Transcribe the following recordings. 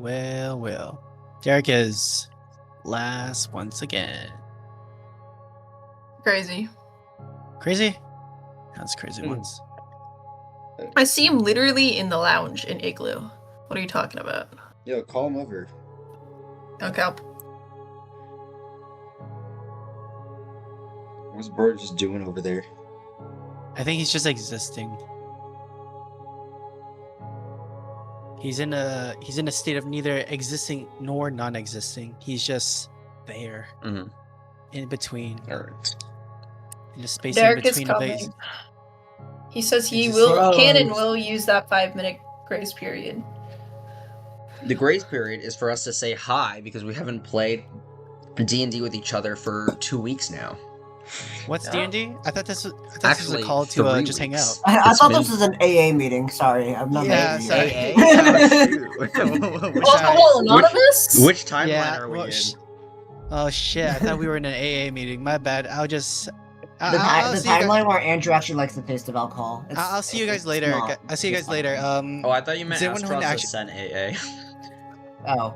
Well. Derek is last once again. Crazy. Crazy? That's crazy once. I see him literally in the lounge in Igloo. What are you talking about? Yo, call him over. Okay. What's Bird just doing over there? I think he's just existing. He's in a state of neither existing nor non-existing. He's just there, in between. All right. In the space Derek in is between. coming. He says he He's can and will use that 5-minute grace period. The grace period is for us to say hi because we haven't played D&D with each other for 2 weeks now. What's D&D? I thought this was Actually, a call to 3 just hang out. weeks. I thought been- this was an AA meeting. Sorry, I'm not. Yeah, making sorry. it. Alcohol Anonymous? Which timeline are we in? Oh shit! I thought we were in an AA meeting. My bad. I'll just. The I'll see you guys- timeline where Andrew actually likes the taste of alcohol. I'll see you guys later. not- I'll see you guys later. Oh, I thought you meant Is anyone who Astros sent AA. Oh.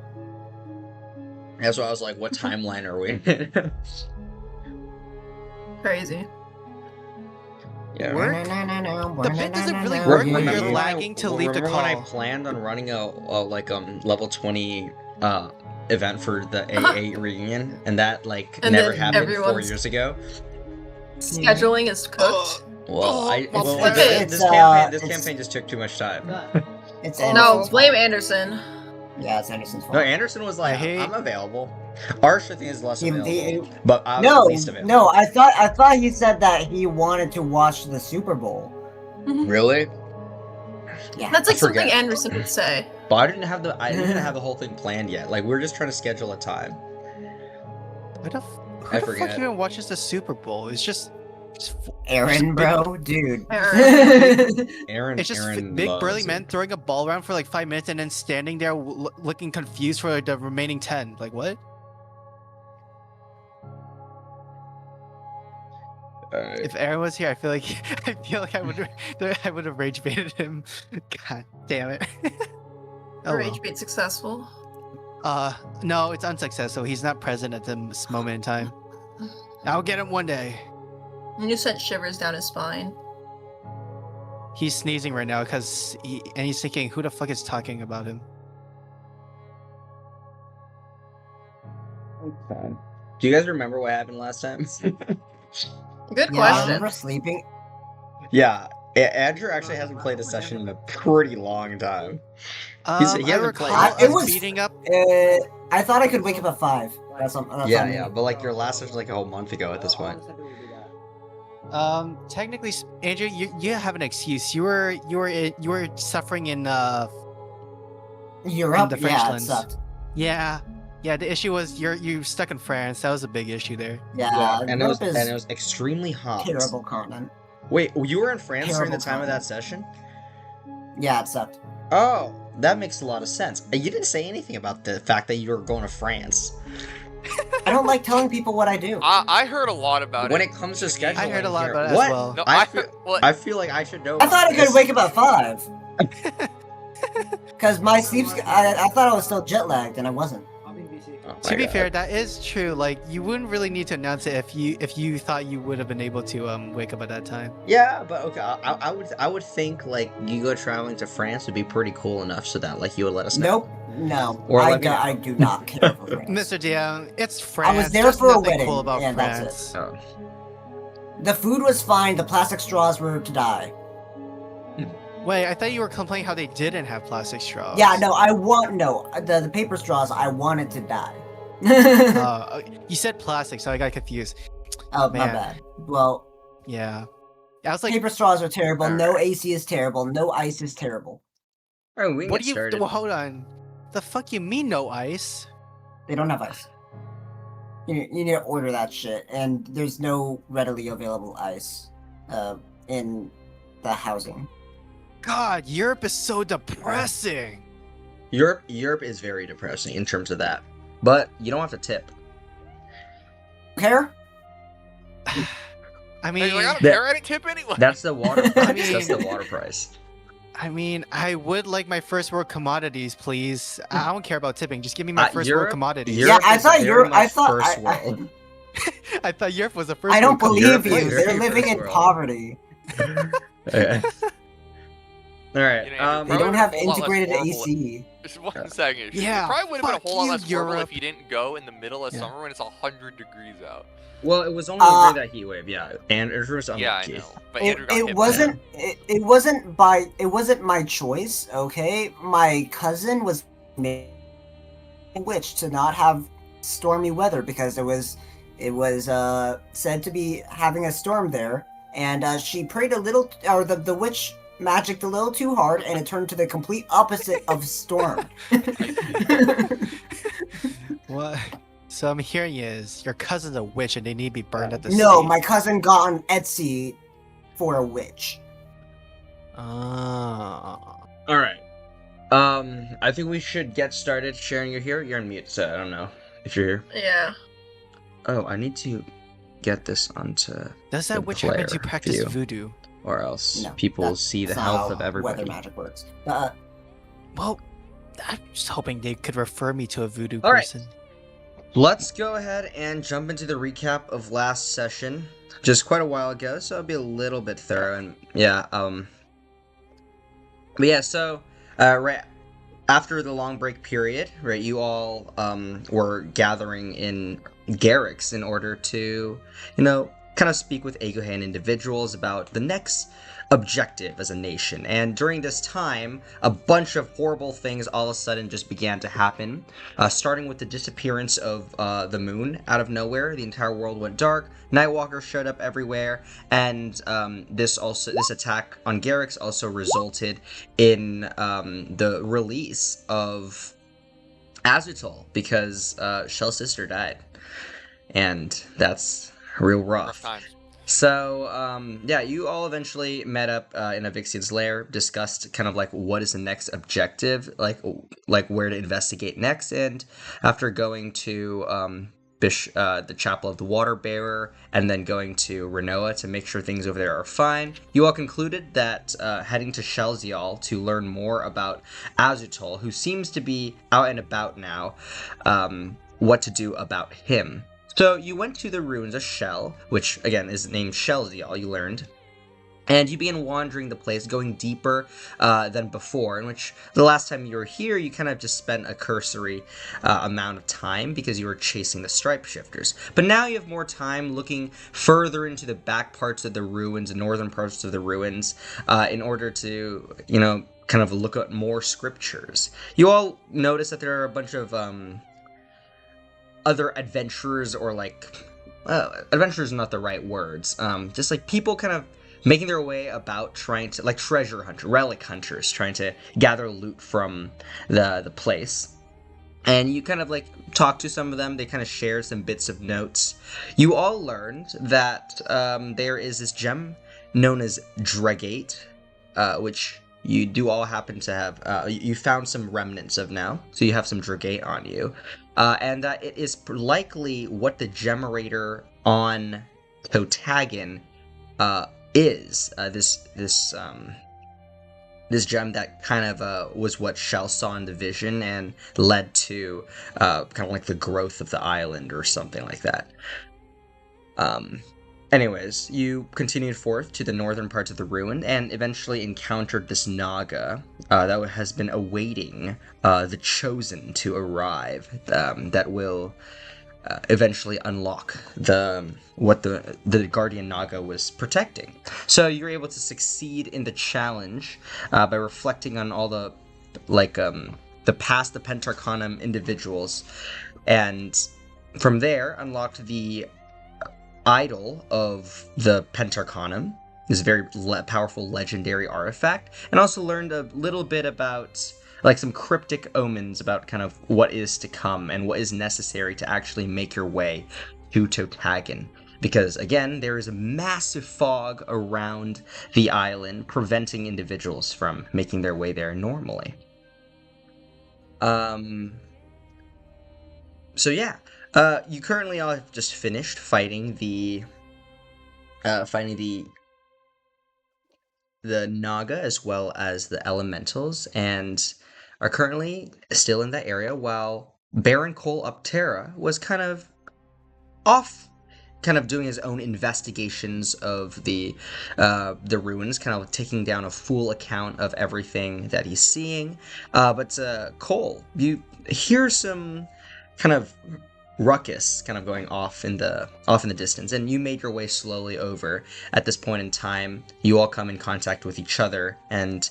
That's why I was like, what timeline are we in? Crazy. Yeah. Work? The bit doesn't really Work work when when you're you- lagging to leave the Remember when I call. planned on running a level 20 event for the AA reunion, and that And never then happened 4 everyone's- years ago? Scheduling is cooked. Well, flip it. this It's, campaign just took too much time. It's No, Anderson's blame fault. Anderson. Yeah, it's Anderson's fault. No, Anderson was like, hate- I'm available. Arsh, I think, is less available. But I was No, least available. no, I thought he said that he wanted to watch the Super Bowl. Really? Yeah. That's like I forget. something Anderson would say. But I didn't have the whole thing planned yet. Like, we were just trying to schedule a time. Who the I fuck forget. even watches the Super Bowl? It's just Aaron, bro, dude. Aaron, it's just Aaron big loves burly it. men throwing a ball around for like 5 minutes and then standing there looking confused for the remaining 10. Like what? If Aaron was here, I feel like I would have rage baited him. God damn it. Oh, Rage bait successful. no, it's unsuccessful. He's not present at this moment in time. I'll get him one day. And you sent shivers down his spine. He's sneezing right now because he's thinking, who the fuck is talking about him? Do you guys remember what happened last time? Good Yeah, I question. remember sleeping. Yeah, Andrew actually hasn't played a session in a pretty long time. He I hasn't recall played- us It was- beating up. I thought I could wake up at 5. That's Yeah, but like your last session was like a whole month ago at this point. Technically, Andrew, you have an excuse. You were suffering in Europe. the French Yeah, it lands. sucked. Yeah. The issue was you're stuck in France. That was a big issue there. Yeah, and Europe it is was extremely hot. terrible continent. Wait, you were in France during the Terrible time of that continent. session? Yeah, it sucked. Oh, that makes a lot of sense. You didn't say anything about the fact that you were going to France. I don't like telling people what I do. I heard a lot about When it. it comes to scheduling, I heard a lot here- about it what? as well. No, I I feel like I should know. I thought I about could this. wake up at 5. Because my sleep, I thought I was still jet lagged, and I wasn't. Oh To my be God. fair, that is true. Like you wouldn't really need to announce it if you thought you would have been able to wake up at that time. Yeah, but okay, I would think like you go traveling to France would be pretty cool enough so that like you would let us know. Nope, no. Or let me know. I do not care for France. Mr. Dion, it's France. I was there There's for a nothing wedding, cool about and that's France. Oh. The food was fine, the plastic straws were to die. Wait, I thought you were complaining how they didn't have plastic straws. Yeah, no, the paper straws, I wanted to die. You said plastic, so I got confused. Oh, my man. bad. Well, Yeah. I was like, paper straws are terrible, no Alright. AC is terrible, no ice is terrible. All right, we can what get do you? started. Well, hold on. The fuck you mean no ice? They don't have ice. You need to order that shit, and there's no readily available ice in the housing. God, Europe is so depressing. Europe is very depressing in terms of that, but you don't have to tip. Care? I mean, I don't that- care. I didn't tip anyway. That's the water price. mean- That's the water price. I mean, I would like my first world commodities, please. I don't care about tipping. Just give me my first world commodities. Yeah, I is thought very Europe. I much thought. first world. I thought Europe was the first I don't world believe Europe you. is They're very living first in world. poverty. Okay. All right. You know, Andrew, They probably don't would've have been a whole lot less integrated horrible- AC. Just one second. Yeah, It probably would have been a fuck whole lot you, less horrible Europe. if you didn't go in the middle of Yeah. summer when it's 100 degrees out. Well, it was only during that heat wave, yeah. And it was unlucky. Yeah, I know. But Andrew got It hit wasn't. by It wasn't my choice. Okay, my cousin was made a witch to not have stormy weather because it was said to be having a storm there, and she prayed a little, or the witch magicked a little too hard, and it turned to the complete opposite of storm. What? So I'm hearing is your cousin's a witch and they need to be burned at the No, stake. my cousin got on Etsy for a witch. Ah. All right. I think we should get started. Sharon, you're here. You're on mute, so I don't know if you're here. Yeah. Oh, I need to get this onto Does the that witch happen to player practice view, voodoo? or else No, people that's see the not health how of everybody. Weather magic works. Well, I'm just hoping they could refer me to a voodoo All right. person. Let's go ahead and jump into the recap of last session, just quite a while ago, so I'll be a little bit thorough. And yeah, but yeah, so right after the long break period, right, you all were gathering in Garrick's in order to, kind of speak with Agohan individuals about the next objective as a nation. And during this time, a bunch of horrible things all of a sudden just began to happen, starting with the disappearance of the moon out of nowhere. The entire world went dark. Nightwalkers showed up everywhere, and this attack on Garrick's also resulted in the release of Azutol because Shell's sister died, and that's real rough. times. So, yeah, you all eventually met up in Avixian's lair, discussed kind of like what is the next objective, like where to investigate next, and after going to the Chapel of the Water Bearer, and then going to Renoa to make sure things over there are fine, you all concluded that heading to Shelzial to learn more about Azutol, who seems to be out and about now, what to do about him. So you went to the ruins of Shell, which again is named Shelzial, you learned, and you began wandering the place, going deeper than before, in which the last time you were here, you kind of just spent a cursory amount of time because you were chasing the stripe shifters. But now you have more time looking further into the back parts of the ruins, northern parts of the ruins, in order to, kind of look at more scriptures. You all notice that there are a bunch of other adventurers, or adventurers are not the right words, just like people kind of making their way about, trying to, like, treasure hunter, relic hunters, trying to gather loot from the place. And you kind of like talk to some of them. They kind of share some bits of notes. You all learned that there is this gem known as Dregate, which you do all happen to have, you found some remnants of now, so you have some Dregate on you. And that it is likely what the gemerator on Totagan is. This gem that kind of was what Shell saw in the vision and led to kind of like the growth of the island or something like that. Anyways, you continued forth to the northern parts of the ruin and eventually encountered this Naga that has been awaiting the Chosen to arrive, that will eventually unlock what the Guardian Naga was protecting. So you're able to succeed in the challenge by reflecting on all the past the Pentarcanum individuals, and from there unlocked the idol of the Pentarcanum, this very powerful legendary artifact, and also learned a little bit about like some cryptic omens about kind of what is to come and what is necessary to actually make your way to Totagan. Because again, there is a massive fog around the island, preventing individuals from making their way there normally. So yeah, you currently all have just finished fighting the the Naga as well as the elementals, and are currently still in that area, while Baron Cole Upterra was kind of off, kind of doing his own investigations of the ruins, kind of taking down a full account of everything that he's seeing. But Cole, you hear some kind of ruckus kind of going off in the distance, and you made your way slowly over. At this point in time, you all come in contact with each other, and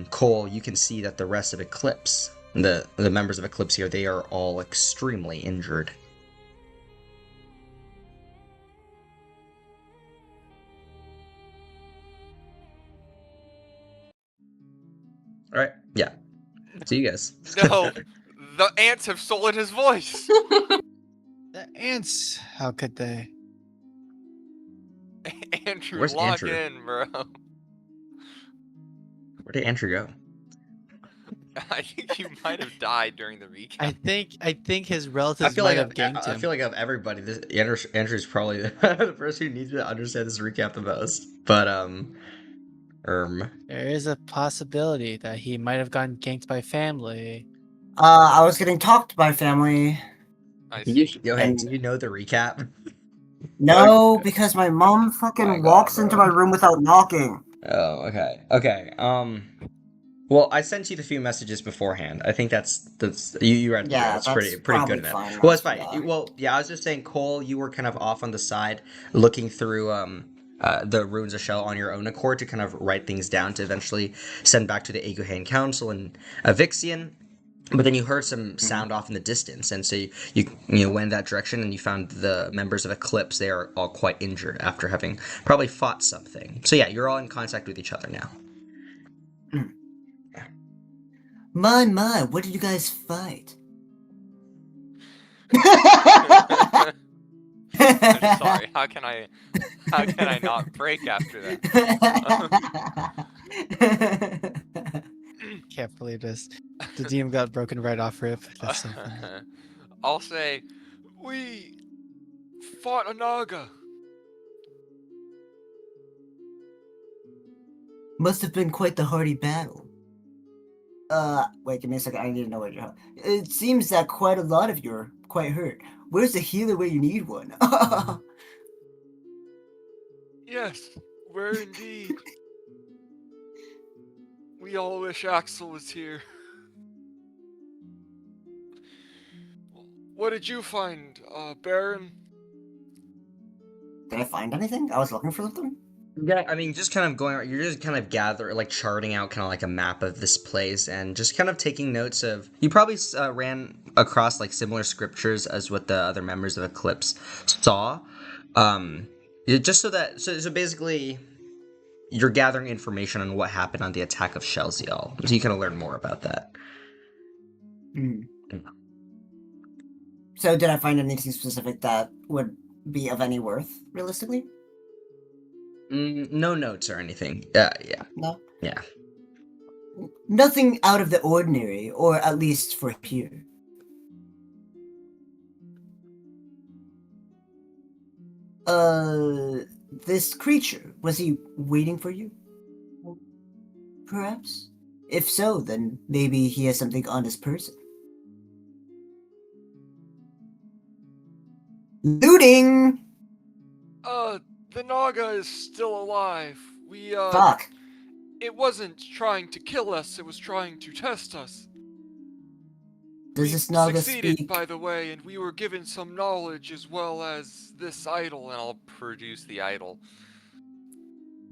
Cole, you can see that the rest of Eclipse, the members of Eclipse here, they are all extremely injured. All right, yeah. See you guys. No, the ants have stolen his voice. The ants. How could they? Andrew, Where's log Andrew? in, bro. Where did Andrew go? I think you might have died during the recap. I think his relatives might have ganked him. I feel like of everybody, Andrew's probably the person who needs to understand this recap the most. But there is a possibility that he might have gotten ganked by family. I was getting talked by family. I you, see. Johan, do you know the recap? No, because my mom fucking My God, walks into bro. my room without knocking. Oh, okay. Well, I sent you the few messages beforehand. I think that's you read. Yeah, That's that's pretty good probably enough. fine, Well, it's honestly, fine. yeah. Well, yeah, I was just saying, Cole, you were kind of off on the side, looking through the ruins of Shell on your own accord to kind of write things down to eventually send back to the Aguhain Council and Vixian. But then you heard some sound off in the distance, and so you went in that direction, and you found the members of Eclipse. They are all quite injured after having probably fought something. So yeah, you're all in contact with each other now. My, what did you guys fight? I'm sorry. How can I not break after that? Can't believe this. The DM got broken right off rip. That's so funny. I'll say, we fought a Naga. Must have been quite the hearty battle. Wait, give me a second. I need to know what you're. It seems that quite a lot of you are quite hurt. Where's the healer where you need one? Yes, we're indeed. We all wish Axel was here. What did you find, Baron? Did I find anything? I was looking for something. Yeah, I mean, just kind of going. You're just kind of charting out kind of like a map of this place, and just kind of taking notes of. You probably ran across like similar scriptures as what the other members of Eclipse saw, just so that so basically, you're gathering information on what happened on the attack of Shelzial, so you kind of learn more about that. Mm. So, did I find anything specific that would be of any worth, realistically? No notes or anything. Yeah. No? Yeah. Nothing out of the ordinary, or at least for here. This creature, was he waiting for you? Perhaps? If so, then maybe he has something on his person. Looting! The Naga is still alive. We, Fuck. It wasn't trying to kill us, it was trying to test us. Does this Naga succeeded, speak? by the way, and we were given some knowledge as well as this idol, and I'll produce the idol.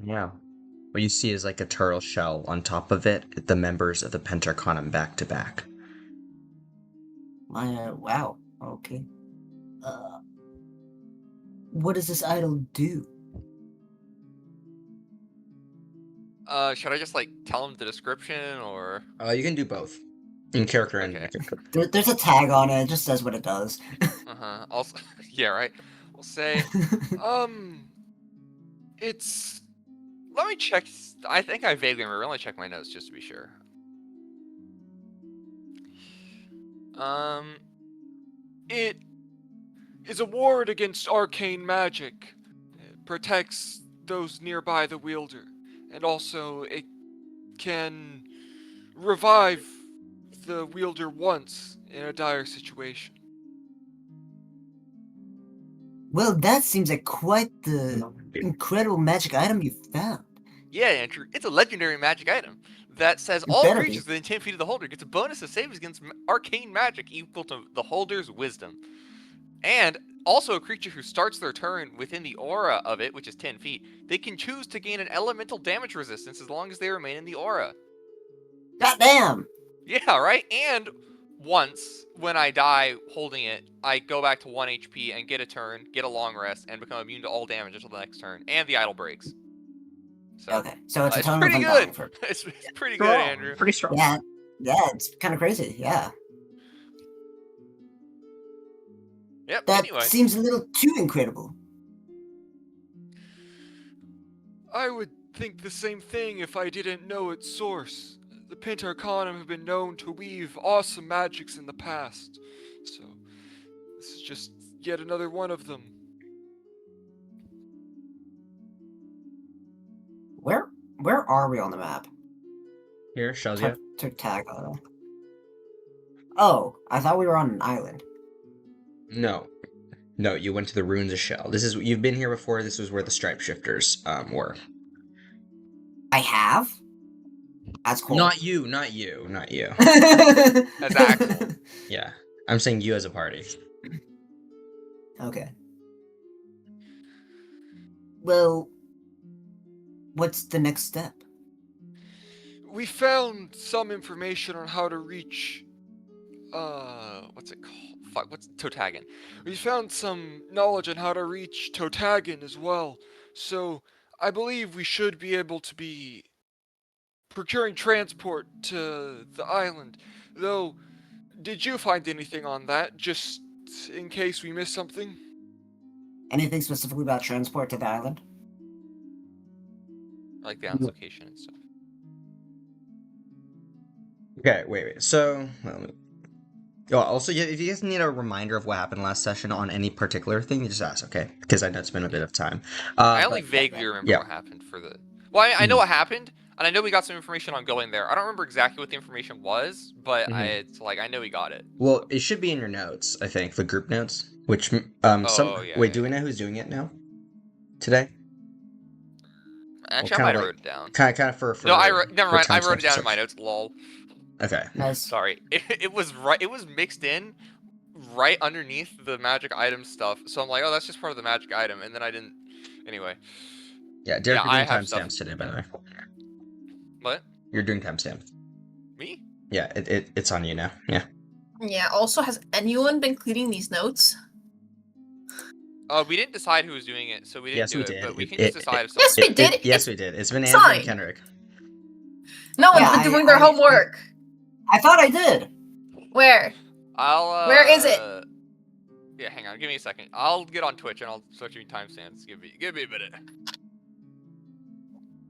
Yeah. What you see is like a turtle shell. On top of it, the members of the Pentaconum back to back. Wow. Okay. What does this idol do? Should I just, like, tell him the description, or...? You can do both. In character and... Okay. There's a tag on it. It just says what it does. Uh-huh. Also, yeah, right. We'll say, it's... Let me check... I think I vaguely remember. Let me check my notes just to be sure. It is a ward against arcane magic. It protects those nearby the wielder. and also it can revive the wielder once in a dire situation. Well, that seems like quite the incredible magic item you found. Yeah, Andrew, it's a legendary magic item that says It all better creatures be. within 10 feet of the holder gets a bonus of saves against arcane magic equal to the holder's wisdom. And also a creature who starts their turn within the aura of it, which is 10 feet, they can choose to gain an elemental damage resistance as long as they remain in the aura. Goddamn! Yeah, right? And once, when I die holding it, I go back to 1 HP and get a turn, get a long rest, and become immune to all damage until the next turn. And the idol breaks. So, Okay, so it's a it's total pretty of good. undying for. It's pretty good, Andrew. Pretty strong. Yeah, it's kind of crazy. Yeah, Yep, that anyway. seems a little too incredible. I would think the same thing if I didn't know its source. The Pentarcanum have been known to weave awesome magics in the past, so this is just yet another one of them. Where are we on the map? Here, shows you. Totagan. Oh, I thought we were on an island. No, you went to the ruins of Shell. You've been here before. This was where the stripe shifters were. I have. That's cool. Not you. As Axel. Yeah, I'm saying you as a party. Okay. Well, what's the next step? We found some information on how to reach, what's it called? Fuck, what's Totagan? We found some knowledge on how to reach Totagan as well, so I believe we should be able to be procuring transport to the island. Though, did you find anything on that, just in case we missed something? Anything specifically about transport to the island? Like the island's location and stuff. Okay, wait. So, also, if you guys need a reminder of what happened last session on any particular thing, you just ask, okay? Because I know it's been a bit of time. I only vaguely remember what happened for the... Well, I know what happened, and I know we got some information on going there. I don't remember exactly what the information was, but it's like, I know we got it. Well, it should be in your notes, I think, the group notes, which, wait, do we know who's doing it now? Today? Actually, I might have wrote it down. Kind of for no, never mind. I wrote it down in my notes, lol. Okay. Nice. Sorry. It was right. It was mixed in right underneath the magic item stuff. So I'm like, oh, that's just part of the magic item. And then I didn't. Anyway. Yeah, Derek, you're doing timestamps today, by the way. What? You're doing timestamps. Me? Yeah, it's on you now. Yeah. Yeah, also, has anyone been cleaning these notes? We didn't decide who was doing it, so we didn't do it. But we can just decide if Yes, someone... we did. Yes, we did. It's been Andrew and Kendrick. No one's been doing their homework. I thought I did. Where? Where is it? Yeah, hang on. Give me a second. I'll get on Twitch and I'll start doing timestamps. Give me a minute.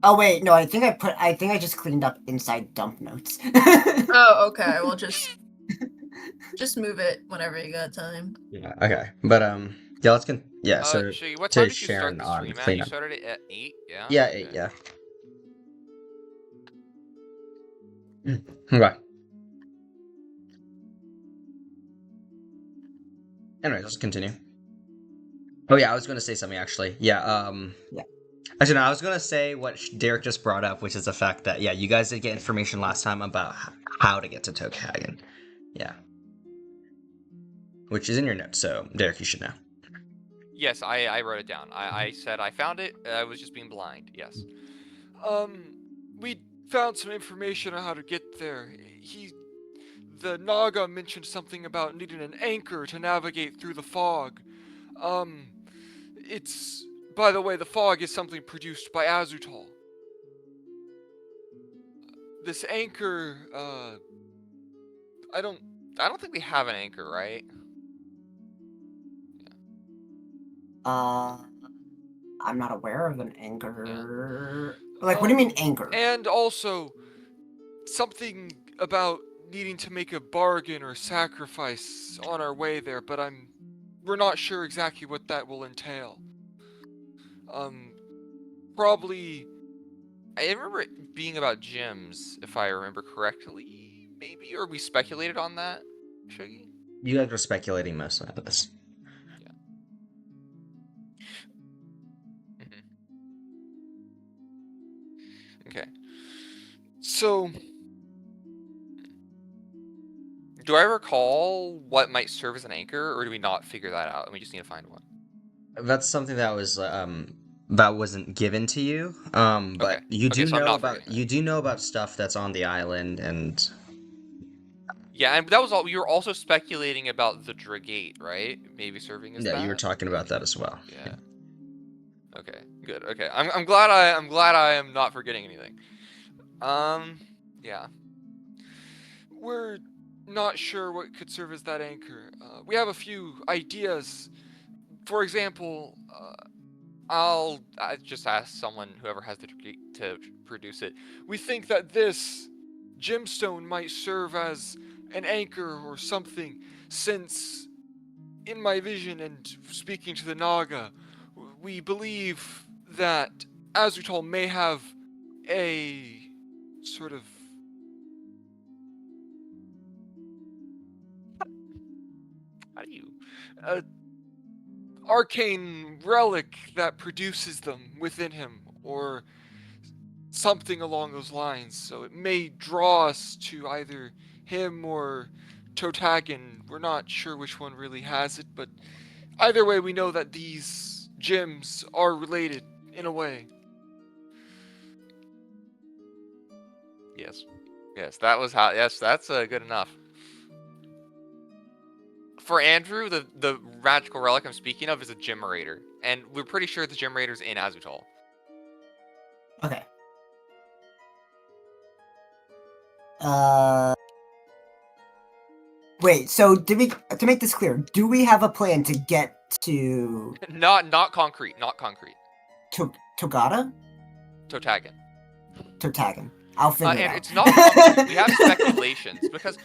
Oh wait, no. I think I just cleaned up inside dump notes. Oh, okay. Well, just move it whenever you got time. Yeah. Okay. But yeah, let's so Shay, what time did you start the on stream at? cleanup. You started it at 8, yeah? Yeah, 8, yeah. Okay. Anyway, let's continue. Oh yeah, I was going to say something actually. Yeah. Actually, no, I was going to say what Derek just brought up, which is the fact that you guys did get information last time about how to get to Totagan. Yeah. Which is in your notes, so Derek, you should know. Yes, I wrote it down. I said I found it. I was just being blind. Yes. We found some information on how to get there. The Naga mentioned something about needing an anchor to navigate through the fog. By the way, the fog is something produced by Azutal. This anchor, I don't think we have an anchor, right? I'm not aware of an anchor. Yeah. Like, what do you mean anchor? And also, something about needing to make a bargain or sacrifice on our way there, but we're not sure exactly what that will entail. Probably, I remember it being about gyms, if I remember correctly, maybe, or we speculated on that, Shuggy? You guys were speculating most of this. Yeah. Okay. So, do I recall what might serve as an anchor, or do we not figure that out and we just need to find one? That's something that wasn't given to you. But Okay. you Okay, do so I'm know not about forgetting that. you do know about stuff that's on the island, and Yeah, and that was all. We were also speculating about the Dragate, right? Maybe serving as yeah, that. you were talking about that as well. Yeah. Okay. Good. Okay. I'm glad I am not forgetting anything. Yeah. We're not sure what could serve as that anchor. We have a few ideas. For example, I just ask someone, whoever has the Dragate, to produce it. We think that this gemstone might serve as an anchor or something, since in my vision and speaking to the Naga, we believe that Azutol may have a sort of how do you arcane relic that produces them within him, or something along those lines. So it may draw us to either him or Totagan. We're not sure which one really has it, but either way, we know that these gems are related in a way. Yes. Yes, that was how. Yes, that's good enough. For Andrew, the magical relic I'm speaking of is a gemerator, and we're pretty sure the gemerator's in Azutol. Okay. Wait. So, to make this clear, do we have a plan to get to Not concrete. Not concrete. Togata? Totagan. Totagan. I'll figure it And out. it's not concrete. We have speculations because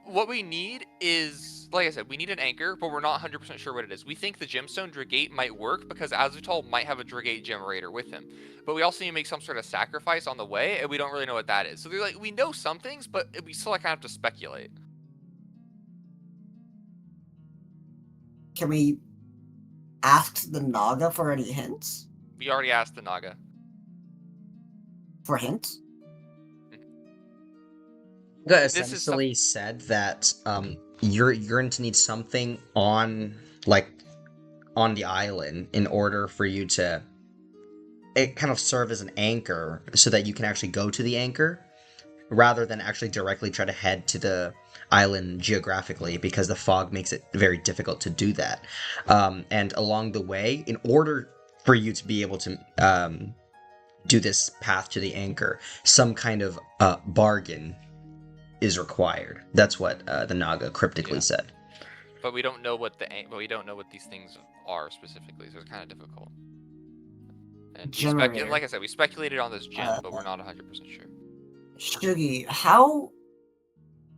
what we need is, like I said, we need an anchor, but we're not 100% sure what it is. We think the gemstone Dragate might work because Azutol might have a Dragate generator with him, but we also need to make some sort of sacrifice on the way, and we don't really know what that is. So they're like, we know some things, but we still kind of have to speculate. Can we ask the Naga for any hints? We already asked the Naga. For hints? Essentially said that you're going to need something on the island in order for you to kind of serve as an anchor, so that you can actually go to the anchor rather than actually directly try to head to the island geographically, because the fog makes it very difficult to do that. And along the way, in order for you to be able to do this path to the anchor, some kind of bargain is required. That's what the Naga cryptically said. But we don't know what these things are specifically, so it's kind of difficult. And like I said, we speculated on this gem, but we're not 100% sure. Shuggy, how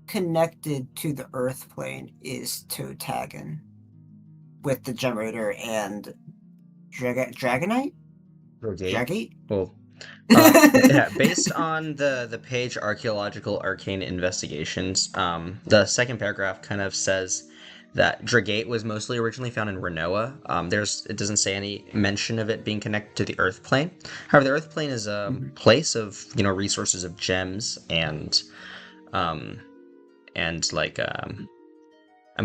connected to the Earth plane is Totagan with the generator and Dragonite? Dragate? Well, yeah, based on the page Archaeological Arcane Investigations, the second paragraph kind of says that Dragate was mostly originally found in Renoa. It doesn't say any mention of it being connected to the Earth plane. However, the Earth plane is a place of resources of gems and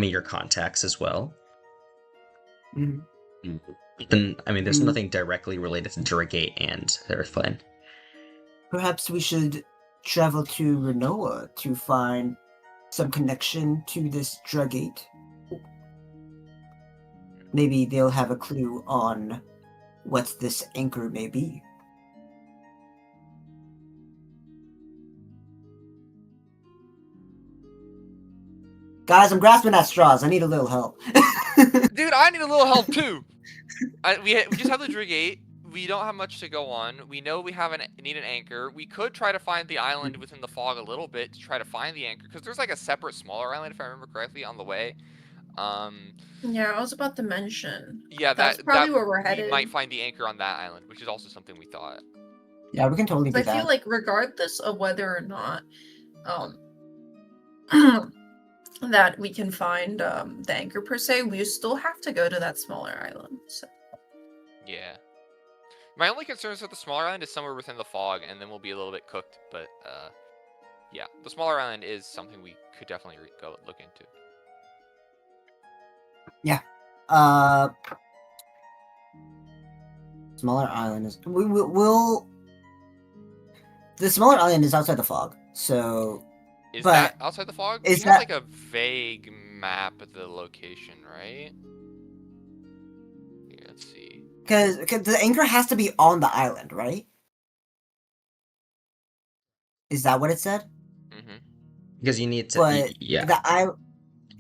your contacts as well. Mm-hmm. And there's nothing directly related to Dragate and the Earth plane. Perhaps we should travel to Renoa to find some connection to this Dragate. Maybe they'll have a clue on what this anchor may be. Guys, I'm grasping at straws. I need a little help. Dude, I need a little help too. We just have the Dragate. We don't have much to go on. We know we need an anchor. We could try to find the island within the fog a little bit to try to find the anchor, because there's like a separate smaller island, if I remember correctly, on the way. Yeah, I was about to mention. Yeah, that's probably where we're headed. We might find the anchor on that island, which is also something we thought. Yeah, we can totally do I that. feel like regardless of whether or not that we can find the anchor per se, we still have to go to that smaller island. So. Yeah. My only concern is with the smaller island is somewhere within the fog, and then we'll be a little bit cooked. But yeah, the smaller island is something we could definitely go look into. Yeah. Smaller island is we'll. The smaller island is outside the fog, so. Is But that outside the fog? is We have that- like a vague map of the location, right? Here, let's see. Because the anchor has to be on the island, right? Is that what it said? Mm-hmm. Because you need to. But Yeah.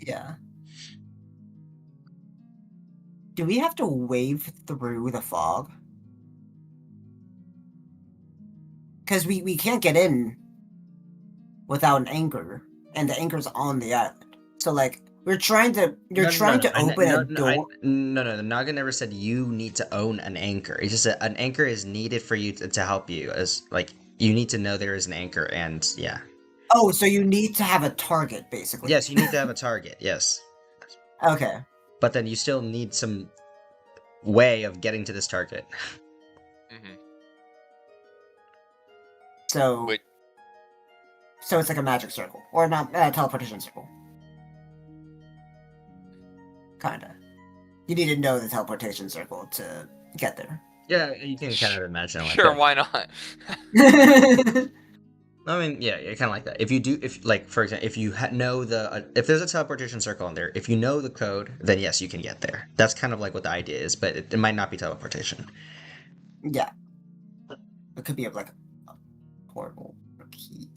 Yeah. Do we have to wave through the fog? Because we can't get in without an anchor, and the anchor's on the island. So like you're trying to open a door. No. The Naga never said you need to own an anchor. It's just an anchor is needed for you to help you. As like you need to know there is an anchor, and yeah. Oh, so you need to have a target, basically. Yes, you need to have a target. Yes. Okay. But then you still need some way of getting to this target. Mm-hmm. So. Wait. So it's like a magic circle, or not teleportation circle. Kinda. You need to know the teleportation circle to get there. Yeah, you can kind of imagine. Like Sure, that. why not? I mean, yeah, kind of like that. If like for example, if you know if there's a teleportation circle in there, if you know the code, then yes, you can get there. That's kind of like what the idea is, but it might not be teleportation. Yeah. It could be like a portal or key.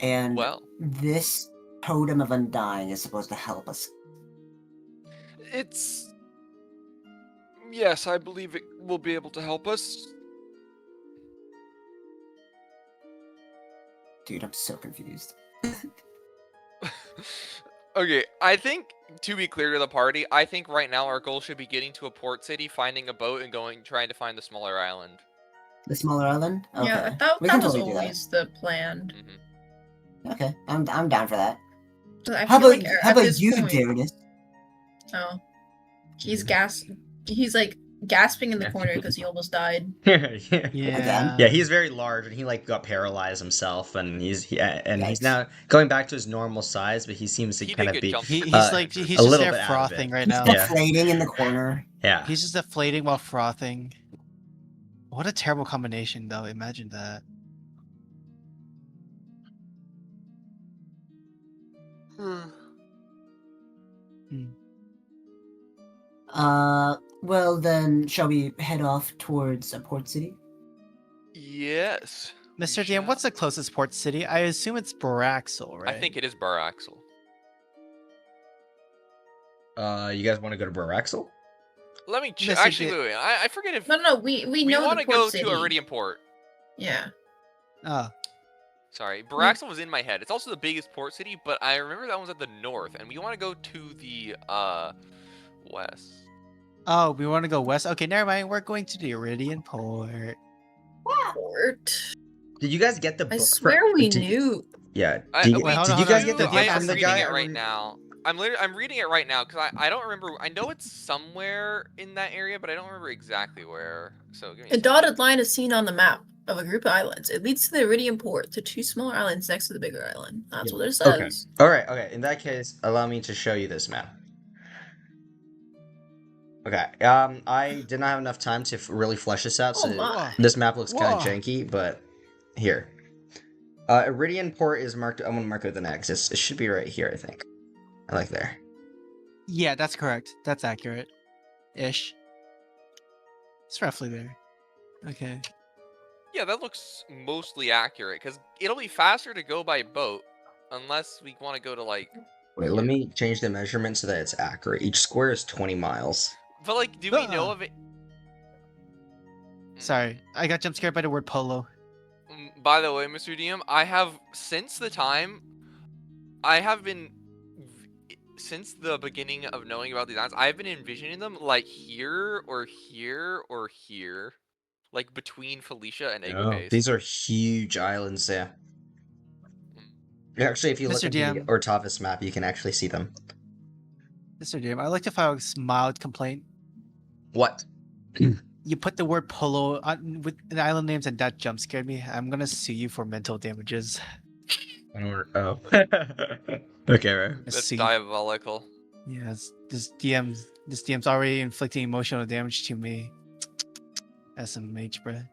And Well, this totem of undying is supposed to help us. it's... Yes, I believe it will be able to help us. Dude, I'm so confused. Okay, I think, to be clear to the party, I think right now our goal should be getting to a port city, finding a boat, and trying to find the smaller island. The smaller island? Okay. Yeah, that We can was totally do that. always the plan. Mm-hmm. Okay, I'm down for that. I How feel about like how at about this you, point- Darius? Oh, he's like gasping in the corner because he almost died. Yeah. He's very large, and he like got paralyzed himself, and he's Yikes. now going back to his normal size, but he seems to He kind did of good be jump He's scares. like he's a just little there bit out of it. frothing right He's now. Yeah. deflating in the corner. yeah. He's just deflating while frothing. What a terrible combination, though. Imagine that. Well then, shall we head off towards a port city? Yes. Mr. DM, what's the closest port city? I assume it's Baraxel, right? I think it is Baraxel. You guys want to go to Baraxel? Let me check. Mr. Actually, D- wait. I forget if No, we we know want the to port go city. to Iridium Port. Yeah. Oh, Sorry, Baraxel was in my head. It's also the biggest port city, but I remember that one's at the north, and we want to go to the west. oh, we want to go west. Okay, never mind. We're going to the Iridian Port. Port. Did you guys get the I book? swear we knew. Yeah. I- Did you, wait, hold on, did you hold guys on. get the I book am from the reading guy? it right now. I'm reading it right now because I don't remember. I know it's somewhere in that area, but I don't remember exactly where. So give me A second. dotted line is seen on the map of a group of islands. It leads to the Iridium Port, to two smaller islands next to the bigger island. That's what it says. Okay. All right. Okay. In that case, allow me to show you this map. Okay. I did not have enough time to really flesh this out, so Oh my. this map looks kind of Whoa. janky. But here, Iridian Port is marked. I'm gonna mark it with an X. It should be right here, I think. I like there. Yeah, that's correct. That's accurate. Ish. It's roughly there. Okay. Yeah, that looks mostly accurate because it'll be faster to go by boat unless we want to go to like. Wait, let me change the measurement so that it's accurate. Each square is 20 miles. But like, do we know Ah. of it? Sorry, I got jump scared by the word polo. By the way, Mr. DM, I have since the time I have been since the beginning of knowing about these islands, I've been envisioning them like here or here or here, like between Felicia and Oh, Egopace. these are huge islands there. Actually, if you look Mr. at the DM. Ortavis map, you can actually see them. Mr. DM, I'd like to file a mild complaint. What? You put the word polo on, with the island names and that jump scared me. I'm gonna sue you for mental damages. I don't. Oh. Okay, right. That's See. diabolical. Yes, this DM's already inflicting emotional damage to me. SMH, bruh.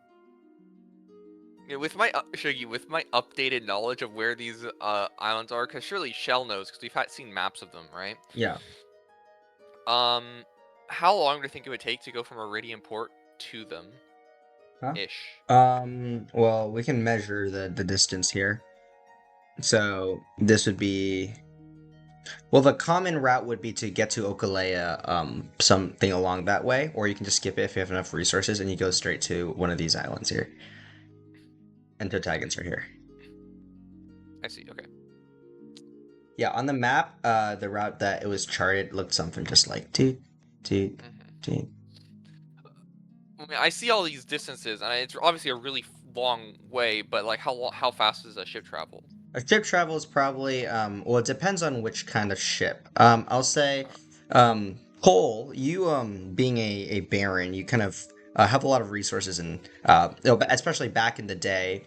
Yeah, with my Shuggy, with my updated knowledge of where these islands are, because surely Shell knows, because we've seen maps of them, right? Yeah. How long do you think it would take to go from Iridium Port to them? Huh? Ish. Well, we can measure the distance here. So this would be. Well, the common route would be to get to Okalea, something along that way, or you can just skip it if you have enough resources, and you go straight to one of these islands here. And Totagans are here. I see. Okay. Yeah, on the map, the route that it was charted looked something just like toot, toot, toot. I mean, I see all these distances, and it's obviously a really long way. But like, how fast does a ship travel? A ship travel is probably well, it depends on which kind of ship. I'll say, Cole, you being a baron, you kind of have a lot of resources, and especially back in the day,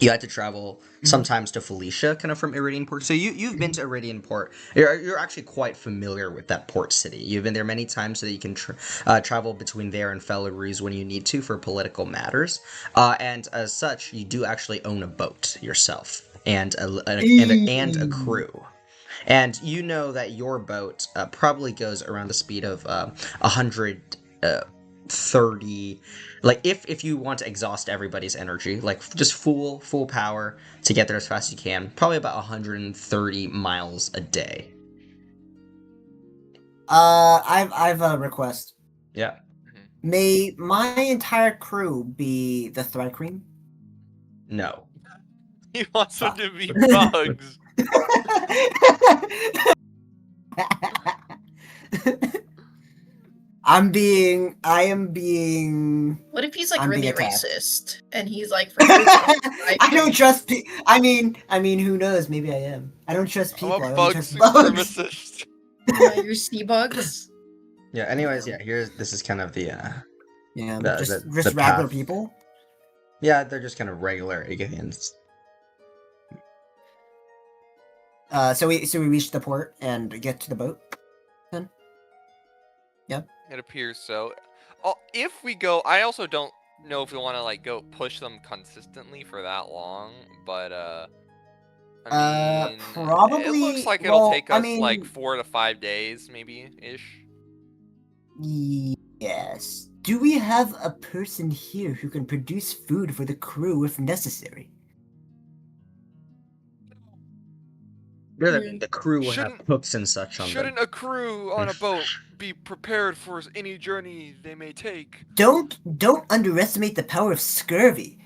you had to travel sometimes to Felicia, kind of from Iridian Port. So you've been to Iridian Port. You're actually quite familiar with that port city. You've been there many times, so that you can travel between there and Fellaruse when you need to for political matters. And as such, you do actually own a boat yourself and a crew. And you know that your boat probably goes around the speed of 130. Like if you want to exhaust everybody's energy, like just full power to get there as fast as you can, probably about 130 miles a day. I've a request. Yeah. May my entire crew be the Thread Cream? No. He wants them to be bugs. I am being. What if he's like I'm being really attacked. racist and he's like? I don't trust. I mean, who knows? Maybe I am. I don't trust I'm people. a I only bug trust bugs. supremacist. Your sea bugs. Yeah. Anyways, yeah. This is kind of the Yeah, the- just the regular path. people. Yeah, they're just kind of regular Igahans. So we reach the port and get to the boat. Then. Yep. It appears so. If we go, I also don't know if we want to like go push them consistently for that long, but I mean, probably. it looks like it'll take us I mean, like 4 to 5 days, maybe ish. Yes. Do we have a person here who can produce food for the crew if necessary? The crew will have Shouldn't- hooks and such on them. Shouldn't a crew on a boat be prepared for any journey they may take? Don't underestimate the power of scurvy.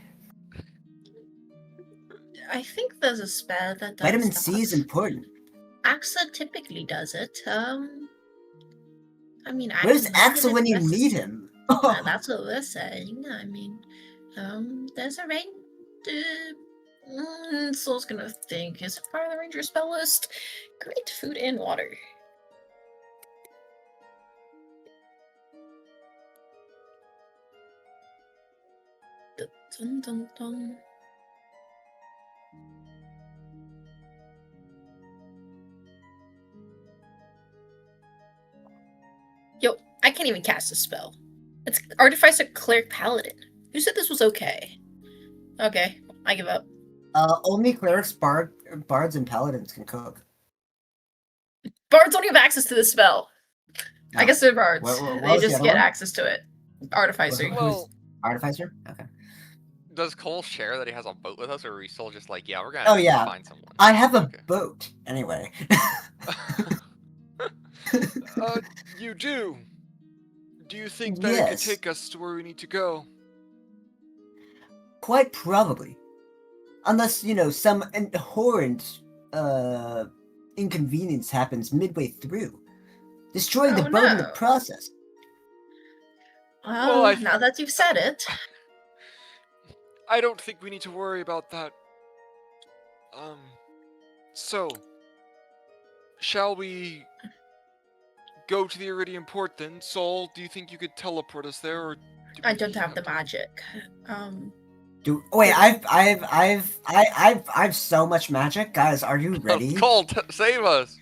I think there's a spell that does Vitamin that. C is important. Axa typically does it. I mean, I Where's don't know Axel if when you it's need him? That's what we're saying. I mean, there's a range. Soul's gonna think. Is it part of the ranger spell list? Great food and water. Dun, dun, dun. Yo, I can't even cast a spell. It's Artificer Cleric Paladin. Who said this was okay? Okay, I give up. Only clerics, bards, and paladins can cook. Bards don't have access to this spell. No. I guess they're bards. What They was the just other get one? access to it. Artificer. Well, Artificer? Okay. does Cole share that he has a boat with us, or are we still just like, yeah, we're gonna Oh, have to yeah. find someone? I have a Okay. boat. Anyway. You do. Do you think that it could Yes. take us to where we need to go? Quite probably. Unless, some abhorrent inconvenience happens midway through, destroying the Oh, boat in the no. process. Well, Well, now that you've said it. I don't think we need to worry about that. So, shall we go to the Iridium port then? Sol, do you think you could teleport us there, or do I we don't have the to- magic. Wait, I've so much magic, guys. Are you ready? Cole, save us!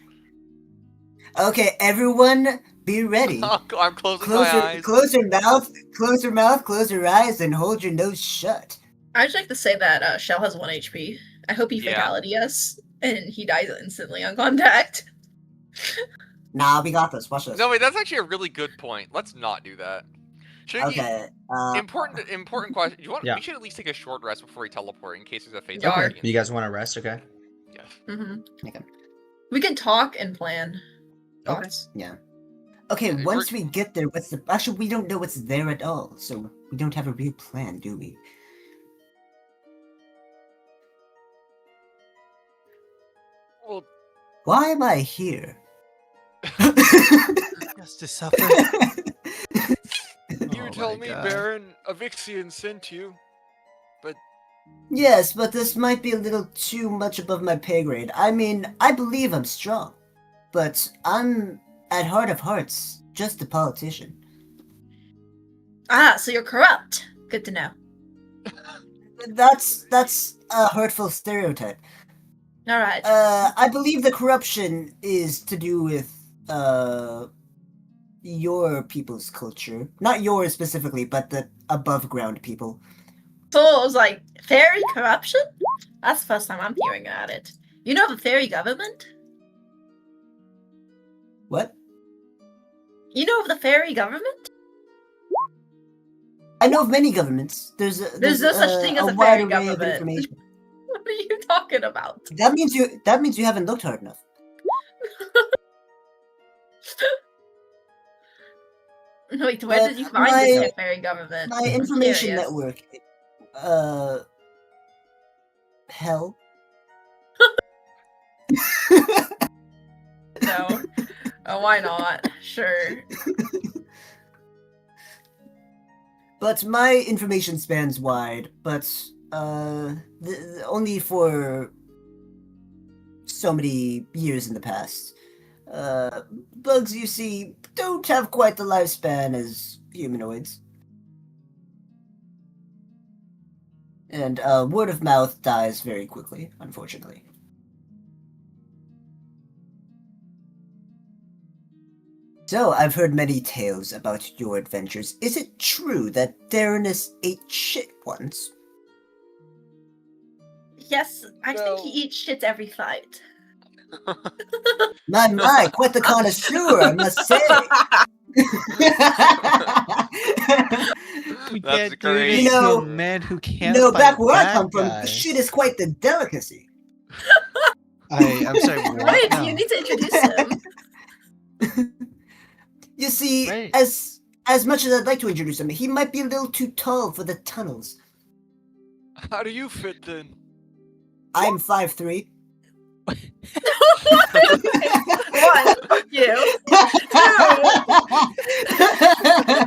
Okay, everyone, be ready. I'm closing my eyes. Close your mouth, close your eyes, and hold your nose shut. I'd just like to say that Shell has 1 HP. I hope he Yeah. fatality us, and he dies instantly on contact. Nah, we got this. Watch this. No, wait, that's actually a really good point. Let's not do that. Okay. Important question. Yeah. We should at least take a short rest before we teleport in case there's a Yar. fatality. You guys want to rest? Okay. Yes. Mm-hmm. Okay. We can talk and plan. Okay. Thoughts? Yeah. Okay, Yeah, once we get there, actually, we don't know what's there at all, so we don't have a real plan, do we? Well, Why am I here? Just to suffer. you Oh tell my me, God. Baron. Avixian sent you. Yes, but this might be a little too much above my pay grade. I mean, I believe I'm strong, but I'm, at heart of hearts, just a politician. Ah, so you're corrupt. Good to know. That's a hurtful stereotype. All right. I believe the corruption is to do with, your people's culture. Not yours specifically, but the above ground people. So it was like fairy corruption? That's the first time I'm hearing about it. You know the fairy government? What? You know of the fairy government? I know of many governments. There's no such thing as a wide fairy array of government. information. What are you talking about? That means you haven't looked hard enough. Wait, where did you find this fairy government? My I'm information curious. network. Hell. No. Oh, why not? Sure. But my information spans wide, but only for so many years in the past. Bugs, you see, don't have quite the lifespan as humanoids. And word of mouth dies very quickly, unfortunately. So, I've heard many tales about your adventures. Is it true that Theranos ate shit once? Yes, I think he eats shit every fight. My, quite the connoisseur, I must say. We That's can't do great. this You to know- a man who can't No, fight back where I bad come from, guys. shit is quite the delicacy. I'm sorry. What? Wait, No. you need to introduce him. You see, Right. as much as I'd like to introduce him, he might be a little too tall for the tunnels. How do you fit then? I'm 5'3". One, you.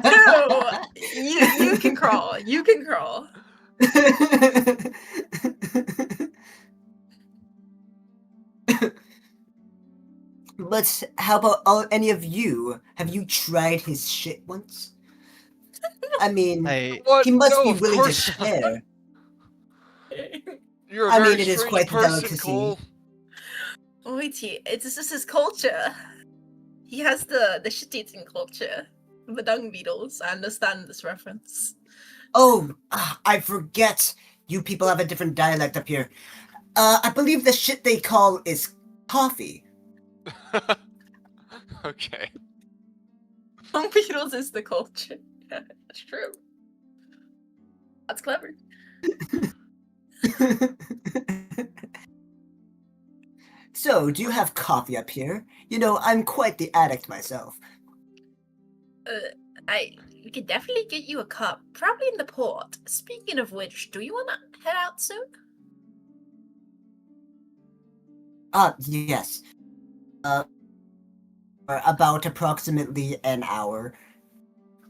Two, you can crawl. You can crawl. But how about any of you? Have you tried his shit once? I mean, What? he must No, be of willing to course not. share. You're a I very mean, it is strange quite the person, delicacy. Cole. Wait, it's just his culture. He has the shit-eating culture. The dung beetles. I understand this reference. Oh, I forget. You people have a different dialect up here. I believe the shit they call is coffee. Okay. Dung beetles is the culture. Yeah, that's true. That's clever. So, do you have coffee up here? You know, I'm quite the addict myself. We could definitely get you a cup. Probably in the port. Speaking of which, do you want to head out soon? Yes. about approximately an hour.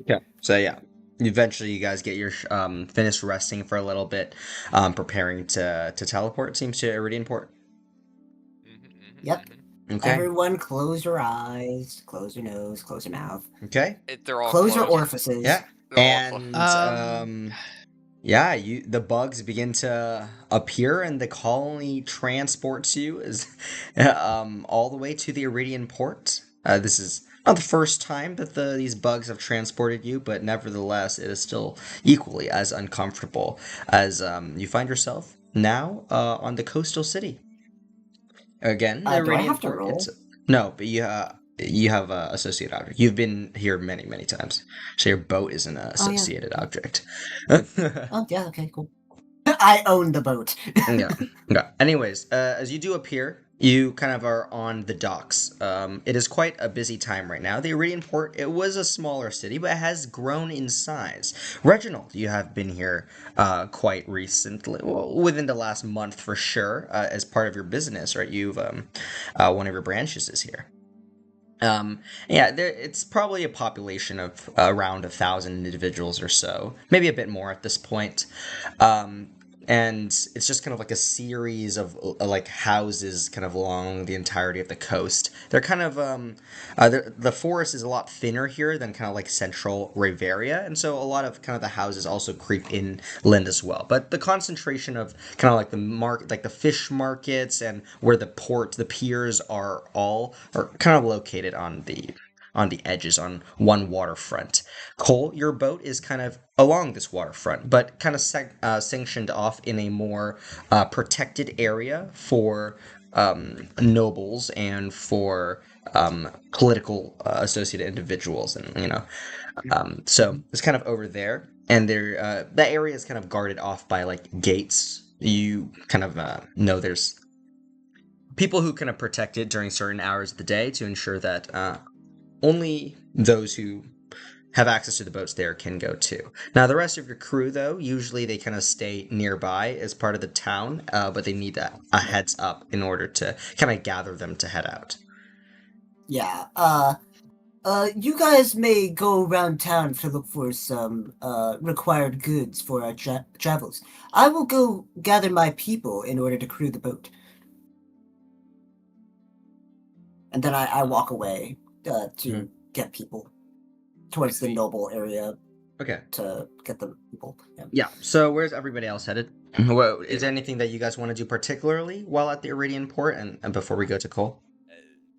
Okay. So yeah, eventually you guys get your finished resting for a little bit, preparing to teleport. It seems to Iridian Port. Yep. Okay. Everyone, close your eyes, close your nose, close your mouth, Okay. They're all close your closed. orifices. Yeah. They're all And yeah, the bugs begin to appear, and the colony transports you all the way to the Iridian Port. This is not the first time that these bugs have transported you, but nevertheless, it is still equally as uncomfortable as you find yourself now on the coastal city. Again, the Do I Iridian have to Port. roll? No, but you have a associate object. You've been here many times, so your boat is an associated object. Oh yeah, okay, cool. I own the boat. Yeah. Yeah. Anyways, as you do appear, you kind of are on the docks. It is quite a busy time right now. The Iridian Port, it was a smaller city, but it has grown in size. Reginald, you have been here quite recently, well, within the last month for sure, as part of your business, right? You've one of your branches is here. Yeah, it's probably a population of around 1,000 individuals or so, maybe a bit more at this point. And it's just kind of like a series of like houses kind of along the entirety of the coast. They're kind of the forest is a lot thinner here than kind of like central Riveria, and so a lot of kind of the houses also creep inland as well. But the concentration of kind of like the fish markets and where the piers are kind of located on the edges on one waterfront. Cole, your boat is kind of along this waterfront, but kind of sanctioned off in a more protected area for nobles and for political associated individuals, and so it's kind of over there, and that area is kind of guarded off by like gates. You kind of know there's people who kind of protect it during certain hours of the day to ensure that only those who have access to the boats there can go too. Now, the rest of your crew, though, usually they kind of stay nearby as part of the town, but they need a heads up in order to kind of gather them to head out. Yeah, you guys may go around town to look for some required goods for our travels. I will go gather my people in order to crew the boat. And then I walk away to get people towards the noble area. Okay. To get the people. Yeah. So where's everybody else headed? Well, is there anything that you guys want to do particularly while at the Iridian Port and before we go to Cole?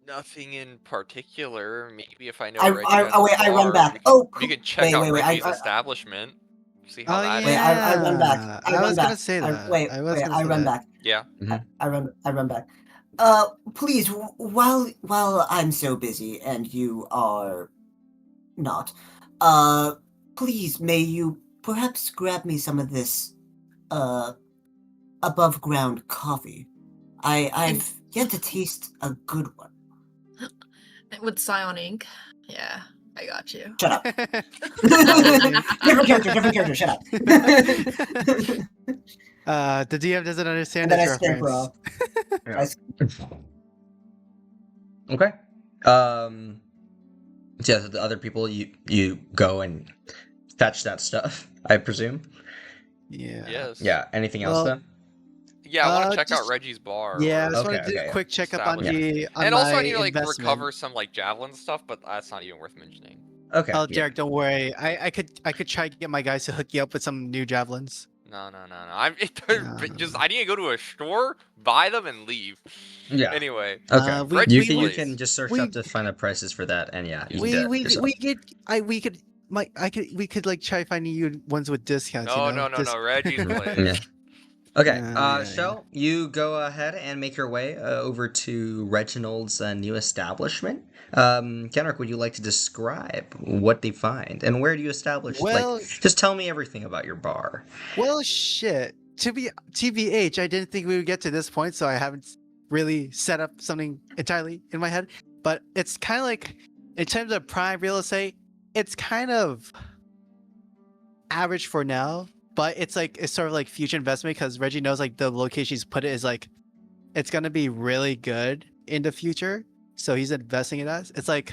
Nothing in particular. Maybe if I know I run back. We can check out Reggie's establishment. See how that is. Wait, I run back. I was gonna say that. I run back. Yeah. I run back. Please, while I'm so busy and you are not, please, may you perhaps grab me some of this, above ground coffee. I've yet to taste a good one. With Psionic. Yeah, I got you. Shut up. Different character, shut up. The DM doesn't understand And then this I spin reference. Okay. So yeah, the other people you go and fetch that stuff, I presume. Yeah. Yes. Yeah. Anything else though? Yeah, I want to check just- out Reggie's bar. Yeah, I just Okay, want to do okay, a quick checkup on Establishment. on And my also I need to like investment. recover some like javelin stuff, but that's not even worth mentioning. Okay. Oh, yeah. Derek, don't worry. I could try to get my guys to hook you up with some new javelins. No. I need to go to a store, buy them, and leave. Yeah. Anyway. Okay. Reggie, You please. can just search up to find the prices for that, and yeah. You We can do it yourself. we could like try finding you ones with discounts. No, you know? no. Reggie's place. Yeah. Okay, Yeah, Shell, you go ahead and make your way over to Reginald's new establishment. Kenrick, would you like to describe what they find and where do you establish? Well- just tell me everything about your bar. Well, shit. TBH, I didn't think we would get to this point, so I haven't really set up something entirely in my head. But it's kind of like, in terms of prime real estate, it's kind of average for now. But it's sort of like future investment because Reggie knows like the location he's put it is like, it's gonna be really good in the future. so he's investing in us. It's like,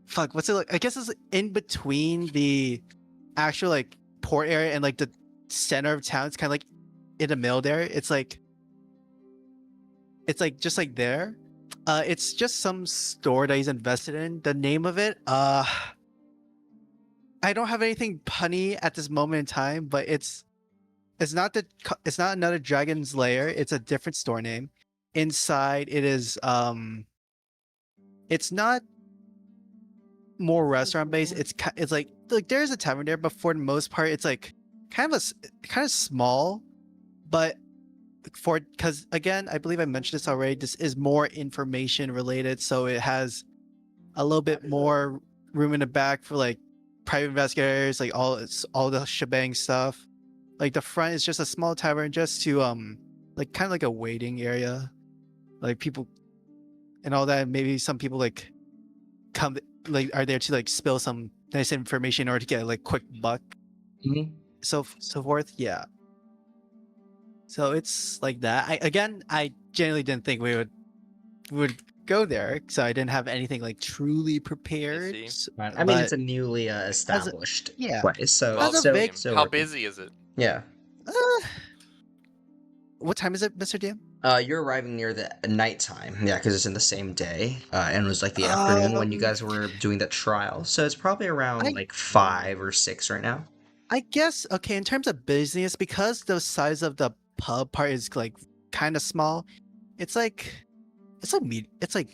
fuck, what's it like? I guess it's in between the actual like port area and like the center of town. It's kind of like in the middle there. It's like just like there. It's just some store that he's invested in. The name of it, I don't have anything punny at this moment in time, but it's not another Dragon's Lair. It's a different store name. Inside it is it's not more restaurant based. It's like there's a tavern there, but for the most part it's like kind of small, but because again, I believe I mentioned this already, this is more information related, so it has a little bit more room in the back for like private investigators, like all the shebang stuff. Like the front is just a small tavern just to like kind of like a waiting area, like people and all that. Maybe some people like come like are there to like spill some nice information or to get like quick buck, so forth. Yeah. So it's like that. I genuinely didn't think we would go there, so I didn't have anything like truly prepared. see. Right. I mean, it's a newly established yeah. place, so Well, As a still, big- still how working. busy is it? Yeah. What time is it, Mr. DM? You're arriving near the nighttime, yeah, because it's in the same day, and it was like the afternoon when you guys were doing that trial, so it's probably around like 5 or 6 right now. I guess okay. In terms of business, because the size of the pub part is like kind of small, it's like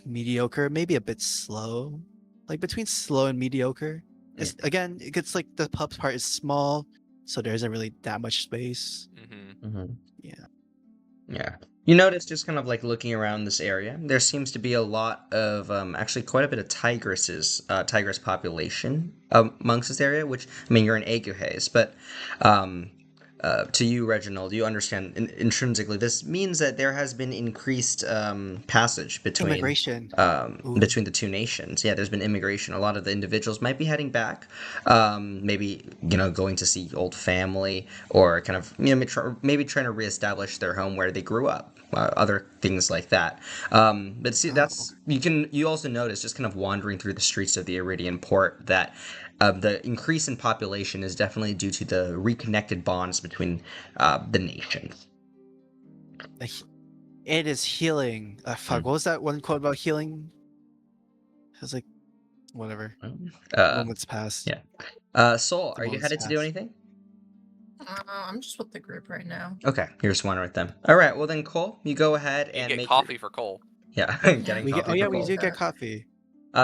mediocre, maybe a bit slow, like between slow and mediocre. It's again, it's like the pub part is small, so there isn't really that much space. Yeah. You notice just kind of like looking around this area, there seems to be a lot of actually quite a bit of tigress population amongst this area. Which I mean, you're in Aguhaze, but to you, Reginald, you understand intrinsically this means that there has been increased passage between Immigration. between the two nations. Yeah, there's been immigration. A lot of the individuals might be heading back, maybe going to see old family, or kind of maybe trying to reestablish their home where they grew up. Other things like that. But see, that's you also notice just kind of wandering through the streets of the Iridian port that the increase in population is definitely due to the reconnected bonds between the nations. It is healing. Fuck, what was that one quote about healing? It was like, whatever. Moments passed. Yeah. Soul, The are you moments headed to do passed. anything? I'm just with the group right now. Okay, you're just wandering with them. All right, well then, Cole, you go ahead You and get make coffee for Cole. Yeah, getting We coffee. get, for we Cole. do get coffee.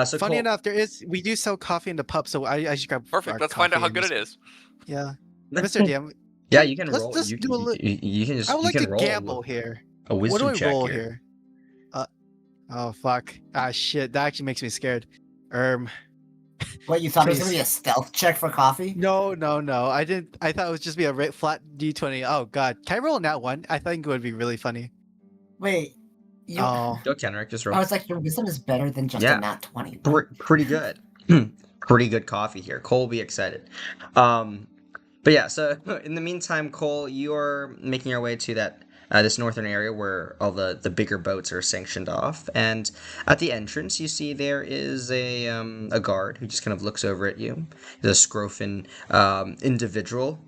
So Funny Cole, enough, we do sell coffee in the pub, so I should grab. Perfect. our Let's find out how coffee good and it is. Yeah, Mr. DM. Yeah, you can let's roll. just You, do a you, li- you can just. I would you like can to roll gamble here. a What do wisdom I check roll here. here? Oh fuck! Ah shit! That actually makes me scared. What, you thought it was Please. gonna be a stealth check for coffee? No. I didn't. I thought it would just be a flat D20. Oh god, can I roll that one? I think it would be really funny. Wait, you. Oh, Go, Kenrick, just I roll. was like, your wisdom is better than just Yeah. a nat 20. right? Pretty good. Pretty good coffee here. Cole will be excited. But yeah, so in the meantime, Cole, you're making your way to that this northern area where all the bigger boats are sanctioned off, and at the entrance, you see there is a guard who just kind of looks over at you. He's a scrofin individual.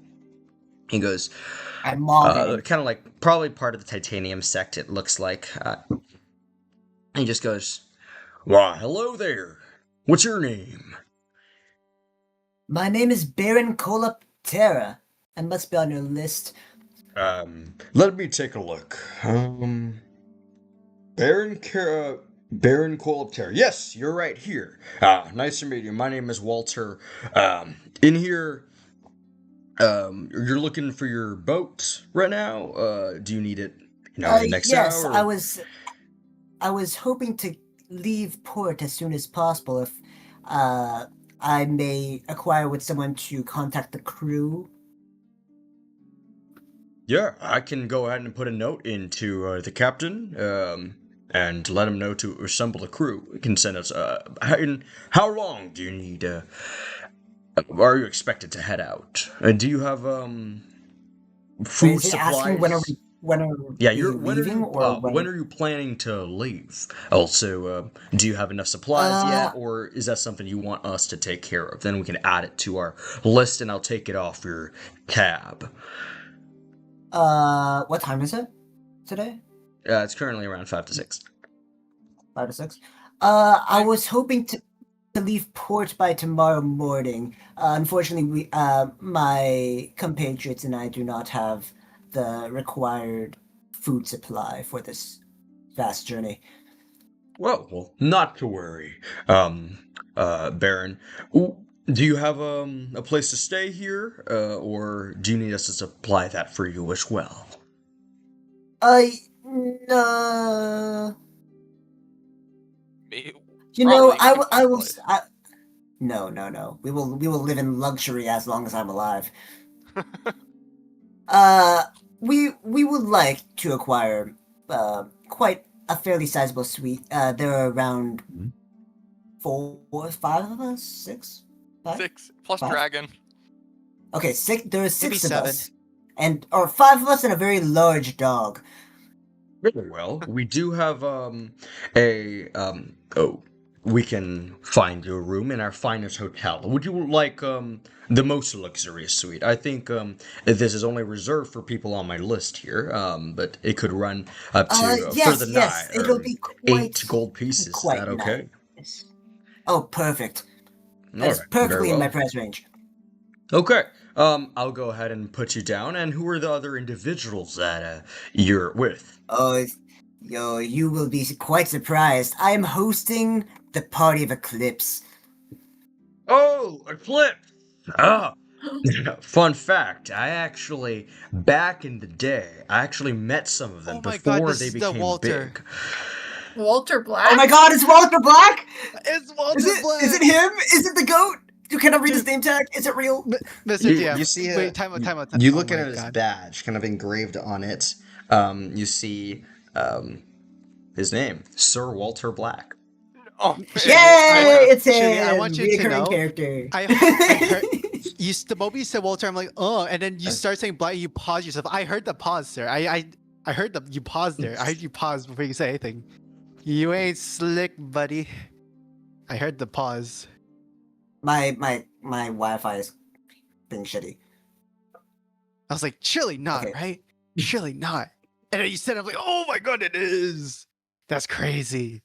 He goes, I'm mobbing. kind of like probably part of the titanium sect. It looks like. He just goes, "Why, hello there. What's your name?" My name is Baron Colaptera. I must be on your list. Let me take a look. Baron Colapter. Yes, you're right here. Nice to meet you. My name is Walter. In here, you're looking for your boat right now? Do you need it, next yes, hour? I was hoping to leave port as soon as possible if I may acquire with someone to contact the crew. Yeah, I can go ahead and put a note into the captain, and let him know to assemble the crew. He can send us. How long do you need? Are you expected to head out? Do you have Wait, food is he supplies? asking when are we when are Yeah, we you're leaving, or when are you planning to leave? Also, do you have enough supplies Uh, yet, or is that something you want us to take care of? Then we can add it to our list, and I'll take it off your tab. what time is it today? It's currently around 5 to 6. 5 to 6. I was hoping to leave port by tomorrow morning. Unfortunately, my compatriots and I do not have the required food supply for this vast journey. Well, not to worry, Baron. Do you have a place to stay here, or do you need us to supply that for you as well? No. Me- You know, Probably, we can I find a will. place. No. We will live in luxury as long as I'm alive. We would like to acquire quite a fairly sizable suite. There are around 5 of us, 6, 5. 6 plus Five? dragon. Okay, 6. There are 6 of 7. us, or 5 of us and a very large dog. Very well. We do have we can find you a room in our finest hotel. Would you like the most luxurious suite? I think this is only reserved for people on my list here. But it could run up to for Yes, the yes, night it'll be 8 gold pieces. Is quite that okay? nice. Oh, perfect. That is Alright, perfectly very in my well. price range. Okay. I'll go ahead and put you down. And who are the other individuals that you're with? Oh, you will be quite surprised. I am hosting the party of Eclipse. Oh, Eclipse! Ah, fun fact, back in the day, I actually met some of them Oh my God, before this they is the became Walter. big. Walter Black. Oh my God, it's Walter Black! It's Walter Black. Is it him? Is it the goat? You cannot read his Dude. name tag. Is it real? Mr. You- DM. You see, Wait, time out. you Oh looking my at his God. badge, kind of engraved on it. You see his name, Sir Walter Black. Oh, Shitty, Yay! It's him. Shitty, I want you to Reoccurring know, character. I heard the moment you said Walter, I'm like, oh, and then you start saying Black, you pause yourself. I heard the pause, sir. I heard you paused there. I heard you pause before you say anything. You ain't slick, buddy. I heard the pause. My Wi-Fi is being shitty. I was like, surely not, Okay. right? Surely not. And then you said, I'm like, oh my God, it is. That's crazy.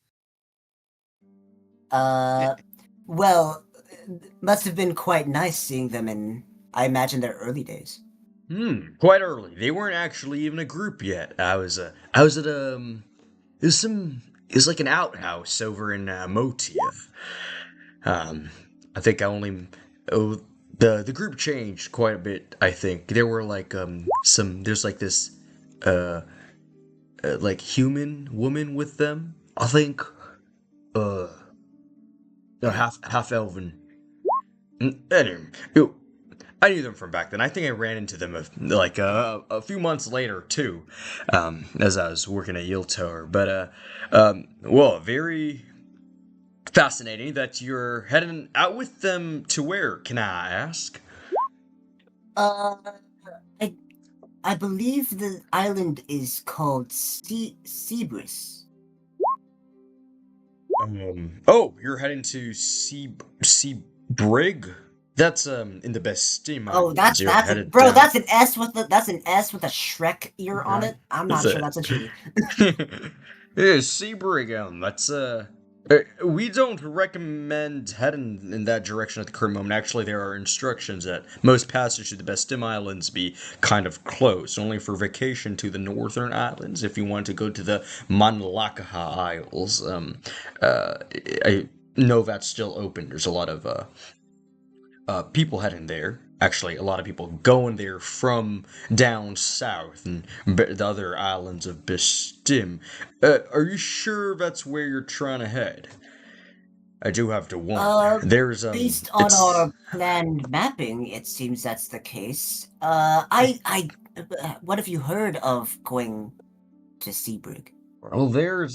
Well, must have been quite nice seeing them in, I imagine, their early days. Quite early. They weren't actually even a group yet. I was at it was like an outhouse over in Motia. I think the group changed quite a bit. I think there were like there's like this like human woman with them. I think no, half elven. Anyway, I knew them from back then. I think I ran into them a few months later too, as I was working at Yiltor. But well, very fascinating that you're heading out with them to where? Can I ask? I believe the island is called Cebris. Oh, you're heading to Brig. That's in the Bestim. Oh, that's You're an headed bro. down. That's an S with a Shrek ear on it. I'm not Is sure it? that's a G. Yeah, Sebring. That's we don't recommend heading in that direction at the current moment. Actually, there are instructions that most passage to the Bestim Islands be kind of closed, only for vacation to the northern islands. If you want to go to the Manlakaha Isles, I know that's still open. There's a lot of people heading there. Actually, a lot of people going there from down south and the other islands of Bestim. Are you sure that's where you're trying to head? I do have to warn. There's Based on it's- our planned mapping, it seems that's the case. What have you heard of going to Seabrig? Well, there's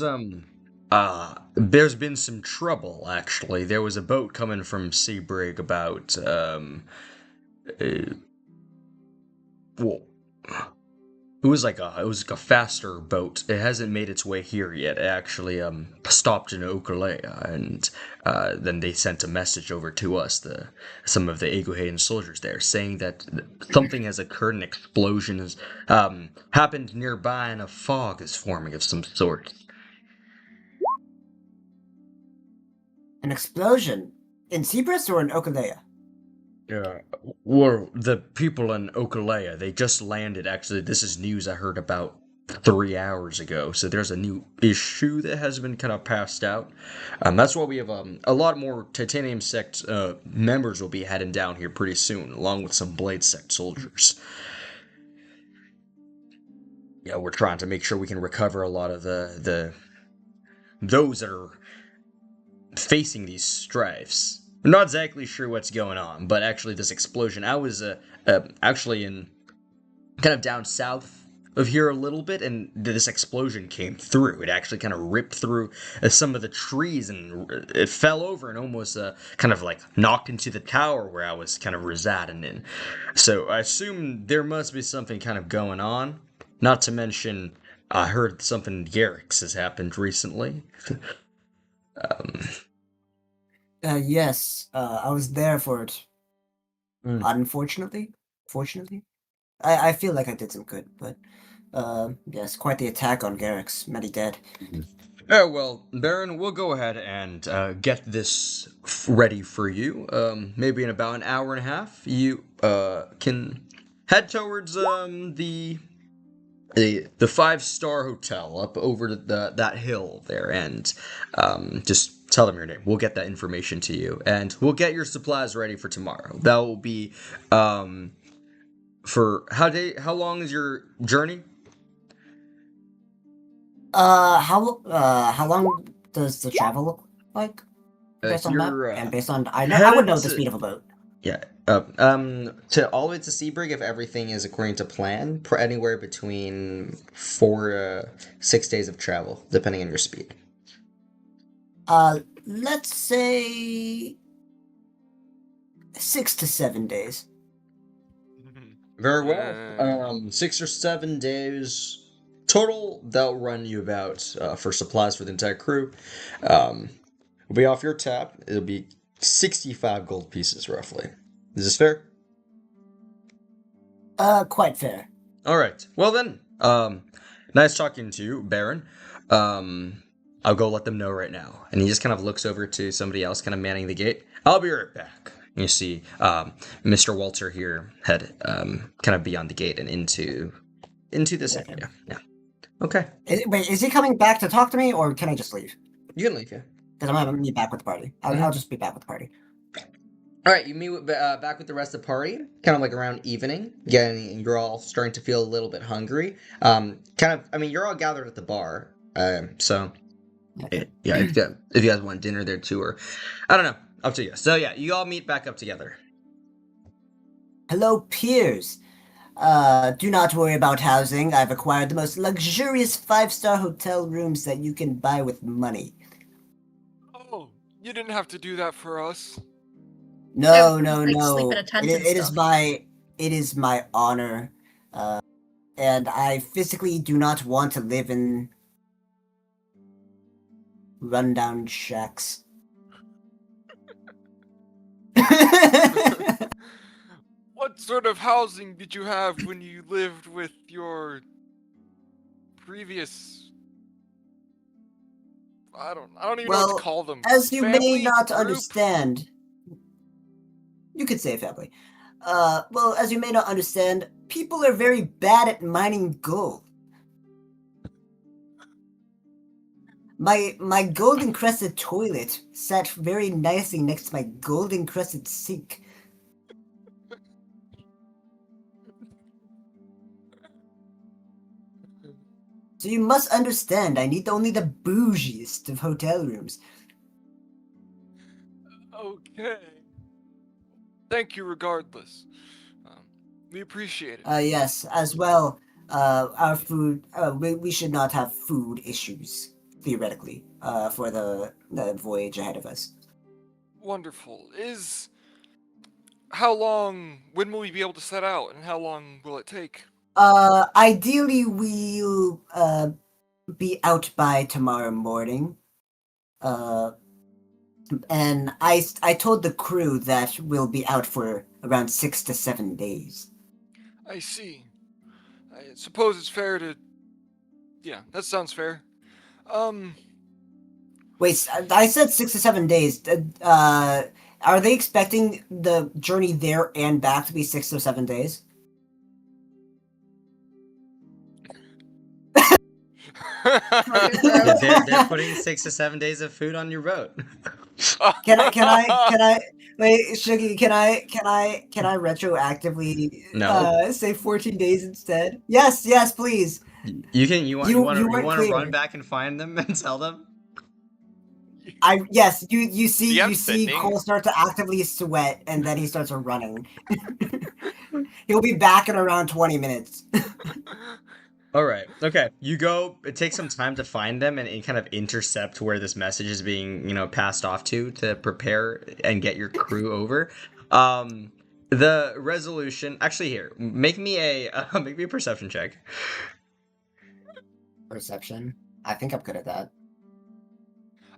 been some trouble actually. There was a boat coming from Seabrig about well, It was like a faster boat. It hasn't made its way here yet. It actually stopped in Okalea, and then they sent a message over to us, some of the Egohayan soldiers there, saying that something has occurred, an explosion has happened nearby, and a fog is forming of some sort. An explosion in Cyprus or in Okalea? Yeah, well, the people in Okalea, they just landed. Actually, this is news I heard about 3 hours ago. So there's a new issue that has been kind of passed out. That's why we have a lot more Titanium Sect members will be heading down here pretty soon, along with some Blade Sect soldiers. Yeah, we're trying to make sure we can recover a lot of those that are facing these strifes. I'm not exactly sure what's going on, but actually this explosion, I was actually in kind of down south of here a little bit, and this explosion came through. It actually kind of ripped through some of the trees, and it fell over and almost kind of like knocked into the tower where I was kind of residing in. So I assume there must be something kind of going on. Not to mention, I heard something in Garrix has happened recently. Yes, I was there for it. Mm. Unfortunately, fortunately, I feel like I did some good, but yes, quite the attack on Garrix. Many dead. Oh, well, Baron, we'll go ahead and get this ready for you. Maybe in about an hour and a half, you can head towards the 5-star hotel up over that hill there, and just tell them your name. We'll get that information to you, and we'll get your supplies ready for tomorrow. That will be for how long is your journey? How long does the travel look like? Based on that, and based on I would know the speed of a boat. Yeah. To all the way to Sebring, if everything is according to plan, anywhere between 4 to 6 days of travel, depending on your speed. Let's say 6 to 7 days. Very well. 6 or 7 days total. That'll run you about for supplies for the entire crew. Will be off your tab. It'll be 65 gold pieces roughly. Is this fair? Quite fair. All right. Well then, nice talking to you, Baron. I'll go let them know right now. And he just kind of looks over to somebody else, kind of manning the gate. I'll be right back. You see, Mr. Walter here head kind of beyond the gate and into this area. Yeah. Okay. Wait, is he coming back to talk to me, or can I just leave? You can leave, yeah. Because I'm gonna be back with the party. I'll just be back with the party. All right, you meet back with the rest of the party, kind of like around evening. Again, you're all starting to feel a little bit hungry. You're all gathered at the bar. So, yeah, if you guys want dinner there too, or I don't know, up to you. So yeah, you all meet back up together. Hello, peers. Do not worry about housing. I've acquired the most luxurious 5-star hotel rooms that you can buy with money. Oh, you didn't have to do that for us. No. sleep in a tent and It stuff. is my honor, and I physically do not want to live in rundown shacks. What sort of housing did you have when you lived with your previous... I don't even know what to call them. As you may Family? not Group? understand, you could say family. As you may not understand, people are very bad at mining gold. My golden crested toilet sat very nicely next to my golden crested sink. So you must understand, I need only the bougiest of hotel rooms. Okay. Thank you regardless. We appreciate it. Yes, as well, our food, we should not have food issues, theoretically, for the voyage ahead of us. Wonderful. When will we be able to set out, and how long will it take? Ideally, we'll be out by tomorrow morning. And I told the crew that we'll be out for around 6 to 7 days. I see. I suppose it's fair to. Yeah, that sounds fair. Wait, I said 6 to 7 days. Are they expecting the journey there and back to be 6 to 7 days? They're putting 6 to 7 days of food on your boat. Can I wait, Shuggy, can I retroactively No. say 14 days instead? Yes, please. You want weren't to clear. run back and find them and tell them? You see sending? Cole start to actively sweat and then he starts running. He'll be back in around 20 minutes. All right. Okay. You go. It takes some time to find them and kind of intercept where this message is being, passed off to prepare and get your crew over. The resolution. Actually, here, make me a perception check. Perception. I think I'm good at that.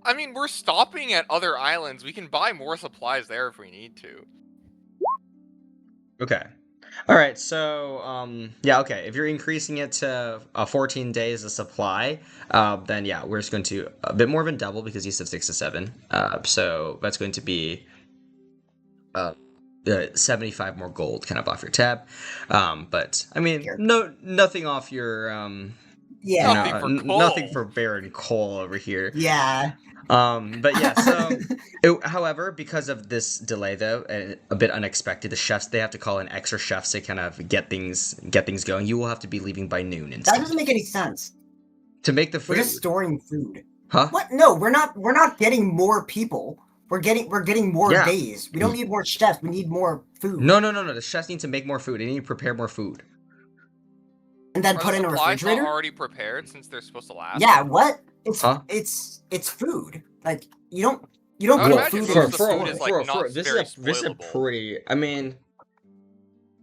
I mean, we're stopping at other islands. We can buy more supplies there if we need to. Okay. All right. So, yeah. Okay. If you're increasing it to 14 days of supply, then yeah, we're just going to a bit more than double because you said 6 to 7. So that's going to be 75 more gold, kind of off your tab. But I mean, Here. nothing off your Yeah. Nothing for Cole. nothing for Baron Cole over here. Yeah. But yeah, so however, because of this delay though, a bit unexpected, the chefs, they have to call in extra chefs to kind of get things going. You will have to be leaving by noon That instead doesn't make any sense. to make the We're food. just storing food. Huh? What? No, we're not getting more people. We're getting more Yeah. days. We don't need more chefs. We need more food. No. The chefs need to make more food. They need to prepare more food. And then Are put the in a supplies not refrigerator. already prepared since they're supposed to last? Yeah. What? It's Huh? it's food. Like you don't I would put imagine food most in of the the food store. is, like, not very this is a spoilable. pretty. I mean,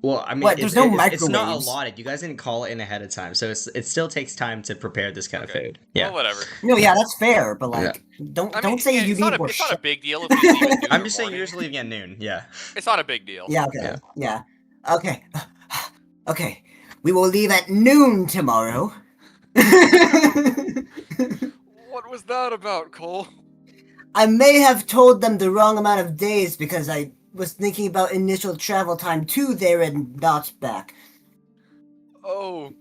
What, there's no it's not microwaves? allotted. You guys didn't call it in ahead of time, so it still takes time to prepare this kind of Okay. food. Yeah. Well, whatever. No, yeah, that's fair. But Yeah. like, don't I mean, say yeah, you it's not need a, more It's not a chefs. big deal if we leave at noon I'm or just saying morning. you're just leaving at noon. Yeah. It's not a big deal. Yeah. Okay. Yeah. Okay. Okay. We will leave at noon tomorrow. What was that about, Cole? I may have told them the wrong amount of days because I was thinking about initial travel time to there and not back. Oh.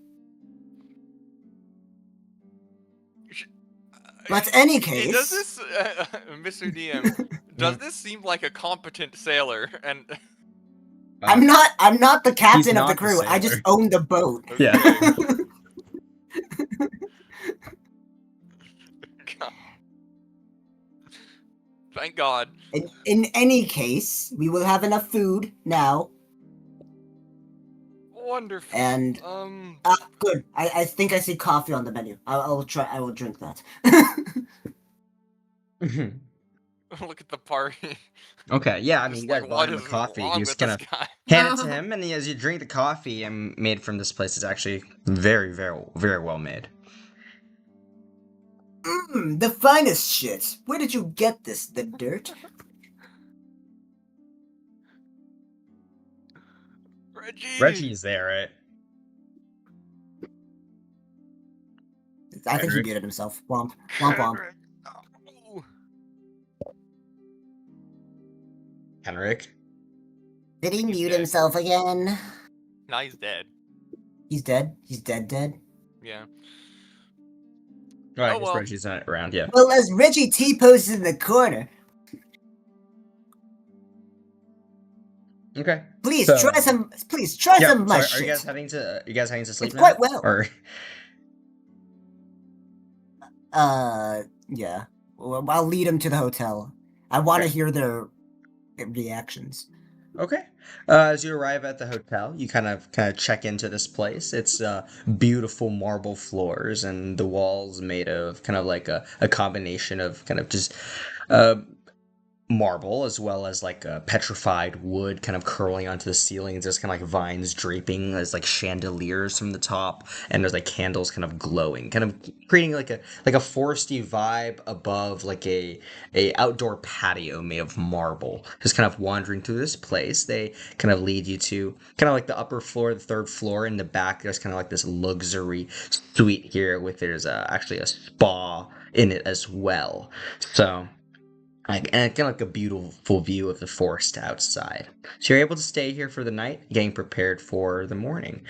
But any Hey, does case, this, Mr. DM, does this seem like a competent sailor? And I'm not the captain of not the the crew. I just sailor. own the boat. Yeah. God. Thank God. In any case, we will have enough food now. Wonderful. And good. I think I see coffee on the menu. I will drink that. Look at the party. Okay. Yeah. I mean, Just you guys like, bought what him a is coffee. wrong You with just kind this of guy? hand it to him, and as you drink the coffee, made from this place is actually very, very, very well made. The finest shit. Where did you get this? The dirt? Reggie's there, right? I think he muted himself. Womp. Womp womp. Oh. Henrik. Did he He's mute dead. himself again? Now he's dead. He's dead? He's dead? Yeah. Oh, I Oh, guess well. Reggie's not around. Yeah. Well, as Reggie T-poses in the corner, Okay. please So- try some of my Are shit. you guys heading to sleep It's now? quite well. Or Yeah. Well, I'll lead him to the hotel. I want to Okay. hear their reactions. okay. As you arrive at the hotel, you kind of check into this place. It's beautiful marble floors and the walls made of kind of like a combination of kind of just marble, as well as like petrified wood kind of curling onto the ceilings. There's kind of like vines draping as like chandeliers from the top, and there's like candles kind of glowing, kind of creating like a foresty vibe above like a outdoor patio made of marble. Just kind of wandering through this place, they kind of lead you to kind of like the upper floor, the third floor. In the back, there's kind of like this luxury suite here with there's actually a spa in it as well. So. And kind of like a beautiful view of the forest outside. So you're able to stay here for the night, getting prepared for the morning.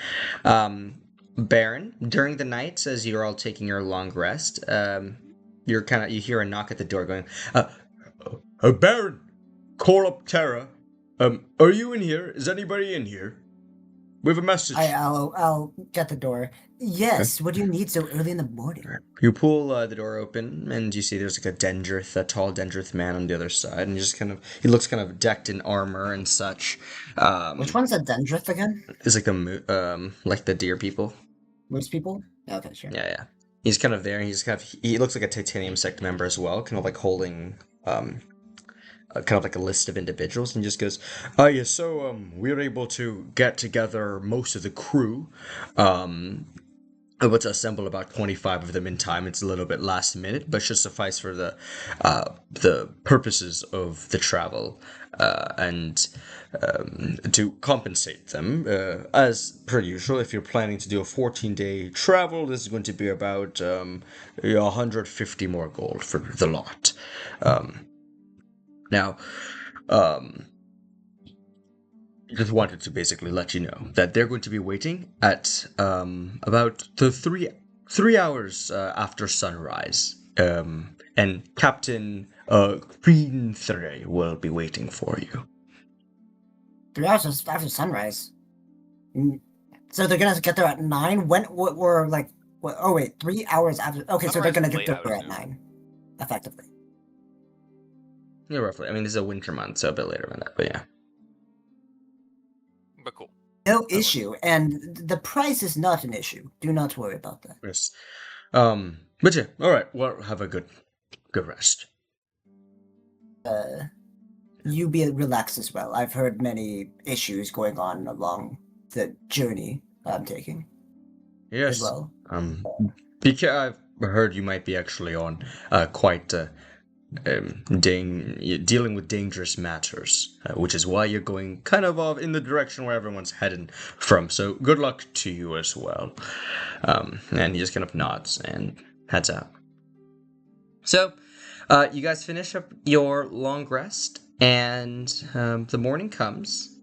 Baron, during the night, as you're all taking your long rest, you hear a knock at the door going, Baron, call up Terra. Are you in here? Is anybody in here? We have a message. I'll get the door. Yes, what do you need so early in the morning? You pull the door open, and you see there's like a tall Dendrith man on the other side, and he looks kind of decked in armor and such. Which one's a Dendrith again? It's like the deer people. Moose people? Okay, sure. Yeah. He's kind of there. He looks like a Titanium sect member as well, kind of like holding kind of like a list of individuals, and just goes, yes, so we're able to get together most of the crew. Able to assemble about 25 of them in time. It's a little bit last minute, but should suffice for the purposes of the travel, and to compensate them, as per usual. If you're planning to do a 14-day travel, this is going to be about 150 more gold for the lot. Now, just wanted to basically let you know that they're going to be waiting at about the 3 hours after sunrise, and Captain Greenthray will be waiting for you. 3 hours after sunrise. So they're gonna get there at 9. We're like, what, oh wait, 3 hours after. Okay, so they're gonna get there at 9, effectively. Yeah, roughly. I mean, this is a winter month, so a bit later than that, but yeah. But cool. No issue, and the price is not an issue. Do not worry about that. Yes. But yeah, all right. Well, have a good rest. You be relaxed as well. I've heard many issues going on along the journey I'm taking. Yes. As well. I've heard you might be actually on quite dealing with dangerous matters, which is why you're going kind of off in the direction where everyone's heading from. So good luck to you as well. And he just kind of nods and heads out. So you guys finish up your long rest, and the morning comes.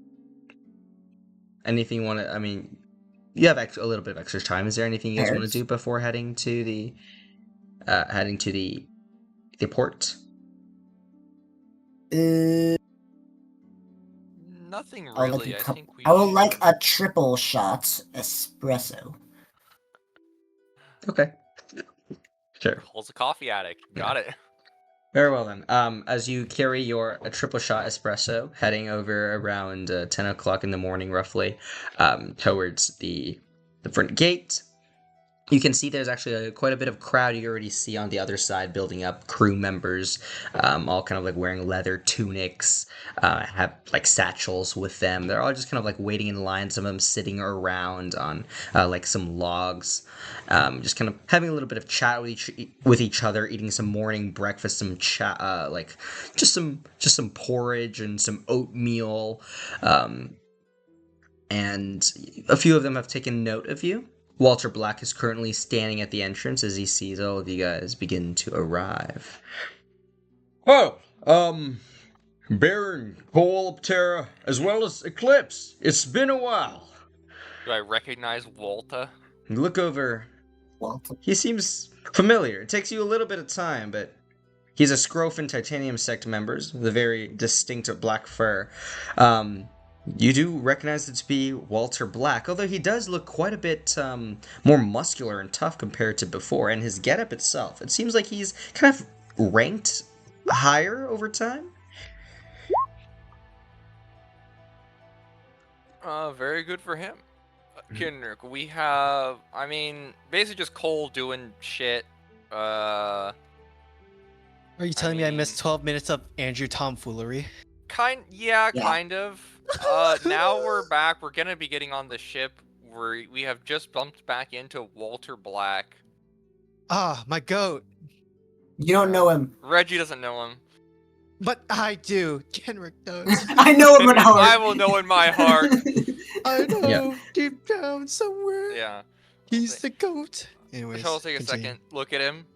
Anything you want to? I mean, you have a little bit of extra time. Is there anything you guys want to do before heading to the port? Nothing really. I would like a triple shot espresso. Okay. Sure. Holds a coffee addict. Got it. Very well then. As you carry your triple shot espresso, heading over around 10 o'clock in the morning, roughly, towards the front gate, you can see there's actually quite a bit of crowd. You already see on the other side building up, crew members, all kind of like wearing leather tunics, have like satchels with them. They're all just kind of like waiting in line. Some of them sitting around on like some logs, just kind of having a little bit of chat with each other, eating some morning breakfast, some chat, like just some porridge and some oatmeal, and a few of them have taken note of you. Walter Black is currently standing at the entrance as he sees all of you guys begin to arrive. Oh, Baron, Terra, as well as Eclipse. It's been a while. Do I recognize Walter? You look over. Walter. He seems familiar. It takes you a little bit of time, but he's a Scrofen Titanium sect member with a very distinct black fur. You do recognize it to be Walter Black, although he does look quite a bit more muscular and tough compared to before, and his getup itself. It seems like he's kind of ranked higher over time. Very good for him. Kinrick, we have, I mean, basically just Cole doing shit. Are you telling me I missed 12 minutes of Andrew tomfoolery? Yeah, Yeah. kind of. Now we're back. We're gonna be getting on the ship. We have just bumped back into Walter Black. Ah, my goat. You don't know him. Reggie doesn't know him. But I do. Kenrick does. I know him at heart. I will know in my heart. I know. Yeah. Deep down somewhere. Yeah. He's the goat. Anyways, I'll take a continue. second. Look at him.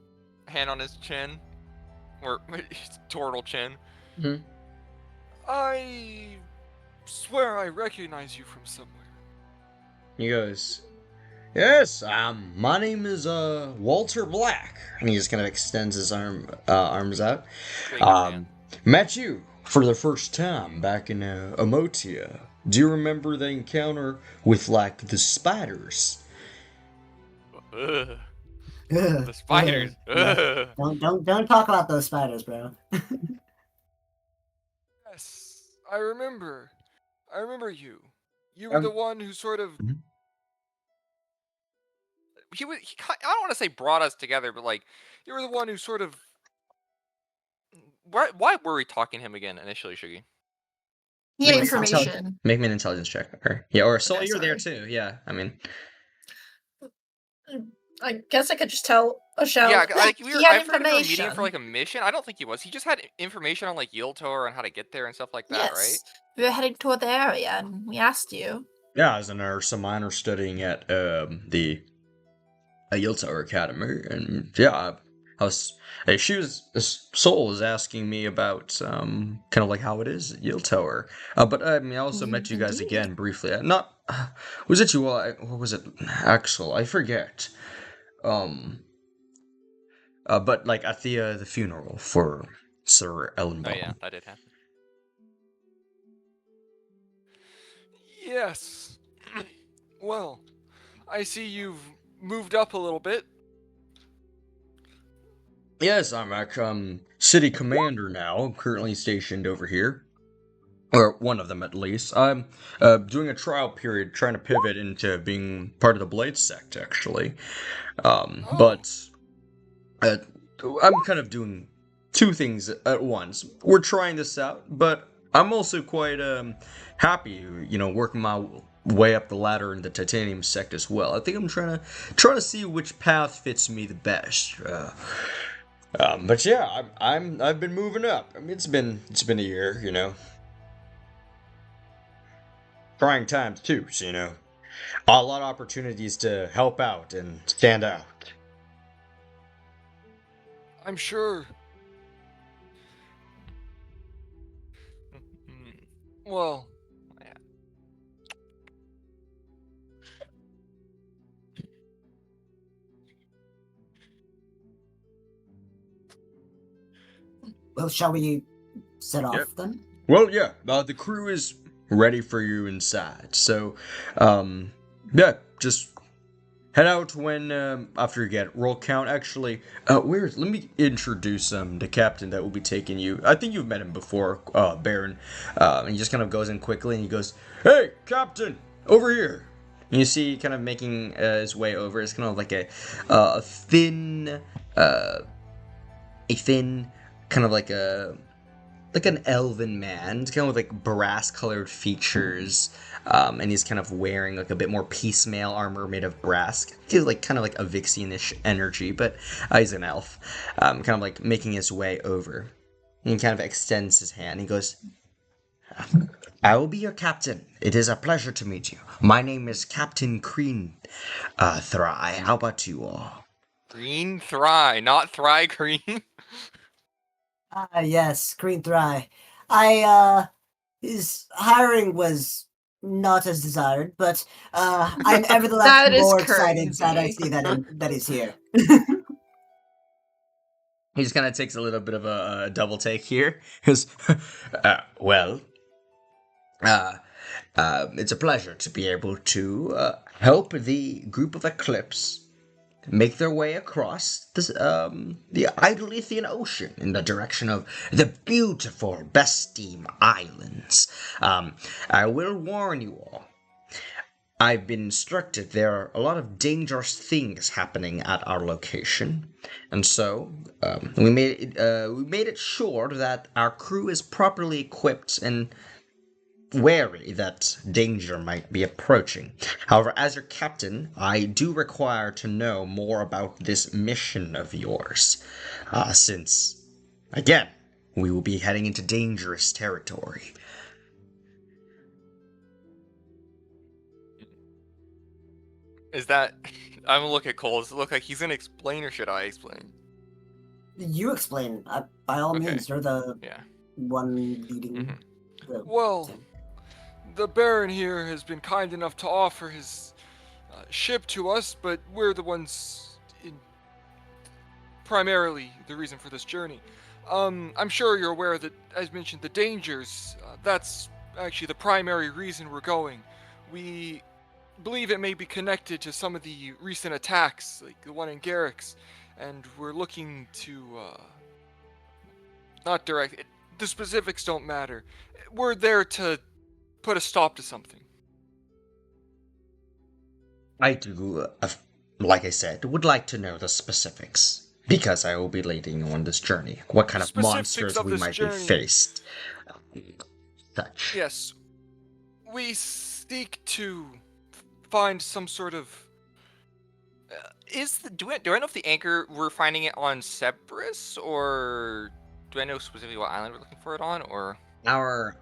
Hand on his chin. Or his turtle chin. Mhm. I swear I recognize you from somewhere. He goes, "Yes, my name is Walter Black," and he just kind of extends his arms out. Shake his hand. Met you for the first time back in Amotia. Do you remember the encounter with like the spiders? Ugh, Ugh, the spiders. ugh. Ugh. Don't talk about those spiders, bro. Yes, I remember. I remember you. You were the one who sort of. Mhm. I don't want to say brought us together, but like, you were the one who sort of. Why were we talking to him again initially, Shuggy? He had Make me information. Make me an intelligence check. Or Soul, Okay, you're there sorry. too. Yeah, I mean, I guess I could just tell a shout. Yeah, like he had I figured we were meeting information. him for like a mission. I don't think he was. He just had information on like Yiltor and how to get there and stuff like that, Yes, we were heading toward the area, and we asked you. Yeah, I was a nurse, a minor studying at the Yiltower Academy, and yeah, I was. Soul was asking me about kind of like how it is at Yiltower. But I mean, I also met you guys Indeed. again briefly. Not was it you? What was it? Axel, I forget. But like at the funeral for Sir Ellenbaum. Oh yeah, that did happen. Yes. Well, I see you've moved up a little bit. Yes, I'm city commander now. I'm currently stationed over here. Or one of them at least. I'm doing a trial period trying to pivot into being part of the Blade sect, actually. But I'm kind of doing two things at once. We're trying this out, but I'm also quite happy, working my way up the ladder in the Titanium sect as well. I think I'm trying to see which path fits me the best. But yeah, I've been moving up. I mean, it's been a year, Trying times too, so, a lot of opportunities to help out and stand out. I'm sure. Well, yeah. Well, shall we set off Yep. then? Well, yeah, the crew is ready for you inside. So, yeah, just head out when after you get roll count. Actually, let me introduce the captain that will be taking you. I think you've met him before, Baron. And he just kind of goes in quickly and he goes, "Hey, Captain, over here." And you see, kind of making his way over. It's kind of like a thin, kind of like an elven man. It's kind of with like brass colored features, and he's kind of wearing like a bit more piecemeal armor made of brass. He's like kind of like a Vixian-ish energy, but he's an elf. Kind of like making his way over. And he kind of extends his hand. He goes, "I will be your captain. It is a pleasure to meet you. My name is Captain Kreen Thry. How about you all?" Green Thry, not Thry Green. Ah, yes, Green Thry. His hiring was not as desired, but I'm That nevertheless is more excited crazy. that I see that he's here. he just kind of takes a little bit of a double take here. Because, Well, it's a pleasure to be able to help the group of Eclipse make their way across this, the Idolithian Ocean in the direction of the beautiful Bestim Islands. I will warn you all, I've been instructed there are a lot of dangerous things happening at our location, and so we made it sure that our crew is properly equipped and wary that danger might be approaching. However, as your captain, I do require to know more about this mission of yours, since, again, we will be heading into dangerous territory. Is that? I'm gonna look at Cole. Does it look like he's gonna explain, or should I explain? You explain. By all Okay. means, you're the Yeah. one leading. Mhm. the Well, team. the Baron here has been kind enough to offer his ship to us, but we're the ones primarily the reason for this journey. I'm sure you're aware that, as mentioned, the dangers. That's actually the primary reason we're going. We believe it may be connected to some of the recent attacks, like the one in Garrick's, and we're looking to not direct. The specifics don't matter. We're there to put a stop to something. I do, like I said, would like to know the specifics, because I will be leading you on this journey. What kind of Specifics monsters of we this might journey. be faced. Such. Yes, we seek to find some sort of. Do I know if the anchor we're finding it on Cerberus, or do I know specifically what island we're looking for it on, or? Our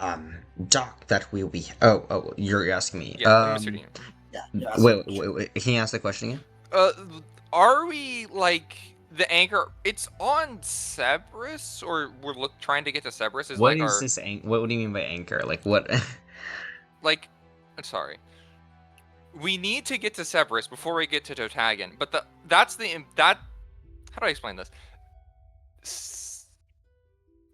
dock that we'll be. Oh, you're asking me. Yeah, Mr. Dean. Yeah. Wait, can you ask the question again? Are we like the anchor? It's on Cerberus, or we're trying to get to Cerberus? Is What like is our this what do you mean by anchor? Like what? like? I'm sorry. We need to get to Cerberus before we get to Totagan, but that's the how do I explain this?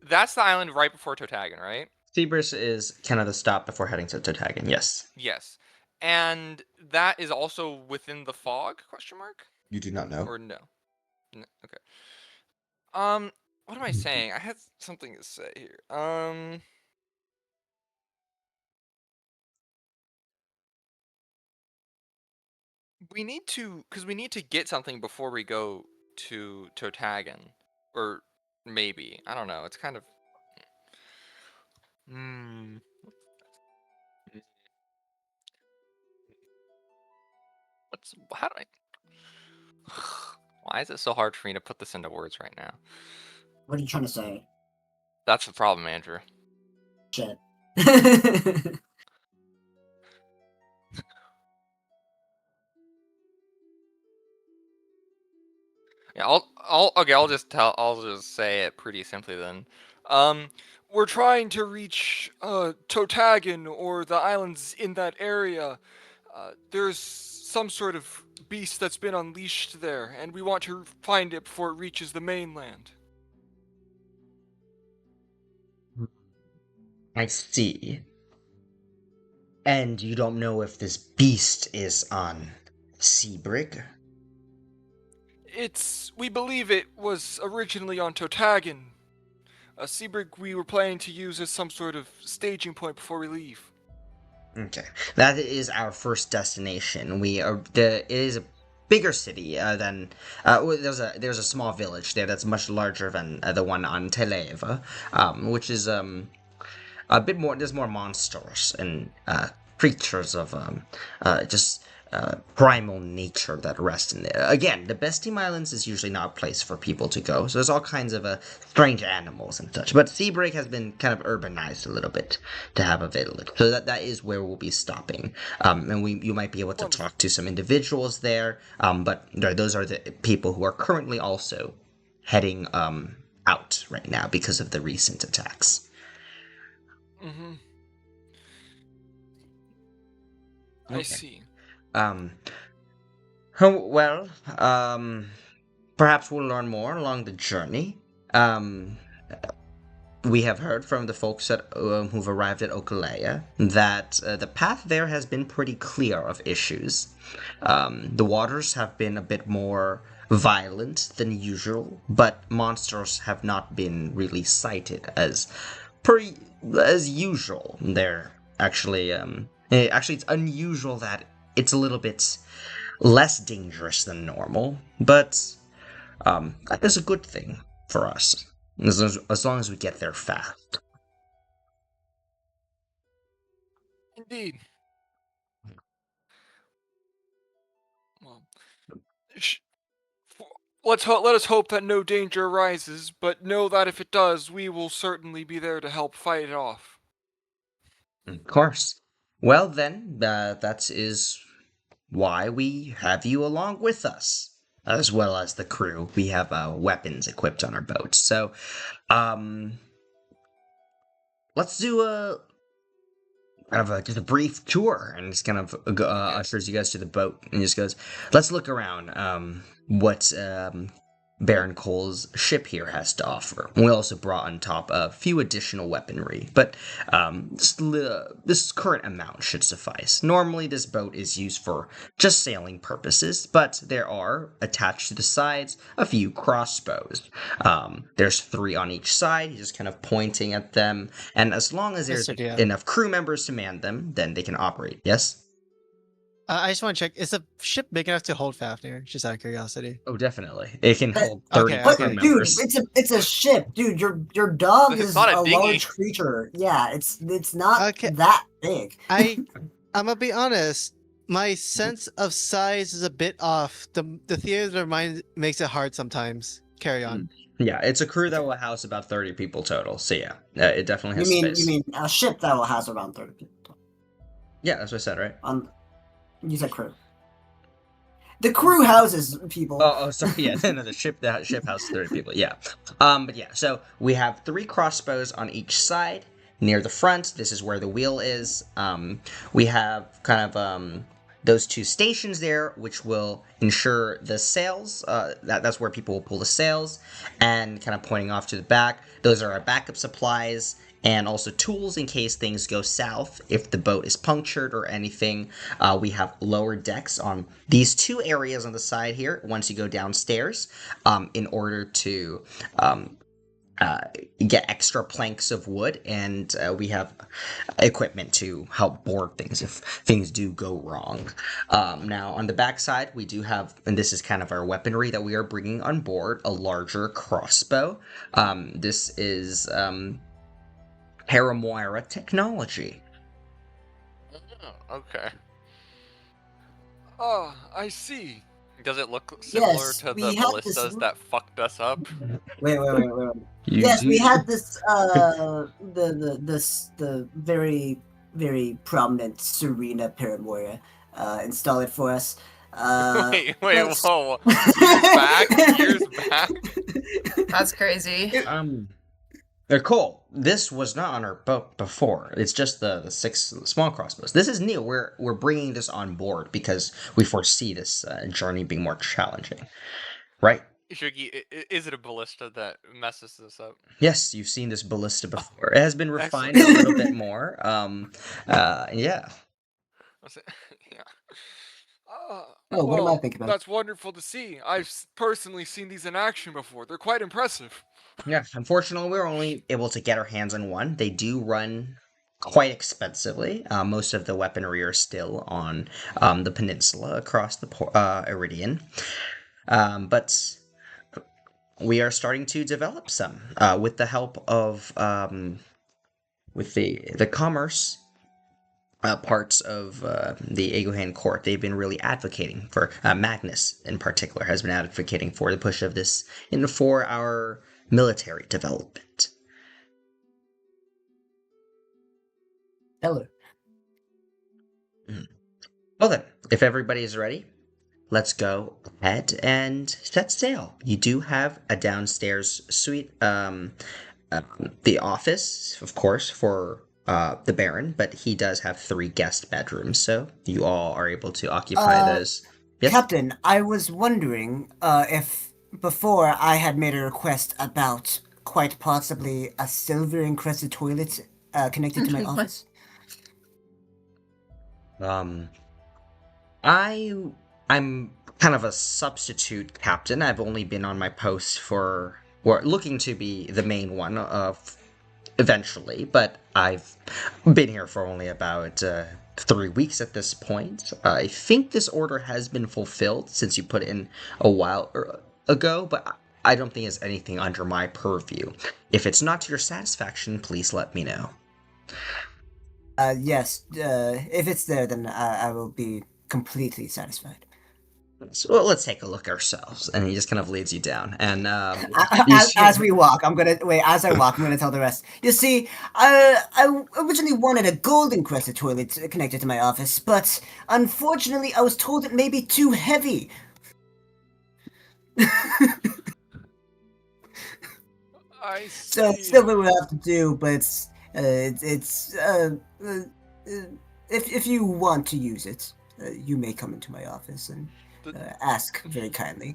That's the island right before Totagan, right? Cerberus is kind of the stop before heading to Totagan. Yes. Yes, and that is also within the fog? Question mark? You do not know. Or no? Okay. What am I saying? I had something to say here. We need to, because we need to get something before we go to Totagan, or maybe I don't know. It's kind of. Hmm. How do I? Why is it so hard for me to put this into words right now? What are you trying to say? That's the problem, Andrew. Shit. Yeah, I'll just say it pretty simply then. We're trying to reach Totagan or the islands in that area. There's some sort of beast that's been unleashed there, and we want to find it before it reaches the mainland. I see. And you don't know if this beast is on Seabrig? We believe it was originally on Totagan. Seabrig we were planning to use as some sort of staging point before we leave. Okay, that is our first destination. It is a bigger city than. There's a small village there that's much larger than the one on Televa, which is a bit more. There's more monsters and creatures of just primal nature that rest in there. Again, the Bestim Islands is usually not a place for people to go, so there's all kinds of strange animals and such. But Seabreak has been kind of urbanized a little bit to have available, so that is where we'll be stopping. And you might be able to talk to some individuals there, but those are the people who are currently also heading out right now because of the recent attacks. Mm-hmm. Okay. I see. Perhaps we'll learn more along the journey. We have heard from the folks who've arrived at Okalea that the path there has been pretty clear of issues. The waters have been a bit more violent than usual, but monsters have not been really sighted as usual. They're actually it's unusual that it's a little bit less dangerous than normal, but that is a good thing for us, as long as we get there fast. Indeed. Well, sh- let us hope that no danger arises, but know that if it does, we will certainly be there to help fight it off. Of course. Well, then, that is why we have you along with us, as well as the crew. We have weapons equipped on our boat. So, let's do just a brief tour, and just kind of ushers you guys to the boat, and just goes, let's look around. What Baron Cole's ship here has to offer. We also brought on top a few additional weaponry, but this current amount should suffice. Normally, this boat is used for just sailing purposes, but there are, attached to the sides, a few crossbows. There's 3 on each side, he's just kind of pointing at them, and as long as there's Mr. DM. enough crew members to man them, then they can operate. Yes? I just want to check. Is the ship big enough to hold Fafnir? Just out of curiosity. Oh, definitely. It can But- hold 30 Okay, But crew okay. dude, members. it's a ship, dude. Your dog It's is not a a dinghy. large creature. Yeah, it's not Okay. that big. I'm gonna be honest. My sense of size is a bit off. The theater of mind makes it hard sometimes. Carry on. Yeah, it's a crew that will house about 30 people total. So yeah, it definitely has You space. mean a ship that will house around 30 people? Yeah, that's what I said, right? You said crew. The crew houses people. Oh, sorry. Yeah, no, the ship houses 30 people. Yeah. But yeah, so we have 3 crossbows on each side. Near the front, this is where the wheel is. We have kind of those 2 stations there, which will ensure the sails. That's where people will pull the sails, and kind of pointing off to the back. Those are our backup supplies, and also tools in case things go south. If the boat is punctured or anything, we have lower decks on these 2 areas on the side here. Once you go downstairs, in order to get extra planks of wood, and we have equipment to help board things if things do go wrong. Now, on the back side, we do have, and this is kind of our weaponry that we are bringing on board, a larger crossbow. This is Paramoira technology. Oh, okay. Oh, I see. Does it look similar Yes, to we the have ballistas this- that fucked us up? Wait. Yes, we had this the very very prominent Serena Paramoira install it for us. wait, that's- whoa. Years back? That's crazy. They're cool. This was not on our boat before. It's just the 6 small crossbows. This is new. We're bringing this on board because we foresee this journey being more challenging, right? Shugi, is it a ballista that messes this up? Yes, you've seen this ballista before. It has been refined a little bit more. Yeah. Was it- yeah. Oh, what am I thinking about? That's wonderful to see. I've personally seen these in action before. They're quite impressive. Yeah, unfortunately, we're only able to get our hands on one. They do run quite expensively. Most of the weaponry are still on the peninsula across the Iridian. But we are starting to develop some with the help of with the commerce parts of the Egohan court. They've been really advocating for Magnus in particular has been advocating for the push of this for our military development. Hello. Well then, if everybody is ready, let's go ahead and set sail. You do have a downstairs suite, the office, of course, for the Baron, but he does have 3 guest bedrooms, so you all are able to occupy those. Yes? Captain, I was wondering if before I had made a request about quite possibly a silver encrusted toilet connected to my What? office. I'm kind of a substitute captain. I've only been on my post for, or looking to be the main one eventually, but I've been here for only about 3 weeks at this point. I think this order has been fulfilled since you put it in a while ago, but I don't think it's anything under my purview. If it's not to your satisfaction, please let me know. Yes. If it's there, then I will be completely satisfied. So let's take a look ourselves. And he just kind of leads you down. And you As see- we walk, As I walk, I'm gonna tell the rest. You see, I originally wanted a golden crested toilet connected to my office, but unfortunately, I was told it may be too heavy. I So see. still, what we have to do, but if you want to use it, you may come into my office and ask very kindly.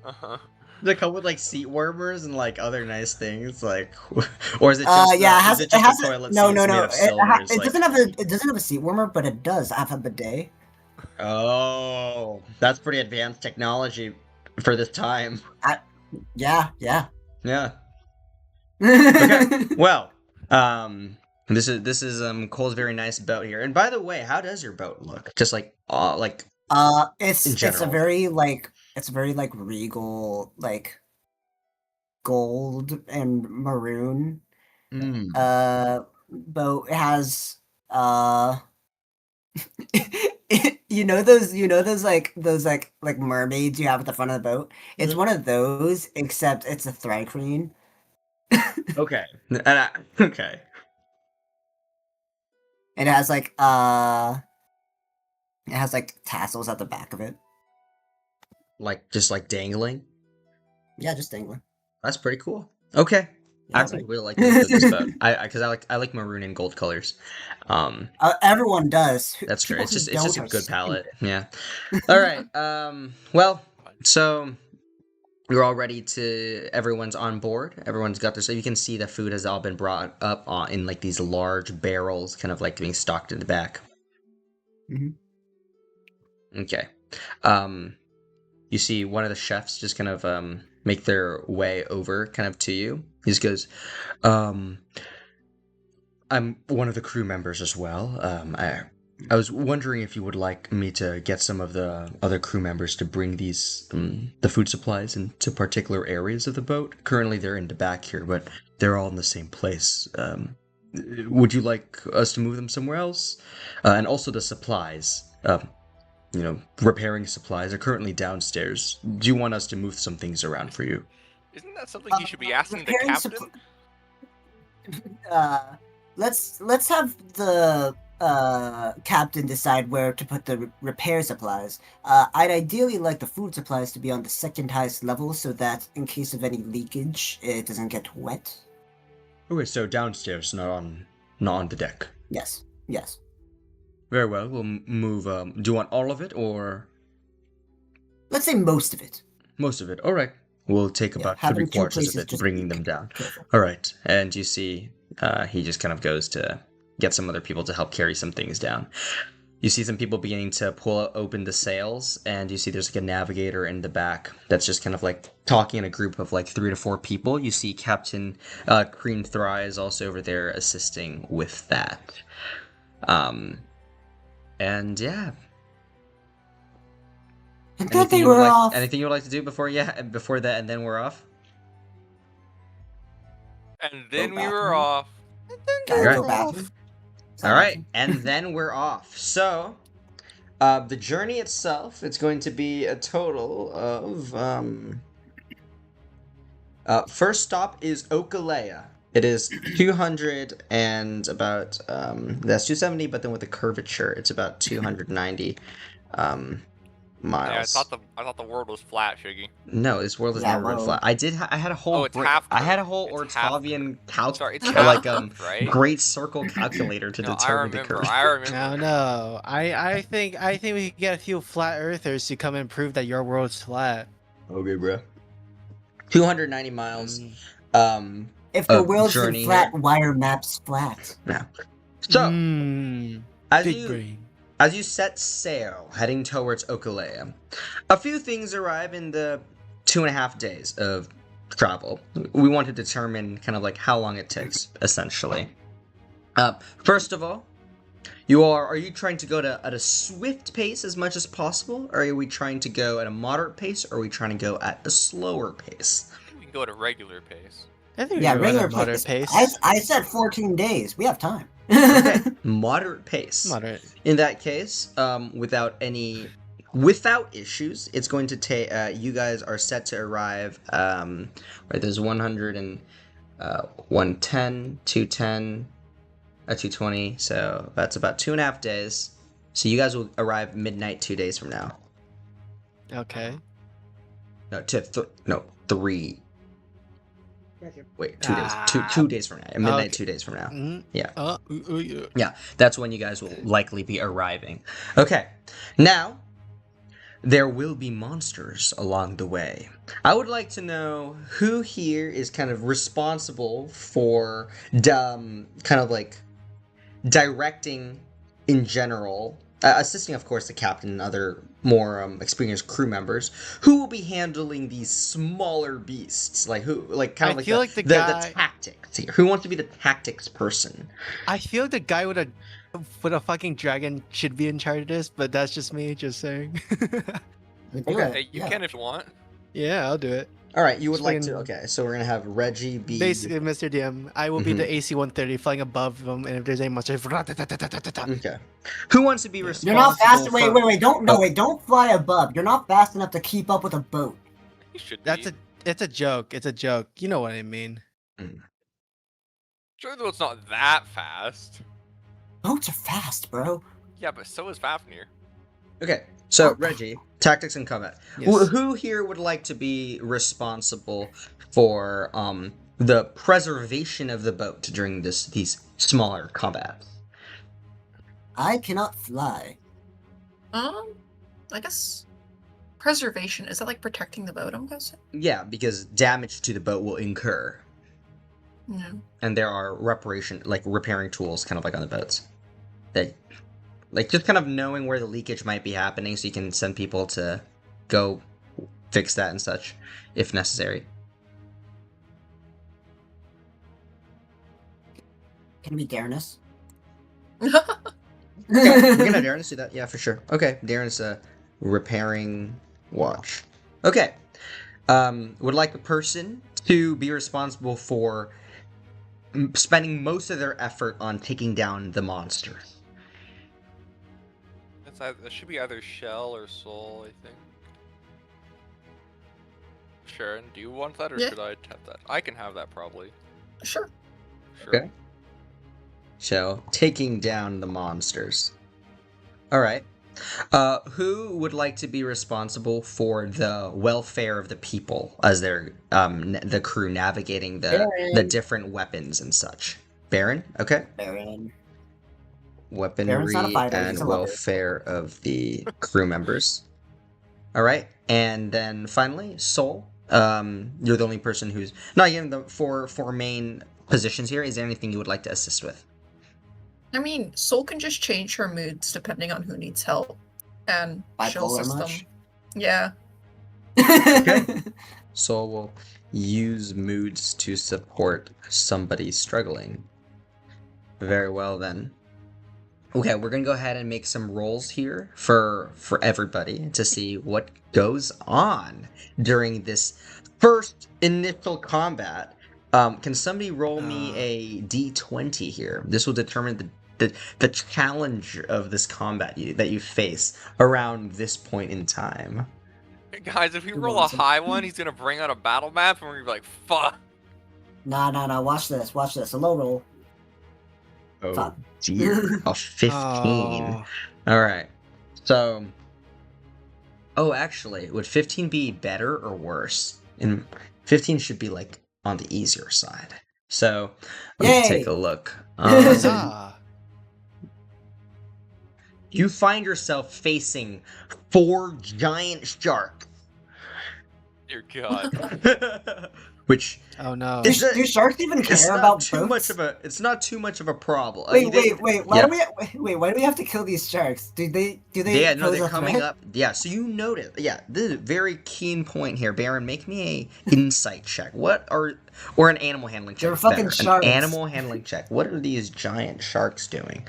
Uh-huh. They come with like seat warmers and like other nice things, like, or is it just Yeah, is it it just has a toilet no, seat no, made no. of silver? It's It like, doesn't have a seat warmer, but it does have a bidet. oh, that's pretty advanced technology for this time. Yeah. Yeah. Okay. Well, this is Cole's very nice boat here. And by the way, how does your boat look? Just like It's in it's a general. very like regal, like gold and maroon Mm. boat. It has those mermaids you have at the front of the boat. It's Mhm. one of those, except it's a thri-kreen. Okay. Okay. And it has like tassels at the back of it. Like just like dangling. Yeah, just dangling. That's pretty cool. Okay. I Yeah, actually right. really like the look of this boat. Because I like maroon and gold colors. Everyone does. That's great. People It's who just don't a are good stupid. palette. Yeah. All right. Well, so you're all ready to. Everyone's on board. Everyone's got their. So you can see the food has all been brought up in like these large barrels, kind of like being stocked in the back. Mhm. Okay. You see one of the chefs just kind of make their way over, kind of to you. He just goes, I'm one of the crew members as well. I was wondering if you would like me to get some of the other crew members to bring these the food supplies into particular areas of the boat. Currently, they're in the back here, but they're all in the same place. Would you like us to move them somewhere else? And also the supplies. Repairing supplies are currently downstairs. Do you want us to move some things around for you? Isn't that something you should be asking the repairing captain? Let's have the captain decide where to put the repair supplies. I'd ideally like the food supplies to be on the second highest level, so that in case of any leakage, it doesn't get wet. Okay, so downstairs, not on the deck. Yes. Very well. We'll move. Do you want all of it or Let's say most of it. most of it? All right. We'll take Yeah, about having 2 3/4 of places it, just bringing be them down. careful. All right. And you see, he just kind of goes to get some other people to help carry some things down. You see some people beginning to pull open the sails, and you see there's like a navigator in the back that's just kind of like talking in a group of like 3 to 4 people. You see Captain Cream Thry is also over there assisting with that. And yeah. And then they were off. Anything you would like to do before that, and then we're off? And then Go we back. were off. Gotta Right. go back. All right, and then we're off. So, the journey itself, it's going to be a total of first stop is Okalea. It is 200 and about that's 270, but then with the curvature, it's about 290 miles. Yeah, I thought the world was flat, Shiggy. No, this world has Yeah, never been well- flat. I had a whole Oh, it's half I had a curved. whole It's half Ortavian Sorry, it's like half curved, right? great circle calculator to No, I determine the remember. curve. I remember. No. I think we could get a few flat earthers to come and prove that your world's flat. Okay, bro. 290 miles. If the a world's journey flat, why are maps flat? So, as big you brain. as you set sail heading towards Okalea, a few things arrive in the 2.5 days of travel. We want to determine kind of like how long it takes, essentially. First of all, Are you trying to go at a swift pace as much as possible? Or are we trying to go at a moderate pace? Or are we trying to go at a slower pace? I think we can go at a regular pace. I think Yeah, we run regular a moderate pace. I said 14 days. We have time. Okay, moderate pace. Moderate. In that case, without issues, it's going to take. You guys are set to arrive. Right, there's 100 and 110, 210, 220. So that's about 2.5 days. So you guys will arrive midnight 2 days from now. Okay. No, 3. Wait, 2 days. Ah. 2 days from now. Midnight Okay. 2 days from now. Mhm. Yeah. Yeah. Yeah, that's when you guys will likely be arriving. Okay, now there will be monsters along the way. I would like to know who here is kind of responsible for kind of like directing in general, assisting, of course, the captain and other more experienced crew members. Who will be handling these smaller beasts? Like who? Like kind of I like feel the, like the the guy- tactics here. Who wants to be the tactics person? I feel like the guy with a fucking dragon should be in charge of this, but that's just me just saying. Hey, you can if you want. Yeah, I'll do it. All right, you would like to. Swing. Okay, so we're gonna have Reggie be. Basically, Mr. DM, I will be Mhm. the AC-130 flying above them, and if there's any monsters, Okay. Who wants to be responsible? You're not fast. for- Wait. Don't fly above. You're not fast enough to keep up with a boat. You should That's be. it's a joke. It's a joke. You know what I mean. Sure, though it's not that fast. Boats are fast, bro. Yeah, but so is Fafnir. Okay, so Reggie, tactics and combat. Yes. Who here would like to be responsible for the preservation of the boat during these smaller combats? I cannot fly. I guess preservation, is that like protecting the boat, I'm guessing? Yeah, because damage to the boat will incur, Yeah. and there are repairing tools, kind of like on the boats. That, like, just kind of knowing where the leakage might be happening, so you can send people to go fix that and such, if necessary. Can it be Darnus? Okay, we're gonna have Darren do that. Yeah, for sure. Okay, Darren's repairing watch. Okay, would like the person to be responsible for spending most of their effort on taking down the monster. That should be either Shell or Soul, I think. Sharon, do you want that or Yeah. should I have that? I can have that probably. Sure. Sure. Okay. So, taking down the monsters. Alright. Who would like to be responsible for the welfare of the people as they're the crew navigating the Baron. different weapons and such? Baron? Okay. Baron. Weaponry Baron's not a fighter, and he's a lover. welfare of the crew members. Alright. And then finally, Soul. You're the only person who's not given the four main positions here. Is there anything you would like to assist with? I mean, Soul can just change her moods depending on who needs help. And she'll Bipolar assist much? them. Yeah. Okay. Soul will use moods to support somebody struggling. Very well then. Okay, we're gonna go ahead and make some rolls here for everybody to see what goes on during this first initial combat. Can somebody roll me a d20 here? This will determine the challenge of this combat that you face around this point in time. Hey, guys, if we Who roll a wants it? high one, he's gonna bring out a battle map and we're gonna be like, fuck. Nah. Watch this. A low roll. Oh Fuck. dear. A 15. Oh. Alright. So. Oh, actually, would 15 be better or worse? 15 should be like on the easier side. So, let me Yay! take a look. Huzzah. You find yourself facing 4 giant sharks. Dear God. Which Oh no. It's Do sharks even it's care not about too boats? much of a not a problem. I Wait. mean, Why yeah. do we have to kill these sharks? Do they Yeah, no, pose they're a coming threat? up. Yeah, so you notice. Yeah, this is a very keen point here, Baron. Make me a insight check. Or an animal handling check. They're fucking better. sharks. An animal handling check. What are these giant sharks doing?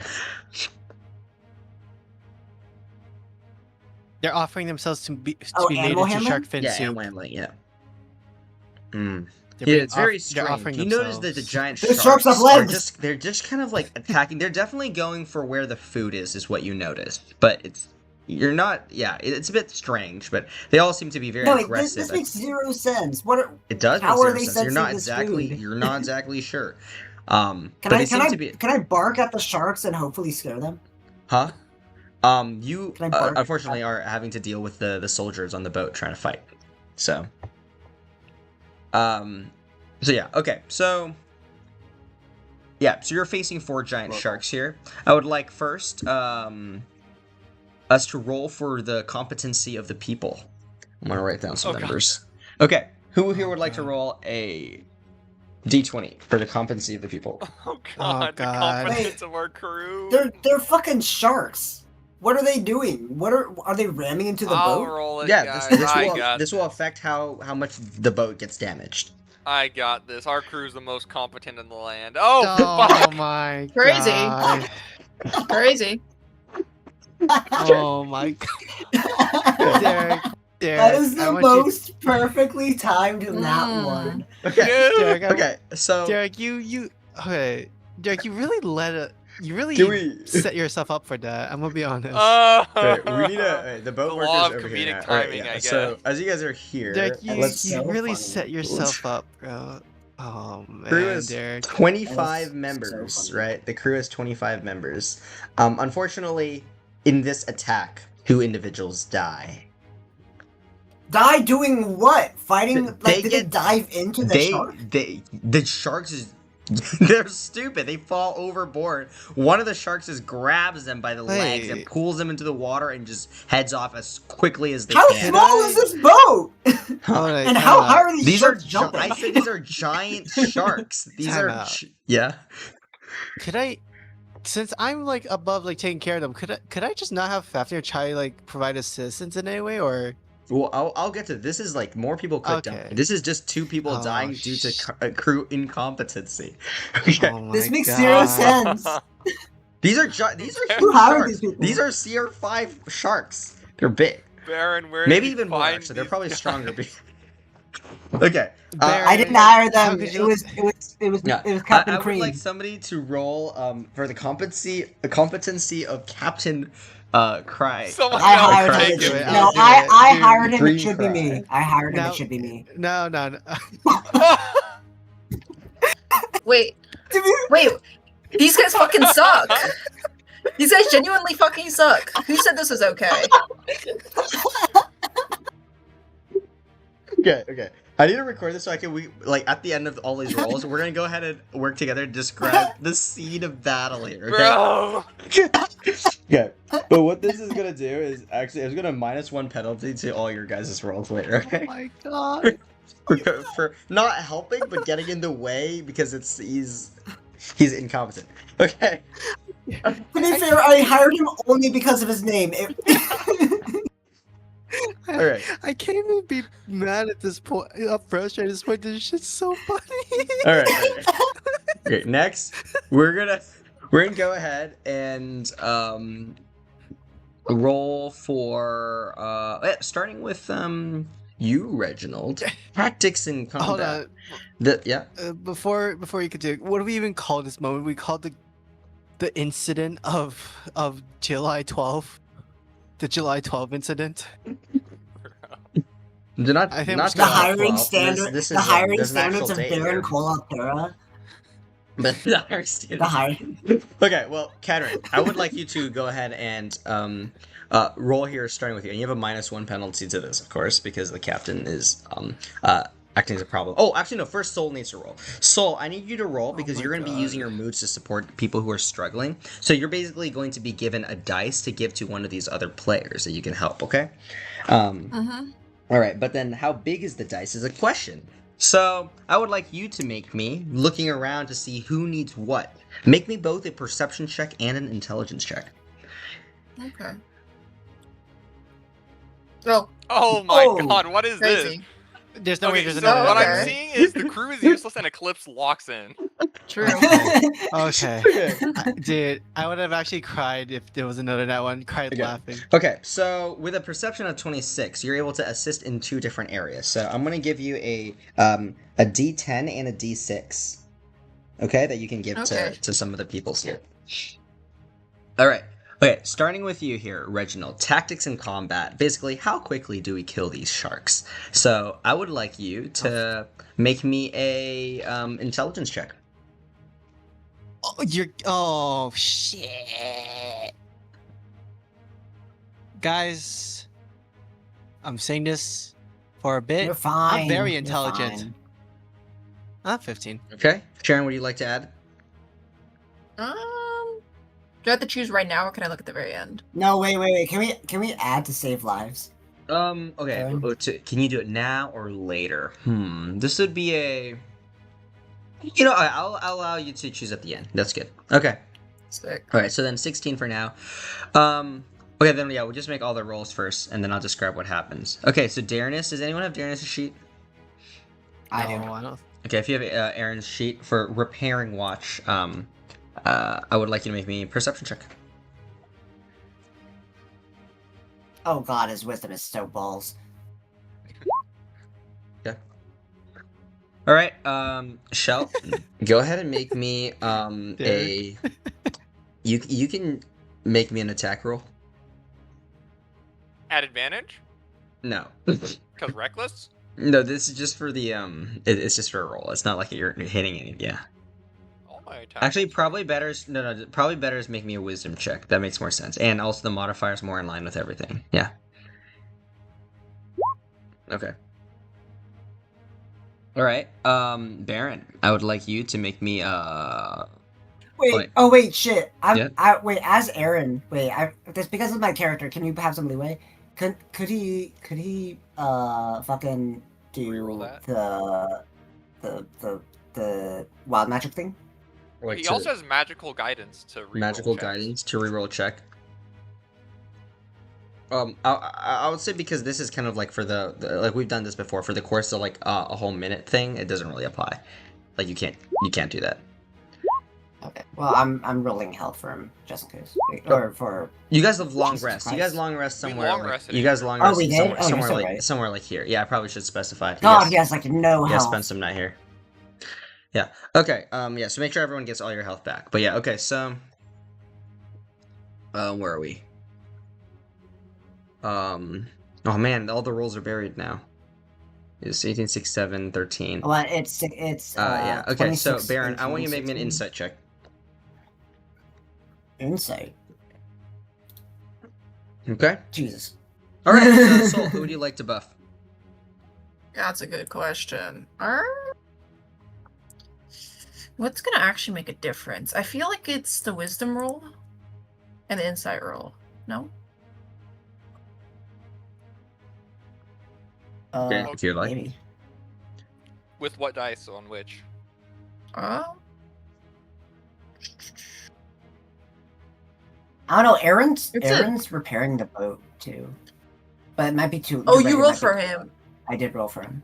They're offering themselves to be Oh, made animal into handling? shark fin Yeah, soup. animal handling. Yeah. Mm. They're Yeah, being it's very they're strange. offering You notice that the themselves. giant The sharks sharks have are legs! they're just kind of like attacking. They're definitely going for where the food is what you notice. But you're not. Yeah, it's a bit strange. But they all seem to be very No, wait, aggressive. this makes zero sense. What are It does make how are zero they sense. You're sensing not this exactly. food? You're not exactly sure. Can But they seem to be. I bark at the sharks and hopefully scare them? Huh? You Can I bark? unfortunately are having to deal with the soldiers on the boat trying to fight. So. So yeah. Okay. So. Yeah. So you're facing 4 giant sharks here. I would like first us to roll for the competency of the people. I'm gonna write down some Oh, God. numbers. Okay. Who here would like to roll a D20 for the competency of the people? Oh god, the God. confidence of our crew. They're fucking sharks. What are they doing? What are they ramming into the I'll boat? roll it, Yeah, guys. this will affect how much the boat gets damaged. I got this. Our crew's the most competent in the land. Oh, Oh fuck! my Crazy. god. Crazy. Oh my god. Derek, That is I the want you- most perfectly timed nat Mm. one. Okay. Derek, Okay. So Derek, okay. Derek, you really do we? set yourself up for that. I'm gonna be honest. Wait, we need the boat The workers law of over comedic here now. All right, timing, yeah. I So guess. as you guys are here, Derek, you let's. so really funny. set yourself up, bro. Oh Crew man, is Derek. 25 That was members, so funny. right? The crew has 25 members. Unfortunately, in this attack, 2 individuals die. Die doing what? Fighting? They Like, did they get- dive into the shark? The sharks is. They're stupid. They fall overboard. One of the sharks just grabs them by the legs and Hey. pulls them into the water and just heads off as quickly as they How can. small is this boat? Alright, And time how out. high are these These are sharks jumping? I said these are giant sharks. These Time are out. yeah. Could I, since I'm like above like taking care of them, could I just not have Fafnir try like provide assistance in any way, or Well, I'll get to this. Is like more people could die. Okay. This is just 2 people Oh, dying due to crew incompetency. Okay. oh my This makes God. zero sense. These are huge Who hired sharks. these people? These are CR5 sharks. They're big. Baron, where Maybe did you even more find actually. They're these probably guys? stronger. Okay. Baron, I didn't hire how them. could It you- was Yeah. Captain I would Creed. like somebody to roll for the competency of Captain Cry. Someone I else hired take him. do it. it. No, I'll do I it. hired him. Green It should be cry. me. I hired him. Now- It should be me. No. Wait, these guys fucking suck. These guys genuinely fucking suck. Who said this was okay? Okay. I need to record this so we like at the end of all these rolls, we're gonna go ahead and work together to describe the scene of battle here. Okay. Bro! Okay. But what this is gonna do is actually it's gonna -1 penalty to all your guys' rolls later. Oh Okay. my God. For not helping but getting in the way because he's incompetent. Okay. To be fair, I hired him only because of his name. All right. I can't even be mad at this point. Up frustrated at this point. This shit's so funny. All right. Okay. Next, we're gonna go ahead and roll for starting with you, Reginald. Tactics in combat. Hold on. Yeah. Before you could do, what do we even call this moment? We called the incident of July 12th. The July 12th incident. Do not. I think not we The should- hiring This standard, is, the hiring there's an standards actual of date Baron here. Colaptera. But the hiring standards. The hiring. Okay, well, Cameron, I would like you to go ahead and roll here, starting with you. And you have a -1 penalty to this, of course, because the captain is acting as a problem. Oh, actually, no. First, Soul needs to roll. Soul, I need you to roll because my you're going to be God. using your moods to support people who are struggling. So you're basically going to be given a dice to give to one of these other players that you can help. Okay. Mm-hmm. All right, but then how big is the dice is a question. So I would like you to make me looking around to see who needs what. Make me both a perception check and an intelligence check. Okay. Oh, Oh my Oh. god, what is crazy. There's no way Okay, there's so another what one, I'm right? seeing is the crew is useless and Eclipse locks in. True. Okay. Okay. Dude, I would have actually cried if there was another that one. Cried Okay. laughing. Okay, so with a perception of 26, you're able to assist in 2 different areas. So I'm going to give you a D10 and a D6. Okay, that you can give Okay. to some of the peoples here. All right. Okay, starting with you here, Reginald. Tactics in combat. Basically, how quickly do we kill these sharks? So I would like you to make me a intelligence check. Oh shit. Guys, I'm saying this for a bit. You're fine. I'm very You're intelligent. fine. I'm 15. Okay, Sharon, would you like to add? Do I have to choose right now, or can I look at the very end? No, wait. Can we add to save lives? Okay. Aaron? Can you do it now or later? This would be a. You know, I'll allow you to choose at the end. That's good. Okay. Sick. All right. So then 16 for now. Okay. Then yeah, we'll just make all the rolls first, and then I'll describe what happens. Okay. So Darrenus, does anyone have Darrenus' sheet? I do. No, I don't. Okay. If you have Aaron's sheet for repairing watch, I would like you to make me a perception check. Oh god, his wisdom is so balls. All right. Shell, go ahead and make me a. You can make me an attack roll. At advantage? No. Because reckless? No, this is just for the it's just for a roll. It's not like you're hitting any. Yeah. All my attacks. Actually, probably better is probably better is make me a wisdom check. That makes more sense, and also the modifier's more in line with everything. Yeah. Okay. All right, Baron, I would like you to make me Wait, Wait. oh wait, shit. Yeah. Wait, as Aaron, this because of my character, can you have some leeway? Could he fucking do Reroll that? the wild magic thing? like He to- also has magical guidance to reroll magical checks. guidance to reroll check. I would say because this is kind of like for the like we've done this before for the course of like a whole minute thing, it doesn't really apply. Like you can't do that. Okay. Well, I'm rolling health for him just in case. Or for You guys have long Jesus rest. You Christ. guys long rest We somewhere. long like- rested you in guys here. long Oh, rest we did? somewhere, Oh, you're somewhere so like right. somewhere like here. Yeah, I probably should specify. God, Yes. he has like no Yeah, health. spend some night here. Yeah. Okay. Yeah. So make sure everyone gets all your health back. But yeah. Okay. So. Where are we? Oh man, all the rolls are buried now. It's 18, 6, 7, 13. Well, it's Yeah. Okay. So 26, Baron, I want you to make me an 18. insight check. Insight. Okay. Jesus. All right. So Soul, who would you like to buff? That's a good question. What's gonna actually make a difference? I feel like it's the wisdom roll and the insight roll. No? Okay, if you like. Maybe. With what dice on which? Oh, I don't know. Aaron's It's a- Aaron's repairing the boat too, but it might be too. Oh, you're you right, it rolled might be for too him. low. I did roll for him.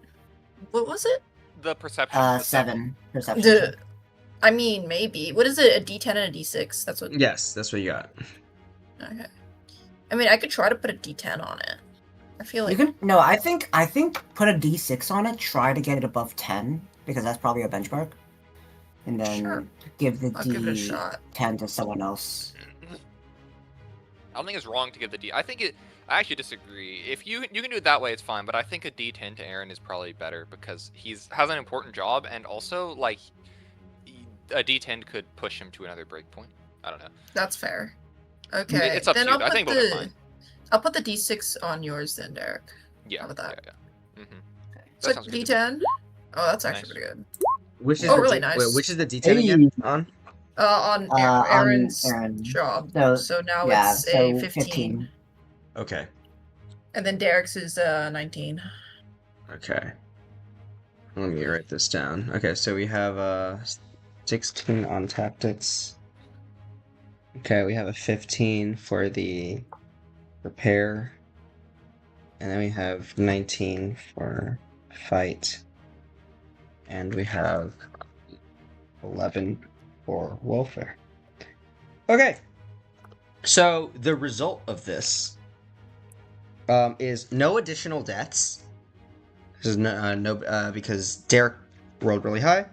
what was it? The perception. the 7 perception. The, I mean, maybe. What is it? A D10 and a D6? That's what. Yes, that's what you got. Okay. I mean, I could try to put a D10 on it. I feel You like. can no. I think put a D6 on it. Try to get it above 10 because that's probably a benchmark, and then Sure. give the I'll give it a shot. D10 to someone else. I don't think it's wrong to give the D. I think it. I actually disagree. If you can do it that way, it's fine. But I think a D10 to Aaron is probably better because has an important job, and also like a D10 could push him to another breakpoint. I don't know. That's fair. Okay. It's up to then you. I'll I put think both are the. fine. I'll put the D6 on yours then, Derek. Yeah. How about that? Yeah. Mm-hmm. So sounds good. D10. Oh, that's actually Nice. pretty good. Which is Oh, the really D- nice. Wait, which is the D10 again? On. On On Aaron's Aaron. job. So, So now yeah, it's so a 15. Okay. And then Derek's is 19. Okay. Let me write this down. Okay, so we have 16 on tactics. Okay, we have a 15 for the repair. And then we have 19 for fight, and we have 11 for welfare. Okay, so the result of this is no additional deaths. This is because Derek rolled really high.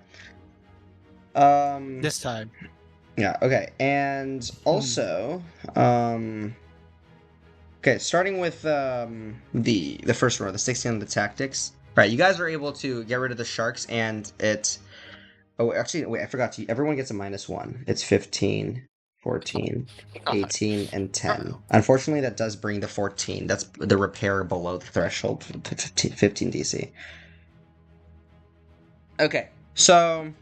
This time. Yeah, okay. And also, okay, starting with the first row, the 16 on the tactics. Right, you guys are able to get rid of the sharks, and it... Oh, actually, wait, I forgot to... Everyone gets a -1. It's 15, 14, 18, and 10. Unfortunately, that does bring the 14. That's the repair below the threshold, 15 DC. Okay, so...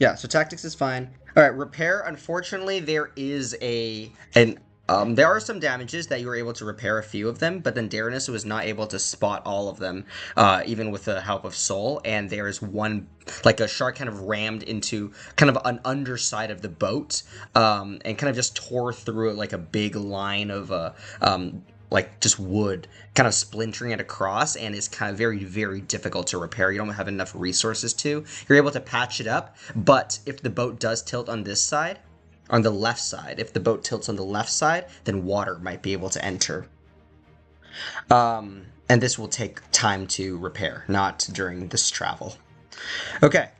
Yeah, so tactics is fine. All right, repair. Unfortunately, there is there are some damages that you were able to repair a few of them, but then Darrenus was not able to spot all of them, even with the help of Soul. And there is one, like a shark, kind of rammed into kind of an underside of the boat, and kind of just tore through it like a big line of like just wood, kind of splintering it across, and is kind of very, very difficult to repair. You don't have enough resources to. You're able to patch it up, but if the boat does tilt on this side, on the left side, if the boat tilts on the left side, then water might be able to enter. And this will take time to repair, not during this travel. Okay,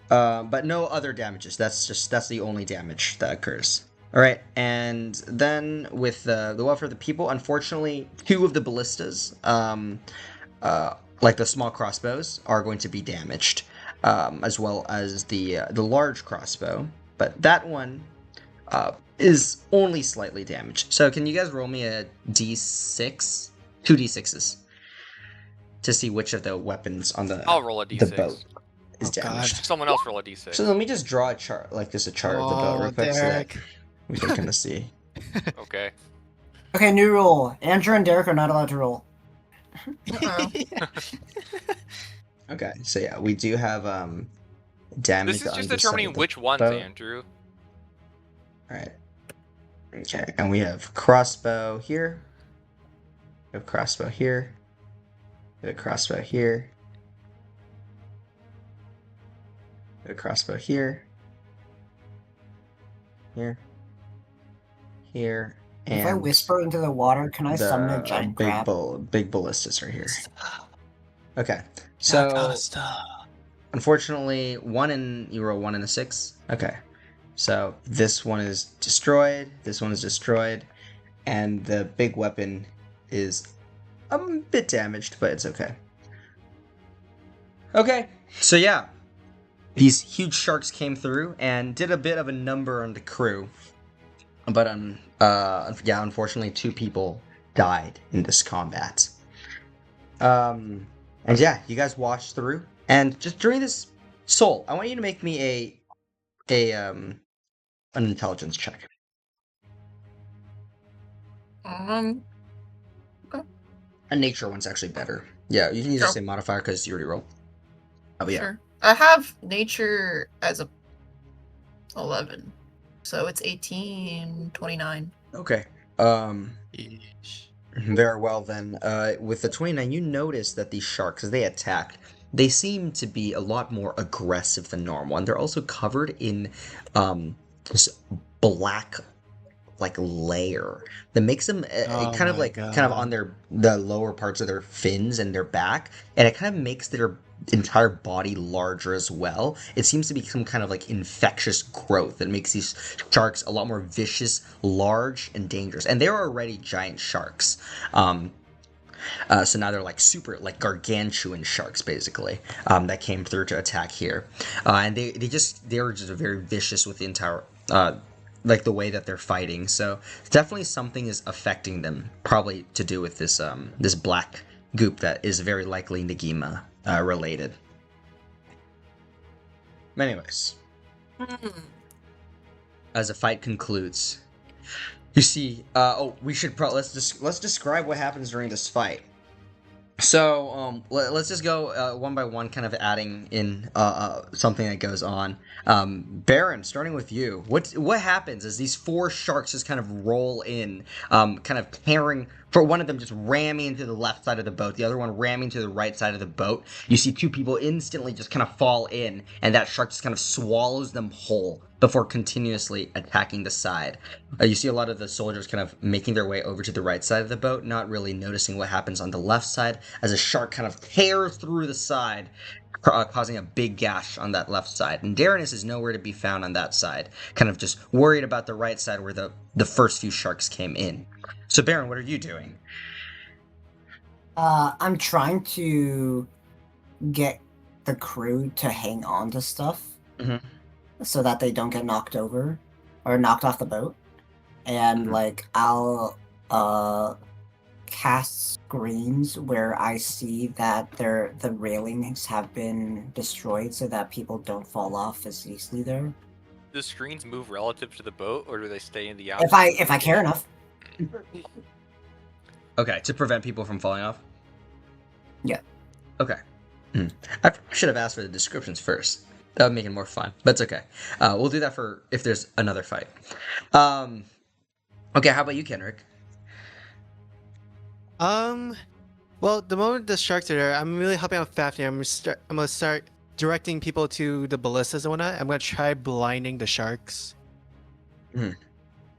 but no other damages. That's the only damage that occurs. All right, and then with the welfare of the people, unfortunately, 2 of the ballistas, like the small crossbows, are going to be damaged, as well as the large crossbow. But that one is only slightly damaged. So can you guys roll me a d6, 2 d6s, to see which of the weapons on the I'll roll a the d6. boat is Oh, God. damaged? Someone else roll a d6. So let me just draw a chart, like just a chart of the boat, real quick, so that Derek. we can kind of see. Okay. Okay, new rule. Andrew and Derek are not allowed to roll. Okay, so yeah, we do have damage. This is on just this side determining of the which ones, boat. Andrew. All right. Okay, and we have crossbow here. We have crossbow here. We have crossbow here. We have crossbow here. Here. Here. And If I whisper into the water, can I summon a giant crab? big ballistas right here. Okay, so unfortunately, you roll 1 and a 6. Okay, so this one is destroyed. This one is destroyed, and the big weapon is a bit damaged, but it's okay. Okay, so yeah, these huge sharks came through and did a bit of a number on the crew, but yeah, unfortunately, 2 people died in this combat. And yeah, you guys watched through, and just during this, Soul, I want you to make me an intelligence check. Okay. A nature one's actually better. Yeah, you can use the Sure. same modifier because you already rolled. Oh, but yeah. Sure. I have nature as a 11. So it's 18, 29. Okay. Very well then. With the 29, you notice that these sharks, as they attack, they seem to be a lot more aggressive than normal, and they're also covered in this black, like, layer that makes them kind of on the lower parts of their fins and their back, and it kind of makes their entire body larger as well. It seems to be some kind of like infectious growth that makes these sharks a lot more vicious, large, and dangerous. And they're already giant sharks. So now they're like super, like gargantuan sharks, basically, that came through to attack here. And they're just very vicious with the entire, like the way that they're fighting. So definitely something is affecting them, probably to do with this, this black goop that is very likely Nagima related. Anyways, as the fight concludes, you see. We should let's describe what happens during this fight. So let's just go one by one, kind of adding in something that goes on. Baron, starting with you, what happens as these 4 sharks just kind of roll in, kind of tearing for one of them just ramming into the left side of the boat, the other one ramming to the right side of the boat. You see two people instantly just kind of fall in, and that shark just kind of swallows them whole before continuously attacking the side. You see a lot of the soldiers kind of making their way over to the right side of the boat, not really noticing what happens on the left side, as a shark kind of tears through the side, causing a big gash on that left side. And Darrenus is nowhere to be found on that side, kind of just worried about the right side where the first few sharks came in. So Baron, what are you doing? I'm trying to get the crew to hang on to stuff Mhm. so that they don't get knocked over or knocked off the boat. And Mhm. like I'll cast screens where I see that the railings have been destroyed so that people don't fall off as easily there. Do screens move relative to the boat, or do they stay in the If I care enough. Okay, to prevent people from falling off? Yeah. Okay. I should have asked for the descriptions first. That would make it more fun, but it's okay. We'll do that for if there's another fight. Okay, how about you, Kenrick? Well, the moment the sharks are there, I'm really helping out Fafnir. I'm gonna start directing people to the ballistas and whatnot. I'm gonna try blinding the sharks.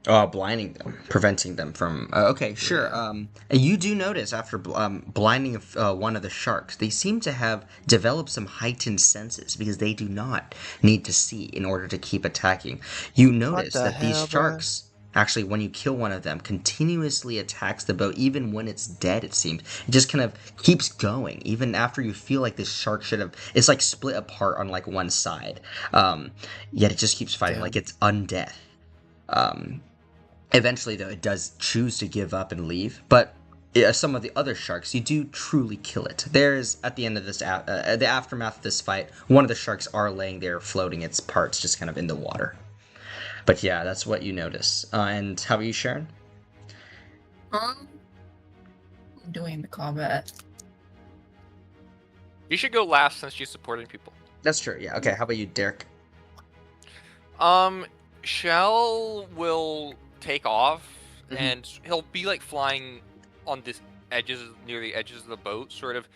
Blinding them, preventing them from. Okay, sure. And you do notice after blinding one of the sharks, they seem to have developed some heightened senses because they do not need to see in order to keep attacking. You notice the that these hell, bruh? sharks. Actually, when you kill one of them, continuously attacks the boat, even when it's dead, it seems. It just kind of keeps going, even after you feel like this shark should have... It's like split apart on like one side. Yet it just keeps fighting Damn. like it's undead. Eventually, though, it does choose to give up and leave, but some of the other sharks, you do truly kill it. There's, at the end of this, the aftermath of this fight, one of the sharks are laying there floating its parts just kind of in the water. But yeah, that's what you notice. And how about you, Sharon? Doing the combat. You should go last since you're supporting people. That's true, yeah. Okay, how about you, Derek? Shell will take off, Mhm. and he'll be like flying on this near the edges of the boat, sort of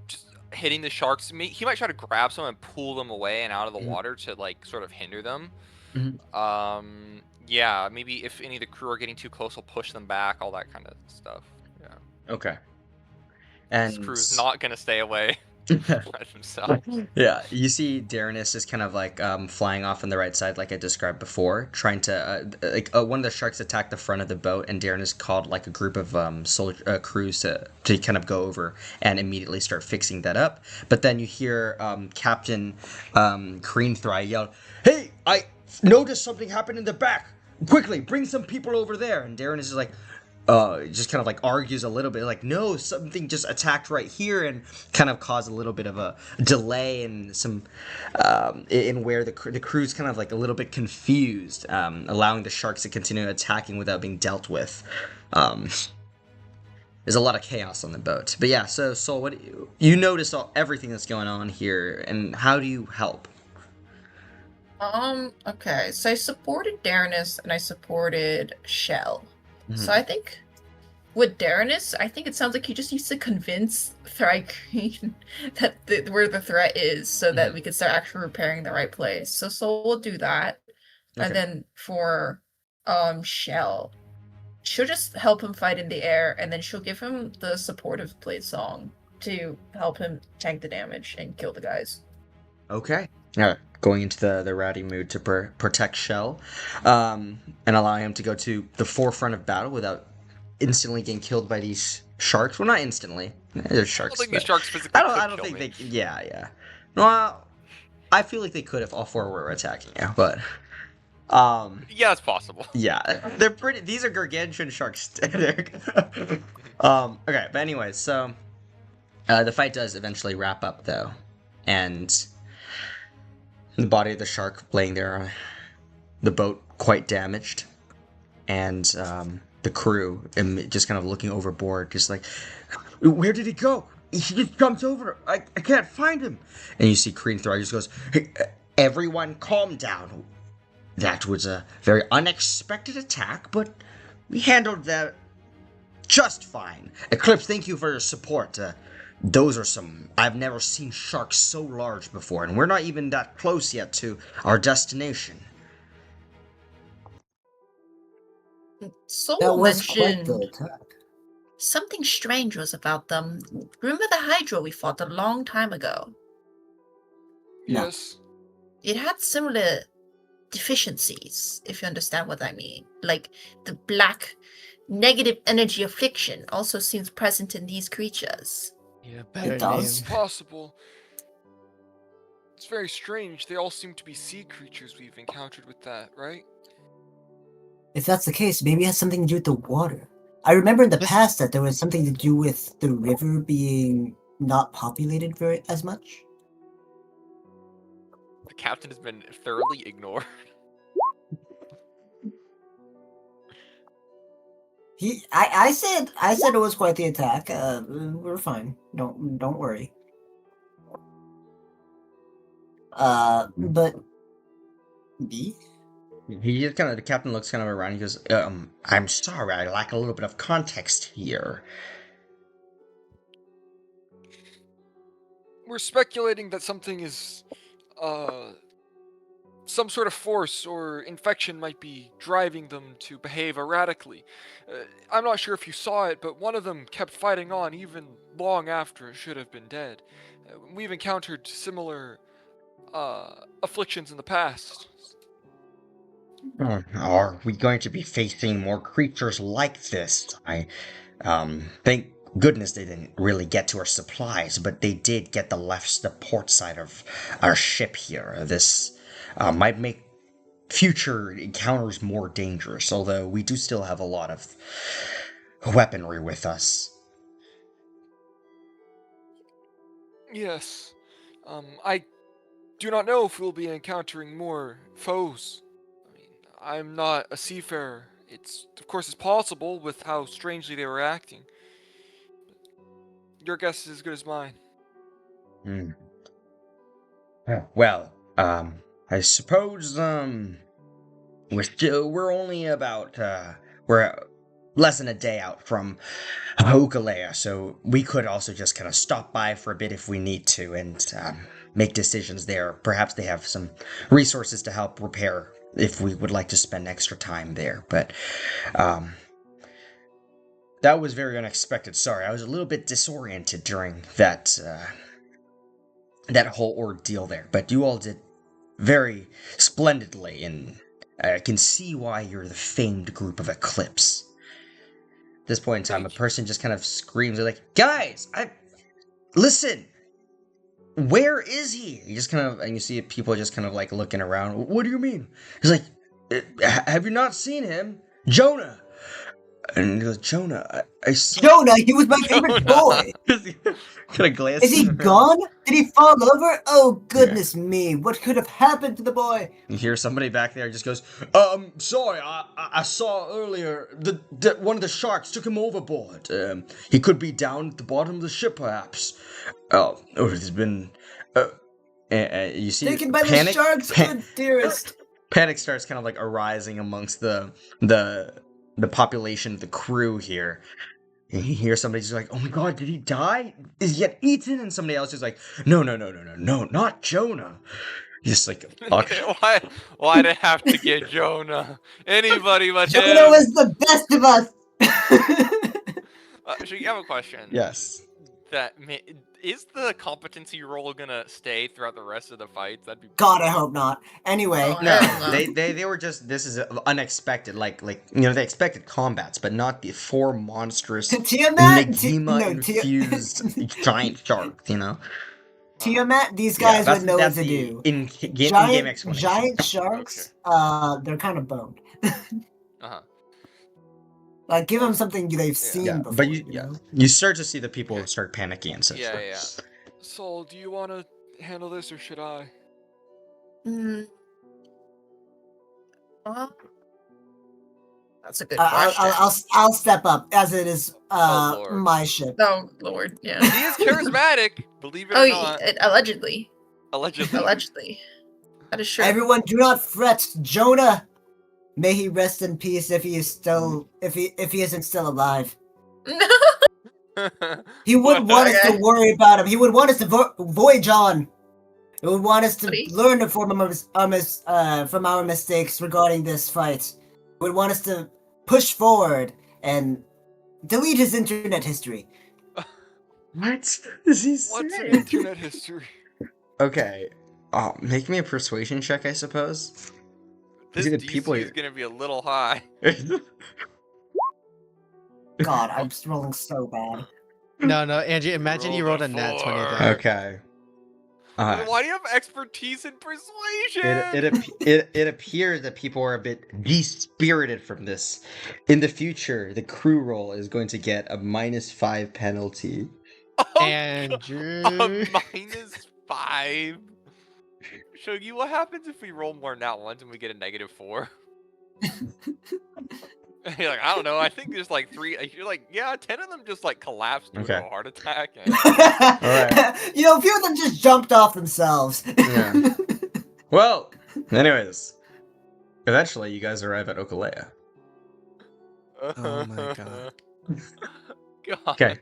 just hitting the sharks. He might try to grab some and pull them away and out of the Mhm. water to like sort of hinder them. Mhm. Yeah, maybe if any of the crew are getting too close, he'll push them back, all that kind of stuff. Yeah. Okay. This And crew's not gonna stay away by themselves. yeah, you see Darrenus is kind of like flying off on the right side, like I described before, trying to one of the sharks attacked the front of the boat, and Darrenus called like a group of crews to kind of go over and immediately start fixing that up. But then you hear Captain Creamthry yell, "Hey, I noticed something happened in the back! Quickly, bring some people over there!" And Darrenus is like, just kind of like argues a little bit, like, no, something just attacked right here, and kind of caused a little bit of a delay and some in where the crew's kind of like a little bit confused, allowing the sharks to continue attacking without being dealt with. There's a lot of chaos on the boat. But yeah, so what you notice everything that's going on here, and how do you help? Okay, so I supported Darrenus and I supported Shell. So I think with Darrenus, I think it sounds like he just needs to convince Thrygreen that where the threat is, so that we can start actually repairing the right place. So we'll do that. Okay. And then for Shell, she'll just help him fight in the air, and then she'll give him the supportive plate song to help him tank the damage and kill the guys. Okay. Going into the rowdy mood to protect Shell, and allowing him to go to the forefront of battle without instantly getting killed by these sharks. Well, not instantly. There's sharks. I don't think but these sharks physically I don't think they. Yeah. Well, I feel like they could if all four were attacking you, but. Yeah, it's possible. Yeah, they're pretty. These are gargantuan sharks. Okay, but anyways, so the fight does eventually wrap up though, and the body of the shark laying there on the boat, quite damaged, and the crew just kind of looking overboard, just like, where did he go? He just jumps over. I can't find him. And you see Creamthry just goes, hey, everyone calm down. That was a very unexpected attack, but we handled that just fine. Eclipse, thank you for your support. Those are some... I've never seen sharks so large before, and we're not even that close yet to our destination. That Soul was quite the mentioned attack. something strange was about them. Remember the Hydra we fought a long time ago? No. Yes. It had similar deficiencies, if you understand what I mean. Like the black negative energy affliction also seems present in these creatures. Yeah, better It does. name. Possible. It's very strange. They all seem to be sea creatures we've encountered with that, right? If that's the case, maybe it has something to do with the water. I remember in the This- past that there was something to do with the river being not populated very as much. The captain has been thoroughly ignored. I said it was quite the attack. We're fine. Don't worry. But B? He just kind of... The captain looks kind of around. He goes, I'm sorry, I lack a little bit of context here. We're speculating that something is, some sort of force or infection might be driving them to behave erratically. I'm not sure if you saw it, but one of them kept fighting on even long after it should have been dead. We've encountered similar, afflictions in the past. Are we going to be facing more creatures like this? Thank goodness they didn't really get to our supplies, but they did get the port side of our ship here. This might make future encounters more dangerous, although we do still have a lot of weaponry with us. Yes. I do not know if we'll be encountering more foes. I mean, I'm not a seafarer. Of course, it's possible with how strangely they were acting. Your guess is as good as mine. Hmm. Well, I suppose, we're only about, we're less than a day out from Hokulea, so we could also just kind of stop by for a bit if we need to and, make decisions there. Perhaps they have some resources to help repair if we would like to spend extra time there, but, that was very unexpected. Sorry, I was a little bit disoriented during that whole ordeal there. But you all did very splendidly, and I can see why you're the famed group of Eclipse. At this point in time, a person just kind of screams, like, "Guys, listen! Where is he?" You just kind of, and you see people just kind of like looking around. What do you mean? He's like, "Have you not seen him? Jonah!" And he goes, "Jonah, I saw..." Jonah, he was my favorite boy. Kind of glances Is he around. gone? Did he fall over? Oh goodness me! What could have happened to the boy? You hear somebody back there just goes, sorry, I saw earlier that one of the sharks took him overboard. He could be down at the bottom of the ship, perhaps. Oh, it's been, you see, Taken by panic, the sharks, good dearest. panic starts kind of like arising amongst the population, the crew here. And you hear somebody just like, "Oh my god, did he die? Is he yet eaten?" And somebody else is like, No, not Jonah. He's just like, Why'd it have to get Jonah? Anybody but him. Jonah was the best of us. So you have a question. Yes. Is the competency roll gonna stay throughout the rest of the fights? That'd be God, I hope not. Anyway, Oh, No, I don't know. they were just, this is unexpected, like they expected combats, but not the four monstrous Tiamat, Negima-infused giant sharks, Tiamat, these Yeah, guys would know what to the do. in-game explanation. Giant sharks, they're kind of boned. Uh-huh. Like, give them something they've seen Yeah, before. but know? you start to see the people start panicking and such. Yeah. Saul, do you want to handle this or should I? Mm. Well, that's a good question. I'll step up as it is Lord. my ship. Oh Lord, yeah. He is charismatic, believe it Oh, or not. allegedly. Allegedly. Allegedly. That is true. Everyone, do not fret. Jonah, may he rest in peace if he is still, if he isn't still alive. He wouldn't want us to Okay. worry about him. He would want us to voyage on. He would want us to Buddy. learn from our mistakes regarding this fight. He would want us to push forward and delete his internet history. What is he What's an saying? internet history? Okay. Oh, make me a persuasion check, I suppose. This See the DC people is here. gonna be a little high. God, I'm rolling so bad. No, Angie, imagine you rolled a nat 20 4. there. Okay. Why do you have expertise in persuasion? It appears that people are a bit dispirited from this. In the future, the crew roll is going to get a -5 penalty. Oh, Andrew. a -5. Shogi, what happens if we roll more nat ones and we get a -4? You're like, I don't know. I think there's like 3. You're like, yeah, 10 of them just like collapsed due to Okay. a heart attack. And... Alright. You know, a few of them just jumped off themselves. Yeah. Well, anyways, eventually you guys arrive at Okalea. Oh my God. God. Okay.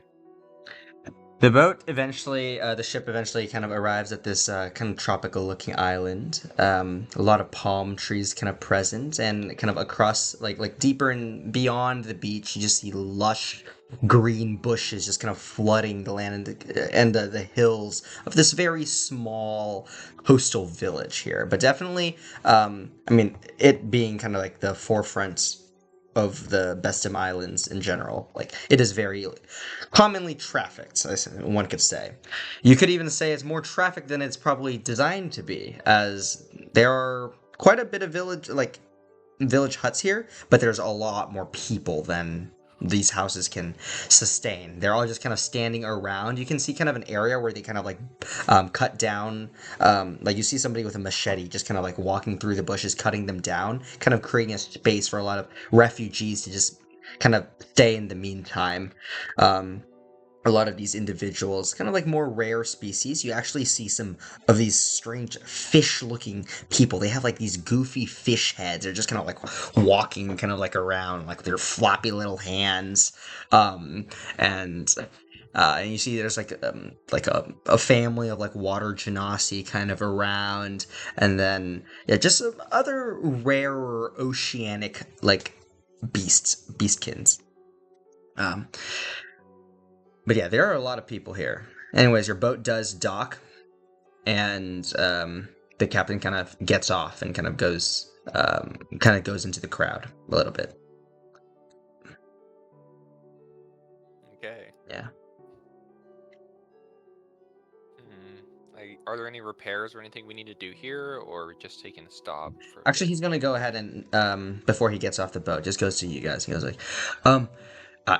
The boat eventually, the ship eventually kind of arrives at this kind of tropical-looking island. A lot of palm trees kind of present, and kind of across, like deeper and beyond the beach, you just see lush green bushes just kind of flooding the land and the hills of this very small coastal village here. But definitely, I mean, it being kind of like the forefront of the Bestim Islands in general. Like, it is very commonly trafficked, one could say. You could even say it's more trafficked than it's probably designed to be, as there are quite a bit of village huts here, but there's a lot more people than these houses can sustain. They're all just kind of standing around. You can see kind of an area where they kind of like cut down, like you see somebody with a machete just kind of like walking through the bushes, cutting them down, kind of creating a space for a lot of refugees to just kind of stay in the meantime. A lot of these individuals, kind of like more rare species, you actually see some of these strange fish-looking people. They have like these goofy fish heads. They're just kind of like walking kind of like around, like their floppy little hands. And you see there's like a family of like water genasi kind of around, and then yeah, just some other rarer oceanic like beastkins. But yeah, there are a lot of people here. Anyways, your boat does dock, and the captain kind of gets off and kind of goes into the crowd a little bit. Okay. Yeah. Are there any repairs or anything we need to do here, or are we just taking a stop? Actually, he's gonna go ahead and before he gets off the boat, just goes to you guys. He goes like,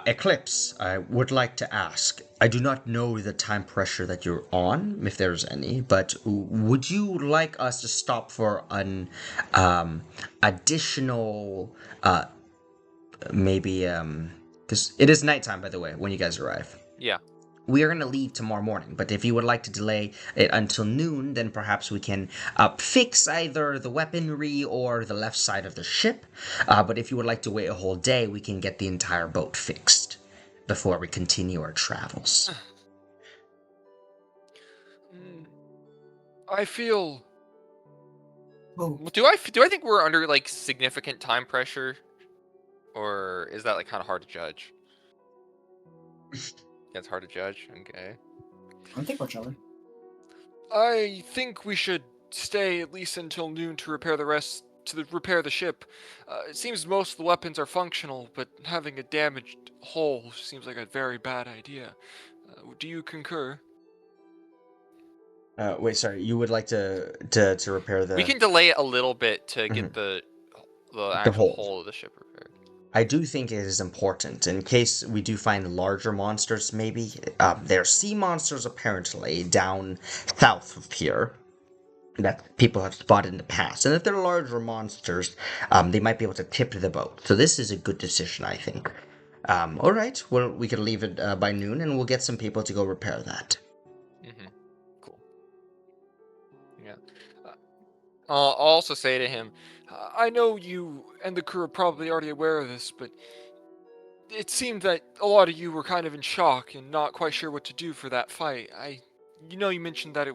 Eclipse, I would like to ask. I do not know the time pressure that you're on, if there's any, but would you like us to stop for an additional, maybe, because it is nighttime, by the way, when you guys arrive. Yeah. We are going to leave tomorrow morning, but if you would like to delay it until noon, then perhaps we can fix either the weaponry or the left side of the ship. But if you would like to wait a whole day, we can get the entire boat fixed before we continue our travels. I feel. Do I think we're under like significant time pressure, or is that like kind of hard to judge? That's hard to judge. Okay. I think we're chilling. I think we should stay at least until noon to repair repair the ship. It seems most of the weapons are functional, but having a damaged hull seems like a very bad idea. Do you concur? Wait, sorry. You would like to repair the? We can delay it a little bit to get the actual hull of the ship repaired. I do think it is important, in case we do find larger monsters, maybe. There are sea monsters, apparently, down south of here, that people have spotted in the past. And if they're larger monsters, they might be able to tip the boat. So this is a good decision, I think. Alright, well, we can leave it by noon, and we'll get some people to go repair that. Mm-hmm. Cool. Yeah. I'll also say to him, I know you and the crew are probably already aware of this, but it seemed that a lot of you were kind of in shock and not quite sure what to do for that fight. You mentioned that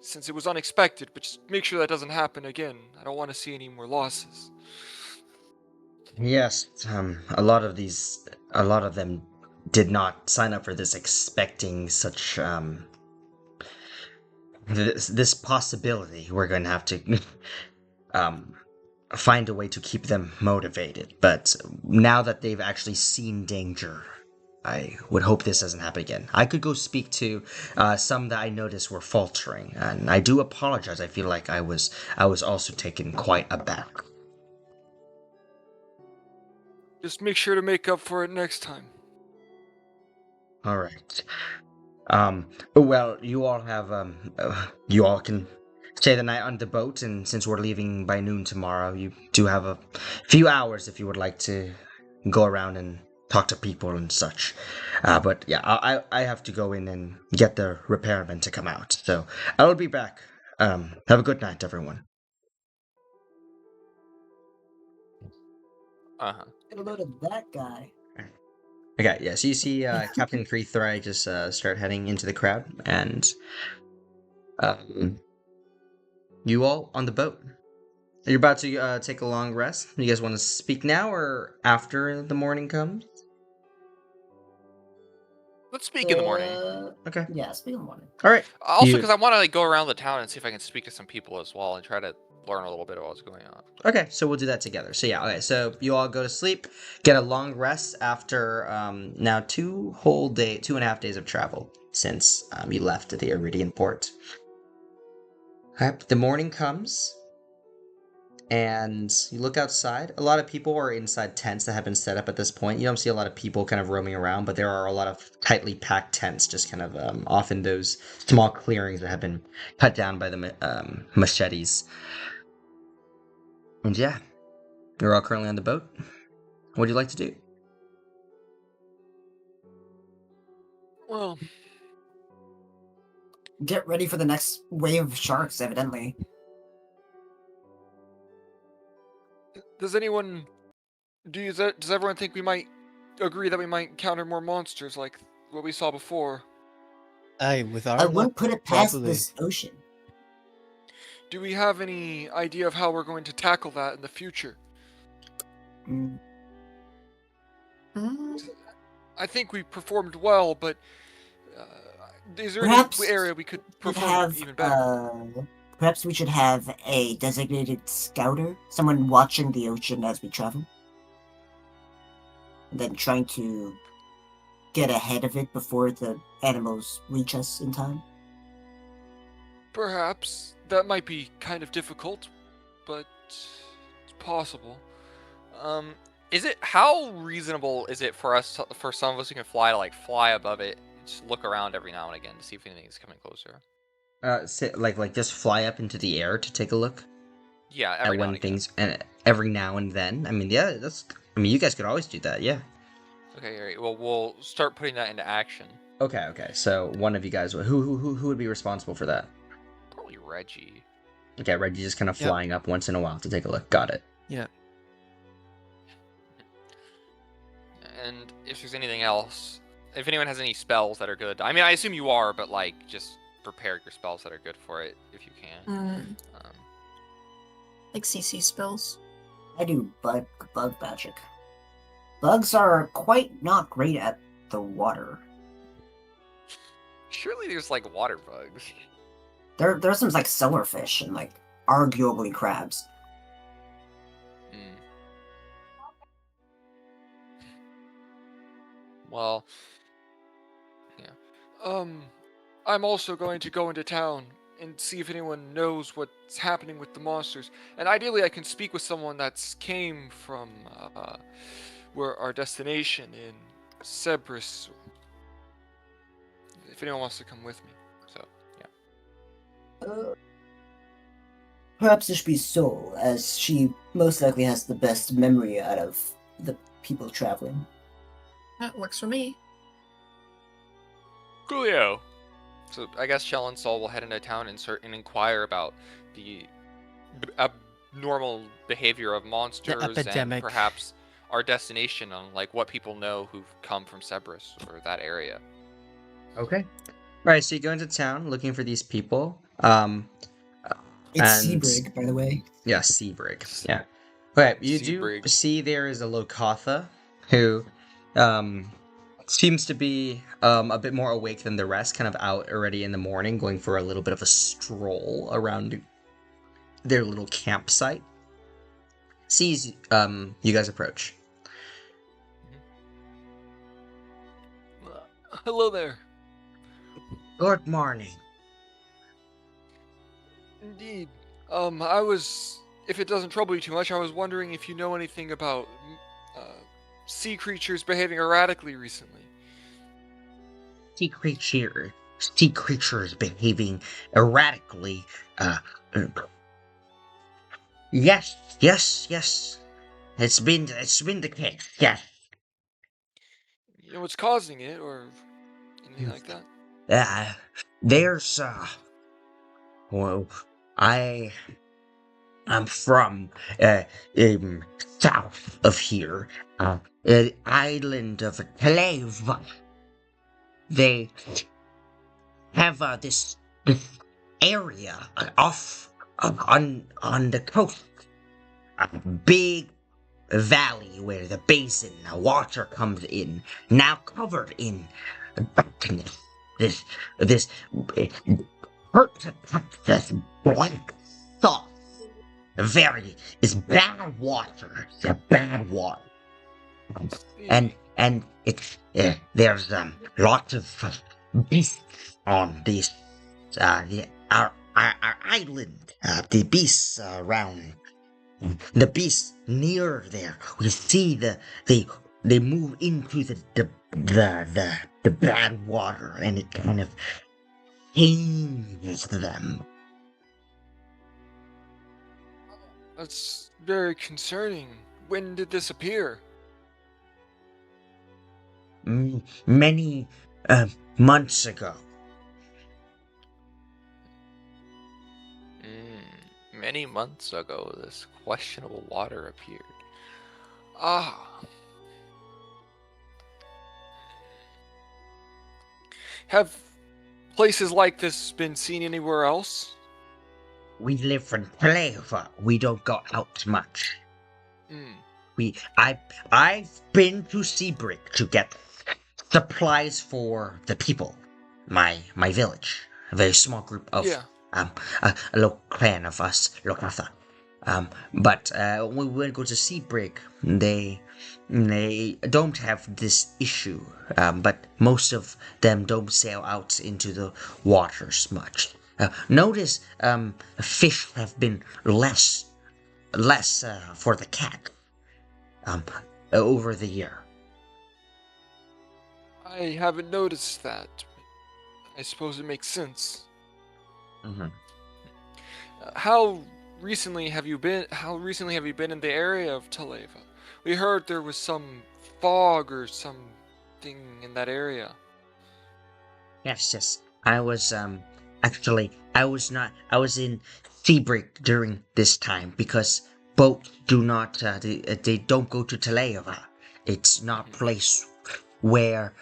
since it was unexpected, but just make sure that doesn't happen again. I don't want to see any more losses. Yes, a lot of them did not sign up for this expecting such this possibility. We're going to have to find a way to keep them motivated. But now that they've actually seen danger, I would hope this doesn't happen again. I could go speak to some that I noticed were faltering, and I do apologize. I feel like I was also taken quite aback. Just make sure to make up for it next time. All right. Well, you all you all can stay the night on the boat, and since we're leaving by noon tomorrow, you do have a few hours if you would like to go around and talk to people and such. But yeah, I have to go in and get the repairman to come out, so I will be back. Have a good night, everyone. Uh-huh. Get a load of that guy. Okay, yeah, so you see Captain Creethry just start heading into the crowd, and you all on the boat. You're about to take a long rest. You guys want to speak now or after the morning comes? Let's speak in the morning. Okay. Yeah, speak in the morning. All right. Also, You- because I want to go around the town and see if I can speak to some people as well and try to learn a little bit about what's going on. Okay, so we'll do that together. So yeah, okay, so you all go to sleep, get a long rest after now 2.5 days of travel since you left the Iridian port. Alright, the morning comes, and you look outside. A lot of people are inside tents that have been set up at this point. You don't see a lot of people kind of roaming around, but there are a lot of tightly packed tents, just kind of off in those small clearings that have been cut down by the machetes. And yeah, you're all currently on the boat. What would you like to do? Well, Get ready for the next wave of sharks, evidently. does everyone think we might agree that we might encounter more monsters like what we saw before? With our I luck, wouldn't put it past probably. this ocean. Do we have any idea of how we're going to tackle that in the future? Mm, I think we performed well, but is there Perhaps any area we could We'd perform have, even better? perhaps we should have a designated scouter, someone watching the ocean as we travel. And then trying to get ahead of it before the animals reach us in time. Perhaps. That might be kind of difficult, but it's possible. How reasonable is it for some of us who can fly to fly above it, just look around every now and again to see if anything's coming closer? Like just fly up into the air to take a look Yeah, at every now when and again. things, and every now and then. I mean, yeah, you guys could always do that, yeah. Okay, alright. Well, we'll start putting that into action. Okay. So one of you guys, who would be responsible for that? Probably Reggie. Okay, Reggie just kind of Yep. flying up once in a while to take a look. Got it. Yeah. And if there's anything else, if anyone has any spells that are good, I mean, I assume you are, but just prepare your spells that are good for it if you can. Like CC spells. I do bug magic. Bugs are quite not great at the water. Surely there's water bugs. There's some silverfish and arguably crabs. Well, yeah. I'm also going to go into town and see if anyone knows what's happening with the monsters. And ideally I can speak with someone that's came from where our destination in Cerberus. If anyone wants to come with me. So, yeah. Perhaps it should be Sol, as she most likely has the best memory out of the people traveling. That works for me. Coolio. So I guess Shell and Sol will head into town and inquire about the abnormal behavior of monsters and epidemic. perhaps our destination on like what people know who've come from Cerberus or that area. Okay. Right, so you go into town looking for these people. It's And Seabrig, by the way. yeah, Seabrig. Yeah. Okay, you do Seabrig. see there is a Lokatha who seems to be a bit more awake than the rest, kind of out already in the morning, going for a little bit of a stroll around their little campsite. Sees you guys approach. Hello there. Good morning. Indeed. If it doesn't trouble you too much, I was wondering if you know anything about sea creatures behaving erratically recently. Sea creatures behaving erratically. Yes. It's been the case. Yes. You know what's causing it, or anything like that? There's well, I'm from south of here, the island of Taleva. They have this area off on the coast, a big valley where the basin, the water comes in, now covered in darkness. This this black sauce. It's bad water. It's a bad water. And it's there's lots of beasts on this our island. The beasts around. The beasts near there. We see they move into the bad water, and it kind of changes them. That's very concerning. When did this appear? Many months ago. Many months ago, this questionable water appeared. Ah. Have places like this been seen anywhere else? We live in Taleva. We don't go out much. I've been to Seabrig to get supplies for the people. My village. A very small group of a local clan of us, Lokatha. But when we go to Seabrig, they don't have this issue. But most of them don't sail out into the waters much. Notice fish have been less for the cat over the year. I haven't noticed that. I suppose it makes sense. Mm-hmm. How recently have you been in the area of Taleva? We heard there was some fog or something in that area. Yes. I was I was in Seabrig during this time because boats do not they don't go to Taleva. It's not a place where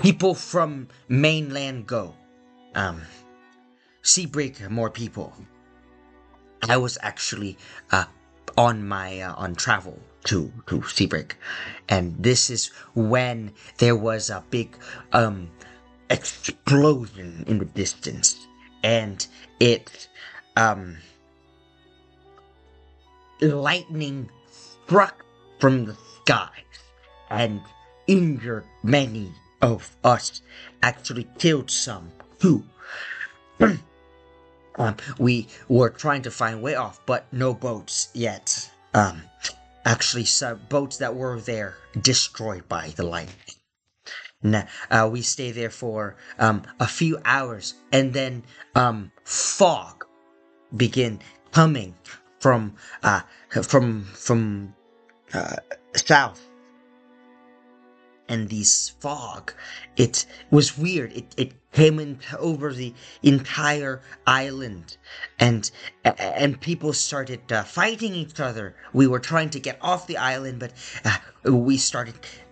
people from mainland go. Seabrig, more people. I was actually on my on travel to Seabrig, and this is when there was a big explosion in the distance, and it lightning struck from the skies and injured many of us, actually killed some too. We were trying to find way off, but no boats yet. Actually, some boats that were there destroyed by the lightning. We stay there for a few hours, and then fog begin coming from south. And this fog, it was weird. It came over the entire island, and people started fighting each other. We were trying to get off the island, but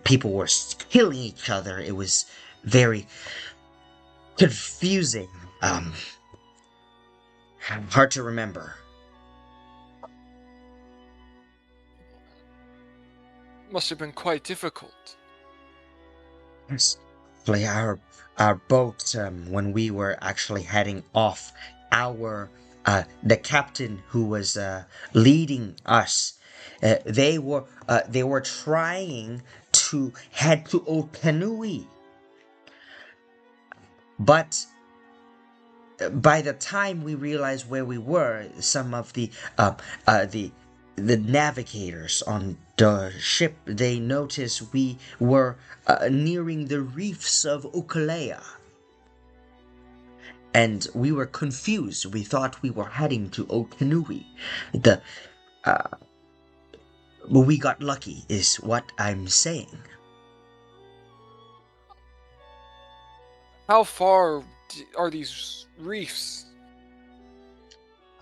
people were killing each other. It was very confusing. Um, Hard to remember. Must have been quite difficult. Yes. Actually, our boat, when we were actually heading off, the captain who was leading us, they were trying to head to Okanui, but by the time we realized where we were, some of uh, uh, the the navigators on the ship, they noticed we were nearing the reefs of Ukulea, and we were confused. We thought we were heading to Okanui. The But we got lucky, is what I'm saying. How far are these reefs?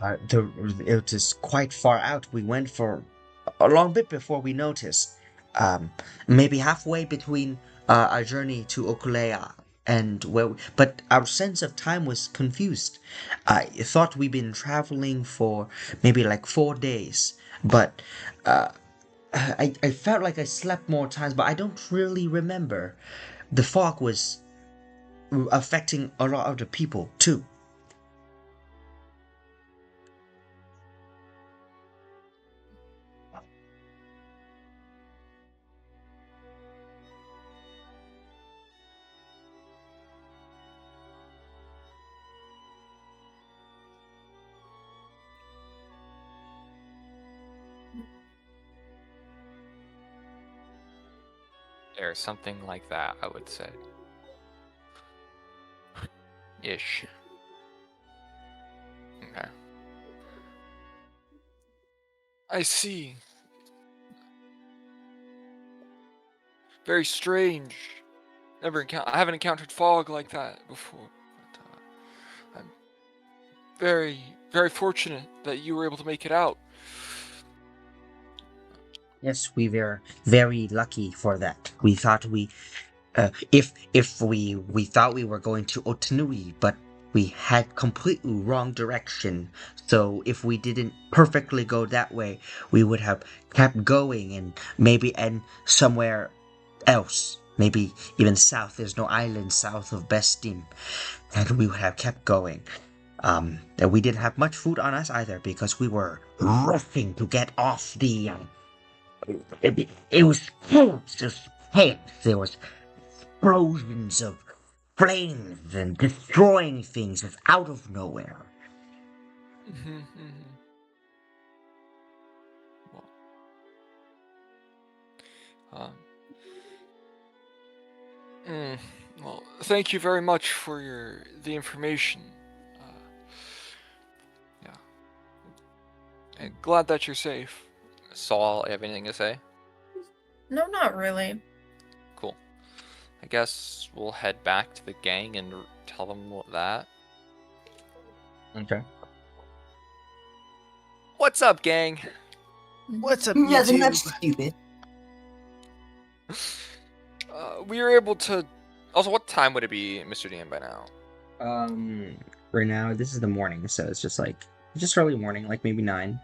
It was quite far out. We went for a long bit before we noticed. Maybe halfway between our journey to Okulea and but our sense of time was confused. I thought we'd been traveling for maybe like 4 days, but I felt like I slept more times, but I don't really remember. The fog was affecting a lot of the people too. Or something like that, I would say. Ish. Okay. I see. Very strange. I haven't encountered fog like that before. But, I'm very, very fortunate that you were able to make it out. Yes, we were very lucky for that. We thought if we thought we were going to Otanui, but we had completely wrong direction. So if we didn't perfectly go that way, we would have kept going and maybe end somewhere else. Maybe even south. There's no island south of Bestim, and we would have kept going. And we didn't have much food on us either because we were rushing to get off the. It was chaos, just chaos. There was explosions of flames and destroying things just out of nowhere. Well, well, thank you very much for the information. Yeah, and glad that you're safe. Saul, you have anything to say? No, not really. Cool. I guess we'll head back to the gang and tell them that. Okay. What's up, gang? What's up, Nothing YouTube? much, stupid. We were able to. Also, what time would it be, Mr. Dean, by now? Right now, this is the morning, so it's just early morning, like maybe 9.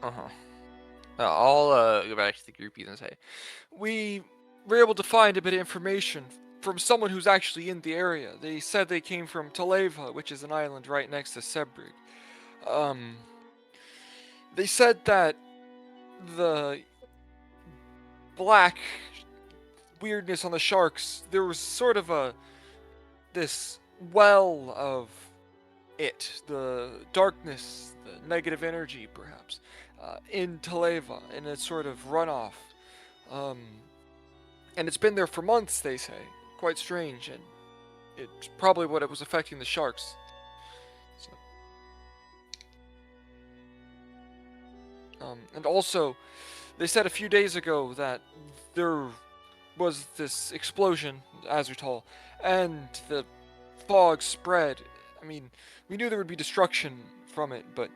Uh-huh. I'll go back to the groupies and say, We were able to find a bit of information from someone who's actually in the area. They said they came from Taleva, which is an island right next to Sebrig. They said that the black weirdness on the sharks, there was sort of this well of it, the darkness, the negative energy, perhaps, in Taleva, in a sort of runoff. And it's been there for months, they say. Quite strange, and it's probably what it was affecting the sharks. And also, they said a few days ago that there was this explosion, Azurtal, and the fog spread, I mean, we knew there would be destruction from it, but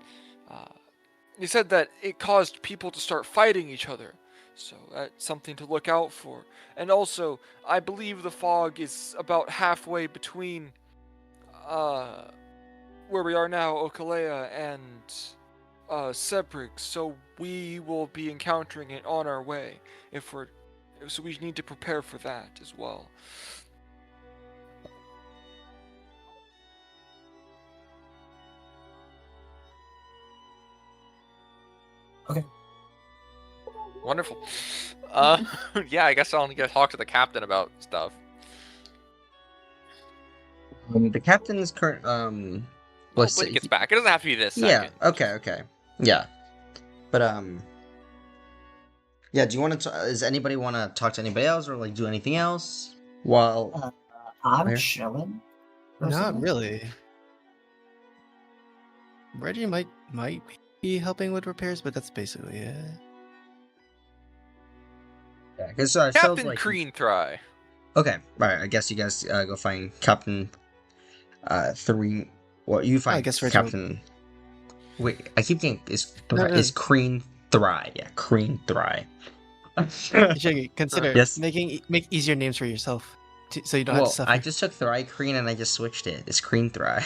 he said that it caused people to start fighting each other. So that's something to look out for. And also, I believe the fog is about halfway between where we are now, Okalea, and Sebrig, so we will be encountering it on our way. So we need to prepare for that as well. Okay. Wonderful. Yeah, I guess I'll need to talk to the captain about stuff. The captain is current. Well, was when he gets back, it doesn't have to be this Yeah. second. Okay. Yeah. But yeah. Do you want to? Does anybody want to talk to anybody else or like do anything else? While I'm Where? chilling. Not personally. really. Reggie might be helping with repairs, but that's basically it. yeah, because Shell's Captain like Crean Thry. okay. Right. I guess you guys go find Captain 3. Well, you find guess Reggie Captain. Wait, I keep thinking No, no. is Crean Thry. Yeah, Crean Thry. You should consider Yes. make easier names for yourself, so you don't have Well, to suffer. I just took Thry Crean and I just switched it. It's Crean Thry.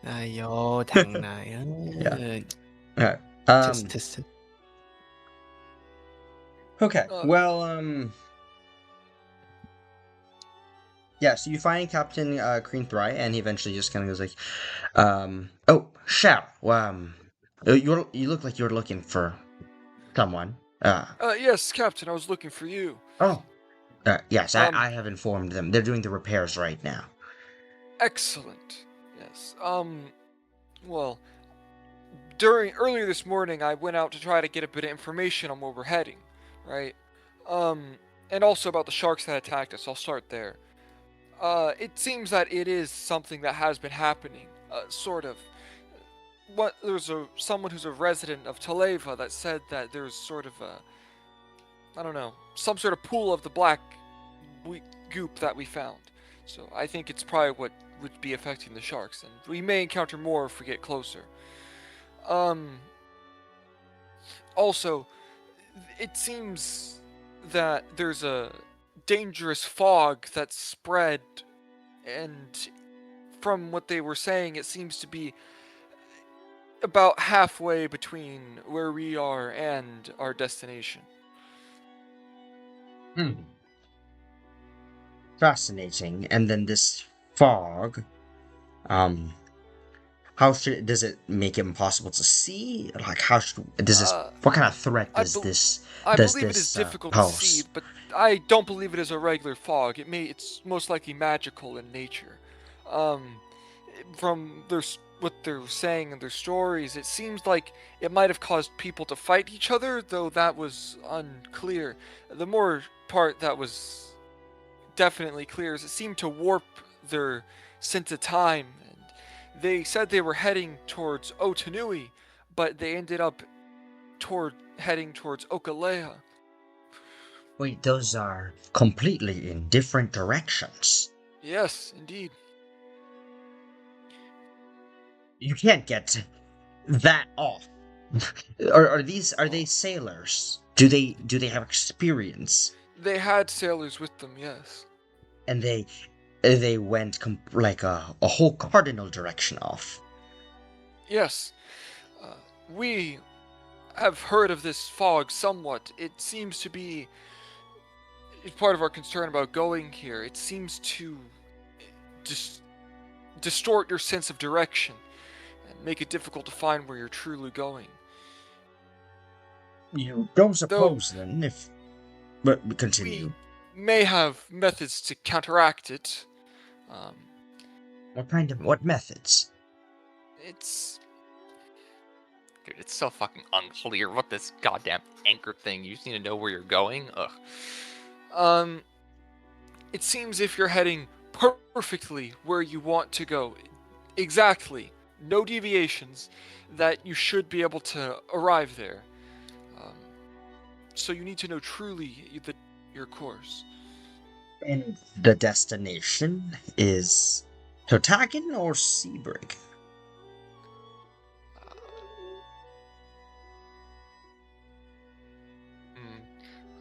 Ayo, tang na Yeah. yan. Alright. Tis. Okay. Well, yeah, so you find Captain Crean Thry, and he eventually just kind of goes like, oh, Shell, you look like you're looking for someone. Yes, Captain, I was looking for you. Oh, yes, Um, I have informed them. They're doing the repairs right now. Excellent. Yes. Well, earlier this morning, I went out to try to get a bit of information on where we're heading, right? And also about the sharks that attacked us. I'll start there. It seems that it is something that has been happening, sort of. There's someone who's a resident of Taleva that said that there's sort of I don't know, some sort of pool of the black goop that we found. So I think it's probably what would be affecting the sharks, and we may encounter more if we get closer. Also, it seems that there's a dangerous fog that's spread, and from what they were saying, it seems to be about halfway between where we are and our destination. Fascinating. And then this fog, does it make it impossible to see? Like, what kind of threat does this I does believe it this is difficult pose? to see, but I don't believe it is a regular fog. It's most likely magical in nature. From what they're saying in their stories, it seems like it might have caused people to fight each other, though that was unclear. The more part that was definitely clear is it seemed to warp their sense of time. And they said they were heading towards Otanui, but they ended up heading towards Okalea. Wait, those are completely in different directions. Yes, indeed. You can't get that off. Are they sailors? Do they have experience? They had sailors with them, yes. And they went like a whole cardinal direction off. Yes. We have heard of this fog somewhat. It seems to be part of our concern about going here. It seems to distort your sense of direction and make it difficult to find where you're truly going. You don't suppose then but continue. We may have methods to counteract it. What methods? Dude, it's so fucking unclear what this goddamn anchor thing. You just need to know where you're going. Ugh. It seems if you're heading perfectly where you want to go, exactly, no deviations, that you should be able to arrive there. So you need to know truly your course. And the destination is Totagan or Seabrig?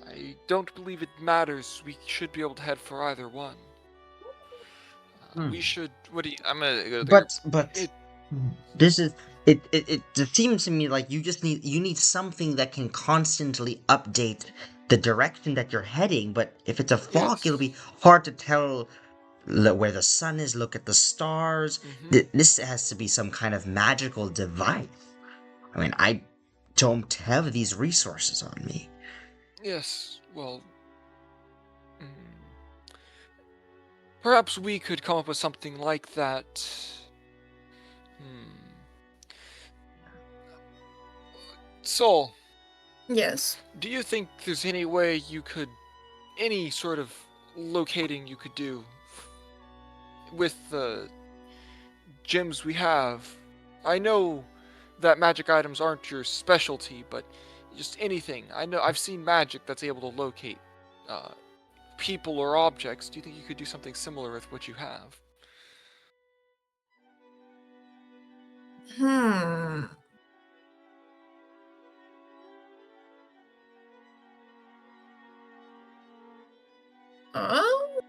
I don't believe it matters. We should be able to head for either one. We should. What do you? I'm gonna go there. But It- this is it seems to me like you need something that can constantly update the direction that you're heading. But if it's a fog, Yes. it'll be hard to tell where the sun is. Look at the stars. This has to be some kind of magical device. I mean, I don't have these resources on me. Yes. Well. Perhaps we could come up with something like that. Soul, Yes. do you think there's any way you could, any sort of locating you could do with the gems we have? I know that magic items aren't your specialty, but just anything. I know I've seen magic that's able to locate people or objects. Do you think you could do something similar with what you have? Oh.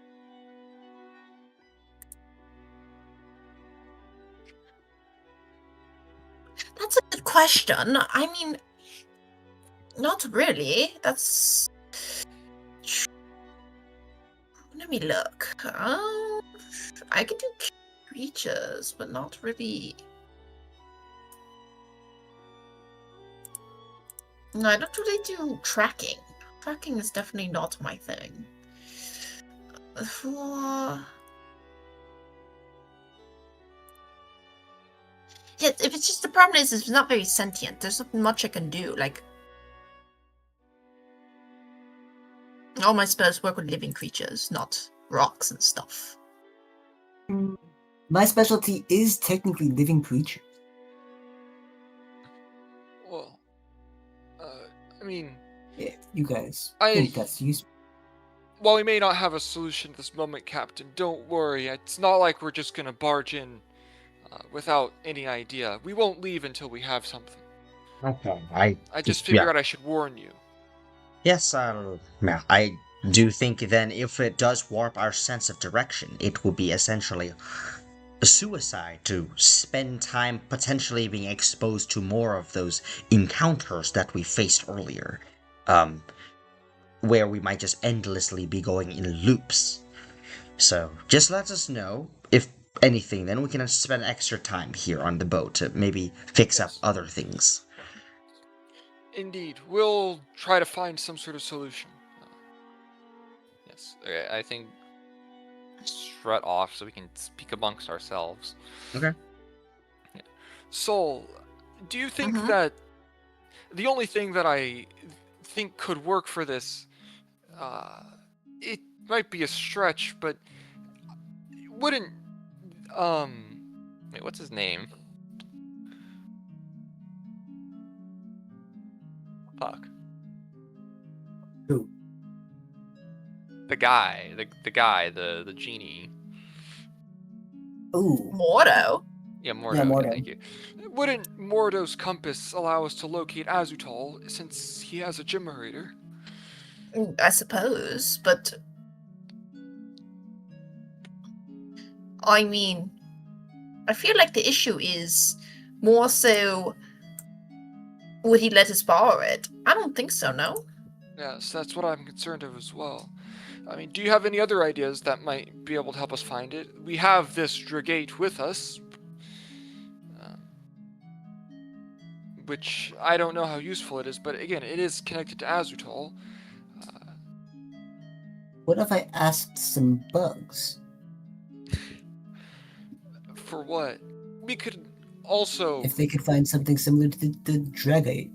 That's a good question. I mean, not really. That's. Let me look. I can do creatures, but not really. No, I don't really do tracking. Tracking is definitely not my thing. Yeah, if it's just the problem is it's not very sentient. There's not much I can do. Like, all my spells work with living creatures, not rocks and stuff. My specialty is technically living creature. Well, I mean, Yeah, you guys I- think that's useful. while we may not have a solution at this moment, Captain, don't worry. It's not like we're just gonna barge in without any idea. We won't leave until we have something. Okay, I just figured I should warn you. Yes, I do think then if it does warp our sense of direction, it will be essentially a suicide to spend time potentially being exposed to more of those encounters that we faced earlier, where we might just endlessly be going in loops. So just let us know if anything, then we can spend extra time here on the boat to maybe fix up Yes. other things. Indeed, we'll try to find some sort of solution. Yes, okay, I think strut off so we can speak amongst ourselves. Okay. Yeah. Soul, do you think Mhm. that the only thing that I think could work for this, it might be a stretch, but wouldn't, Wait, what's his name? Fuck. Who? The guy, the genie. Ooh, Mordo? Yeah, Mordo. Yeah, Mordo. Thank you. wouldn't Mordo's compass allow us to locate Azutal since he has a gemerator? I suppose, but I mean, I feel like the issue is more so would he let us borrow it? I don't think so, no? Yes, that's what I'm concerned of as well. I mean, do you have any other ideas that might be able to help us find it? We have this Dragate with us, which I don't know how useful it is, but again, it is connected to Azutal. what if I asked some bugs? For what? We could also... If they could find something similar to the Dragate.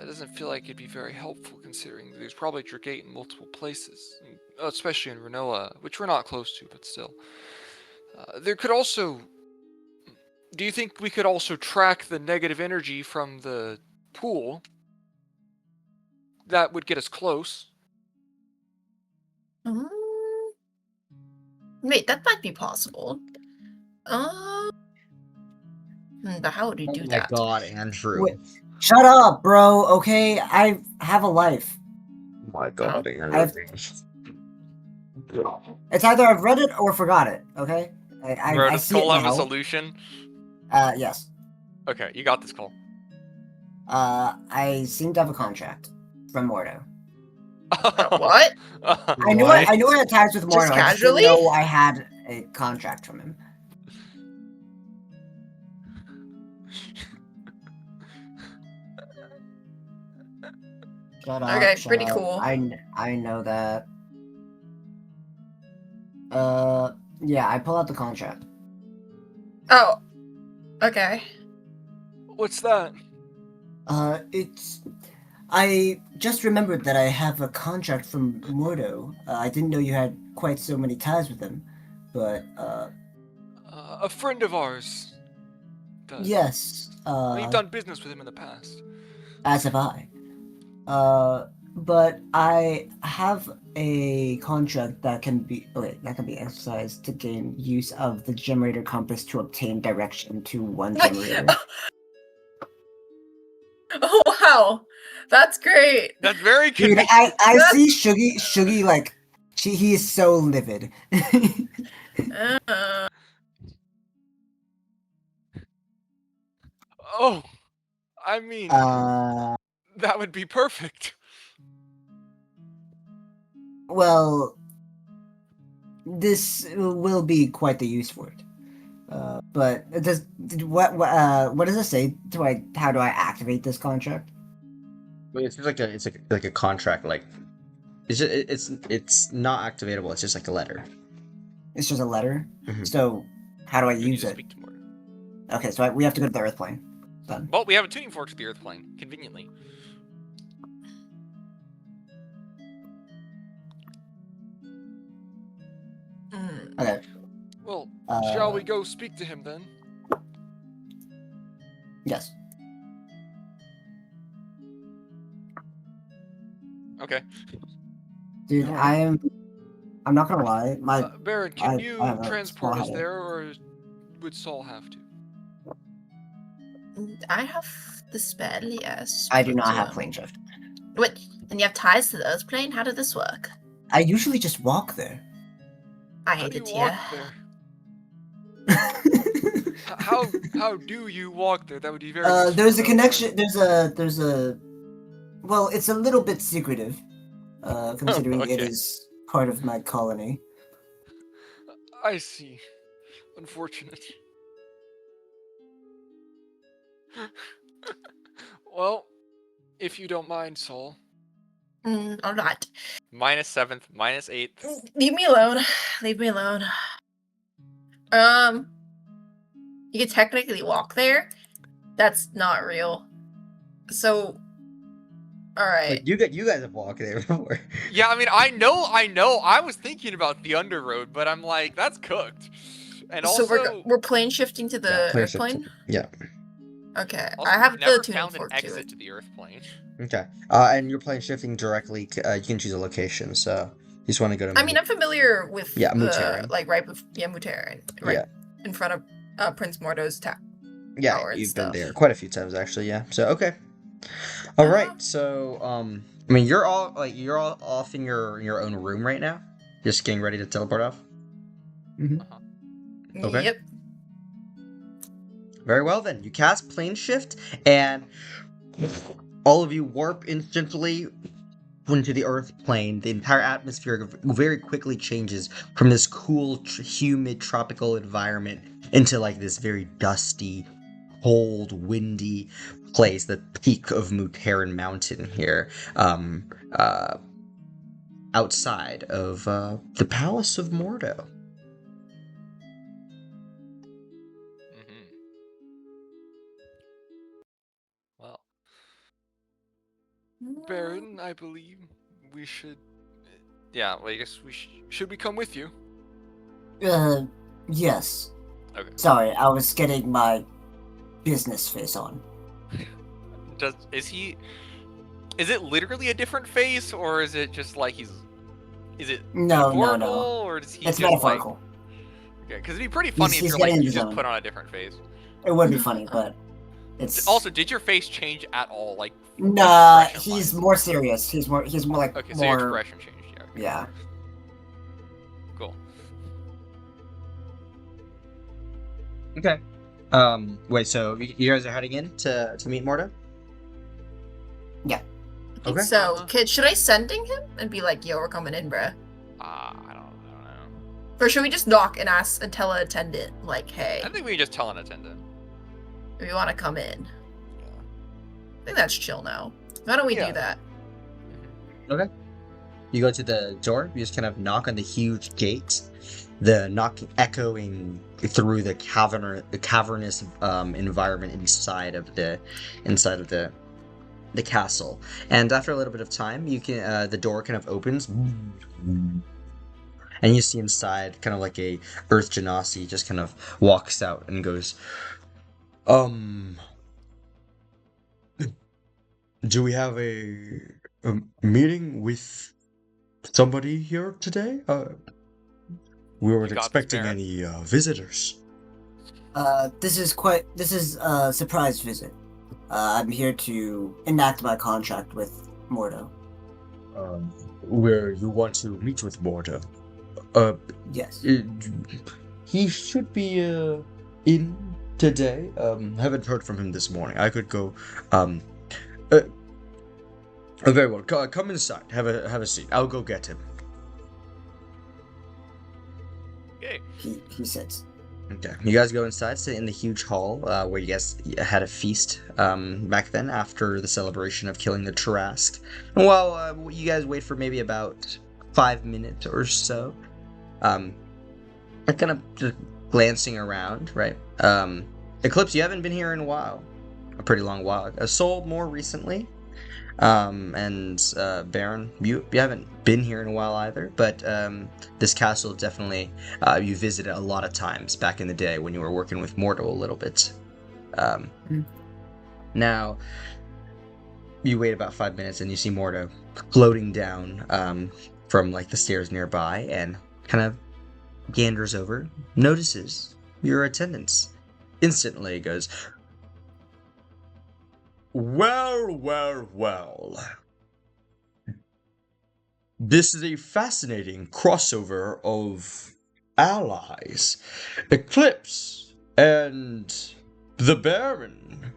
It doesn't feel like it'd be very helpful considering there's probably Dragate in multiple places, especially in Renoa, which we're not close to, but still. There could also... Do you think we could also track the negative energy from the pool? That would get us close. Wait, that might be possible. But how would you do Oh my that? god, Andrew. Wait. Shut up, bro. Okay, I have a life. Oh my god, Andrew. It's either I've read it or forgot it. Okay, Bro, I does see it Cole have a now. solution? Yes. Okay, you got this, Cole. I seem to have a contract from Mordo. What? I knew I had ties with Mordo. Just I just casually? didn't know I had a contract from him. Shut up. Okay, shut pretty up. cool. I know that. Yeah, I pull out the contract. Oh. Okay. What's that? It's. I just remembered that I have a contract from Mordo. I didn't know you had quite so many ties with him, but A friend of ours does. yes. We've done business with him in the past. As have I. But I have a contract that can be exercised to gain use of the generator compass to obtain direction to one generator. Oh wow, that's great. That's very Dude, convenient. I see Shuggy like he is so livid. Oh, I mean, that would be perfect. Well, this will be quite the use for it. But it does what does it say? How do I activate this contract? It's like a contract. Like it's not activatable. It's just like a letter. It's just a letter. Mhm. So how do I You need use to it? speak to Mordo. Okay, so we have to go to the Earth plane. Done. Well, we have a tuning fork to the Earth plane, conveniently. Okay. Well, shall we go speak to him then? Yes. Okay. Dude, I'm not gonna lie. Baron, can I you have a transport small us headache. there, or would Saul have to? I have the spell, yes. I do but, not have plane shift. What? And you have ties to the Earth plane? How did this work? I usually just walk there. I How hate do it you here. walk there? How do you walk there? That would be very. useful There's a to know, connection. There's a. Well, it's a little bit secretive, considering it Okay. is part of my colony. I see. Unfortunate. Well, if you don't mind, Saul. All right. -7th, -8th. Leave me alone. Leave me alone. You can technically walk there. That's not real. So, all right. Like you guys have walked there before. Yeah, I mean, I know. I was thinking about the Underroad, but I'm like, that's cooked. And So also, we're plane shifting to the plane Earth shift. plane. Yeah. Okay, also I have we've never the tuning found an fork to exit it. to the Earth plane. Okay. And you're plane shifting directly. You can choose a location. So you just want to go to. I mean, I'm familiar with Yeah, the Mutaran. like right Mutaran, right Yeah. in front of Prince Mordo's tower. Yeah, Tower and you've been stuff. there quite a few times actually. Yeah. So okay. All right. So I mean, you're all off in your own room right now, just getting ready to teleport off. Okay. Yep. Very well then. You cast plane shift, and all of you warp instantly into the Earth plane. The entire atmosphere very quickly changes from this cool, humid, tropical environment into like this very dusty, cold, windy place, the peak of Mutaran Mountain here, outside of the Palace of Mordo. Well, Baron, I believe we should. yeah. Well, I guess we Should we come with you? Yes. Okay. Sorry, I was getting my business face on. Is it literally a different face, or is it just like is it No, metaphorical, no. or does he It's just metaphorical. Okay, because it'd be pretty funny if he's you're like getting you in the just zone. put on a different face. It would be funny, but it's Also, did your face change at all? Like, nah. expression-wise? He's more serious. He's more like Okay, so your more. expression changed. Yeah. Okay. Yeah. Cool. Okay. Wait. So you guys are heading in to meet Mordo? I think Okay. so. Should I sending him and be like, "Yo, we're coming in, bruh"? I don't know. Or should we just knock and ask and tell an attendant, like, "Hey, I think we can just tell an attendant. we want to come in"? Yeah. I think that's chill now. Why don't we Yeah. do that? You go to the door. You just kind of knock on the huge gate. The knock echoing through the cavernous environment inside of the castle. And after a little bit of time, you can the door kind of opens, and you see inside kind of like a Earth Genasi just kind of walks out and goes, Do we have a meeting with somebody here today? We weren't You got this, expecting Baron. any visitors. This is a surprise visit. I'm here to enact my contract with Mordo. Where you want to meet with Mordo. Yes. He should be in today. Haven't heard from him this morning. I could go. Very well. Come inside. Have a seat. I'll go get him. Okay. He sits. okay. You guys go inside, sit in the huge hall where you guys had a feast back then after the celebration of killing the Trask. And while you guys wait for maybe about 5 minutes or so, kind of just glancing around, right? Eclipse, you haven't been here in a while. A pretty long while. Soul more recently. And Baron, you haven't been here in a while either, but this castle definitely you visited a lot of times back in the day when you were working with Mordo a little bit. Now, you wait about 5 minutes and you see Mordo floating down from like the stairs nearby and kind of ganders over, notices your attendance. Instantly goes, Well. This is a fascinating crossover of allies. Eclipse and the Baron.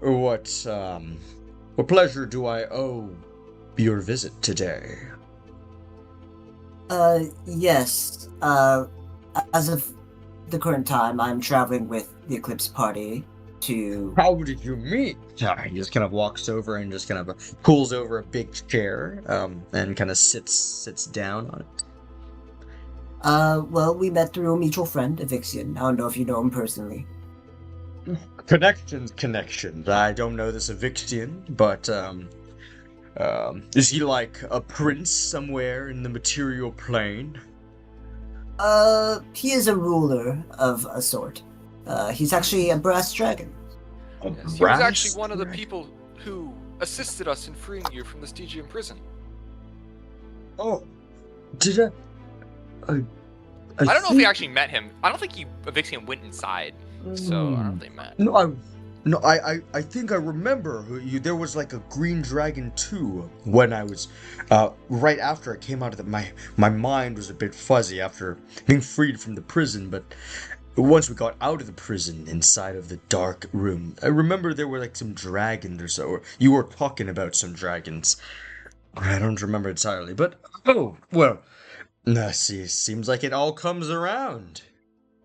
What pleasure do I owe your visit today? Yes. As of the current time, I'm traveling with the Eclipse party to. How did you meet? he just kind of walks over and just kind of pulls over a big chair and kind of sits down on it. Well, we met through a mutual friend, Evixion. I don't know if you know him personally. Connections. I don't know this Evixion, but is he like a prince somewhere in the material plane? He is a ruler of a sort. He's actually a brass dragon. A Yes, he was brass actually one of the dragon? people who assisted us in freeing you from the Stygian prison. Oh, did I? I don't know if we actually met him. I don't think Evixion went inside, so I don't know if they met. I think I remember there was like a green dragon too when I was right after I came out of my mind was a bit fuzzy after being freed from the prison, but once we got out of the prison inside of the dark room, I remember there were like some dragons or so. Or you were talking about some dragons. I don't remember entirely, but oh well. See, seems like it all comes around.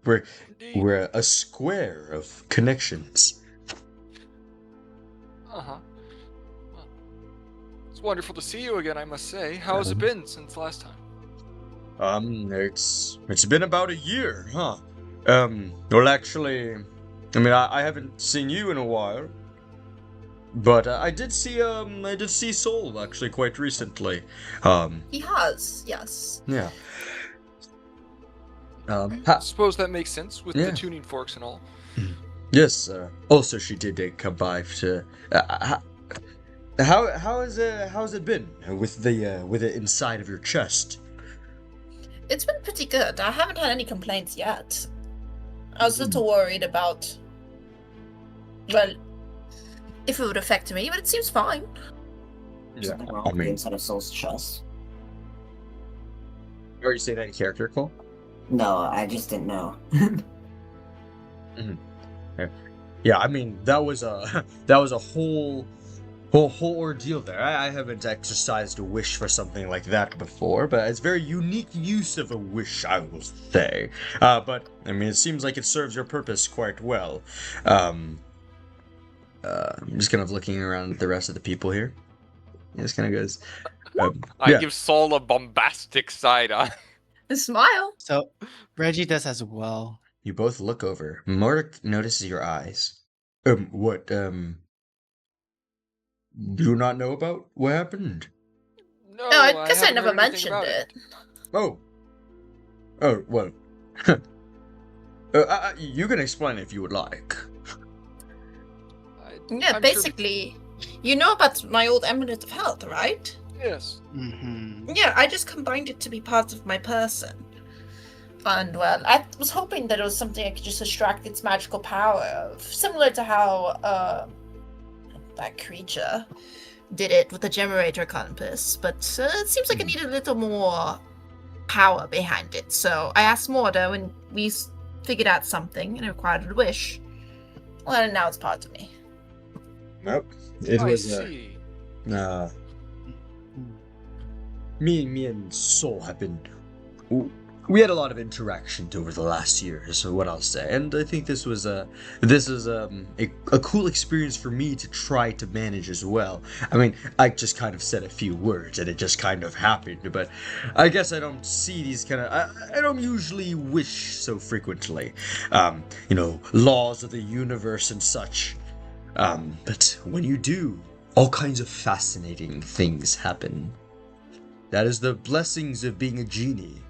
Indeed. We're a square of connections. Uh-huh. Well, it's wonderful to see you again, I must say. How has it been since last time? It's been about a year, huh? Well, actually, I mean, I haven't seen you in a while, but I did see Soul actually quite recently. He has, yes. Yeah. I suppose that makes sense with Yeah. the tuning forks and all. Yes. Also, she did come by to. How has it been with the inside of your chest? It's been pretty good. I haven't had any complaints yet. I was a little worried about, well, if it would affect me, but it seems fine. Yeah, Something wrong I with the mean, inside of Soul's chest. Or you say that in character, Cole? No, I just didn't know. yeah, I mean that was a whole ordeal there. I haven't exercised a wish for something like that before, but it's very unique use of a wish, I will say. But I mean, it seems like it serves your purpose quite well. I'm just kind of looking around at the rest of the people here. He just kind of goes. I Yeah. give Saul a bombastic side eye. A smile. So Reggie does as well. You both look over. Mordo notices your eyes. What? Do you not know about what happened? No, I guess I haven't never heard anything mentioned about it. Oh, well. You can explain if you would like. Yeah, I'm basically, you know about my old Amulet of Health, right? Sure... Yes. Mm-hmm. Yeah, I just combined it to be part of my person. And, well, I was hoping that it was something I could just extract its magical power of, similar to how, that creature did it with the gemerator compass, but it seems like it needed a little more power behind it, so I asked Mordo, and we figured out something, and it required a wish. Well, and now it's part of me. Nope. It I was see. me and Soul have been. We had a lot of interaction over the last year, is what I'll say, and I think this is a cool experience for me to try to manage as well. I mean, I just kind of said a few words, and it just kind of happened. But I guess I don't see these kind of. I don't usually wish so frequently. Laws of the universe and such. But when you do, all kinds of fascinating things happen. That is the blessings of being a genie.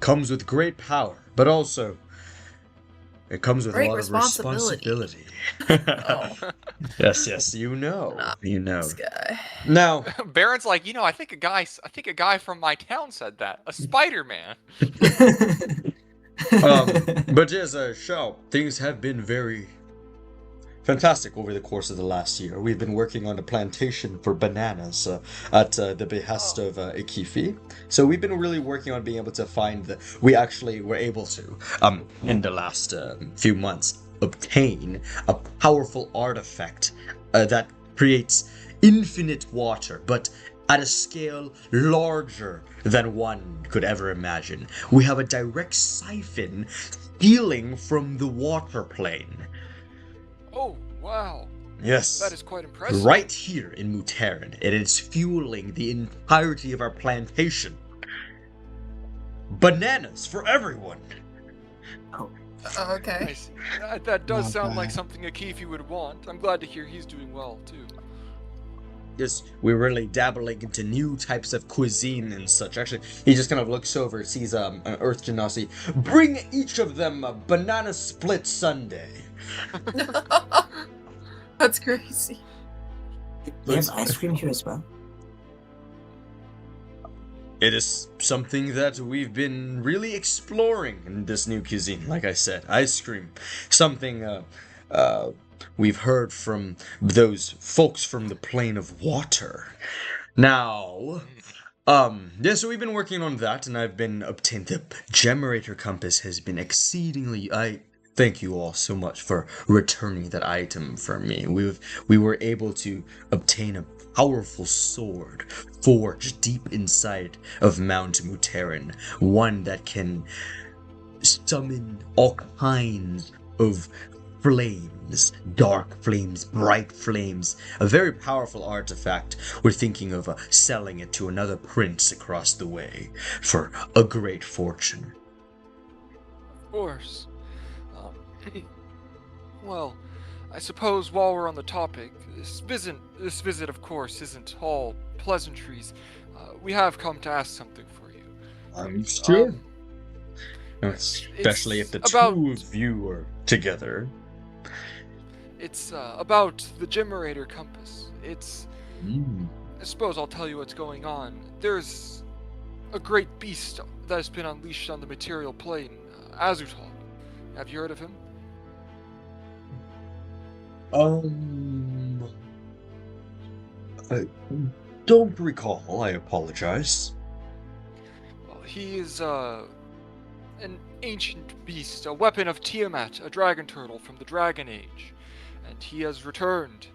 Comes with great power, but also it comes with Great a lot responsibility. of responsibility. Oh, Yes, you know. this guy. Now, Baron's like, I think a guy from my town said that. A Spider-Man. but as a show, things have been very fantastic over the course of the last year. We've been working on a plantation for bananas at the behest of Ikifi. So we've been really working on being able to find we actually were able to, in the last few months, obtain a powerful artifact that creates infinite water, but at a scale larger than one could ever imagine. We have a direct siphon stealing from the water plane. Oh, wow. Yes. That is quite impressive. Right here in Mutaran. It is fueling the entirety of our plantation. Bananas for everyone. Oh, okay. Nice. That does Not sound like bad. something Akifi would want. I'm glad to hear he's doing well, too. Yes, we're really dabbling into new types of cuisine and such. Actually, he just kind of looks over, sees an Earth Genasi. Bring each of them a banana split sundae. That's crazy. There's ice cream here as well. It is something that we've been really exploring in this new cuisine. Like I said, ice cream. Something we've heard from those folks from the plane of water. Now, so we've been working on that, and I've been obtained. The gemerator compass has been exceedingly. I thank you all so much for returning that item for me. We were able to obtain a powerful sword forged deep inside of Mount Mutaran, one that can summon all kinds of flames, dark flames, bright flames. A very powerful artifact. We're thinking of selling it to another prince across the way for a great fortune. Of course. Well, I suppose while we're on the topic, this visit, of course, isn't all pleasantries. We have come to ask something for you. I'm sure. Um, Especially if the about- two of you are together. It's about the gemerator compass. I suppose I'll tell you what's going on. There's a great beast that has been unleashed on the material plane, Azutal. Have you heard of him? I don't recall. I apologize. Well, he is an ancient beast, a weapon of Tiamat, a dragon turtle from the Dragon Age, and he has returned.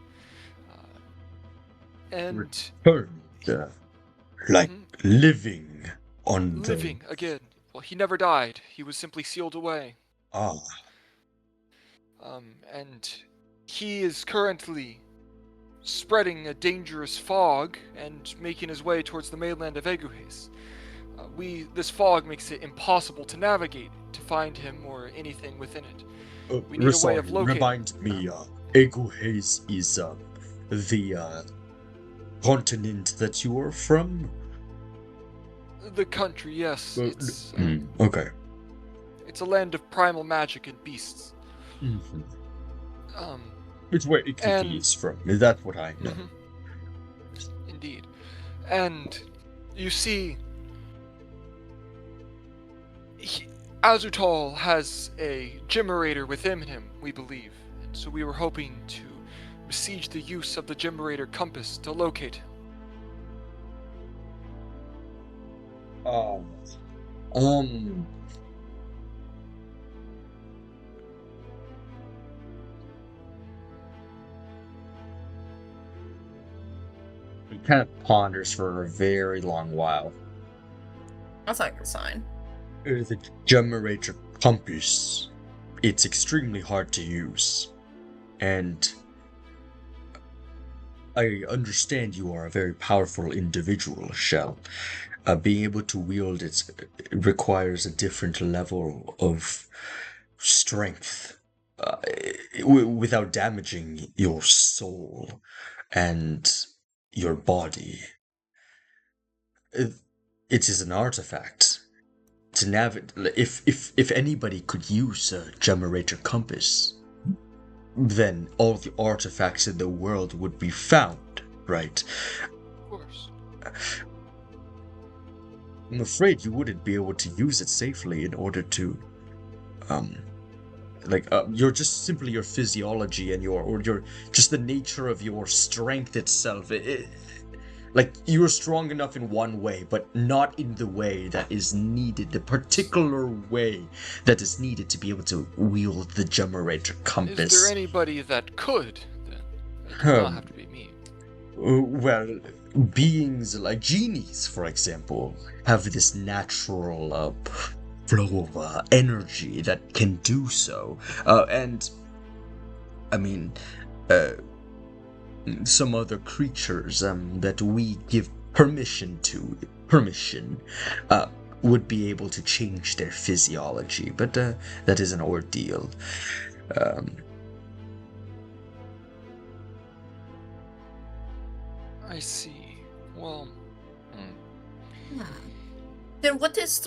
Returned, like living on the... Living again. Well, he never died. He was simply sealed away. Ah. And he is currently spreading a dangerous fog and making his way towards the mainland of Eguhes. This fog makes it impossible to navigate, to find him or anything within it. We need a way of locating. Remind me, Eguhes is the continent that you are from? The country, yes. It's okay. It's a land of primal magic and beasts. Mm-hmm. It's where Eclipse is from. That's what I know. Indeed. And you see, Azutal has a gemerator within him, we believe. And so we were hoping to besiege the use of the gemerator compass to locate him. He kind of ponders for a very long while. That's like a sign. The gemerator compass, it's extremely hard to use. And I understand you are a very powerful individual, Shell. Being able to wield it requires a different level of strength without damaging your soul and your body. It is an artifact. To navigate, if anybody could use a gemerator compass, then all the artifacts in the world would be found, right? Of course. I'm afraid you wouldn't be able to use it safely in order to, you're just simply your physiology and your just the nature of your strength itself. Like, you're strong enough in one way, but not in the way that is needed, the particular way that is needed to be able to wield the gemerator compass. Is there anybody that could, then? It does not have to be me. Well, beings like genies, for example, have this natural flow of energy that can do so. And, I mean, some other creatures that we give permission would be able to change their physiology, but that is an ordeal. I see. Well, Then what is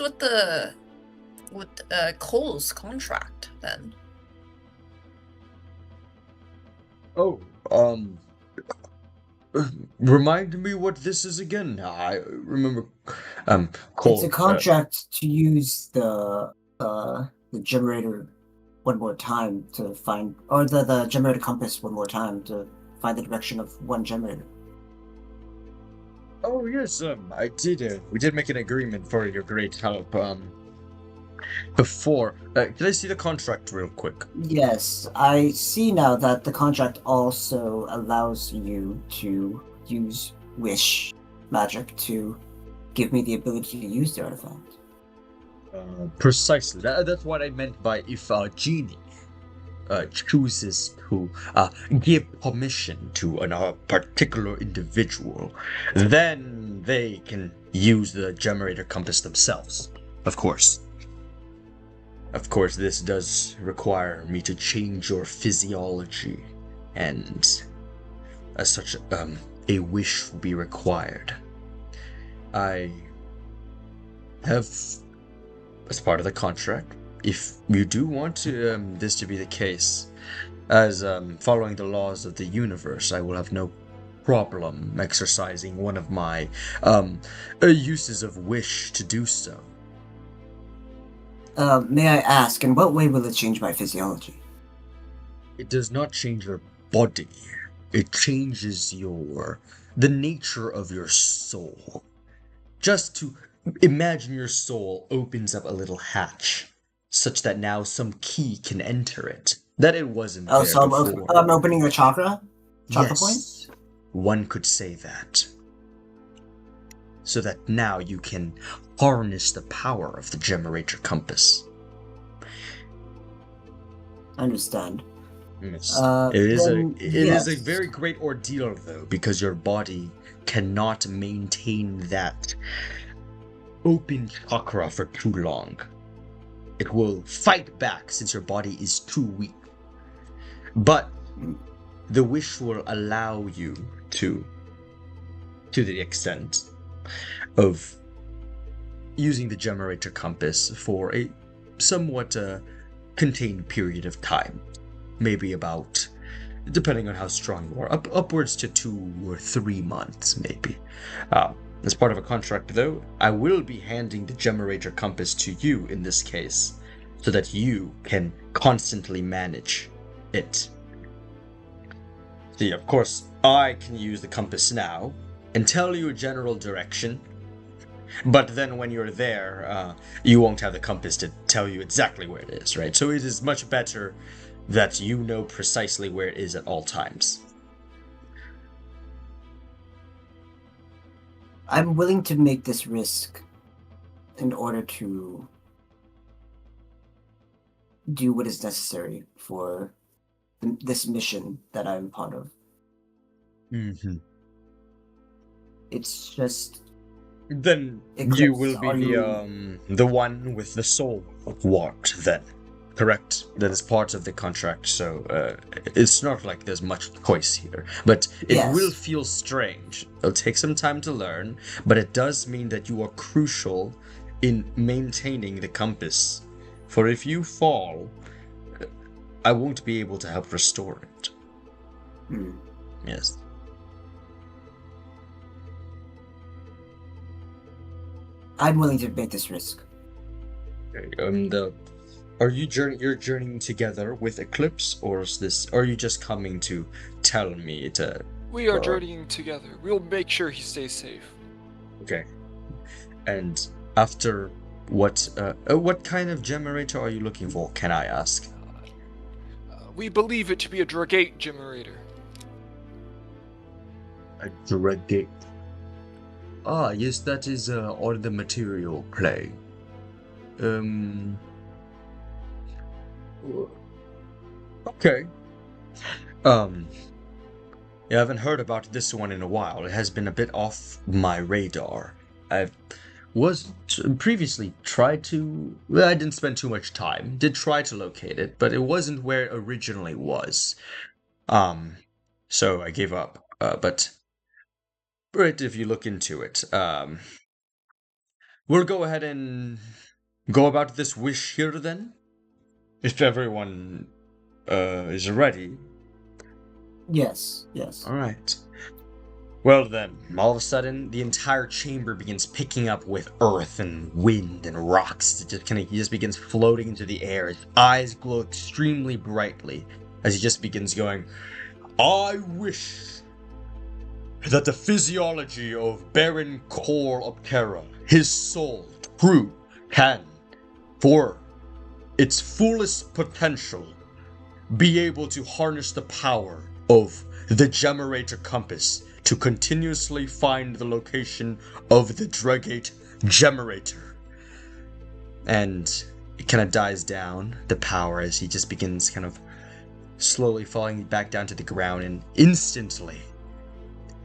with Cole's contract then? Oh, remind me what this is again. I remember. Cole, it's a contract to use the generator one more time to find, or the generator compass one more time to find the direction of one generator. Oh yes, I did. We did make an agreement for your great help. Before, can I see the contract real quick? Yes, I see now that the contract also allows you to use wish magic to give me the ability to use the artifact. Precisely. That's what I meant by if a genie chooses to give permission to a particular individual, then they can use the generator compass themselves. Of course. Of course, this does require me to change your physiology, and as such, a wish will be required. I have, as part of the contract, if you do want to, this to be the case, as following the laws of the universe, I will have no problem exercising one of my uses of wish to do so. May I ask, in what way will it change my physiology? It does not change your body. It changes the nature of your soul. Just to imagine your soul opens up a little hatch, such that now some key can enter it. That it wasn't there So before. I'm opening a chakra? Chakra Yes, point? one could say that. So that now you can harness the power of the gemerator compass. I understand. Yes. It is yes. a very great ordeal, though, because your body cannot maintain that open chakra for too long. It will fight back since your body is too weak. But the wish will allow you to the extent of using the generator compass for a somewhat contained period of time. Maybe about, depending on how strong you are, upwards to 2 or 3 months, maybe. As part of a contract, though, I will be handing the generator compass to you in this case, so that you can constantly manage it. See, of course, I can use the compass now and tell you a general direction, but then when you're there, you won't have the compass to tell you exactly where it is, right? So it is much better that you know precisely where it is at all times. I'm willing to make this risk in order to do what is necessary for this mission that I'm part of. Mm-hmm. It's just... Then Eclipse, you will be are the one with the soul of Wart, then. Correct? That is part of the contract, so it's not like there's much choice here. But it Yes. will feel strange. It'll take some time to learn, but it does mean that you are crucial in maintaining the compass. For if you fall, I won't be able to help restore it. Yes. I'm willing to make this risk. Are you're journeying together with Eclipse, or are you just coming to tell me to... We are journeying together. We'll make sure he stays safe. Okay. And after what kind of generator are you looking for, can I ask? We believe it to be a Dragate gemerator. A Dragate. Ah, yes, that is all the material play. Okay. Yeah, I haven't heard about this one in a while. It has been a bit off my radar. I previously tried to... Well, I didn't spend too much time. Did try to locate it, but it wasn't where it originally was. So I gave up. But... Right, if you look into it. We'll go ahead and go about this wish here then. If everyone is ready. Yes. Alright. Well then, all of a sudden, the entire chamber begins picking up with earth and wind and rocks. He just begins floating into the air. His eyes glow extremely brightly as he just begins going, I wish that the physiology of Baron Corloptera, his soul, true, can, for its fullest potential, be able to harness the power of the Gemerator compass to continuously find the location of the Dragate Gemerator. And it kind of dies down, the power, as he just begins kind of slowly falling back down to the ground, and instantly,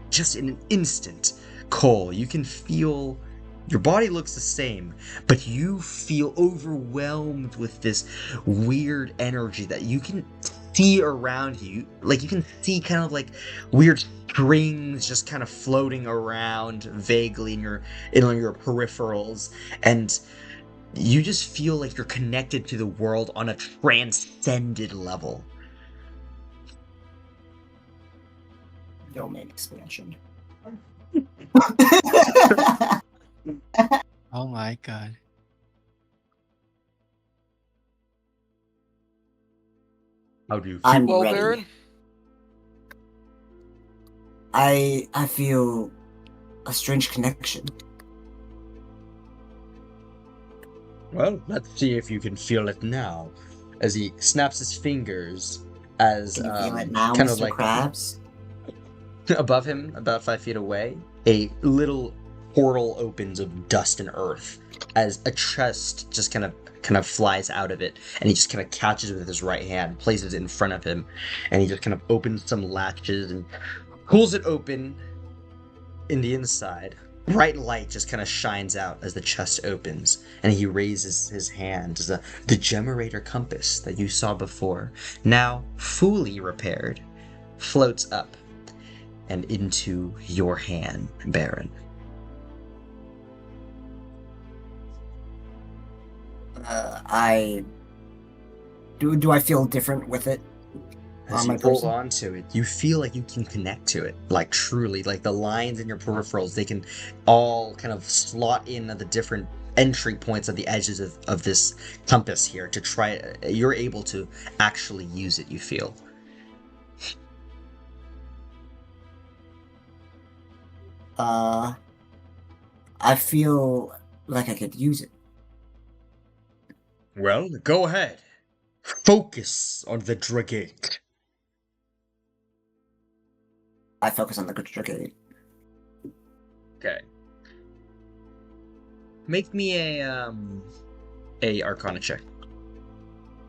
just in an instant, Cole, you can feel your body looks the same, but you feel overwhelmed with this weird energy that you can see around you. Like, you can see kind of like weird strings just kind of floating around vaguely in your peripherals, and you just feel like you're connected to the world on a transcended level. domain expansion. Oh my god. How do you feel? I'm Well, ready. Baron, I feel a strange connection. Well, let's see if you can feel it now. As he snaps his fingers, as Can you feel it now, kind Mr. of like Krabs? Above him, about 5 feet away, a little portal opens of dust and earth as a chest just kind of flies out of it, and he just kind of catches it with his right hand, places it in front of him, and he just kind of opens some latches and pulls it open. In the inside, bright light just kind of shines out as the chest opens, and he raises his hand as the gemerator compass that you saw before, now fully repaired, floats up and into your hand, Baron. Do I feel different with it? As On you my hold person? on to it, you feel like you can connect to it, like truly, like the lines in your peripherals, they can all kind of slot in at the different entry points at the edges of this compass here to try. You're able to actually use it, you feel. I feel like I could use it. Well, go ahead. Focus on the Dragate. I focus on the Dragate. Okay. Make me a Arcana check.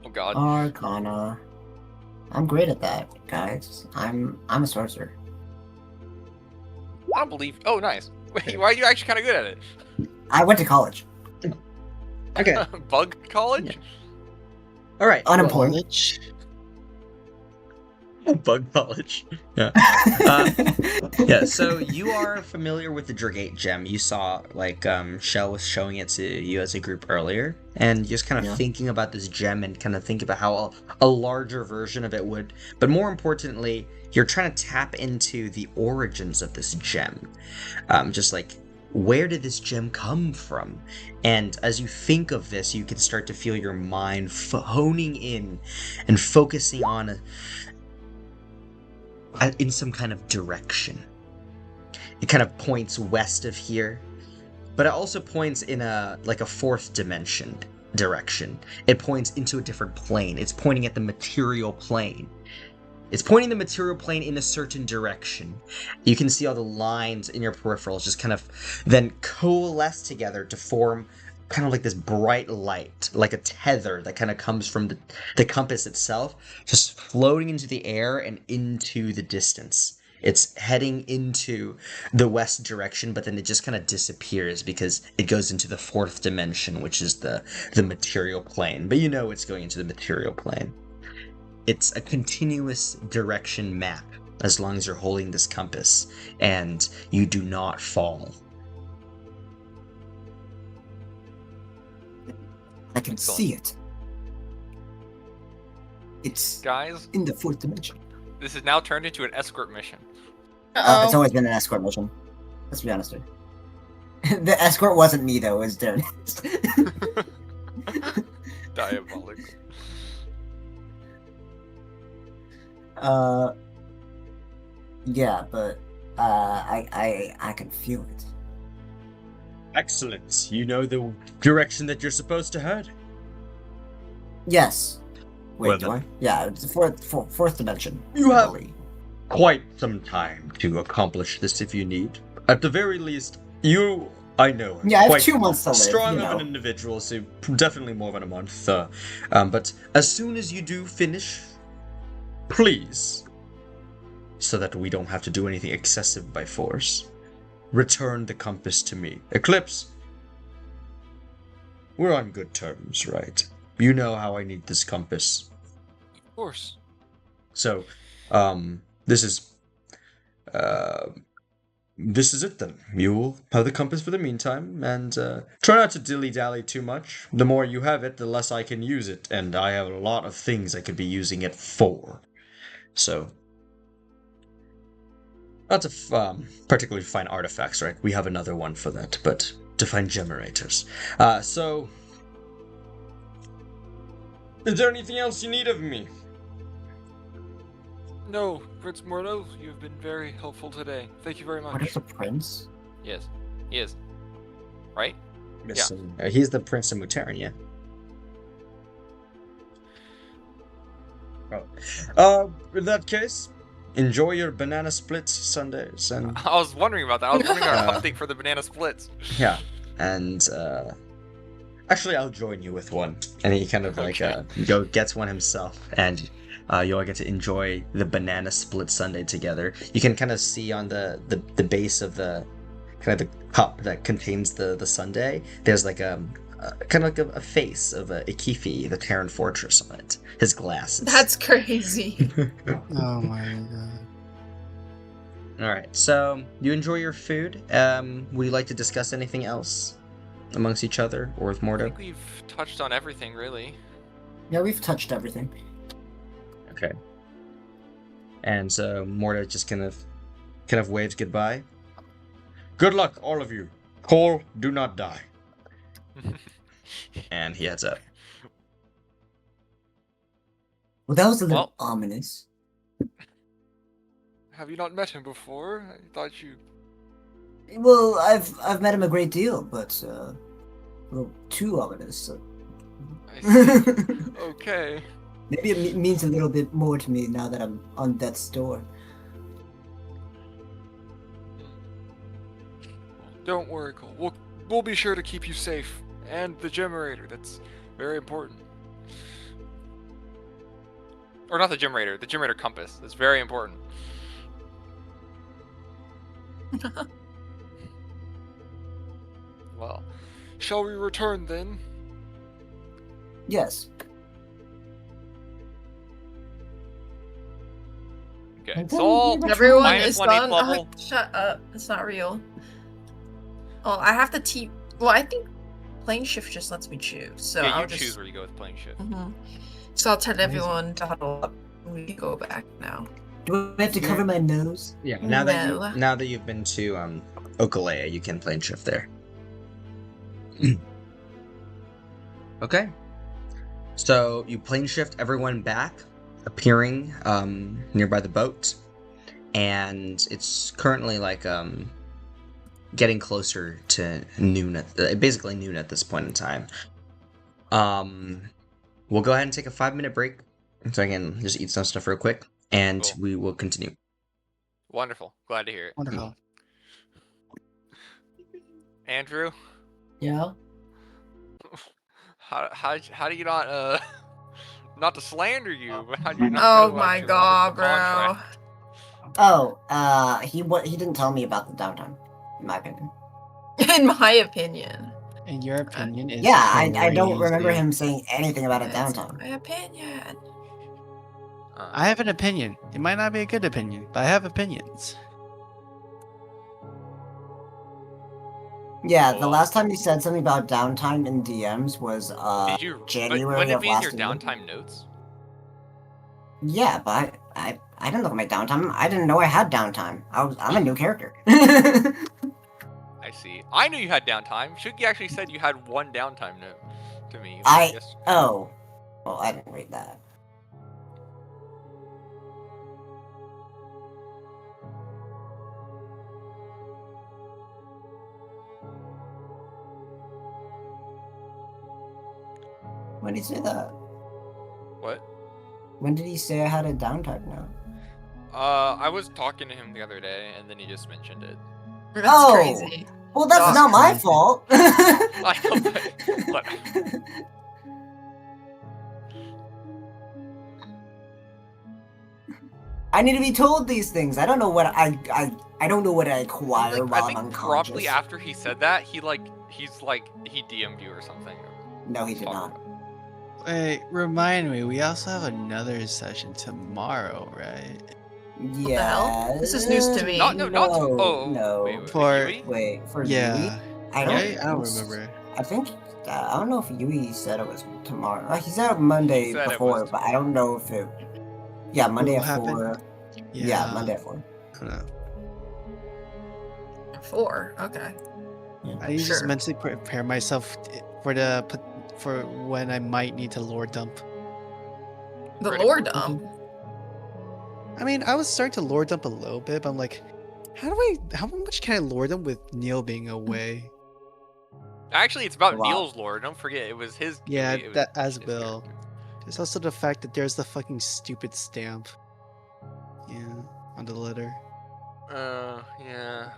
Oh god. Arcana. I'm great at that, guys. I'm a sorcerer. I don't believe. Oh, nice. Wait, why are you actually kind of good at it? I went to college. Okay. Bug college? All right. Unemployed. College? Bug college. Yeah. Yeah, so you are familiar with the Dragate gem. You saw, like, Shell was showing it to you as a group earlier, and just kind of Yeah. thinking about this gem and kind of think about how a larger version of it would. But more importantly, you're trying to tap into the origins of this gem. Just like, where did this gem come from? And as you think of this, you can start to feel your mind honing in and focusing on in some kind of direction. It kind of points west of here, but it also points in a fourth dimension direction. It points into a different plane. It's pointing at the material plane. It's pointing the material plane in a certain direction. You can see all the lines in your peripherals just kind of then coalesce together to form kind of like this bright light, like a tether that kind of comes from the compass itself, just floating into the air and into the distance. It's heading into the west direction, but then it just kind of disappears because it goes into the fourth dimension, which is the material plane. But you know it's going into the material plane. It's a continuous direction map as long as you're holding this compass, and you do not fall. I can see it. It's Guys, in the fourth dimension. this has now turned into an escort mission. It's always been an escort mission. Let's be honest here. The escort wasn't me though, it was Darren. Diabolical. Yeah, but I can feel it. Excellent. You know the direction that you're supposed to head. Yes. Wait, Well, do I? Yeah, it's the fourth dimension. You have Really. quite some time to accomplish this if you need. At the very least, I know, Yeah, I have quite 2 months to live. strong you of know. an individual, so definitely more than a month. But as soon as you do finish, please, so that we don't have to do anything excessive by force, return the compass to me. Eclipse, we're on good terms, right? You know how I need this compass. Of course. So, this is it then. You'll have the compass for the meantime, and try not to dilly-dally too much. The more you have it, the less I can use it, and I have a lot of things I could be using it for. So, Not to particularly find artifacts, right? We have another one for that, but to find generators. So, is there anything else you need of me? No, Prince Mordo, you've been very helpful today. Thank you very much. What is a prince? Yes, he is. Right? Bestim. He's the Prince of Mutaran, yeah. In that case, enjoy your banana splits Sundays, and I was wondering about that. I was wondering our update for the banana splits. yeah, and actually, I'll join you with one. And he kind of like Okay. gets one himself, and you all get to enjoy the banana split sundae together. You can kind of see on the base of the kind of the cup that contains the sundae. There's like kind of like a face of Ikifi, the Terran Fortress, on it. His glasses. That's crazy. Oh my god. All right. So you enjoy your food. Would you like to discuss anything else amongst each other or with I Mordo? think we've touched on everything, really. Yeah, we've touched everything. Okay. And so Mordo just kind of waves goodbye. Good luck, all of you. Cole, do not die. And he heads up. Well, that was a little Well- ominous. Have you not met him before? I thought you... Well, I've met him a great deal, but well, too ominous. So. I see. Okay. Maybe it means a little bit more to me now that I'm on death's door. Don't worry, Cole. We'll be sure to keep you safe. And the gemerator, that's very important. Or not the gemerator compass. That's very important. Well, Shall we return then? Yes. okay. And So then all we Everyone minus is 1 done. level. Oh, shut up. It's not real. Oh, I have to Well, I think plane shift just lets me choose. So Yeah, I'll you just choose where you go with plane shift. So I'll tell everyone to huddle up. We can go back now. Do I have to cover my nose? Yeah. No. Now that you've been to Okalea, you can plane shift there. Okay. So you plane shift everyone back, appearing nearby the boat, and it's currently like getting closer to noon basically noon at this point in time. We'll go ahead and take a 5-minute break so I can just eat some stuff real quick, and Cool. we will continue. Wonderful. Glad to hear it. Wonderful. Andrew, Yeah. how do you not not to slander you, but how do you not Oh know my about your god, bro. contract? Oh, he didn't tell me about the downtime, in my opinion. In my opinion. In your opinion, is Yeah, I don't remember crazy. him saying anything about a That's downtime. my opinion. I have an opinion. It might not be a good opinion, but I have opinions. Yeah, the Well- last time he said something about downtime in DMs was Did you? January Wouldn't it of be in last your year. downtime notes? Yeah, but I didn't look at my downtime. I didn't know I had downtime. I'm a new character. I see. I knew you had downtime. Shuki actually said you had one downtime note to me. Yes. Oh, well, I didn't read that. When did he say that? What? When did he say I had a downtime now? I was talking to him the other day, and then he just mentioned it. That's Oh. crazy. Well, that's That's not my crazy. fault. I know, but I need to be told these things. I don't know what I don't know what I acquire like, I while think I'm unconscious. probably after he said that, he DM'd you or something. No, he did Talk not. about- Wait, remind me, we also have another session tomorrow, right? the hell? This is news to me. Not No, oh, no. wait, For- Yui? Wait, for Yeah. Yui? I don't, Right? I don't think- remember. I think I don't know if Yui said it was tomorrow. He said Monday He said it before, was but I don't know if it. Yeah, Monday What at happened? 4. Yeah, Monday at 4. I don't know. 4. Okay. I just Sure. mentally prepare myself for when I might need to lore dump. The Pretty lore cool. dump. I mean, I was starting to lore dump a little bit, but I'm like, how much can I lore them with Neil being away? Actually, it's about Wow. Neil's lore. Don't forget, it was his. Yeah, it was that as his well. character. There's also the fact that there's the fucking stupid stamp. Yeah, on the letter. Yeah.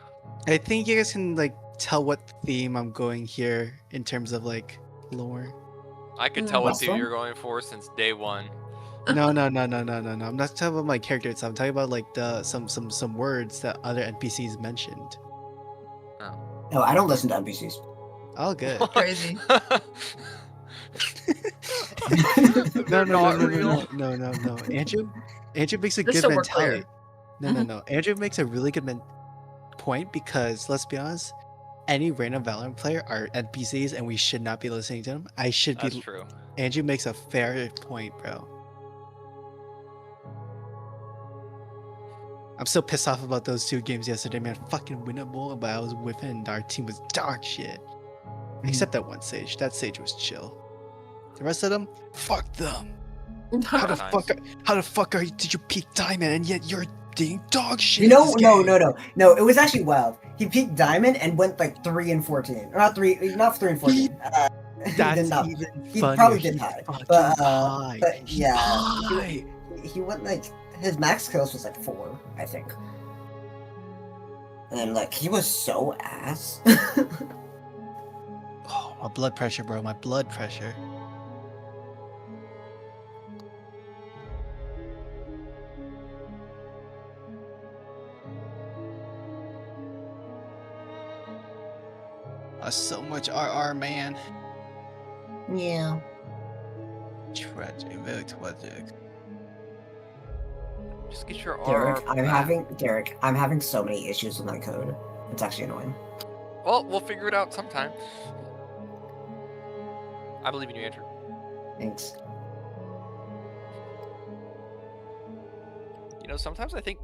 I think you guys can like tell what theme I'm going here in terms of like lore. I could tell what What's theme that? you're going for since day one. No. I'm not talking about my character itself. I'm talking about like some words that other NPCs mentioned. No, I don't listen to NPCs. Oh, good. Crazy. No. Andrew makes a Just good so we're mentality. clear. No. Andrew makes a really good point because let's be honest, any random Valorant player are NPCs and we should not be listening to them. That's true. Andrew makes a fair point, bro. I'm so pissed off about those 2 games yesterday, man. Fucking winnable, but I was with it and our team was dog shit. Except that one Sage. That Sage was chill. The rest of them, fuck them. How the fuck did you peak Diamond and yet you're being dog shit? You know, this no. game? It was actually wild. He peaked Diamond and went like 3 and 14. Or not 3 and 14. He That's did not. even He funnier. probably did high. Fucking But, high. but yeah, High. he went like his max kills was like 4, I think. And then like he was so ass. Oh, my blood pressure, bro. My blood pressure. So much RR, man. Yeah. Tragic, very tragic. Just get your Derek, RR back. I'm having so many issues with my code. It's actually annoying. Well, we'll figure it out sometime. I believe in you, Andrew. Thanks. You know, sometimes I think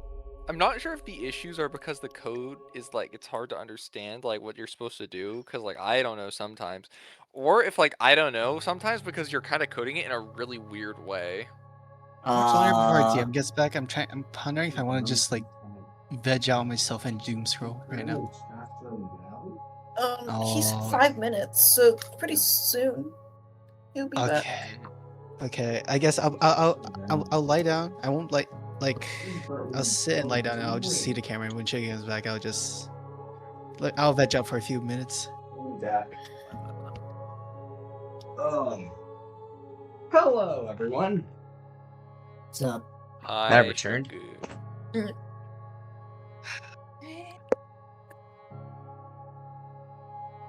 I'm not sure if the issues are because the code is like it's hard to understand like what you're supposed to do because like I don't know sometimes, or if like I don't know sometimes because you're kind of coding it in a really weird way. I'm before our DM gets back. I'm pondering if I want to just like veg out myself and doom scroll right now. He's Oh. 5 minutes, so pretty soon he'll be back. Okay. I guess I'll lie down. I won't like I'll sit and lie down and I'll just see the camera, and when Chicken comes back I'll veg out for a few minutes. Hello, everyone. What's up? I returned. good.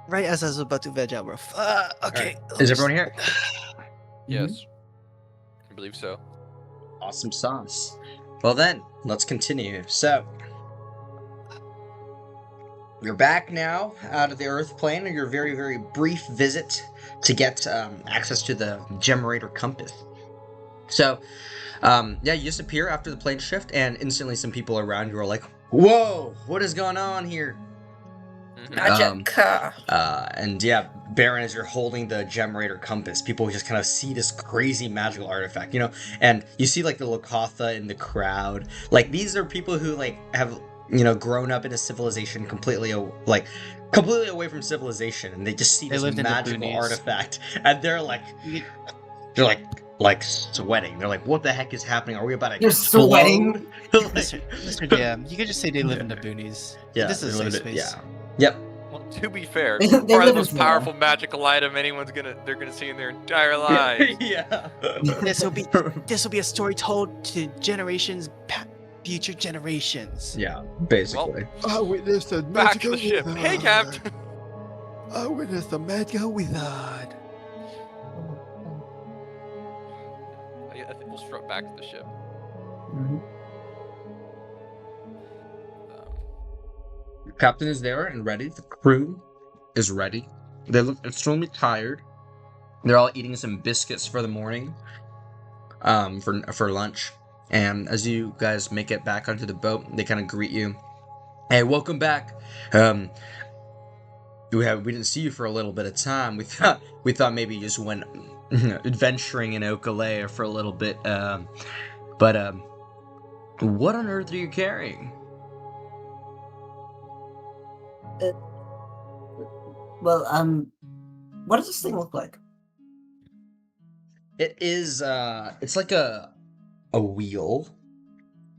Right as I was about to veg out, bro. Okay. Is everyone here? Yes, I believe so. Awesome sauce. Well then, let's continue. So, you're back now out of the Earth plane, or your very, very brief visit to get access to the gemerator compass. So, yeah, you just appear after the plane shift, and instantly some people around you are like, "Whoa, what is going on here?" Magic. And yeah, Baron, as you're holding the gemerator compass, people just kind of see this crazy magical artifact, you know, and you see like the Lokatha in the crowd. Like these are people who like have, you know, grown up in a civilization completely away from civilization, and they just see this lived in the magical boonies. artifact, and they're like sweating. They're like, "What the heck is happening? Are we about to You're explode?" sweating? Like- Mr. DM, you could just say they live in the boonies. Yeah, This is they a live safe in- space. yeah. Yep. Well, to be fair, They it's live probably in the most Florida. powerful magical item they're gonna see in their entire lives. Yeah. This will be a story told to future generations. Yeah, basically. I witnessed a Back to the ship. Hey, Captain. I witnessed a magical wizard. I think we'll strut back to the ship. Your captain is there and ready. The crew is ready. They look extremely tired. They're all eating some biscuits for the morning, for lunch. And as you guys make it back onto the boat, they kind of greet you. Hey, welcome back. We didn't see you for a little bit of time. We thought maybe you just went adventuring in Okalea for a little bit. But what on earth are you carrying? Well, what does this thing look like? It is it's like a wheel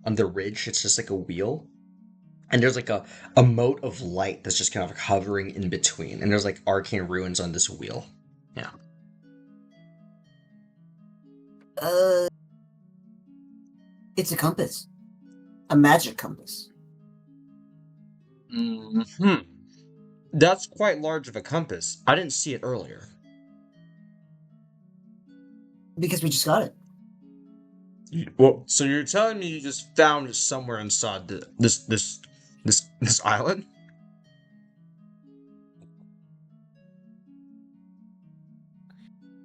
on the ridge. It's just like a wheel. And there's like a mote of light that's just kind of hovering in between. And there's like arcane ruins on this wheel. Yeah. It's a compass. A magic compass. Hmm. That's quite large of a compass. I didn't see it earlier. Because we just got it. Well, so you're telling me you just found it somewhere inside this island?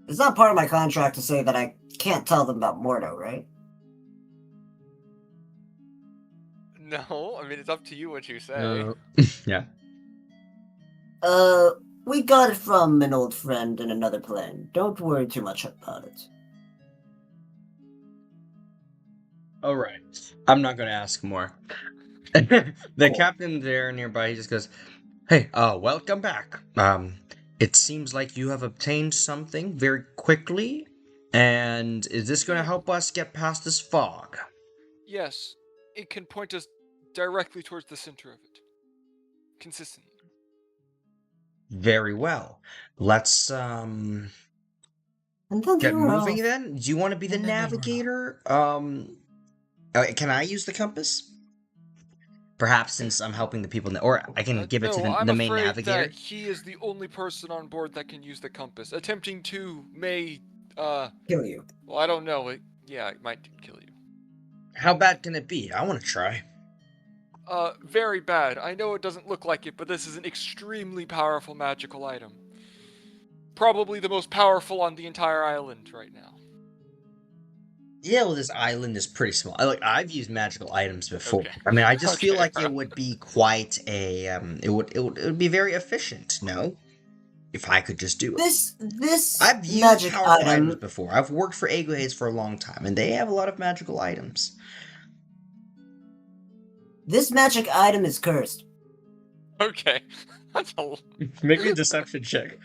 It's not part of my contract to say that I can't tell them about Mordo, right? No, I mean it's up to you what you say. Yeah. We got it from an old friend in another plane. Don't worry too much about it. All right. I'm not gonna ask more. The captain there nearby, he just goes, "Hey, welcome back. It seems like you have obtained something very quickly, and is this gonna help us get past this fog?" Yes, it can point us directly towards the center of it. Consistently. Very well. Let's And then get they were moving off. then. Do you want to be the And then they were off. navigator? Can I use the compass? Perhaps since I'm helping the people, or I can give it to No, I'm the main afraid navigator. that he is the only person on board that can use the compass. Attempting to may, Kill you. well, I don't know. It might kill you. How bad can it be? I want to try. Very bad. I know it doesn't look like it, but this is an extremely powerful magical item. Probably the most powerful on the entire island right now. Yeah, well, this island is pretty small. I've used magical items before. Okay. I mean, I just feel Okay, like bro. it would be quite a it would be very efficient. No, if I could just do it. This I've used magic powerful item. items before. I've worked for Eggheads for a long time, and they have a lot of magical items. This magic item is cursed. Okay. That's a... Make me a deception check.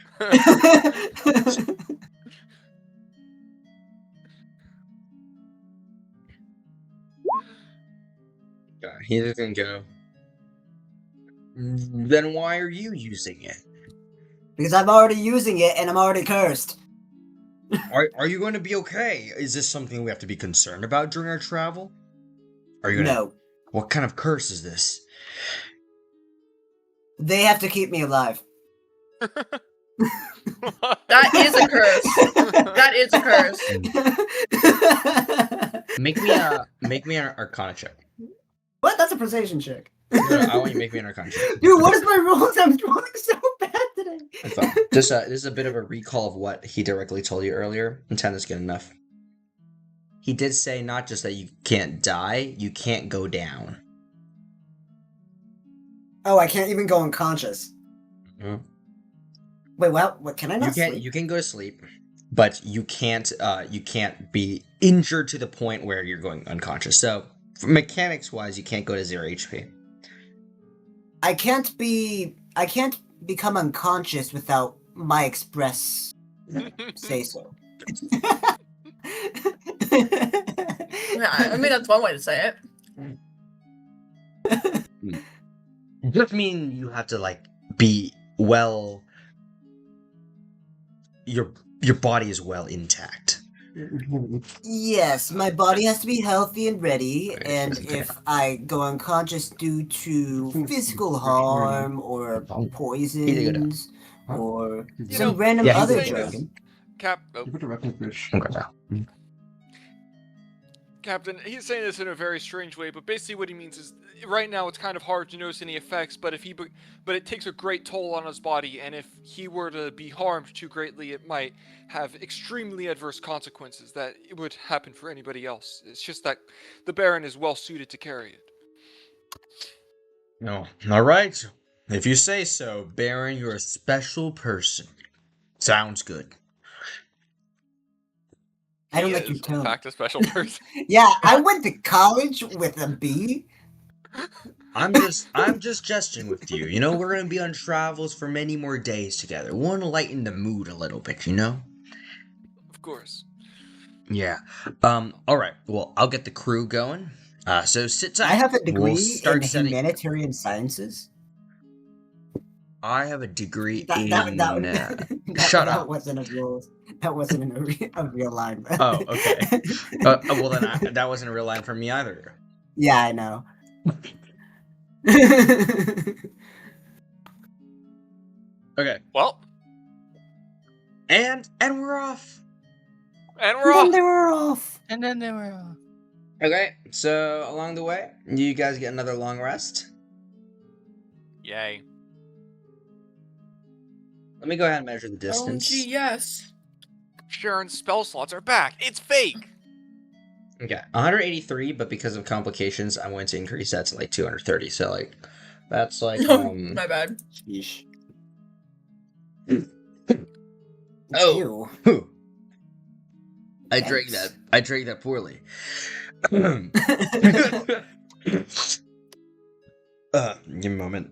He doesn't go. Then why are you using it? Because I'm already using it and I'm already cursed. Are you going to be okay? Is this something we have to be concerned about during our travel? Are you gonna? No. What kind of curse is this? They have to keep me alive. That is a curse. That is a curse. Make me an Arcana check. What? That's a persuasion check. No, I want you to make me an Arcana check. Dude, what is my rules? I'm rolling so bad today. That's fine. This is a bit of a recall of what he directly told you earlier, and 10 is good enough. He did say not just that you can't die, you can't go down. Oh, I can't even go unconscious. Mm-hmm. Wait, what? Can I not sleep? You can go to sleep, but you can't be injured to the point where you're going unconscious. So, mechanics wise, you can't go to 0 HP. I can't become unconscious without my express say so. Yeah, I mean, that's one way to say it. It just mean you have to be well. Your body is well intact. Yes, my body has to be healthy and ready, and if I go unconscious due to physical harm or poisons or some random other drug. Captain, he's saying this in a very strange way, but basically what he means is, right now it's kind of hard to notice any effects, but it takes a great toll on his body, and if he were to be harmed too greatly, it might have extremely adverse consequences that it would happen for anybody else. It's just that the Baron is well suited to carry it. No. All right. If you say so, Baron, you're a special person. Sounds good. I don't He like your is, tone. in fact, a special person. Yeah, I went to college with a B. I'm just jesting with you. You know, we're gonna be on travels for many more days together. We want to lighten the mood a little bit, you know? Of course. Yeah. All right. Well, I'll get the crew going. So sit tight. I have a We'll degree start in setting. humanitarian sciences. I have a degree That, in. that Shut up. wasn't a real. That wasn't a real line. Oh, okay. Well, then that wasn't a real line from me either. Yeah, I know. Okay. Well, And we're off. and we're Then off. they were off. And then they were. Okay. So along the way, you guys get another long rest. Yay. Let me go ahead and measure the Oh, distance. gee, yes. Sharon's spell slots are back. It's fake. Okay, 183, but because of complications, I'm going to increase that to like 230. So like, that's like My bad. Sheesh. Oh, Ew. whew. I Thanks. drank that poorly. Give me a moment.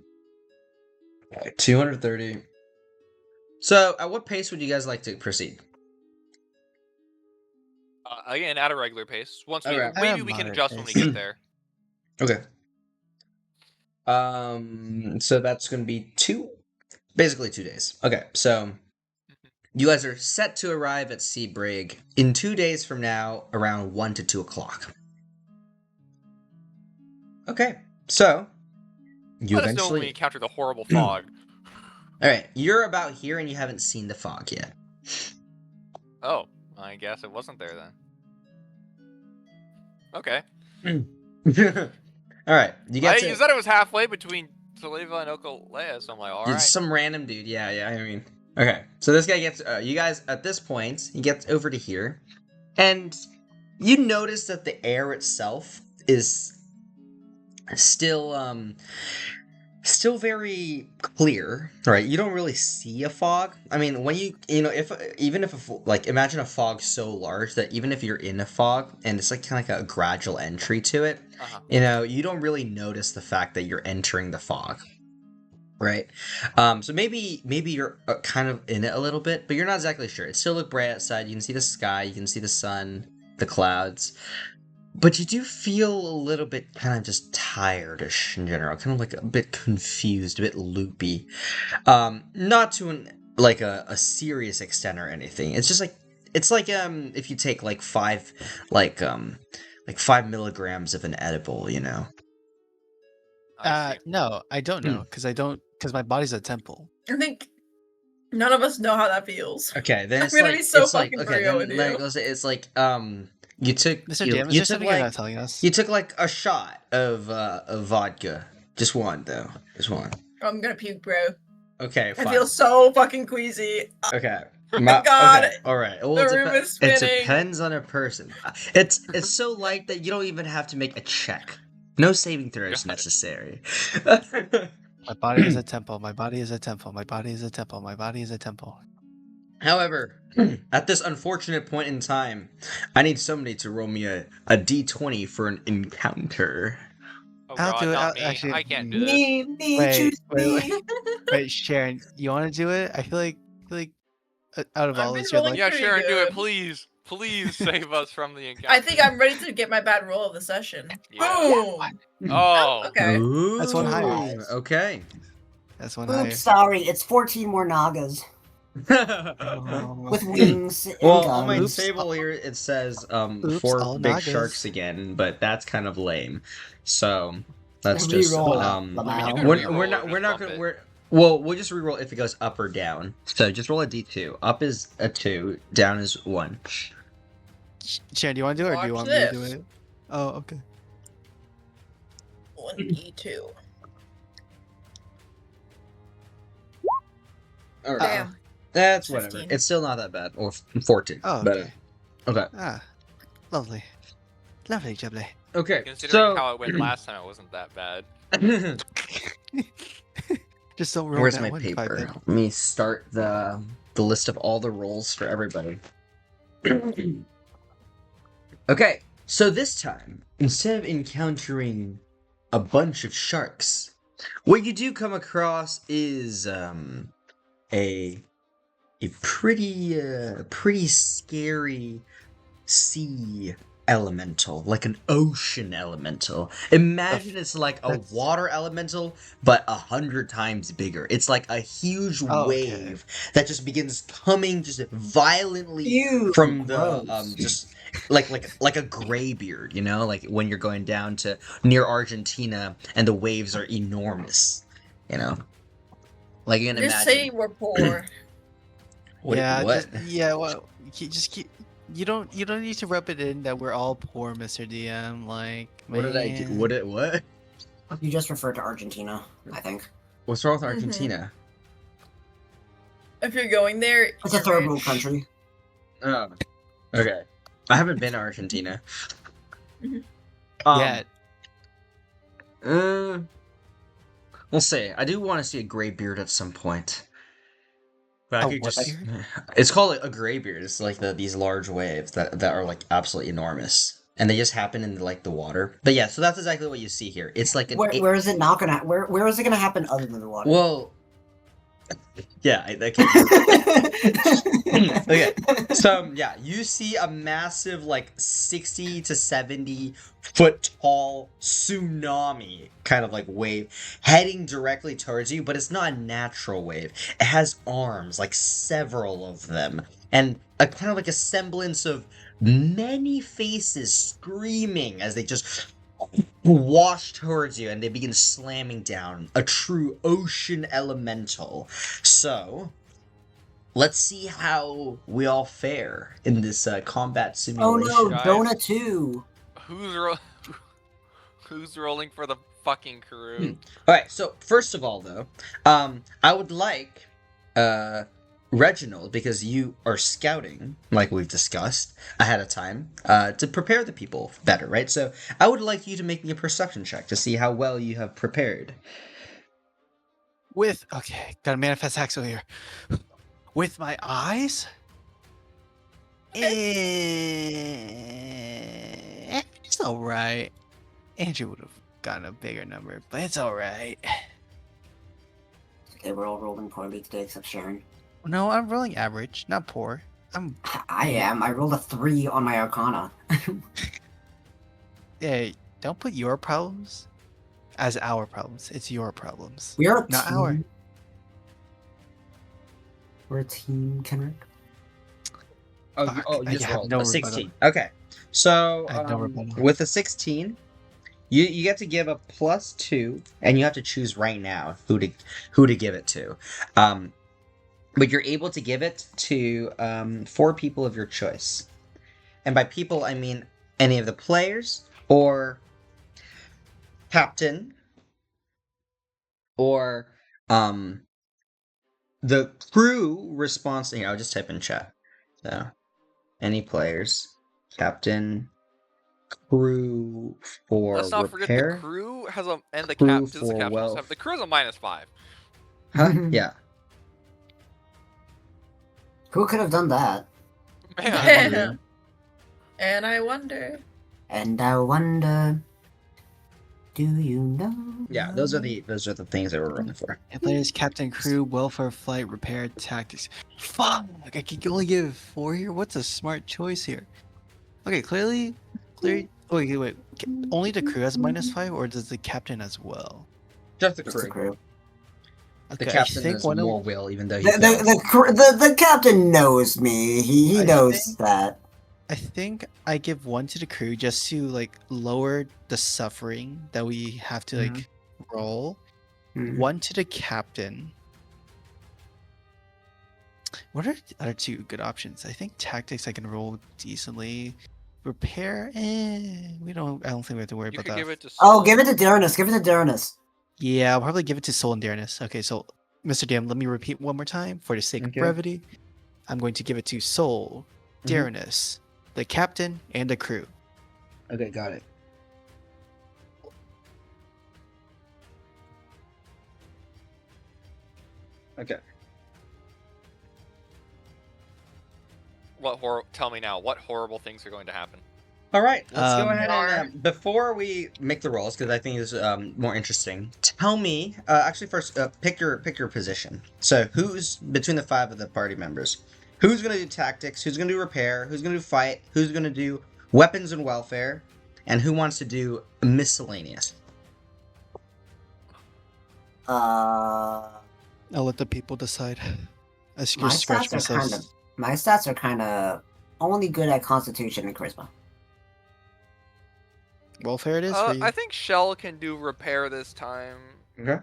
Okay, 230. So, at what pace would you guys like to proceed? Again, at a regular pace. Once we, Okay. maybe At a we can moderate adjust when we pace. get there. Okay. So that's gonna be basically 2 days. Okay, so you guys are set to arrive at Seabrig in 2 days from now, around 1 to 2 o'clock. Okay, so you Let us know when we eventually. encounter the horrible fog. All right, you're about here and you haven't seen the fog yet. Oh, I guess it wasn't there then. Okay. All right, you get You to. said it was halfway between Taliva and Okalea, so I'm like, It's alright. some random dude. Yeah. I mean, okay. So this guy gets. You guys at this point, he gets over to here, and you notice that the air itself is still very clear, right? You don't really see a fog. I mean, when if imagine a fog so large that even if you're in a fog and it's like kind of like a gradual entry to it, Uh-huh. you don't really notice the fact that you're entering the fog, right? So maybe you're kind of in it a little bit, but you're not exactly sure. It still look bright outside. You can see the sky, you can see the sun, the clouds. But you do feel a little bit kind of just tired-ish in general, kind of like a bit confused, a bit loopy. Not to a serious extent or anything. It's just like if you take like 5 milligrams of an edible, you know. I see. No, I don't know because my body's a temple. I think none of us know how that feels. Okay, then I'm it's gonna like be so it's like fucking okay, real then, with then you. it goes. It's like you took Mr. you, DM, is you there took something you're like not telling us? you took like a shot of vodka, just one though, just one. I'm gonna puke, bro. Okay, fine. I feel so fucking queasy. Okay. my God, Okay. All right. Well, the it room is it spinning. depends on a person. It's so light that you don't even have to make a check. No saving throws Got it. necessary. My body is a temple. My body is a temple. My body is a temple. My body is a temple. However, at this unfortunate point in time, I need somebody to roll me a d20 for an encounter. Oh I'll god, do it. not I'll- me. actually, I can't do this. Me, Wait, choose wait, me. Wait, Sharon, you want to do it? I feel like out of I've all been this, you're rolling like, Yeah, pretty Sharon, do it, good. please. Please save us from the encounter. I think I'm ready to get my bad roll of the session. Yeah. Boom! Oh. Okay. Ooh, That's one higher. Okay. that's one higher. Oops, sorry. It's 14 more Nagas Oh. with wings and Well, guns. on my Oops. table here it says Oops, 4 all big Nagas. sharks again, but that's kind of lame. So that's Reroll just it, I mean, you we're, can we're reroll not or we're just not bump gonna it. we're well we'll just reroll if it goes up or down. So just roll a d2. Up is a 2, down is 1. Sharon, do you want to do it, or do you Watch want me to do this. it? Oh, okay. 1d2. All right. Damn. That's whatever. 15. It's still not that bad. Or 14. Oh, but, okay. okay. Ah, lovely, lovely, jubbly. Okay, Considering so how it went last time, it wasn't that bad. Just don't roll Where's that my one, paper? 5-bit. Let me start the list of all the rolls for everybody. Okay, so this time, instead of encountering a bunch of sharks, what you do come across is a pretty scary sea elemental, like an ocean elemental. Imagine it's like a That's- water elemental, but 100 times bigger. It's like a huge Oh, okay. wave that just begins coming just violently Ew, from the gross. just like a graybeard, you know, like when you're going down to near Argentina and the waves are enormous, you know. Like you can Just imagine. saying we're poor. What? Well, just keep. You don't need to rub it in that we're all poor, Mr. DM. Like, What did I do? man. What? You just referred to Argentina, I think. What's wrong with Mhm. Argentina? If you're going there, It's a you're third world rich. country. Oh, okay. I haven't been to Argentina. Mhm. Yet. We'll see. I do want to see a gray beard at some point. But I A could what just. beard? It's called a gray beard. It's like these large waves that are like absolutely enormous, and they just happen in like the water. But yeah, so that's exactly what you see here. It's like Where is it not gonna? Where is it gonna happen other than the water? Well, yeah, okay. So yeah, you see a massive like 60 to 70 foot tall tsunami kind of like wave heading directly towards you, but it's not a natural wave. It has arms, like several of them, and a kind of like a semblance of many faces screaming as they just wash towards you, and they begin slamming down. A true ocean elemental. So let's see how we all fare in this combat Oh simulation. no, Guys. Donut 2. Who's rolling for the fucking crew? All right. So first of all, though, I would like Reginald, because you are scouting, like we've discussed ahead of time, to prepare the people better, right? So I would like you to make me a perception check to see how well you have prepared. Okay, gotta manifest Axel here. With my eyes? It's alright. Andrew would have gotten a bigger number, but it's alright. Okay, we're all rolling poorly today except Sharon. No, I'm rolling average, not poor. I am. I rolled a 3 on my Arcana. Hey, don't put your problems as our problems. It's your problems. We are a Not team. our. We're a team, Kenrick. Fuck, You I just have rolled no a rebuttal. 16. Okay, so I have no rebuttal. with a 16, you get to give a +2, and you have to choose right now who to give it to. But you're able to give it to 4 people of your choice, and by people I mean any of the players or captain or the crew response. Here, I'll just type in chat. So any players, captain, crew for Let's not forget the repair. crew has a and the Crew cap. Does the for captain also wealth. have the crew has a -5? Huh? Yeah. Who could have done that? Man, And I wonder. And I wonder, do you know? Yeah, those are the things that we're running for. Players, captain, crew, welfare, flight, repair, tactics. Fuck! I can only give 4 here? What's a smart choice here? Okay, clearly... Wait. Only the crew has -5, or does the captain as well? Just the Just the crew. crew. The Okay, captain I think has one more of... will, even though he fails. The captain knows me. He I knows think- that. I think I give 1 to the crew just to, like, lower the suffering that we have to, like, roll. Mhm. 1 to the captain. What are the other 2 good options? I think tactics I can roll decently. Repair, I don't think we have to worry you about could that. give it to. Oh, Soul. give it to Darnus. Give it to Darnus. Yeah, I'll probably give it to Soul and Darnus. Okay, so Mr. DM, let me repeat one more time for the sake of Okay. brevity. I'm going to give it to Soul, Mhm. Darnus, the captain, and the crew. Okay, got it. Okay. Tell me now, what horrible things are going to happen? All right, let's go Um, ahead and before we make the rolls, because I think it's more interesting. Tell me, actually, first pick your position. So, who's between the 5 of the party members? Who's gonna do tactics? Who's gonna do repair? Who's gonna do fight? Who's gonna do weapons and welfare? And who wants to do miscellaneous? I'll let the people decide. I just scratch myself. My stats are kind of only good at Constitution and Charisma. Welfare it is for you. I think Shell can do repair this time. Okay.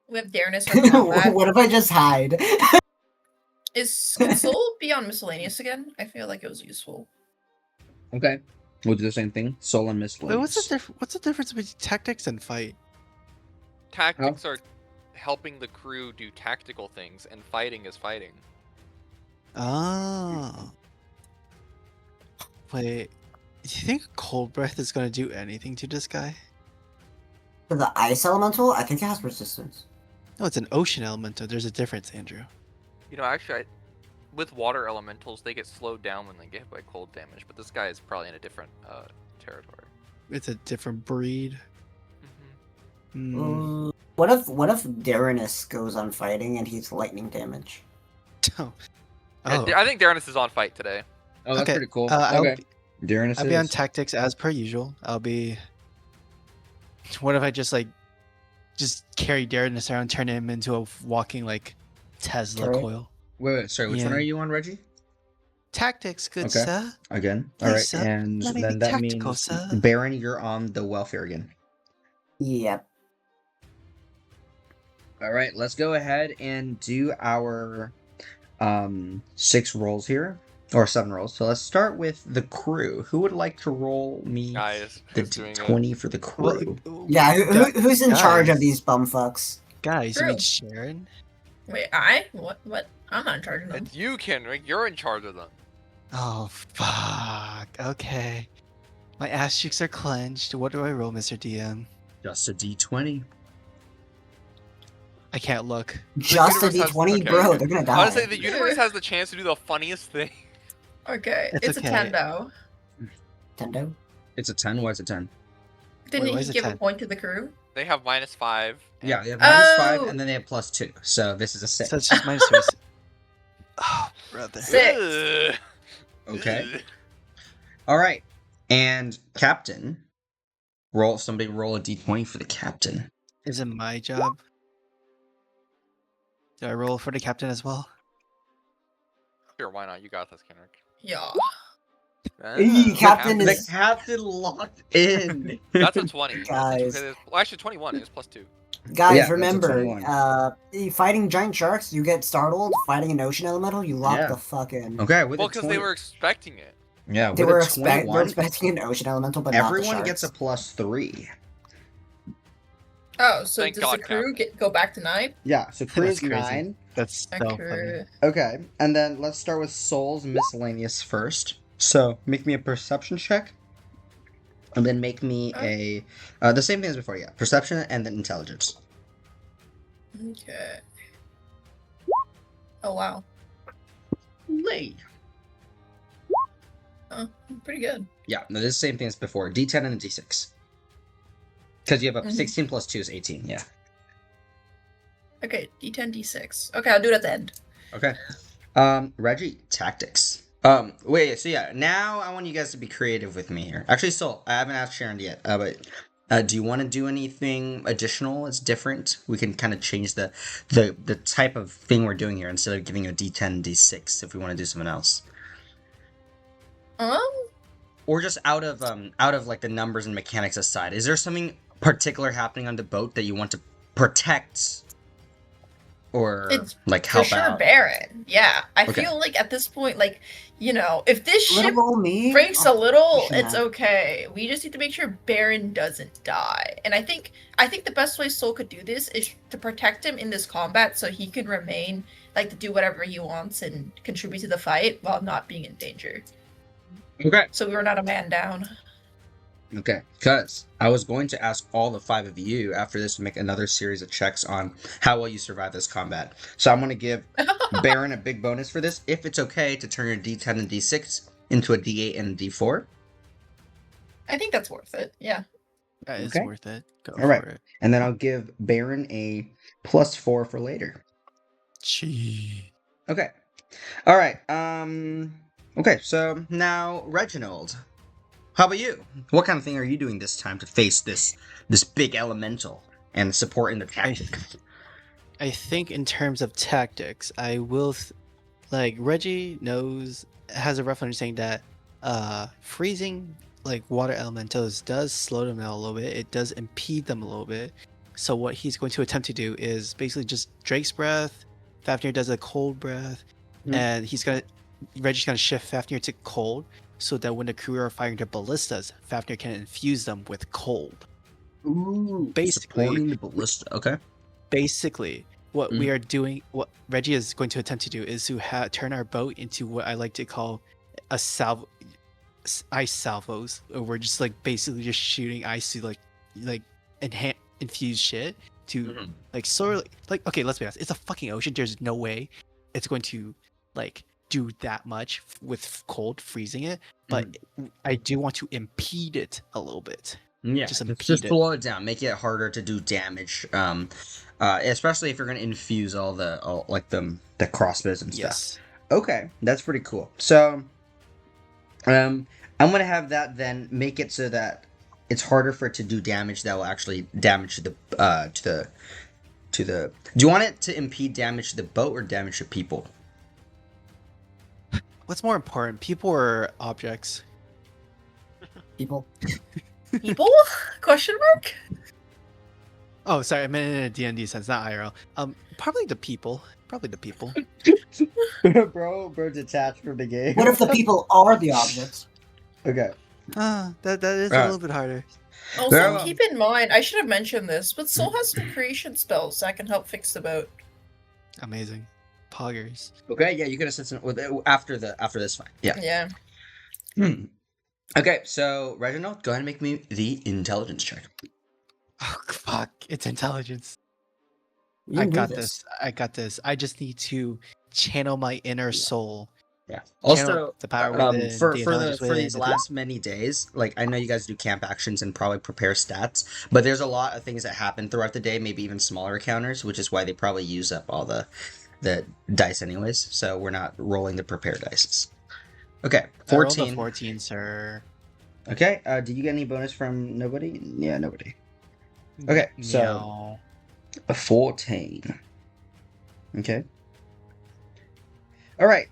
We have Dareness on combat. What if I just hide? Can Soul be on miscellaneous again? I feel like it was useful. Okay. We'll do the same thing. Soul and miscellaneous. Wait, what's the difference between tactics and fight? Tactics are helping the crew do tactical things, and fighting is fighting. Oh. Wait, do you think Cold Breath is going to do anything to this guy? For the Ice Elemental, I think it has resistance. No, it's an Ocean Elemental. There's a difference, Andrew. You know, actually, with water elementals, they get slowed down when they get hit by cold damage, but this guy is probably in a different territory. It's a different breed. What if Darenus goes on fighting and he's lightning damage? Oh. I think Darenus is on fight today. Oh, that's Okay, pretty cool. okay. Darenus I'll be on tactics as per usual. I'll be. What if I just carry Darenus around, turn him into a walking Tesla Turret? coil? Wait, sorry, which one are you on, Reggie? Tactics, good Okay. sir. Again. Please, All right, sir. and Let me then be that tactical, means sir. Baron, you're on the welfare again. Yep. All right, let's go ahead and do our 6 rolls here, or 7 rolls. So let's start with the crew. Who would like to roll me Guys, the who's doing it? 20 for the crew? Yeah, who's in charge of these bumfucks? Guys, you True. mean Sharon? Wait, What? I'm not in charge of them. It's you, Kenrick. You're in charge of them. Oh, fuck. Okay. My ass cheeks are clenched. What do I roll, Mr. DM? Just a d20. I can't look. Just a universe has- D20, okay, bro. okay. They're gonna die. Honestly, the universe has the chance to do the funniest thing. Okay, It's it's okay. a 10 though. Tendo. It's a 10. Why is it 10? Didn't why he is it give a 10? point to the crew? They have -5. and- Yeah, they have -5, Oh! and then they have +2. So this is a 6. So it's just minus 3. Oh, brother. 6. Ugh. Okay. Ugh. All right, and Captain, somebody roll a d20 for the Captain. Is it my job? Do I roll for the captain as well? Sure, why not? You got this, Kenrick. Yeah. Hey, Captain The is- Captain locked in. That's a 20. Guys. Well, actually, 21. It was +2. Guys, Yeah, that's a remember, 21. fighting giant sharks, you get startled. Fighting an ocean elemental, you lock Yeah. the fuck in. Okay, with Well, a because 20, they were expecting it. yeah, They with were a 21, expecting an ocean elemental, but everyone not the gets a sharks. +3. Oh, so Thank does God, the crew go back to 9? Yeah, so crew That's is crazy. 9. That's so funny. Okay, and then let's start with Souls miscellaneous first. So make me a perception check, and then make me a the same thing as before. Yeah, perception and then intelligence. Okay. Oh wow. Lay. Oh, pretty good. Yeah, no, this is the same thing as before. D10 and a D6. Because you have a Mhm. 16 plus 2 is 18. Yeah. Okay, D10, D6. Okay, I'll do it at the end. Okay. Reggie, tactics. Wait, so yeah, now I want you guys to be creative with me here. Actually, Soul, I haven't asked Sharon yet, but do you want to do anything additional? It's different. We can kind of change the type of thing we're doing here instead of giving you a D10, D6 if we want to do something else. Or just out of like the numbers and mechanics aside, is there something particular happening on the boat that you want to protect? Or It's like For help sure, out? Baron. Yeah, I Okay. feel like at this point, if this ship Little old me. breaks a little, Yeah. it's okay. We just need to make sure Baron doesn't die. And I think the best way Soul could do this is to protect him in this combat, so he can remain to do whatever he wants and contribute to the fight while not being in danger. Okay. So we were not a man down. Okay, because I was going to ask all the 5 of you after this to make another series of checks on how well you survive this combat. So I'm going to give Baron a big bonus for this, if it's okay to turn your D10 and D6 into a D8 and a D4. I think that's worth it. Yeah. That is Okay. worth it. Go All for right. it. And then I'll give Baron a +4 for later. Gee. Okay. All right. Okay, so now Reginald. How about you? What kind of thing are you doing this time to face this big elemental and support in the tactic? I think in terms of tactics, I will like Reggie has a rough understanding that freezing like water elementals does slow them down a little bit. It does impede them a little bit. So what he's going to attempt to do is basically just Drake's breath. Fafnir does a cold breath, and Reggie's gonna shift Fafnir to cold, so that when the crew are firing their ballistas, Fafnir can infuse them with cold. Ooh, Basically, supporting the ballista. Okay. Basically, what Mhm. we are doing, what Reggie is going to attempt to do, is to turn our boat into what I like to call a ice salvos, or we're just like basically just shooting ice to like infuse shit to like sort of like okay, let's be honest, it's a fucking ocean. There's no way it's going to like do that much with cold freezing it, but I do want to impede it a little bit. Yeah, Just just slow it down, make it harder to do damage. Especially if you're gonna infuse all the crossbows and stuff. Yes. Okay, that's pretty cool. So, I'm gonna have that then make it so that it's harder for it to do damage that will actually damage the. Do you want it to impede damage to the boat or damage to people? What's more important, people or objects? People. People? Question mark? Oh, sorry, I meant in a D&D sense, not IRL. Probably the people. bro, detached from the game. What if the people are the objects? Okay. That is a little bit harder. Also, Very well. keep in mind, I should have mentioned this, but Soul has some creation spells that can help fix the boat. Amazing. Poggers. Okay, yeah, you could have said something after this fight. Yeah. Yeah. Okay, so Reginald, go ahead and make me the intelligence check. Oh fuck! It's intelligence. You I can do got this. I just need to channel my inner soul. Yeah. Channel Also, the power within, for the intelligence for within, these last many days, like I know you guys do camp actions and probably prepare stats, but there's a lot of things that happen throughout the day, maybe even smaller encounters, which is why they probably use up all the dice anyways. So we're not rolling the prepare dice. Okay, 14. I rolled a 14, sir. Okay, did you get any bonus from nobody? Yeah, nobody. Okay, so No. a 14. Okay. All right.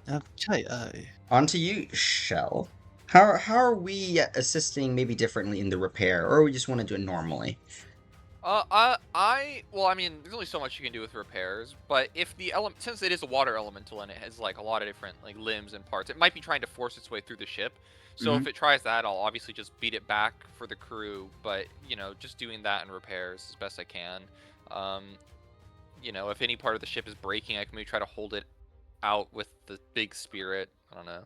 On to you, Shell. How are we assisting maybe differently in the repair, or we just want to do it normally? Well, I mean, there's only so much you can do with repairs, but if the since it is a water elemental and it has like a lot of different like limbs and parts, it might be trying to force its way through the ship. So if it tries that, I'll obviously just beat it back for the crew, but just doing that in repairs as best I can. If any part of the ship is breaking, I can maybe try to hold it out with the big spirit. I don't know.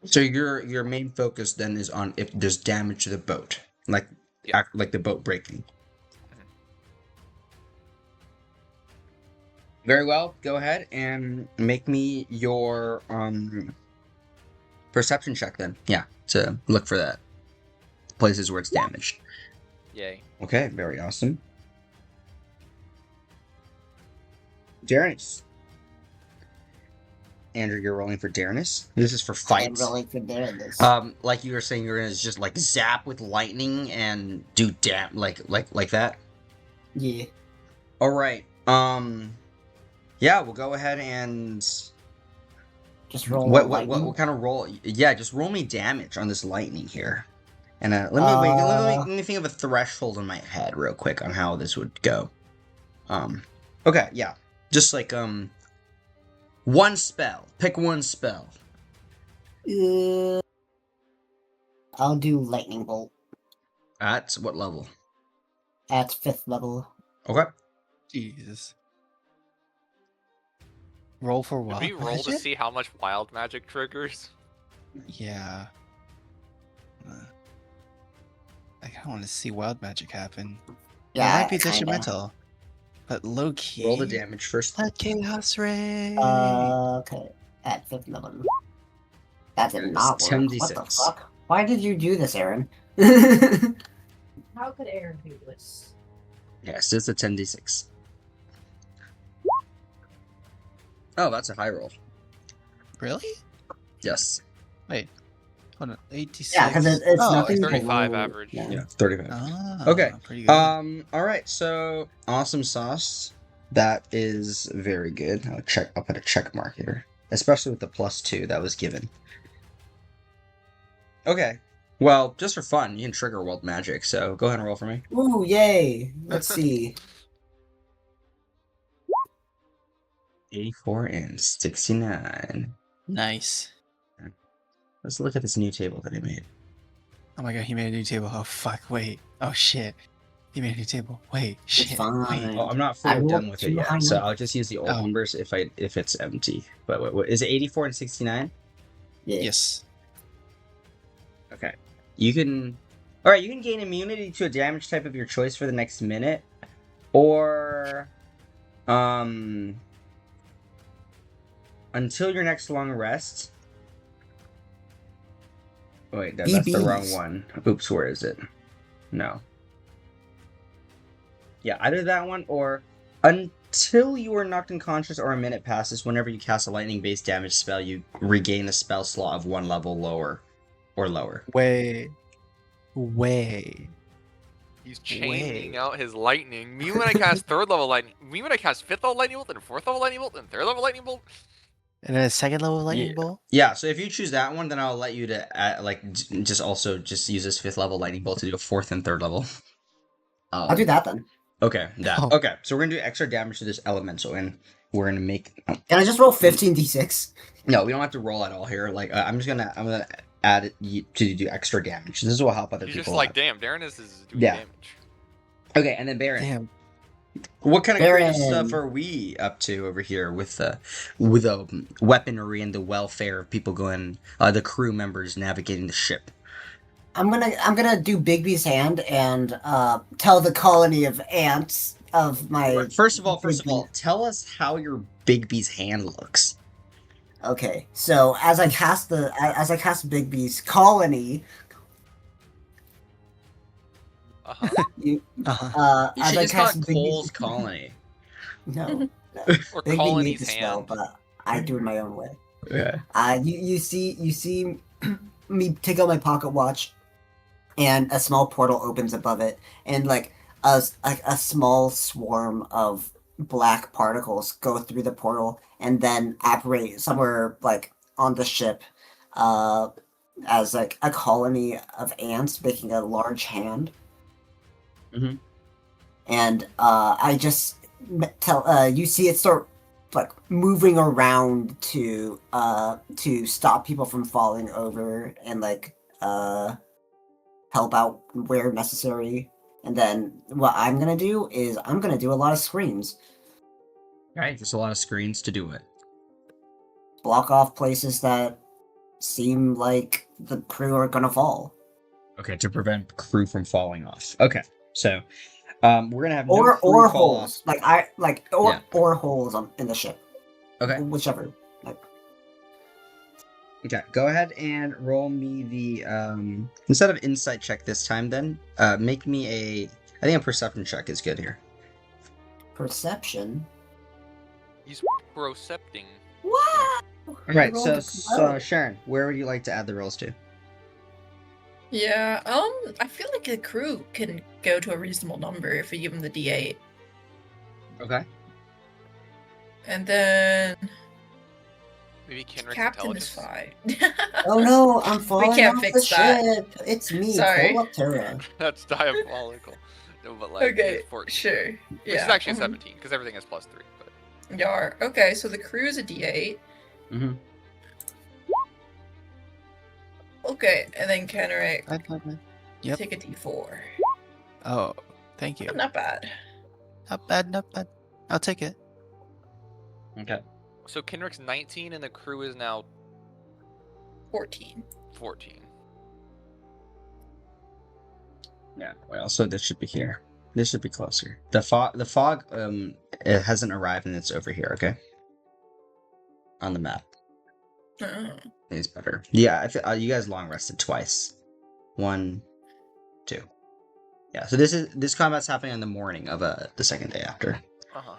So your main focus then is on if there's damage to the boat, like the boat breaking. Very well. Go ahead and make me your perception check then. Yeah, to look for that places where it's damaged. Yay. Okay, very awesome. Darrenus. Andrew, you're rolling for Darrenus. This is for fights. I'm rolling for Darrenus. Like you were saying, you're gonna just like zap with lightning and do like that. Yeah. All right. Yeah, we'll go ahead and just roll. What kind of roll? Yeah, just roll me damage on this lightning here. And let me think of a threshold in my head real quick on how this would go. Okay, yeah, just like one spell. Pick one spell. I'll do lightning bolt. At what level? At 5th level. Okay. Jesus. Roll for what? Did we roll to see how much wild magic triggers? Yeah. I kind of want to see wild magic happen. Yeah, it might be kinda. detrimental, but low key. Roll the damage first. Let chaos ray. Okay, at 5th level. That did not work. 10d6. What the fuck? Why did you do this, Aaron? How could Aaron do this? Yes, it's a 10d6. Oh, that's a high roll. Really? Yes. Wait. Hold on. 86. Yeah, because it's Oh, nothing. 35 below- average. Yeah, 35. Ah, Okay. Pretty good. All right. So awesome sauce. That is very good. I'll put a check mark here, especially with the +2 that was given. Okay. Well, just for fun, you can trigger world magic. So go ahead and roll for me. Ooh, yay! Let's see. 84 and 69. Nice. Let's look at this new table that I made. Oh my god, he made a new table. Oh fuck, wait. Oh shit. He made a new table. Wait, shit. fine. Wait. Oh, I'm not I fully done rolled with it too yet, high so numbers. I'll just use the old Oh. numbers if it's empty. But what is it? 84 and 69? Yeah. Yes. Okay. You can. All right. You can gain immunity to a damage type of your choice for the next minute, or until your next long rest. Wait, that's the wrong BBs. one. Oops, where is it? No. Yeah, either that one or until you are knocked unconscious or a minute passes, whenever you cast a lightning-based damage spell, you regain a spell slot of 1 level lower or lower. Wait. He's chaining out his lightning. Me when I cast 3rd level lightning. Me when I cast 5th level lightning bolt, and 4th level lightning bolt, and 3rd level lightning bolt. And then a second level lightning bolt? Yeah, so if you choose that one, then I'll let you to just use this 5th level lightning bolt to do a 4th and 3rd level. I'll do that then. Okay, that. Oh. Okay, so we're gonna do extra damage to this elemental, and we're gonna make. Can I just roll 15d6? No, we don't have to roll at all here. Like I'm gonna add it to do extra damage. This will help other He's people. just like, out. damn, Darren is doing Yeah. damage. Okay, and then Baron. Damn. What kind of creative Baron. stuff are we up to over here with weaponry and the welfare of people going, the crew members navigating the ship? I'm gonna do Bigby's hand and tell the colony of ants of my. First of all, tell us how your Bigby's hand looks. Okay, so as I cast Bigby's colony, Uh-huh. you Uh-huh. You as should I just call cast it Cole's colony. No, Or Bigby made colony's the spell, hand. but I do it my own way. Yeah. You see me take out my pocket watch, and a small portal opens above it, and like a small swarm of black particles go through the portal and then apparate somewhere like on the ship, as like a colony of ants making a large hand. Mhm. And I just tell you see it start like moving around to stop people from falling over and like help out where necessary. And then what I'm gonna do is I'm gonna do a lot of screens, Right, there's a lot of screens to do it. block off places that seem like the crew are gonna fall, Okay, to prevent crew from falling off. Okay, so we're gonna have no or crew fall holes Yeah. or holes in the ship. Okay. Whichever. Like, Okay, go ahead and roll me the instead of insight check this time. Then make me I think a perception check is good here. perception. He's procepting. What? All right, rolled so, a so 12. Sharon, where would you like to add the rolls to? Yeah, I feel like the crew can go to a reasonable number if we give them the D8. Okay. And then Maybe Kenrick's Captain is intelligence. fine. Oh no, I'm falling can't off fix the that. ship. It's me, Sorry. Colaptera. That's diabolical. No, but like, Okay, it's 14. sure. Which Yeah. is actually a mhm. 17, because everything has +3. But Yar. Okay, so the crew is a D8. Mm-hmm. Okay, and then Kenrick, Yep. take a D4. Oh, thank you. Not bad. Not bad, not bad. I'll take it. Okay. so Kenrick's 19, and the crew is now 14. 14. Yeah. Well, so this should be here. This should be closer. The fog, it hasn't arrived and it's over here. Okay. On the map. It's better. Yeah, I feel, you guys long rested twice. 1, 2. Yeah. So this combat's happening on the morning of the second day after. Uh-huh.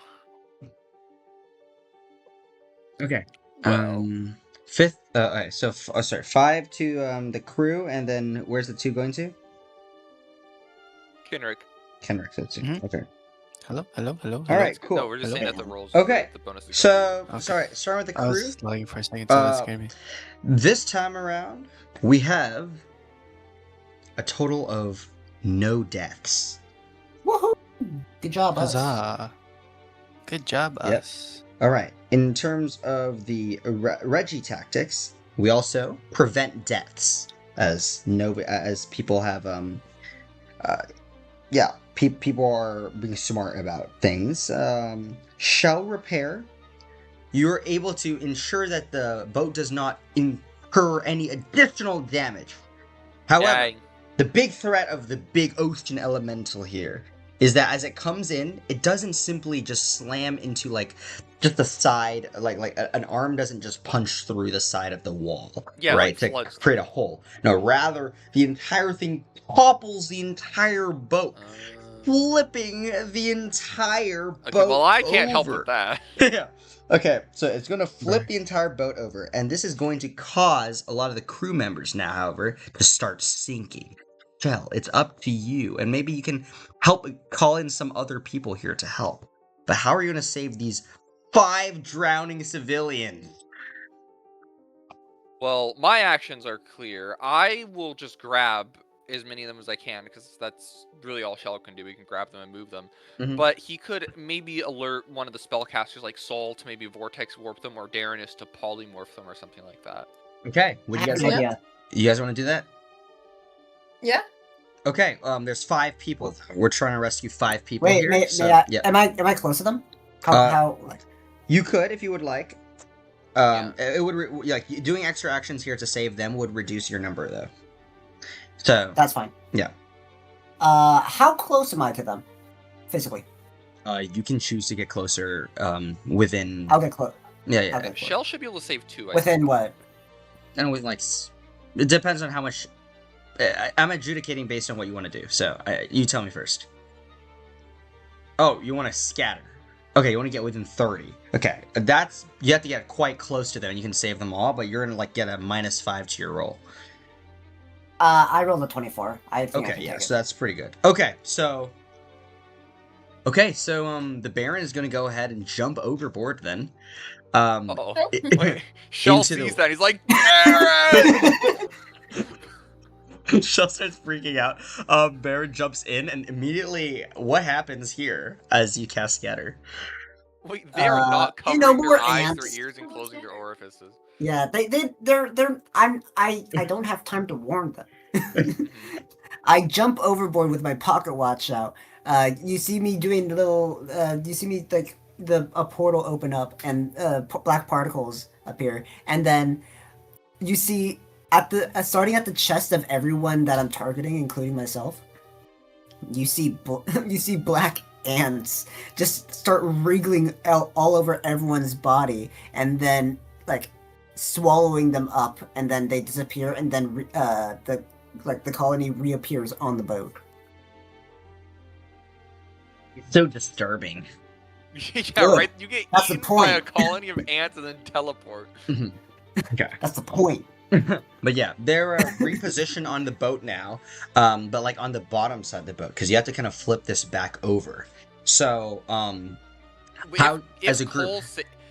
Okay. Well. Fifth. Okay. So sorry. 5 to the crew, and then where's the 2 going to? Kenrick. Kenrick. So 2. Okay. Hello. All right. Cool. No, we're just saying Hello? that the rolls. Okay. The bonus is So Okay. sorry. Starting with the I crew. was lagging for a second, so that scared me. This time around, we have a total of no deaths. Woohoo! Good job, us. Huzzah! Good job, Yep. us. All right. In terms of the Reggie tactics, we also prevent deaths, as people have people are being smart about things. Shell repair. You're able to ensure that the boat does not incur any additional damage. However, Dang. the big threat of the big ocean elemental here is that as it comes in, it doesn't simply just slam into just the side, like an arm doesn't just punch through the side of the wall, Yeah, right, like to floods create a hole. No, rather the entire thing topples the entire boat, flipping the entire Okay, boat. well, I can't help over. with that. Yeah. Okay, so it's going to flip the entire boat over, and this is going to cause a lot of the crew members now, however, to start sinking. Shell, it's up to you, and maybe you can help call in some other people here to help. But how are you going to save these 5 drowning civilians? Well, my actions are clear. I will just grab as many of them as I can, because that's really all Shell can do. He can grab them and move them. Mhm. But he could maybe alert one of the spellcasters like Saul to maybe Vortex Warp them, or Darrenus to Polymorph them, or something like that. Okay, what do you guys Good want? idea. You guys want to do that? Yeah. Okay, there's 5 people. We're trying to rescue 5 people Wait, here. may so, I, yeah. am I close to them? Uh, How You could if you would like. It would doing extra actions here to save them would reduce your number though. So that's fine. Yeah. How close am I to them? Physically. You can choose to get closer. Within. I'll get close. Yeah. Okay, cool. Shell should be able to save 2. I Within think. what? And with it depends on how much. I'm adjudicating based on what you want to do. So you tell me first. Oh, you want to scatter. Okay, you want to get within 30. Okay, you have to get quite close to them, and you can save them all, but you're gonna get a -5 to your roll. I rolled a 24. I think I Okay, can yeah, take so that's pretty good. Okay, so the Baron is gonna go ahead and jump overboard then. Uh-oh. Wait, Shell Into sees the- that. And he's like, Darren! Shell starts freaking out. Baron jumps in, and immediately, what happens here as you cast Scatter? Wait, they are not covering more their eyes, ants. their ears, and closing their orifices. Yeah, they're. I don't have time to warn them. I jump overboard with my pocket watch out. You see me doing little. You see me like a portal open up and black particles appear, and then you see at the starting at the chest of everyone that I'm targeting, including myself. You see you see black ants just start wriggling all over everyone's body, and then swallowing them up, and then they disappear, and then the colony reappears on the boat. It's so disturbing. Yeah, Good. right? You get That's the eaten by a point. colony of ants and then teleport. Okay. That's the point. But yeah, they're repositioned on the boat now, but on the bottom side of the boat, because you have to kind of flip this back over. So, how as a group?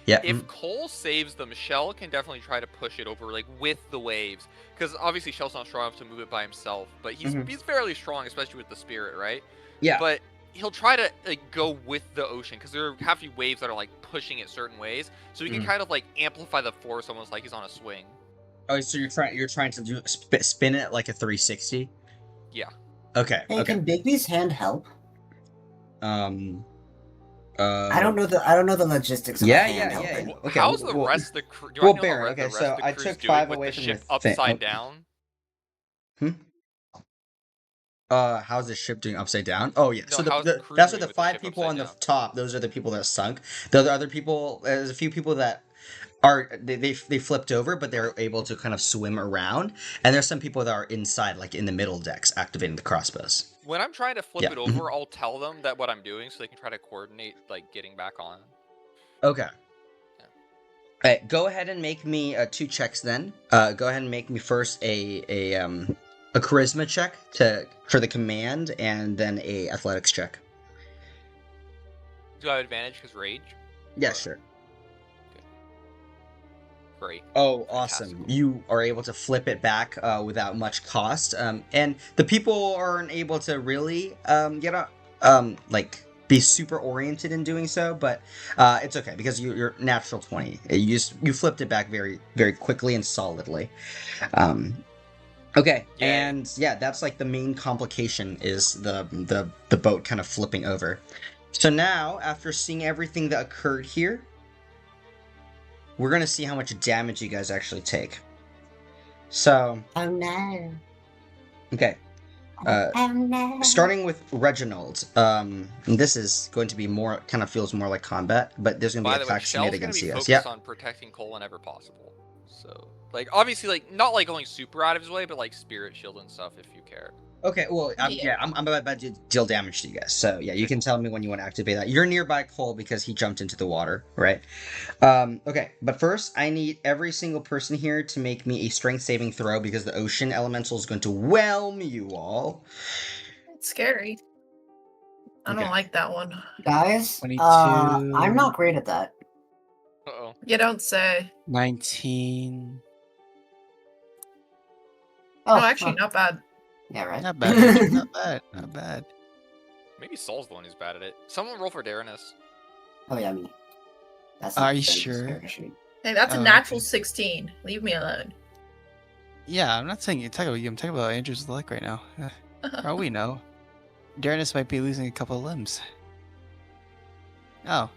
If Cole saves them, Shell can definitely try to push it over, with the waves. Because obviously Shell's not strong enough to move it by himself, but he's fairly strong, especially with the spirit, right? Yeah. But he'll try to go with the ocean, because there have to be waves that are pushing it certain ways, so he can kind of amplify the force, almost like he's on a swing. Oh, so you're trying to spin it like a 360? Yeah. Okay. Hey, okay. can Bigby's hand help? I don't know the logistics of a hand helping. Okay, How's the rest of the crew? Do well, I know Baron, how okay, the rest so of the I crew's took doing 5 with away the from ship the thing. upside down? How's the ship doing upside down? Oh yeah. No, So how's the crew that's what doing the with the 5 ship people on upside the down? top. Those are the people that sunk. The other people, there's a few people that are they flipped over, but they're able to kind of swim around. And there's some people that are inside, like in the middle decks, activating the crossbows. When I'm trying to flip Yeah. it over, I'll tell them that what I'm doing so they can try to coordinate like getting back on. Okay. Yeah. Alright, go ahead and make me 2 checks then. Go ahead and make me first a charisma check for the command, and then a athletics check. Do I have advantage because rage? Yeah, Or- sure. Great. Oh, Fantastic. awesome. You are able to flip it back without much cost. And the people aren't able to really be super oriented in doing so, but it's okay because you're natural 20. You flipped it back very, very quickly and solidly. Okay, Yay. and yeah, that's like the main complication is the boat kind of flipping over. So now, after seeing everything that occurred here, we're gonna see how much damage you guys actually take. So, Oh no. okay, Oh no. starting with Reginald. This is going to be more, kind of feels more like combat, but there's gonna By be the way, attacks made Shell's gonna against be you guys. focused Yep. on protecting Cole whenever possible. So, like, obviously, like, not like going super out of his way, but like spirit shield and stuff if you care. Okay, well, Yeah. I'm about to deal damage to you guys. So yeah, you can tell me when you want to activate that. You're nearby Cole because he jumped into the water, right? Okay, but first I need every single person here to make me a strength saving throw because the ocean elemental is going to whelm you all. It's scary. I Okay. don't like that one. Guys, 22. I'm not great at that. Uh-oh. You don't say. 19. Oh, No, actually, well, not bad. yeah, right. Not bad. Richard, not bad. Not bad. Maybe Saul's the one who's bad at it. Someone roll for Darrenus. Oh yeah, me. That's Are not you very sure? scary, actually. Hey, that's a Oh, natural okay. 16. Leave me alone. Yeah, I'm not saying you talk about you. I'm talking about Andrew's luck right now. For all we know, Darrenus might be losing a couple of limbs. Oh,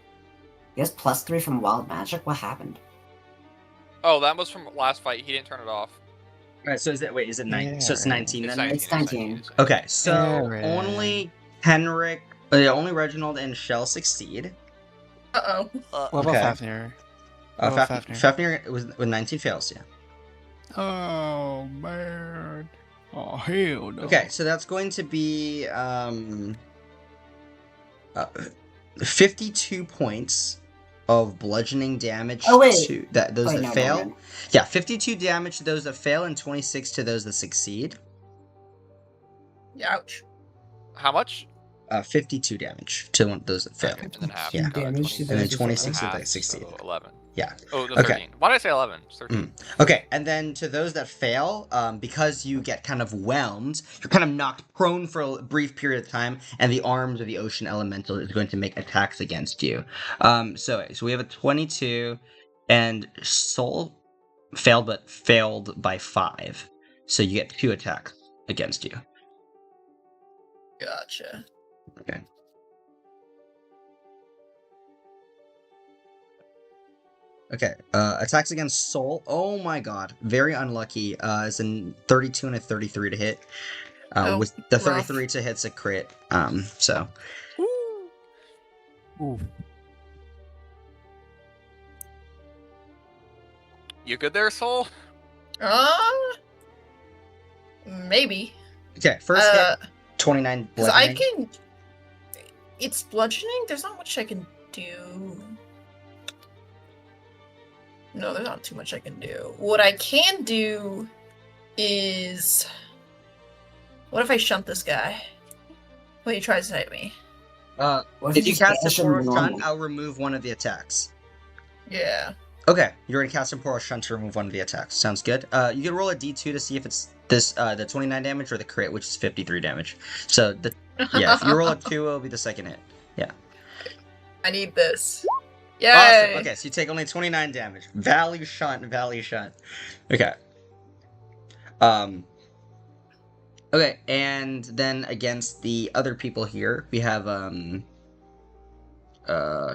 He has +3 from wild magic. What happened? Oh, that was from last fight. He didn't turn it off. All right, so is it 9? Yeah, So it's right. 19 It's then. 19. It's 19. It's 19. Okay, so Aaron. only only Reginald and Shell succeed. Uh-oh. what about Okay. Fafnir? What about Fafnir? Fafnir was with 19 fails, yeah. Oh man! Oh hell no! Okay, so that's going to be 52 points of bludgeoning damage Oh, wait. to those Wait, that no, fail. never mind. Yeah, 52 damage to those that fail and 26 to those that succeed. Ouch. How much? 52 damage to those that fail. Okay, and then half. Yeah. Got it, Damage to 26 And then those 26 half, that succeed. So 11. Yeah. Oh, no, Okay. 13. Why did I say 11? It's 13. Okay, and then to those that fail, because you get kind of whelmed, you're kind of knocked prone for a brief period of time, and the arms of the ocean elemental is going to make attacks against you. So we have a 22, and Soul failed, but failed by 5. So you get 2 attacks against you. Gotcha. Okay. Okay, attacks against Soul. Oh my god, very unlucky. It's a 32 and a 33 to hit. With the rough. 33 to hit's a crit. So Ooh. You good there, Soul? Maybe. okay, first hit 29 Because I bludgeoning. can. It's bludgeoning. There's not much I can do. No, there's not too much I can do. What I can do is. What if I shunt this guy when he tries to hit me? What If you just cast a bash him Portal normal? Shunt, I'll remove one of the attacks. Yeah. Okay, you're gonna cast a Portal Shunt to remove one of the attacks. Sounds good. You can roll a d2 to see if it's this the 29 damage or the crit, which is 53 damage. So yeah, if you roll a 2, it'll be the second hit. Yeah. I need this. Yay! Awesome. Okay, so you take only 29 damage. Value shunt. Okay. Okay, and then against the other people here, we have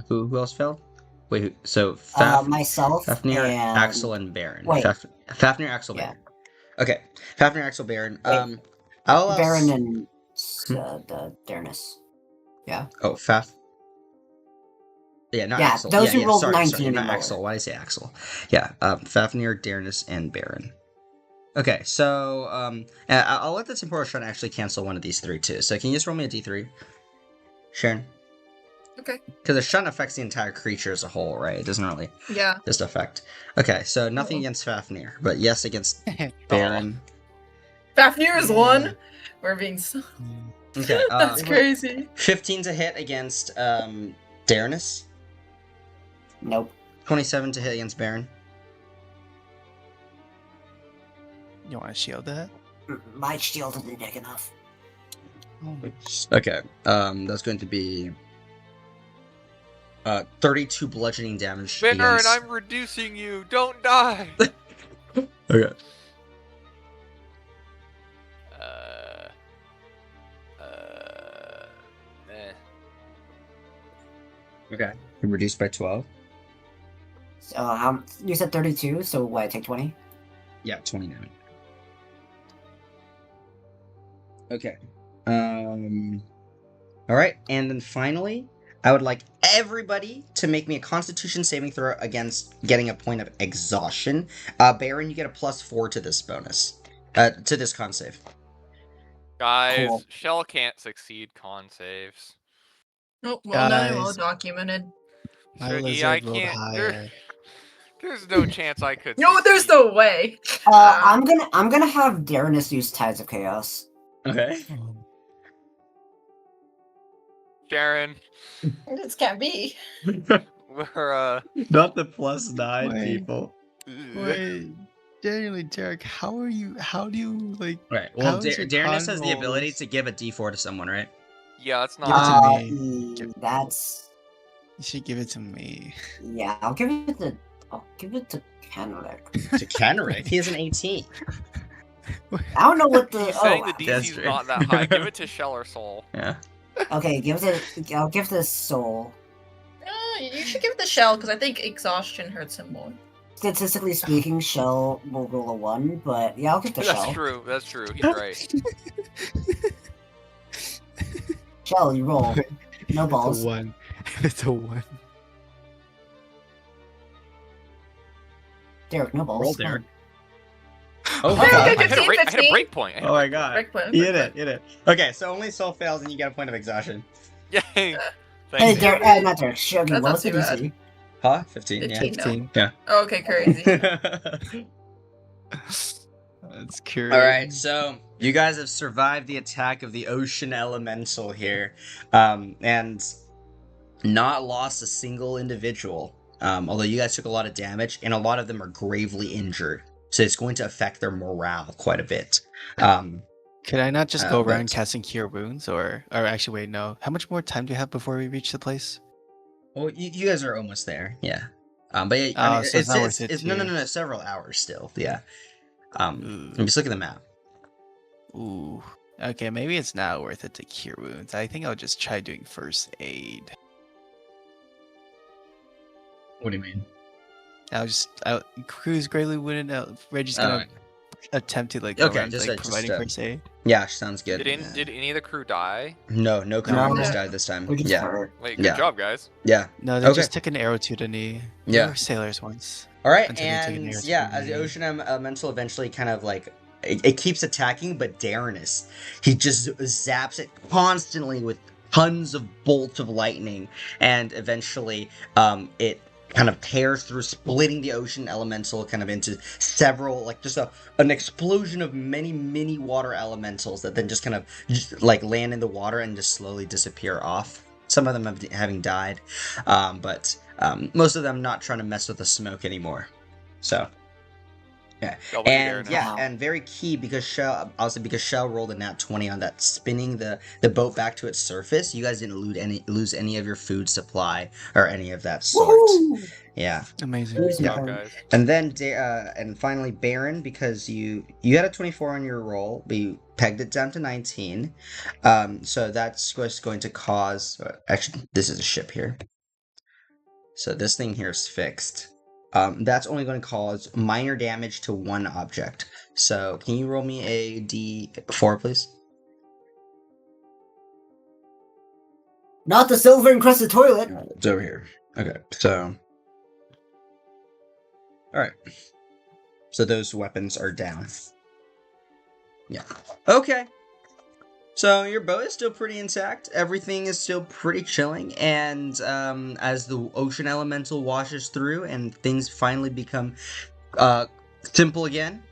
who else fell? Wait, so Myself Fafnir, and Axel, and Baron. Wait. Fafnir, Axel, Yeah. Baron. Okay, Fafnir, Axel, Baron. Wait. I'll allow Baron and the Darnus. Yeah. Oh, Faf. Yeah, not Yeah, Axel. those who rolled sorry, 19 not and lower. Axel. Why did I say Axel? Yeah, Fafnir, Darnus, and Baron. Okay, so I'll let the temporal shrine actually cancel one of these three too. So can you just roll me a d3, Sharon? Okay. Because the shrine affects the entire creature as a whole, right? It doesn't really Yeah. just affect. Okay, so nothing Uh-oh. against Fafnir, but yes against Baron. Fafnir is one. We're being so. Okay, That's crazy. 15 to hit against Darnus. Nope. 27 to hit against Baron. You want to shield that? My shield isn't big enough. Okay, that's going to be 32 bludgeoning damage. Baron, against... I'm reducing you. Don't die. Okay. Okay. Reduced by 12. So you said 32, so what, I take 20? Yeah, 29. Okay. All right, and then finally, I would like everybody to make me a Constitution saving throw against getting a point of exhaustion. Baron, you get a +4 to this bonus. To this con save. Guys, Cool. Shell can't succeed con saves. Oh, well done, well Guys. documented. My Shuggy, lizard I rolled can't. higher. There's no chance I could. No, there's succeed. no way. I'm gonna have Darnus use Tides of Chaos. Okay. Sharon, This can't be. we're Not the +9 Wait. people. Wait, genuinely, Derek, how do you like? Right. Well, How is your Darnus con has the ability rolls? to give a D4 to someone, right? Yeah, that's Give it not. to me. That's You should give it to me. yeah. I'll give it to Kenrick. To Kenrick. He has an 18. I don't know what the He's saying the That's DC's true. not that high. Give it to Shell or Soul. Yeah. Okay, I'll give this Soul. You should give it the Shell because I think exhaustion hurts him more. Statistically speaking, Shell will roll a 1, but yeah, I'll give the That's Shell. true. That's true. He's right. Shell, you roll. No balls. It's a 1. It's a 1. Derek, no balls. Roll, Come on. Derek. Oh, Derek, God. okay, I hit a 15. break point. I hit a Oh my break god. Break point, You break hit point. it. Okay, so only Soul fails and you get a point of exhaustion. point. Yay. Hey, Thanks. Derek, not Derek. Shuggy, That's what not was the too bad. DC? Huh? 15, 15. yeah. Oh, okay, crazy. That's curious. Alright, so you guys have survived the attack of the ocean elemental here. And not lost a single individual. Although you guys took a lot of damage, and a lot of them are gravely injured. So it's going to affect their morale quite a bit. Could I not just go around but- casting Cure Wounds, or actually wait, no. How much more time do you have before we reach the place? Well, you guys are almost there, yeah. But yeah, Oh, so it's not worth it no, to- several hours still, yeah. Ooh. Just look at the map. Ooh. Okay, maybe it's not worth it to Cure Wounds. I think I'll just try doing First Aid. What do you mean? Crew's greatly wounded. Reggie's gonna Alright. attempt to go Okay, around, just providing just, First Aid. Yeah, sounds good. Did any of the crew die? No crew No. members died this time. We just Yeah, hurt. Wait, good Yeah. job, guys. yeah. No, they Okay. just took an arrow to the knee. We Yeah. were sailors once. All right, Until they take an and arrow to yeah, the as the knee. ocean elemental eventually kind of like it keeps attacking, but Darnus, he just zaps it constantly with tons of bolts of lightning, and eventually, it kind of tears through, splitting the ocean elemental kind of into several, like just an explosion of many mini water elementals that then just kind of like land in the water and just slowly disappear off. Some of them having died, but most of them not trying to mess with the smoke anymore. So. Yeah, Double and Darnus. yeah, Wow. and very key because Shell rolled a nat 20 on that, spinning the boat back to its surface. You guys didn't lose any of your food supply or any of that sort. Woohoo! Yeah, Amazing. Good Yeah. job, guys. and then and finally Baron, because you had a 24 on your roll, but you pegged it down to 19. So that's just going to cause. Actually, this is a ship here. So this thing here is fixed. That's only going to cause minor damage to one object. So can you roll me a d4, please? Not the silver encrusted toilet. It's over here. Okay, so. Alright. So those weapons are down. Yeah. Okay. So your boat is still pretty intact. Everything is still pretty chilling, and as the ocean elemental washes through and things finally become simple again,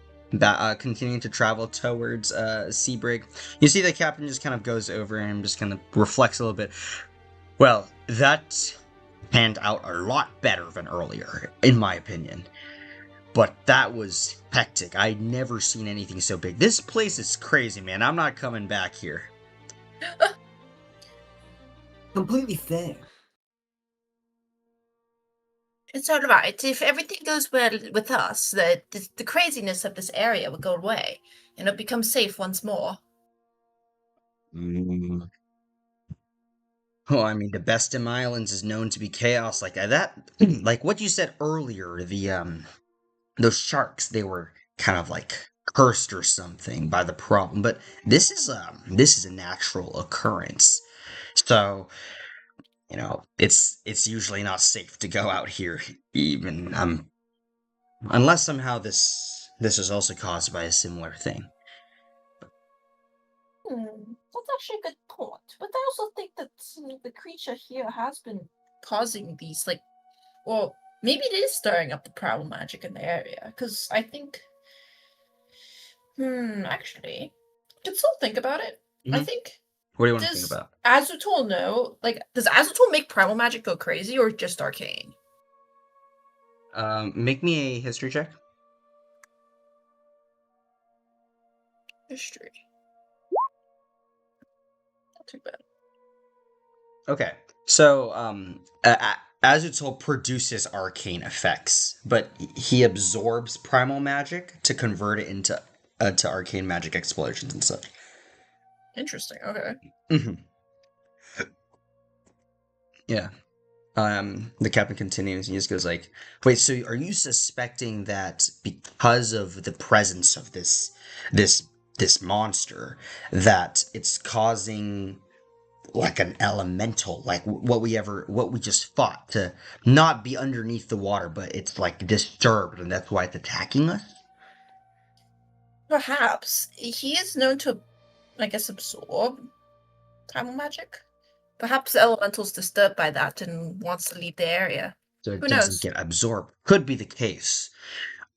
continuing to travel towards Seabrig, you see the captain just kind of goes over and just kind of reflects a little bit. Well, that panned out a lot better than earlier, in my opinion. But that was hectic. I'd never seen anything so big. This place is crazy, man. I'm not coming back here. Completely fair. It's all right. If everything goes well with us, the craziness of this area will go away, and it'll become safe once more. Oh, I mean, the Bestim Islands is known to be chaos like that. Like what you said earlier, those sharks, they were kind of like cursed or something by the problem, but this is a natural occurrence. So, it's usually not safe to go out here, even unless somehow this is also caused by a similar thing. That's actually a good point. But I also think that the creature here has been causing these, well, maybe it is stirring up the primal magic in the area. Because I think, actually, I can still think about it. I think. What do you want to think about? Azutol know? Does Azutol make primal magic go crazy or just arcane? Make me a history check. History. Not too bad. Okay, so Azutol produces arcane effects, but he absorbs primal magic to convert it into to arcane magic explosions and such. Interesting. Okay. Yeah. The captain continues. He just goes like, "Wait, so are you suspecting that because of the presence of this monster, that it's causing like an elemental, like what we just fought, to not be underneath the water, but it's like disturbed, and that's why it's attacking us?" Perhaps. He is known to, I guess, absorb primal magic. Perhaps the elemental's disturbed by that and wants to leave the area. So it Who doesn't knows? get absorbed. Could be the case.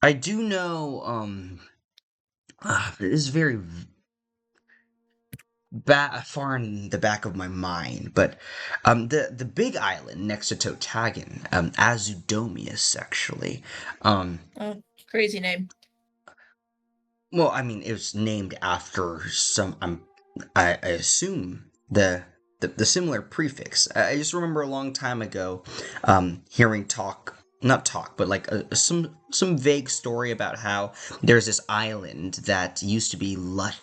I do know, it is very far in the back of my mind, but the big island next to Totagan, Azudomius, actually. Oh, crazy name. Well, I mean, it was named after some. I assume the similar prefix. I just remember a long time ago, hearing not talk, but like some vague story about how there's this island that used to be lush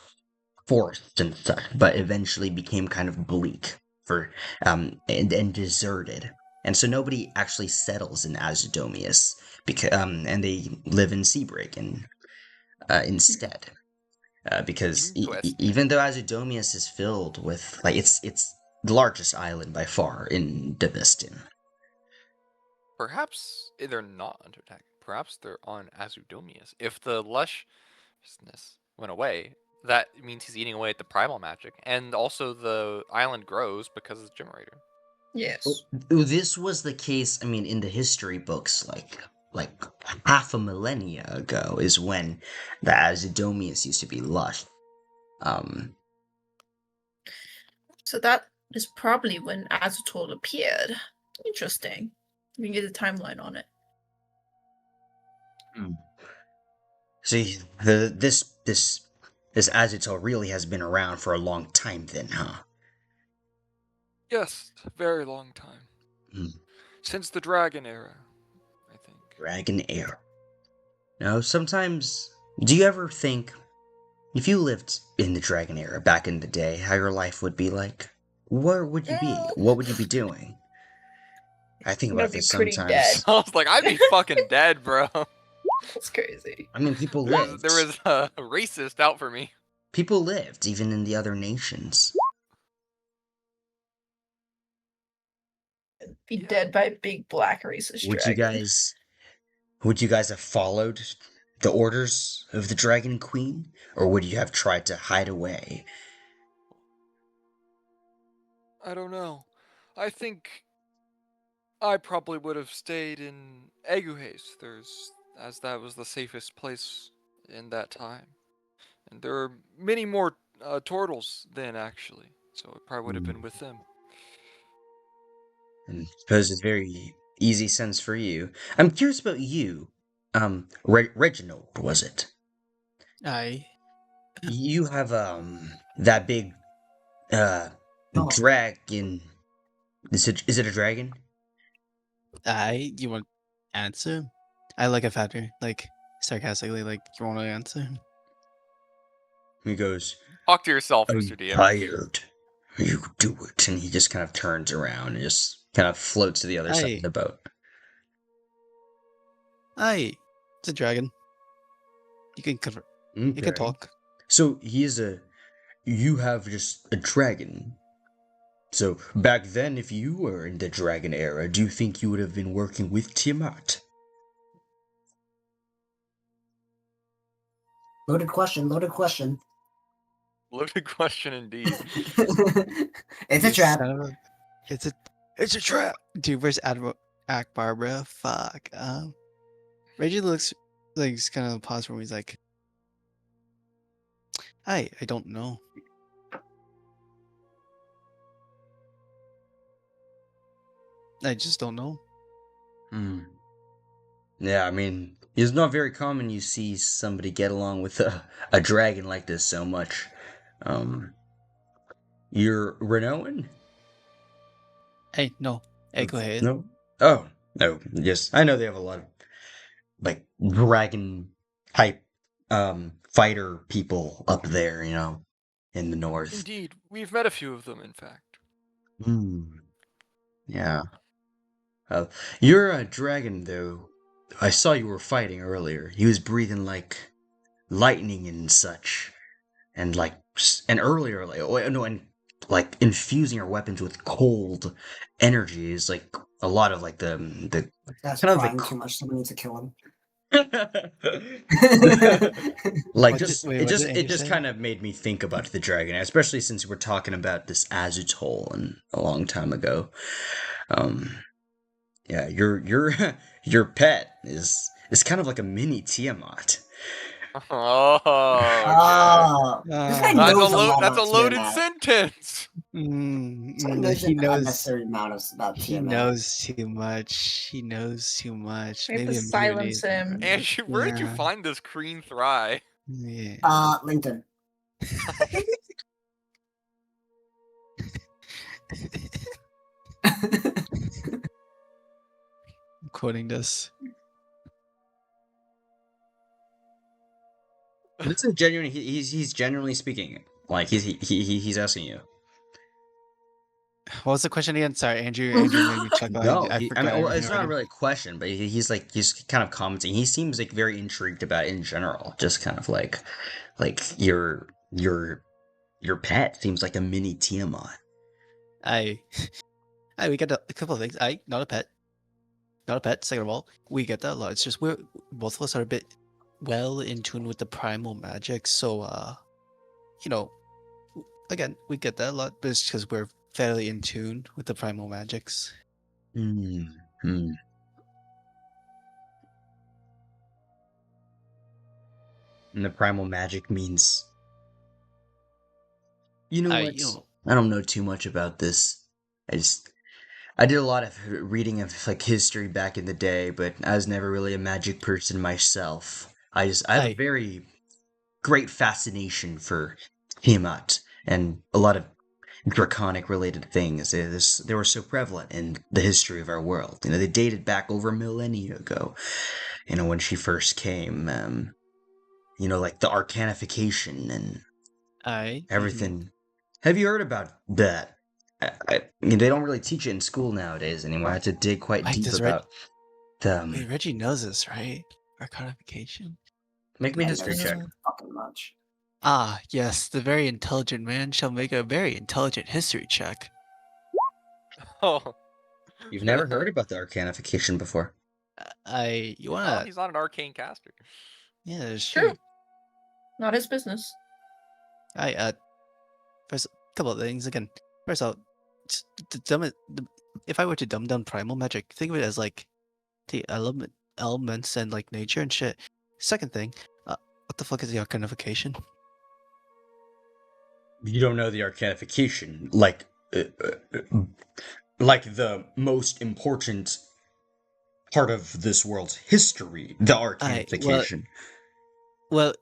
forest and such, but eventually became kind of bleak and deserted. And so nobody actually settles in Azudomius because and they live in Seabrig and instead. Because even though Azudomius is filled with it's the largest island by far in the Bestim. Perhaps they're not on Totagan. Perhaps they're on Azudomius. If the lushness went away, that means he's eating away at the primal magic, and also the island grows because of the gemerator. Yes. This was the case. I mean, in the history books, like half a millennia ago, is when the Azudomius used to be lush. So that is probably when Azutol appeared. Interesting. We can get a timeline on it. See, this Azutol really has been around for a long time, then, huh? Yes, very long time. Since the Dragon era, I think. Dragon era. Now, sometimes, do you ever think, if you lived in the Dragon era back in the day, how your life would be like? Where would you be? What would you be doing? I think about this sometimes. Dead. I was like, I'd be fucking dead, bro. That's crazy. I mean, people lived. There was a racist out for me. People lived, even in the other nations. be dead by a big black racist dragon. Would you guys have followed the orders of the Dragon Queen, or would you have tried to hide away? I don't know. I think I probably would have stayed in Eguhes, as that was the safest place in that time. And there are many more turtles then, actually. So it probably would have been with them. And I suppose it's very easy sense for you. I'm curious about you. Reginald, was it? Aye. You have, that big, dragon. Is it a dragon? Aye. You want to answer? I look at Factor, like, sarcastically, like, you want to answer? He goes, Talk to yourself, I'm Mr. DM. tired. You do it. And he just kind of turns around and just kind of floats to the other side Aye. of the boat. Aye. It's a dragon. You can convert. You can Okay. talk. So you have just a dragon. So back then, if you were in the dragon era, do you think you would have been working with Tiamat? Loaded question. Loaded question. Loaded question indeed. It's a You trap. son of a- It's a trap. Dude, where's Admiral Akbar, bro? Fuck. Reggie looks like he's kind of pause for me. He's like, I don't know. I just don't know. Yeah, I mean, it's not very common you see somebody get along with a dragon like this so much. You're Renoan? Hey, no. Hey, go ahead. No? Oh, no. Yes, I know they have a lot of, like, dragon type, fighter people up there, in the north. Indeed, we've met a few of them, in fact. Yeah. You're a dragon, though. I saw you were fighting earlier. He was breathing like lightning and such, and earlier, and infusing our weapons with cold energy is like a lot of like the That's kind of crying the too much. Someone needs to kill him. like What just did- wait, it what just did it Andrew just say? kind of made me think about the dragon, especially since we're talking about this Azutol and a long time ago. Yeah, your pet is kind of like a mini Tiamat. Oh, okay. Oh, this guy Ah. knows a lot That's a about loaded Tiamat. sentence. This guy knows He an knows. unnecessary amount about He Tiamat. knows too much. He knows too much. We have to Maybe silence him. Andrew, where did you Yeah. find this green thry? Yeah. LinkedIn. I'm quoting this. This is genuine. He's genuinely speaking. Like he's asking you. What was the question again? Sorry, Andrew. Andrew made me chuckle. No, I forgot. well, it's everything not already. really a question, but he's kind of commenting. He seems like very intrigued about it in general. Just kind of like your pet seems like a mini Tiamat. We get a couple of things. Not a pet. Not a pet. Second of all, we get that a lot. It's just we're both of us are a bit well in tune with the primal magic. So, again, we get that a lot, but it's because we're fairly in tune with the primal magics. Hmm. And the primal magic means. You know what? I don't know too much about this. I did a lot of reading of like history back in the day, but I was never really a magic person myself. I have a very great fascination for Tiamat and a lot of draconic related things. They were so prevalent in the history of our world. They dated back over a millennia ago. When she first came. Like the arcanification and everything. Have you heard about that? They don't really teach it in school nowadays anymore. I have to dig quite deep about them. Wait, Reggie knows this, right? Arcanification. Make me a I history know check. fucking much. Ah, yes, the very intelligent man shall make a very intelligent history check. Oh, You've never heard about the arcanification before. You No, wanna? he's not an arcane caster. Yeah, that's True. true. Not his business. First, a couple of things again. First off, if I were to dumb down primal magic, think of it as like the elements and like nature and shit. Second thing, what the fuck is the arcanification? You don't know the arcanification, like the most important part of this world's history, the arcanification. Well,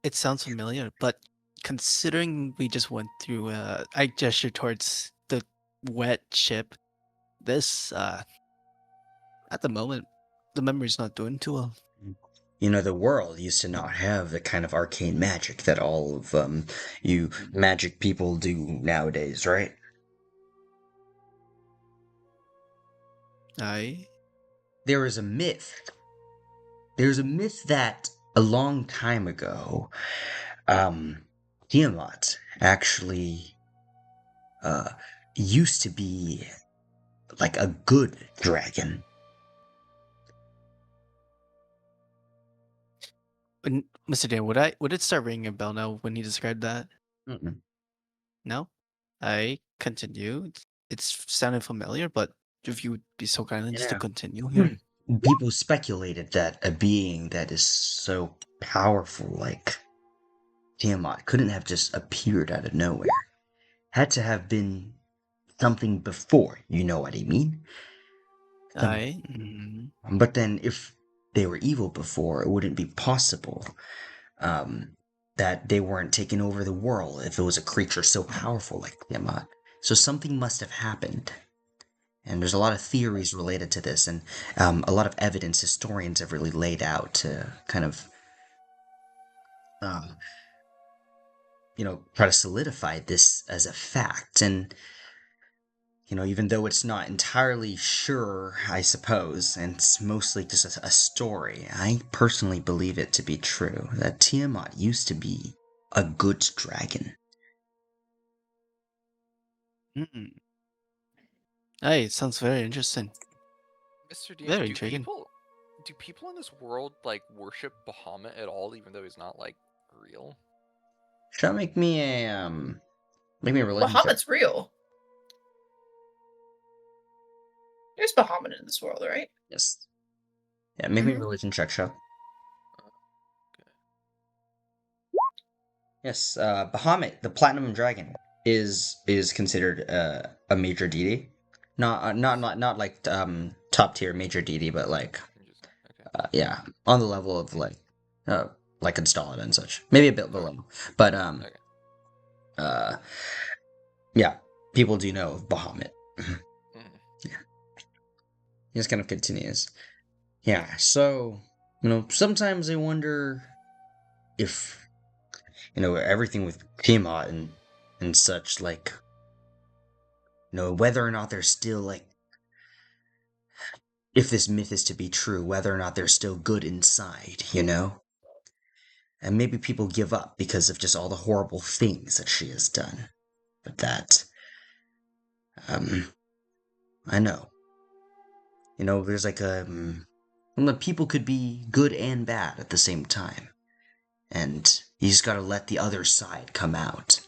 it sounds familiar, but considering we just went through, I gestured towards the wet ship. This, at the moment, the memory's not doing too well. You know, the world used to not have the kind of arcane magic that all of you magic people do nowadays, right? There is a myth. There's a myth that a long time ago, Tiamat actually used to be like a good dragon. Mr. Dan, would it start ringing a bell now when he described that? Mm-mm. No? I continue. It's sounding familiar, but if you would be so kind as to continue here. People speculated that a being that is so powerful like Tiamat couldn't have just appeared out of nowhere. Had to have been something before, you know what I mean? But then if they were evil before, it wouldn't be possible that they weren't taking over the world if it was a creature so powerful like Tiamat. So something must have happened. And there's a lot of theories related to this, and a lot of evidence historians have really laid out to kind of, try to solidify this as a fact. And, even though it's not entirely sure, I suppose, and it's mostly just a story, I personally believe it to be true, that Tiamat used to be a good dragon. Hey, it sounds very interesting. Mr. DM, Very intriguing. Do people in this world like worship Bahamut at all, even though he's not like real? Shall make me a religion check. Bahamut's real. There's Bahamut in this world, right? Yes. Yeah, make me a religion check, Shall. Okay. Yes, Bahamut, the Platinum Dragon, is considered a major deity. Not like top tier major deity, but like yeah, on the level of like Installed and such. Maybe a bit below. But yeah, people do know of Bahamut. Yeah. He just kind of continues. Yeah, so sometimes I wonder if everything with Tiamat and such, like whether or not there's still like, if this myth is to be true, whether or not there's still good inside, and maybe people give up because of just all the horrible things that she has done. But that I know there's like people could be good and bad at the same time, and you just gotta let the other side come out.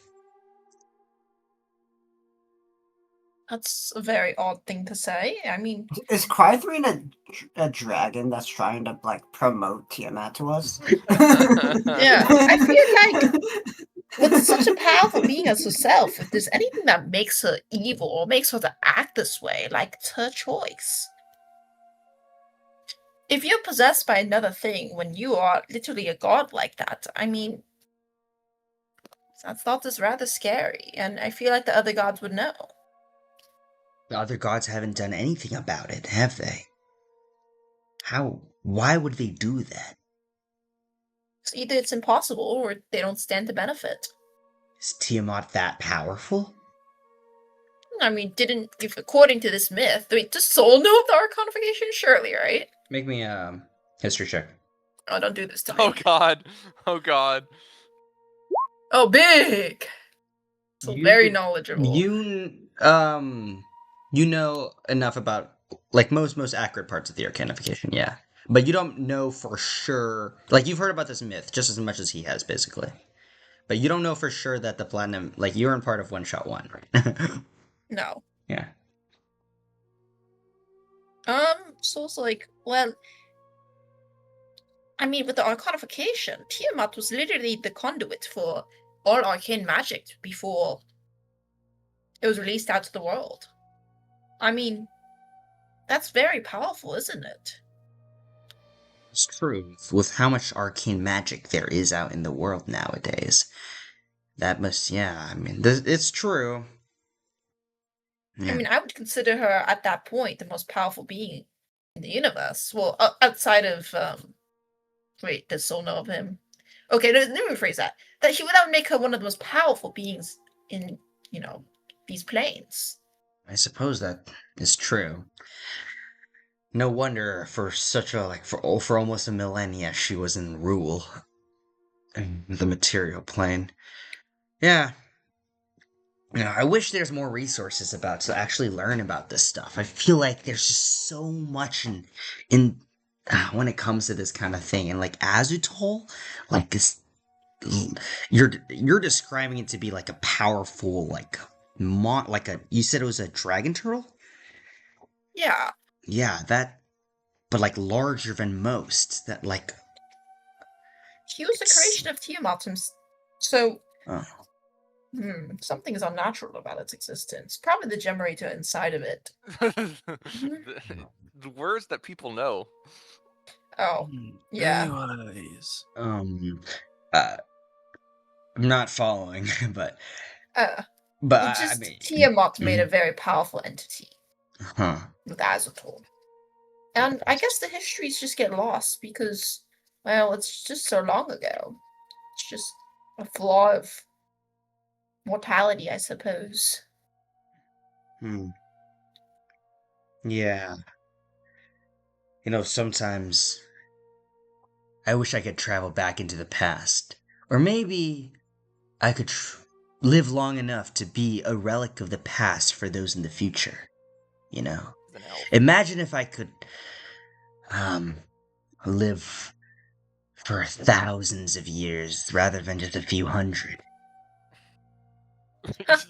That's a very odd thing to say. I mean, is Crythreen a dragon that's trying to like promote Tiamat to us? yeah, I feel like with such a powerful being as herself, if there's anything that makes her evil or makes her to act this way, like it's her choice. If you're possessed by another thing when you are literally a god like that, I mean, that thought is rather scary, and I feel like the other gods would know. The other gods haven't done anything about it, have they? Why would they do that? So either it's impossible or they don't stand to benefit. Is Tiamat that powerful? I mean, if according to this myth, does Soul know of the Arcanification? Surely, right? Make me a history check. Oh, don't do this to me. Oh god. Oh god. Oh, big! So very knowledgeable. You know enough about like most accurate parts of the arcanification, yeah. But you don't know for sure. Like you've heard about this myth just as much as he has, basically. But you don't know for sure that the platinum, like you weren't part of One Shot One, right? No. Yeah. So it's like, well, I mean, with the arcanification, Tiamat was literally the conduit for all arcane magic before it was released out to the world. I mean, that's very powerful, isn't it? It's true. With how much arcane magic there is out in the world nowadays. That must, yeah, I mean, it's true. Yeah. I mean, I would consider her at that point the most powerful being in the universe. Well, outside of wait, does Soul know of him? Okay, let me rephrase that. That would make her one of the most powerful beings in these planes. I suppose that is true. No wonder for such a for almost a millennia she was in rule in the material plane. Yeah. I wish there's more resources to actually learn about this stuff. I feel like there's just so much in when it comes to this kind of thing. And like Azutol, like this, you're describing it to be like a powerful you said it was a dragon turtle. Yeah. Yeah, that, but like larger than most. That like. He was the creation of Tiamat, so. Oh. Something is unnatural about its existence. Probably the gemerator inside of it. The words that people know. Oh, yeah. Anyways. I'm not following, but I mean, Tiamat made a very powerful entity. Huh. With Azotol. And I guess the histories just get lost because, well, it's just so long ago. It's just a flaw of mortality, I suppose. Yeah. Sometimes I wish I could travel back into the past. Or maybe I could live long enough to be a relic of the past for those in the future. Imagine if I could live for thousands of years rather than just a few hundred.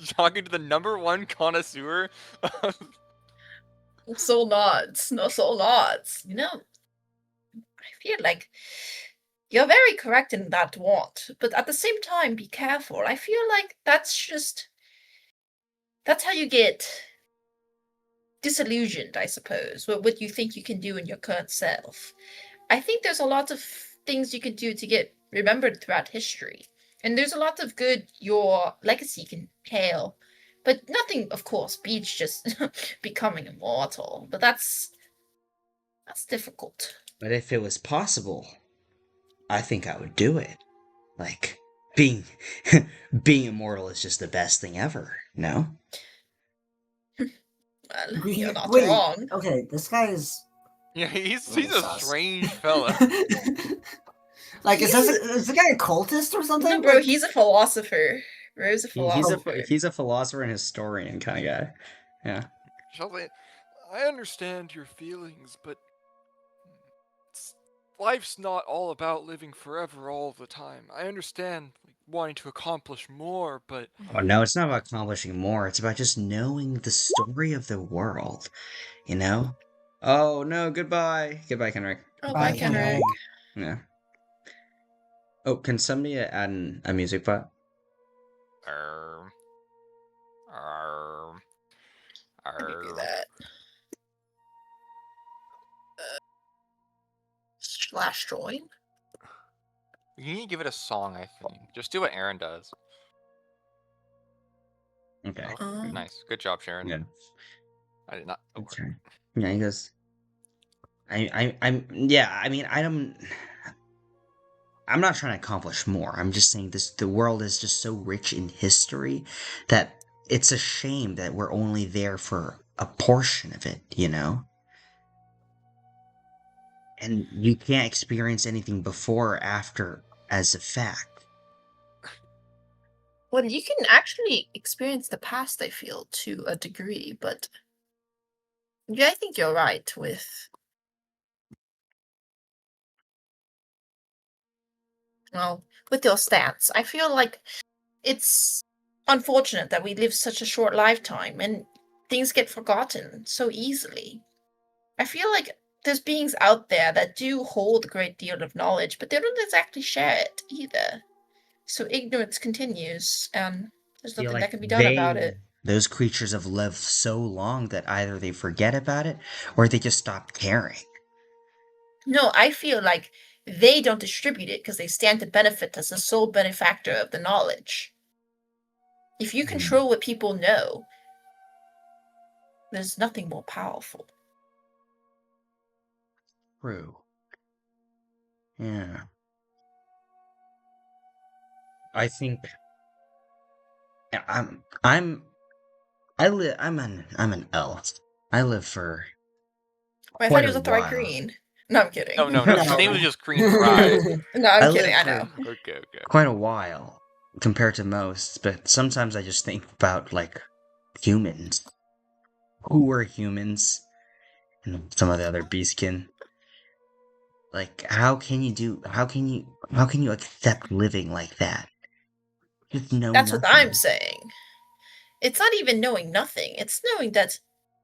Talking to the #1 connoisseur. Soul nods. No soul nods. I feel like you're very correct in that want, but at the same time, be careful. I feel like that's how you get disillusioned, I suppose, with what you think you can do in your current self. I think there's a lot of things you can do to get remembered throughout history. And there's a lot of good your legacy can hail. But nothing, of course, beats just becoming immortal. But that's difficult. But if it was possible, I think I would do it. Like, being immortal is just the best thing ever, no? Well, you're not wrong. Okay, this guy is... Yeah, he's a strange fella. Like, is the guy a cultist or something? No, bro, he's a philosopher. Bro's a philosopher. He's a philosopher and historian kind of guy. Yeah. Shelly, I understand your feelings, but life's not all about living forever all the time. I understand wanting to accomplish more, but... Oh, no, it's not about accomplishing more. It's about just knowing the story of the world, Oh, no, goodbye. Goodbye, Kenrick. Oh, bye, Kenrick. Yeah. Oh, can somebody add a music bot? Let me do that. /join? You need to give it a song, I think. Just do what Aaron does. Okay. Oh, nice. Good job, Sharon. Yeah. I did not. Okay. Yeah, he goes. I'm not trying to accomplish more. I'm just saying the world is just so rich in history that it's a shame that we're only there for a portion of it, And you can't experience anything before or after as a fact. Well, you can actually experience the past, I feel, to a degree, but Yeah, I think you're right with your stance. I feel like it's unfortunate that we live such a short lifetime and things get forgotten so easily. I feel like there's beings out there that do hold a great deal of knowledge, but they don't exactly share it either. So ignorance continues, and there's Feel nothing like that can be done about it. those creatures have lived so long that either they forget about it or they just stop caring. No, I feel like they don't distribute it because they stand to benefit as the sole benefactor of the knowledge. If you control what people know, there's nothing more powerful. True. Yeah. I think I'm I'm an elf. I live for Wait, I thought quite he a was a Thrive while. Green. No, I'm kidding. No. His name was just Green Thrive. No, I'm I kidding. live I for know. Okay. quite a while compared to most, but sometimes I just think about like humans. Who were humans and some of the other beastkin. Like how can you accept living like that? Just know That's what I'm nothing. saying. It's not even knowing nothing. It's knowing that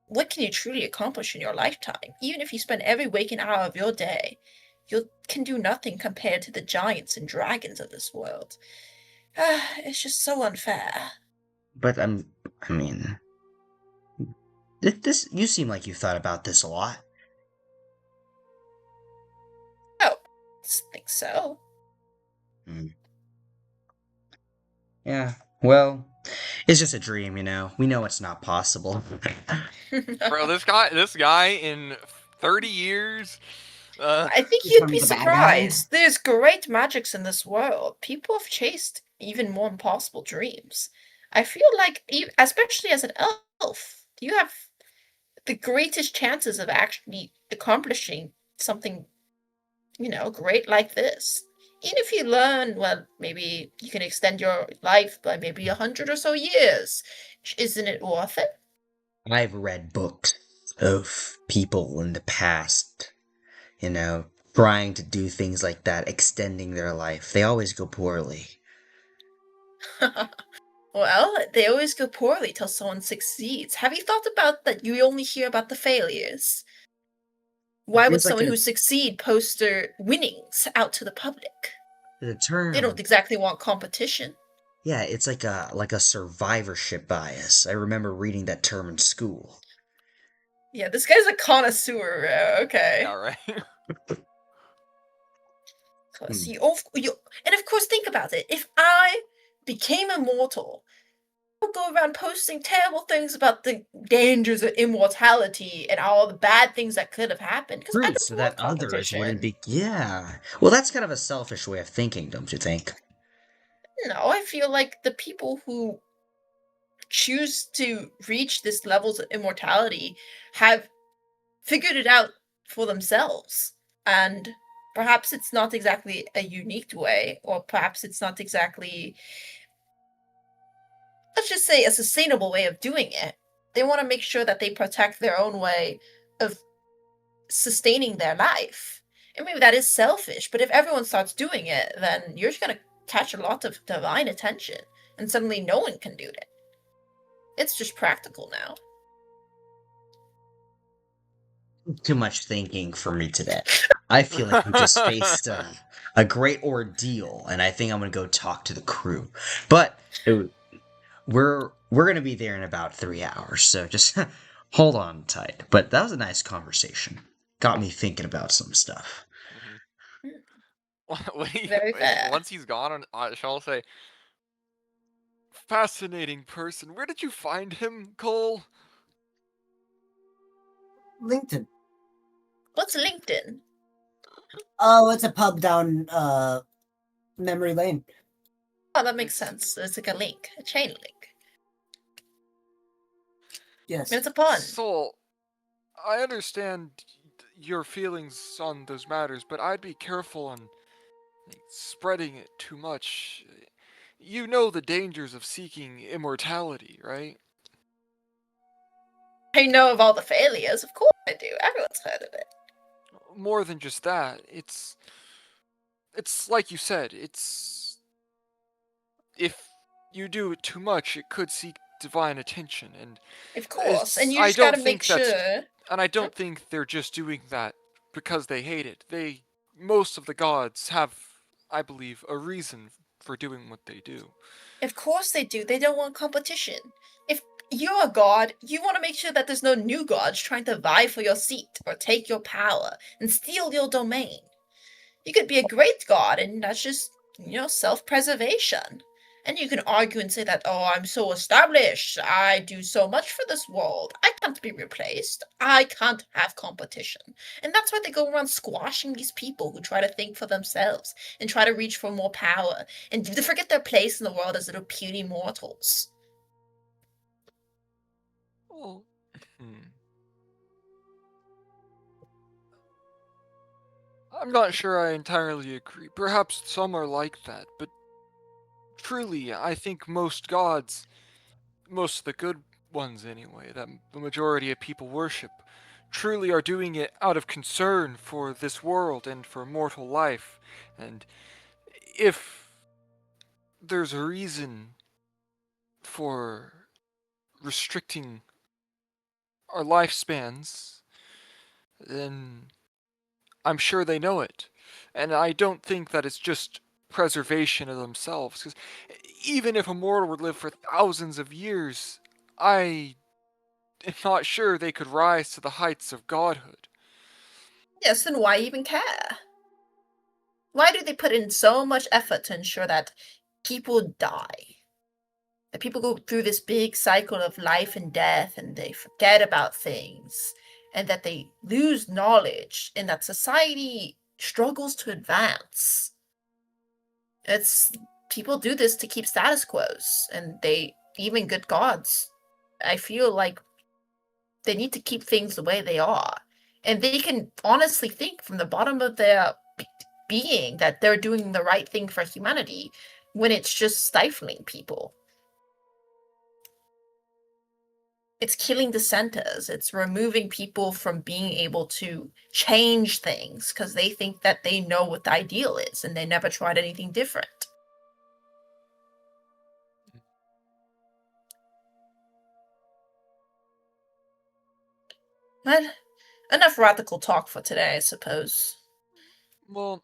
what can you truly accomplish in your lifetime? Even if you spend every waking hour of your day, you can do nothing compared to the giants and dragons of this world. It's just so unfair. But I mean, this you seem like you've thought about this a lot. Oh, I think so. Yeah. Well, it's just a dream, you know. We know it's not possible. Bro, this guy in 30 years. I think you'd Become be the bad guy. surprised. There's great magics in this world. People have chased even more impossible dreams. I feel like, especially as an elf, you have the greatest chances of actually accomplishing something, great like this. Even if you learn, well, maybe you can extend your life by maybe 100 or so years. Isn't it worth it? I've read books of people in the past, you know, trying to do things like that, extending their life. They always go poorly. Well, they always go poorly till someone succeeds. Have you thought about that you only hear about the failures? Why would Feels like someone who succeed post their winnings out to the public? the They don't term. exactly want competition. Yeah, it's like a survivorship bias. I remember reading that term in school. Yeah, this guy's a connoisseur. Okay. Yeah, right. And of course, think about it. If I became immortal, I would go around posting terrible things about the dangers of immortality and all the bad things that could have happened. Because I True, don't so want that others competition. wouldn't be. Yeah. Well, that's kind of a selfish way of thinking, don't you think? No, I feel like the people who choose to reach this levels of immortality have figured it out for themselves. And perhaps it's not exactly a unique way, or perhaps it's not exactly, let's just say, a sustainable way of doing it. They want to make sure that they protect their own way of sustaining their life. And maybe that is selfish, but if everyone starts doing it, then you're just going to catch a lot of divine attention, and suddenly no one can do it. It's just practical now. Too much thinking for me today. I feel like we just faced a great ordeal, and I think I'm gonna go talk to the crew. But we're gonna be there in about 3 hours, so just hold on tight. But that was a nice conversation. Got me thinking about some stuff. Very fair. Once he's gone, I shall say, fascinating person. Where did you find him, Cole? LinkedIn. What's LinkedIn? Oh, it's a pub down memory lane. Oh, that makes sense. It's like a link, a chain link. Yes. I mean, it's a pun. Soul, I understand your feelings on those matters, but I'd be careful on spreading it too much. You know the dangers of seeking immortality, right? I know of all the failures. Of course I do. Everyone's heard of it. More than just that, it's like you said, if you do it too much, it could seek divine attention, and Of course, and you I just don't gotta make think that's, sure. and I don't think they're just doing that because they hate it. Most of the gods have, I believe, a reason for doing what they do. Of course they do. They don't want competition. If you're a god, you want to make sure that there's no new gods trying to vie for your seat or take your power and steal your domain. You could be a great god, and that's just, self-preservation. And you can argue and say that, oh, I'm so established, I do so much for this world, I can't be replaced, I can't have competition. And that's why they go around squashing these people who try to think for themselves and try to reach for more power and to forget their place in the world as little puny mortals. Well, I'm not sure I entirely agree. Perhaps some are like that, but truly, I think most gods, most of the good ones anyway, that the majority of people worship, truly are doing it out of concern for this world and for mortal life. And if there's a reason for restricting our lifespans, then I'm sure they know it. And I don't think that it's just preservation of themselves, because even if a mortal would live for thousands of years, I am not sure they could rise to the heights of godhood. Yes, then why even care? Why do they put in so much effort to ensure that people die? That people go through this big cycle of life and death and they forget about things and that they lose knowledge and that society struggles to advance. It's people do this to keep status quos, and they, even good gods, I feel like they need to keep things the way they are. And they can honestly think from the bottom of their being that they're doing the right thing for humanity when it's just stifling people. It's killing dissenters. It's removing people from being able to change things because they think that they know what the ideal is and they never tried anything different. But enough radical talk for today, I suppose. Well,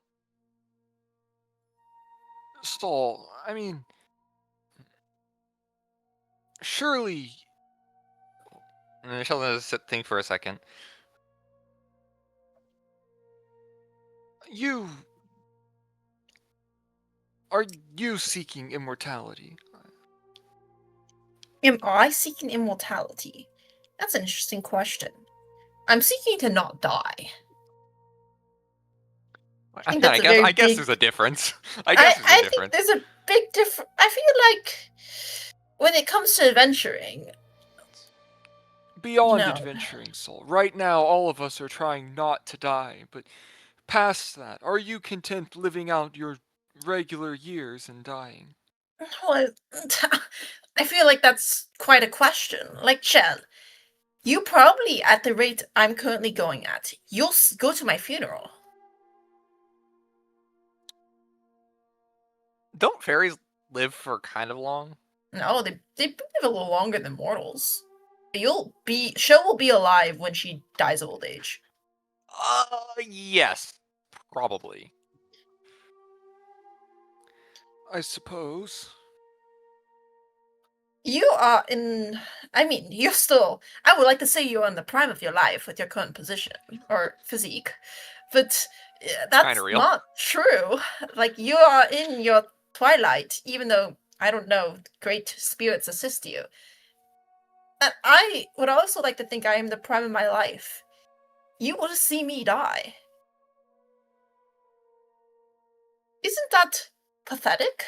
Saul, I mean, surely. Shall think for a second. Are you seeking immortality? Am I seeking immortality? That's an interesting question. I'm seeking to not die. I guess there's a difference. I think there's a big difference. I feel like when it comes to adventuring, Beyond adventuring, Saul. Right now, all of us are trying not to die, but past that, are you content living out your regular years and dying? well, I feel like that's quite a question. Like, Chell, you probably, at the rate I'm currently going at, you'll go to my funeral. Don't fairies live for kind of long? No, they live a little longer than mortals. She'll will be alive when she dies of old age. Yes, probably. I suppose. You are in. I mean, you're still. I would like to say you're in the prime of your life with your current position or physique, but that's not true. Like, you are in your twilight, even though I don't know, great spirits assist you. And I would also like to think I am the prime of my life. You will see me die. Isn't that pathetic?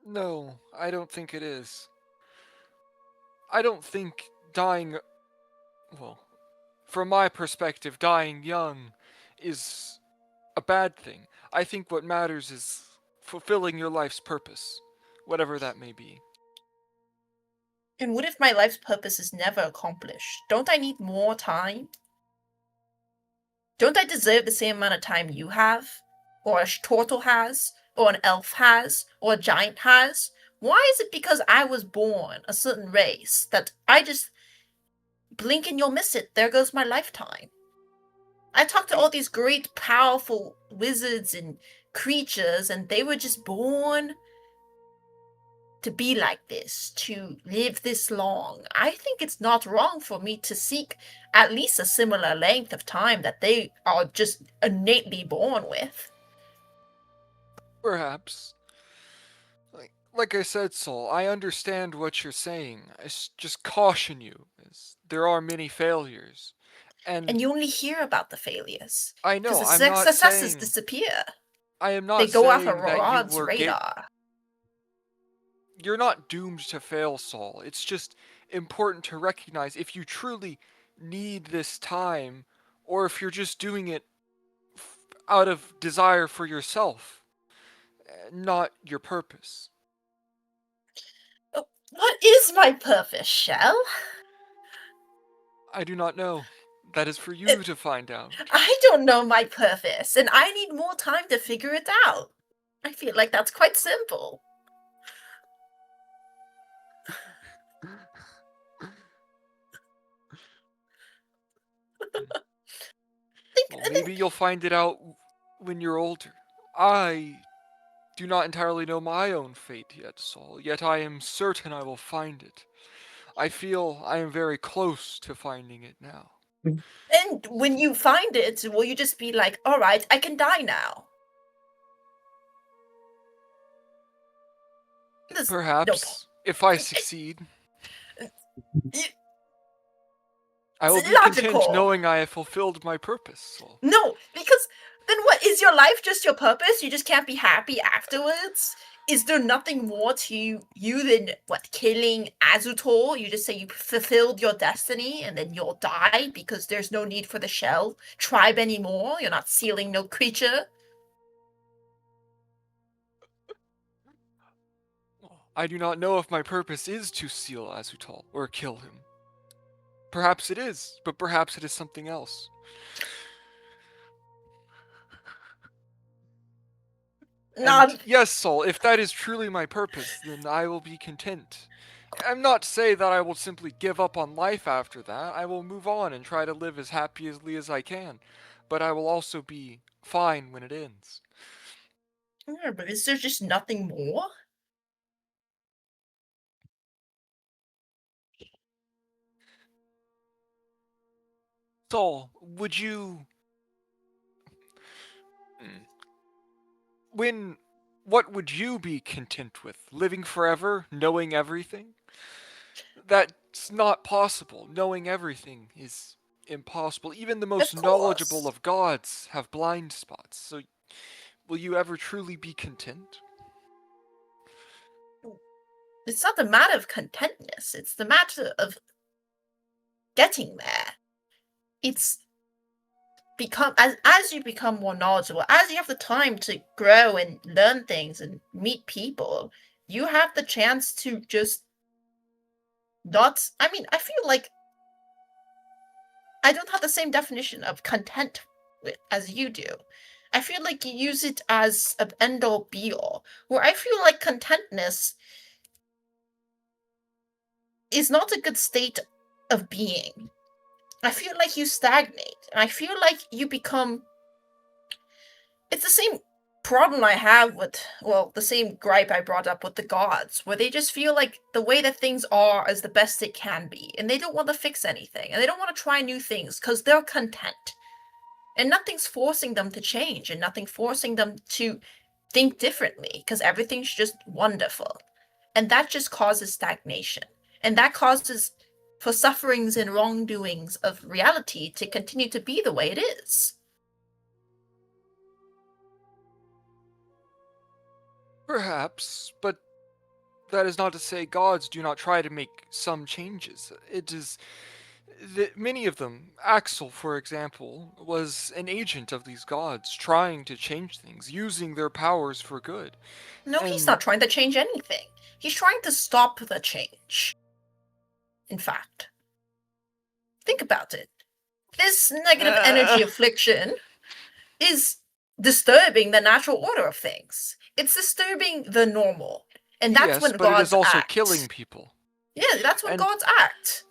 No, I don't think it is. I don't think dying. Well, from my perspective, dying young is a bad thing. I think what matters is fulfilling your life's purpose, whatever that may be. And what if my life's purpose is never accomplished? Don't I need more time? Don't I deserve the same amount of time you have? Or a turtle has? Or an elf has? Or a giant has? Why is it because I was born a certain race that I just blink and you'll miss it? There goes my lifetime. I talked to all these great, powerful wizards and creatures, and they were just born to be like this, to live this long. I think it's not wrong for me to seek at least a similar length of time that they are just innately born with. Perhaps. Like I said, Saul, I understand what you're saying. I just caution you, as there are many failures. And you only hear about the failures. I know, Because I'm the not successes saying... disappear. I am not They go off saying a that you rod's were radar. You're not doomed to fail, Saul. It's just important to recognize if you truly need this time, or if you're just doing it out of desire for yourself, not your purpose. What is my purpose, Shell? I do not know. That is for you to find out. I don't know my purpose, and I need more time to figure it out. I feel like that's quite simple. Well, maybe you'll find it out when you're older. I do not entirely know my own fate yet, Saul, yet I am certain I will find it. I feel I am very close to finding it now. And when you find it, will you just be like, all right, I can die now? Perhaps, if I succeed. I will be illogical. content knowing I have fulfilled my purpose. So. No, because then what, is your life just your purpose? You just can't be happy afterwards? Is there nothing more to you than, what, killing Azutol? You just say you fulfilled your destiny and then you'll die because there's no need for the Shell tribe anymore? You're not sealing no creature? I do not know if my purpose is to seal Azutol or kill him. Perhaps it is, but perhaps it is something else. And yes, Saul, if that is truly my purpose, then I will be content. I'm not to say that I will simply give up on life after that. I will move on and try to live as happily as I can. But I will also be fine when it ends. Yeah, but is there just nothing more? Saul, would you... What would you be content with? Living forever, knowing everything? That's not possible. Knowing everything is impossible. Even the most knowledgeable of gods have blind spots. So, will you ever truly be content? It's not the matter of contentness. It's the matter of getting there. It's become as you become more knowledgeable, as you have the time to grow and learn things and meet people, you have the chance to just not... I mean, I feel like I don't have the same definition of content as you do. I feel like you use it as an end-all be-all, where I feel like contentness is not a good state of being. I feel like you stagnate. I feel like you become... It's the same problem I have with, well, the same gripe I brought up with the gods, where they just feel like the way that things are is the best it can be, and they don't want to fix anything, and they don't want to try new things, because they're content. And nothing's forcing them to change, and nothing forcing them to think differently, because everything's just wonderful. And that just causes stagnation. And that causes for sufferings and wrongdoings of reality to continue to be the way it is. Perhaps, but that is not to say gods do not try to make some changes. It is that many of them, Axel, for example, was an agent of these gods, trying to change things, using their powers for good. No, he's not trying to change anything. He's trying to stop the change. in fact. Think about it. This negative energy affliction is disturbing the natural order of things. It's disturbing the normal. And that's yes, when but gods it is also act. killing people. Yeah, that's when And- gods act.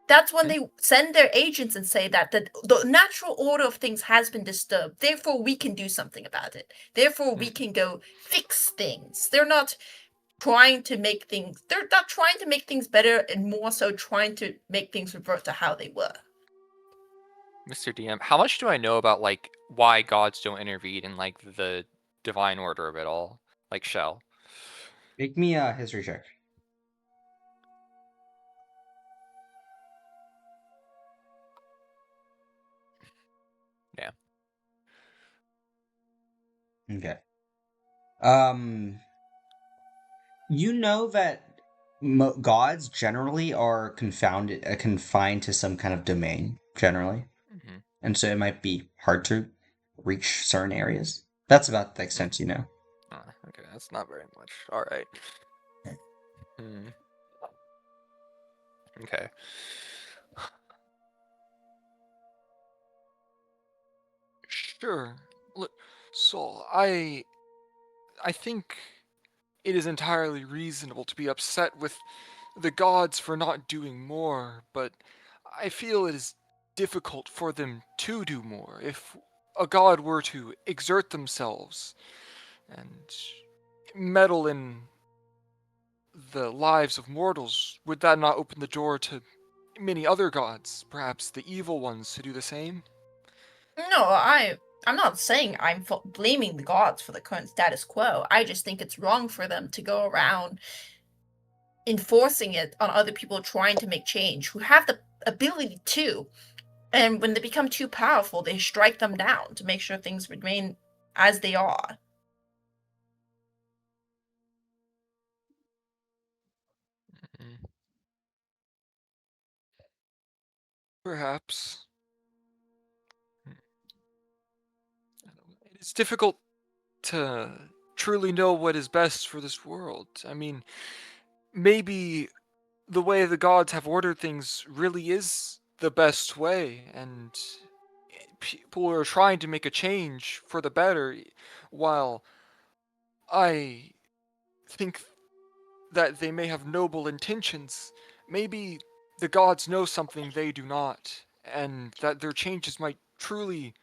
That's when they send their agents and say that the natural order of things has been disturbed. Therefore, we can do something about it. Therefore, we can go fix things. They're not trying to make things. They're not trying to make things better, and more so trying to make things revert to how they were. Mr. DM, how much do I know about like why gods don't intervene in like the divine order of it all? Like Shell. Make me a history check. Yeah. Okay. You know that gods generally are confined to some kind of domain, generally. Mm-hmm. And so it might be hard to reach certain areas. That's about the extent you know. Okay, that's not very much. All right. Okay. Sure. Look, Saul, I think it is entirely reasonable to be upset with the gods for not doing more, but I feel it is difficult for them to do more. If a god were to exert themselves and meddle in the lives of mortals, would that not open the door to many other gods, perhaps the evil ones, to do the same? No, I'm not saying I'm blaming the gods for the current status quo. I just think it's wrong for them to go around enforcing it on other people trying to make change who have the ability to. And when they become too powerful, they strike them down to make sure things remain as they are. Perhaps. It's difficult to truly know what is best for this world. I mean, maybe the way the gods have ordered things really is the best way, and people are trying to make a change for the better, while I think that they may have noble intentions. Maybe the gods know something they do not, and that their changes might truly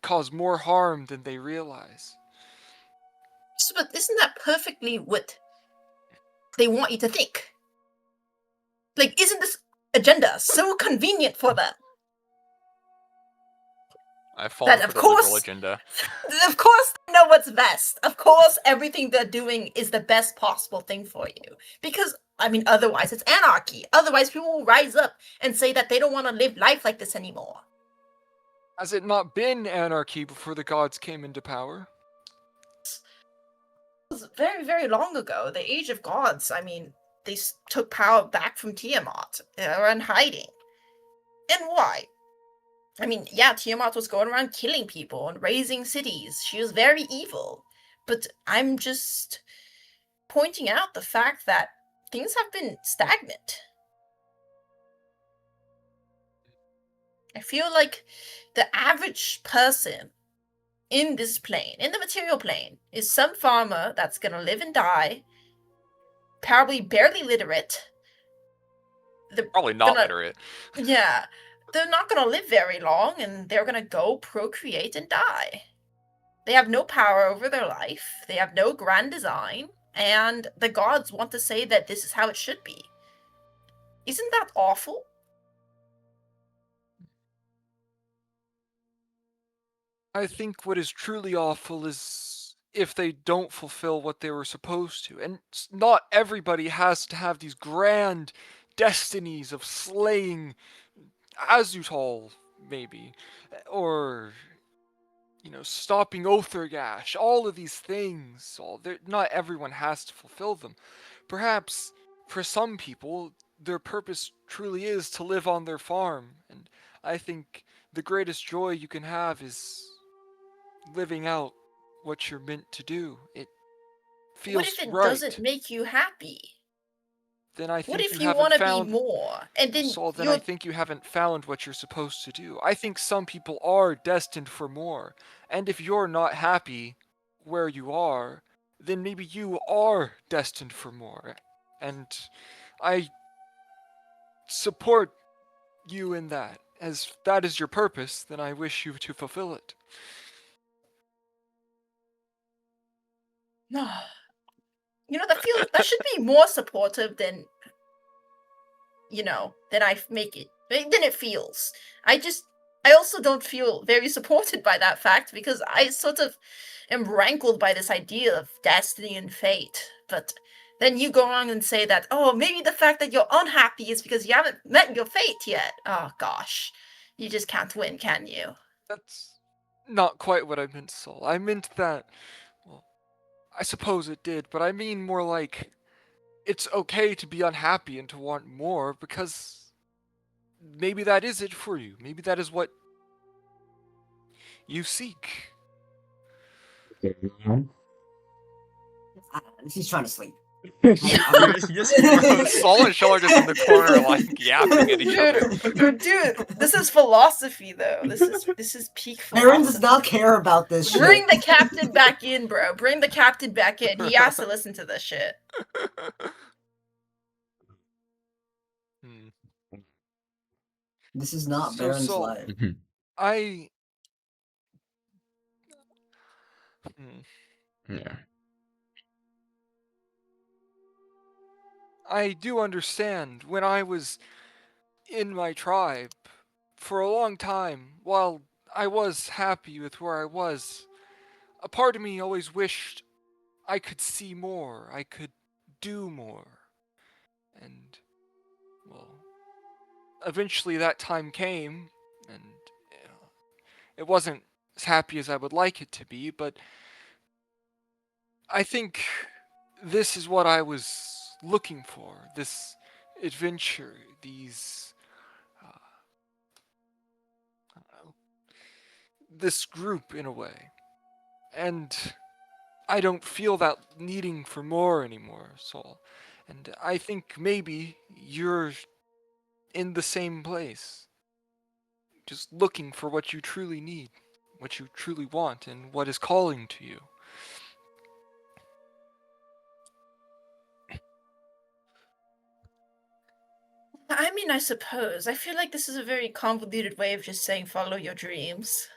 cause more harm than they realize. But isn't that perfectly what they want you to think? Like, isn't this agenda so convenient for them? I've fallen That, for of the liberal course, agenda. Of course they know what's best. Of course everything they're doing is the best possible thing for you. Because, I mean, otherwise it's anarchy. Otherwise people will rise up and say that they don't want to live life like this anymore. Has it not been anarchy before the gods came into power? It was very, very long ago. The Age of Gods, I mean, they took power back from Tiamat. They were in hiding. And why? I mean, yeah, Tiamat was going around killing people and razing cities. She was very evil. But I'm just pointing out the fact that things have been stagnant. I feel like the average person in this plane, in the material plane, is some farmer that's gonna live and die, probably barely literate. They're Probably not literate. Yeah, they're not gonna live very long, and they're gonna go procreate and die. They have no power over their life, they have no grand design, and the gods want to say that this is how it should be. Isn't that awful? I think what is truly awful is if they don't fulfill what they were supposed to. And not everybody has to have these grand destinies of slaying Azutol, maybe. Or, stopping Othergash. All of these things. Not everyone has to fulfill them. Perhaps, for some people, their purpose truly is to live on their farm. And I think the greatest joy you can have is living out what you're meant to do. It feels What if it right. doesn't make you happy? then I think What if you you haven't want to found. be more? And then Saul, then you're I think you haven't found what you're supposed to do. I think some people are destined for more, and if you're not happy where you are, then maybe you are destined for more. And I support you in that. As that is your purpose, then I wish you to fulfill it. no. That should be more supportive than than I make it. Than it feels. I also don't feel very supported by that fact because I sort of am rankled by this idea of destiny and fate. But then you go on and say that, oh, maybe the fact that you're unhappy is because you haven't met your fate yet. Oh gosh. You just can't win, can you? That's not quite what I meant, Saul. I meant that. Well, I suppose it did, but I mean more like it's okay to be unhappy and to want more because maybe that is it for you. Maybe that is what you seek. He's trying to sleep. Saul and Shell are just in the corner, like yapping at each other. Dude, this is philosophy, though. This is peak philosophy. Aaron does not care about this shit. Bring the captain back in, bro. Bring the captain back in. He has to listen to this shit. This is not So, Baron's Saul, life. I. Yeah. I do understand. When I was in my tribe for a long time, while I was happy with where I was, a part of me always wished I could see more, I could do more. And, well, eventually that time came, and it wasn't as happy as I would like it to be, but I think this is what I was looking for, this adventure, these I don't know, this group in a way. And I don't feel that needing for more anymore, Saul. And I think maybe you're in the same place, just looking for what you truly need, what you truly want, and what is calling to you. I mean, I suppose. I feel like this is a very convoluted way of just saying follow your dreams.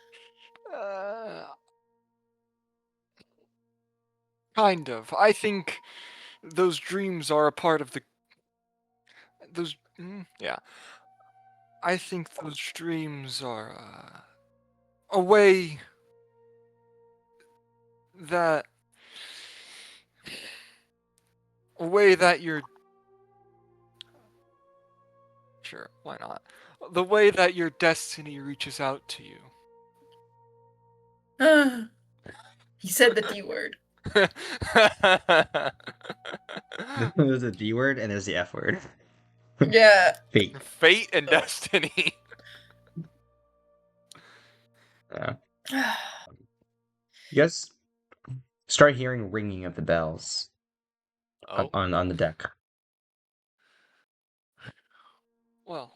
Kind of. I think those dreams are a part of yeah. I think those dreams are a way that you're sure, why not? The way that your destiny reaches out to you. He said the D word. There's a D word and there's the F word. Yeah. Fate. Fate and destiny. Yeah. You guys start hearing ringing of the bells on the deck. Well,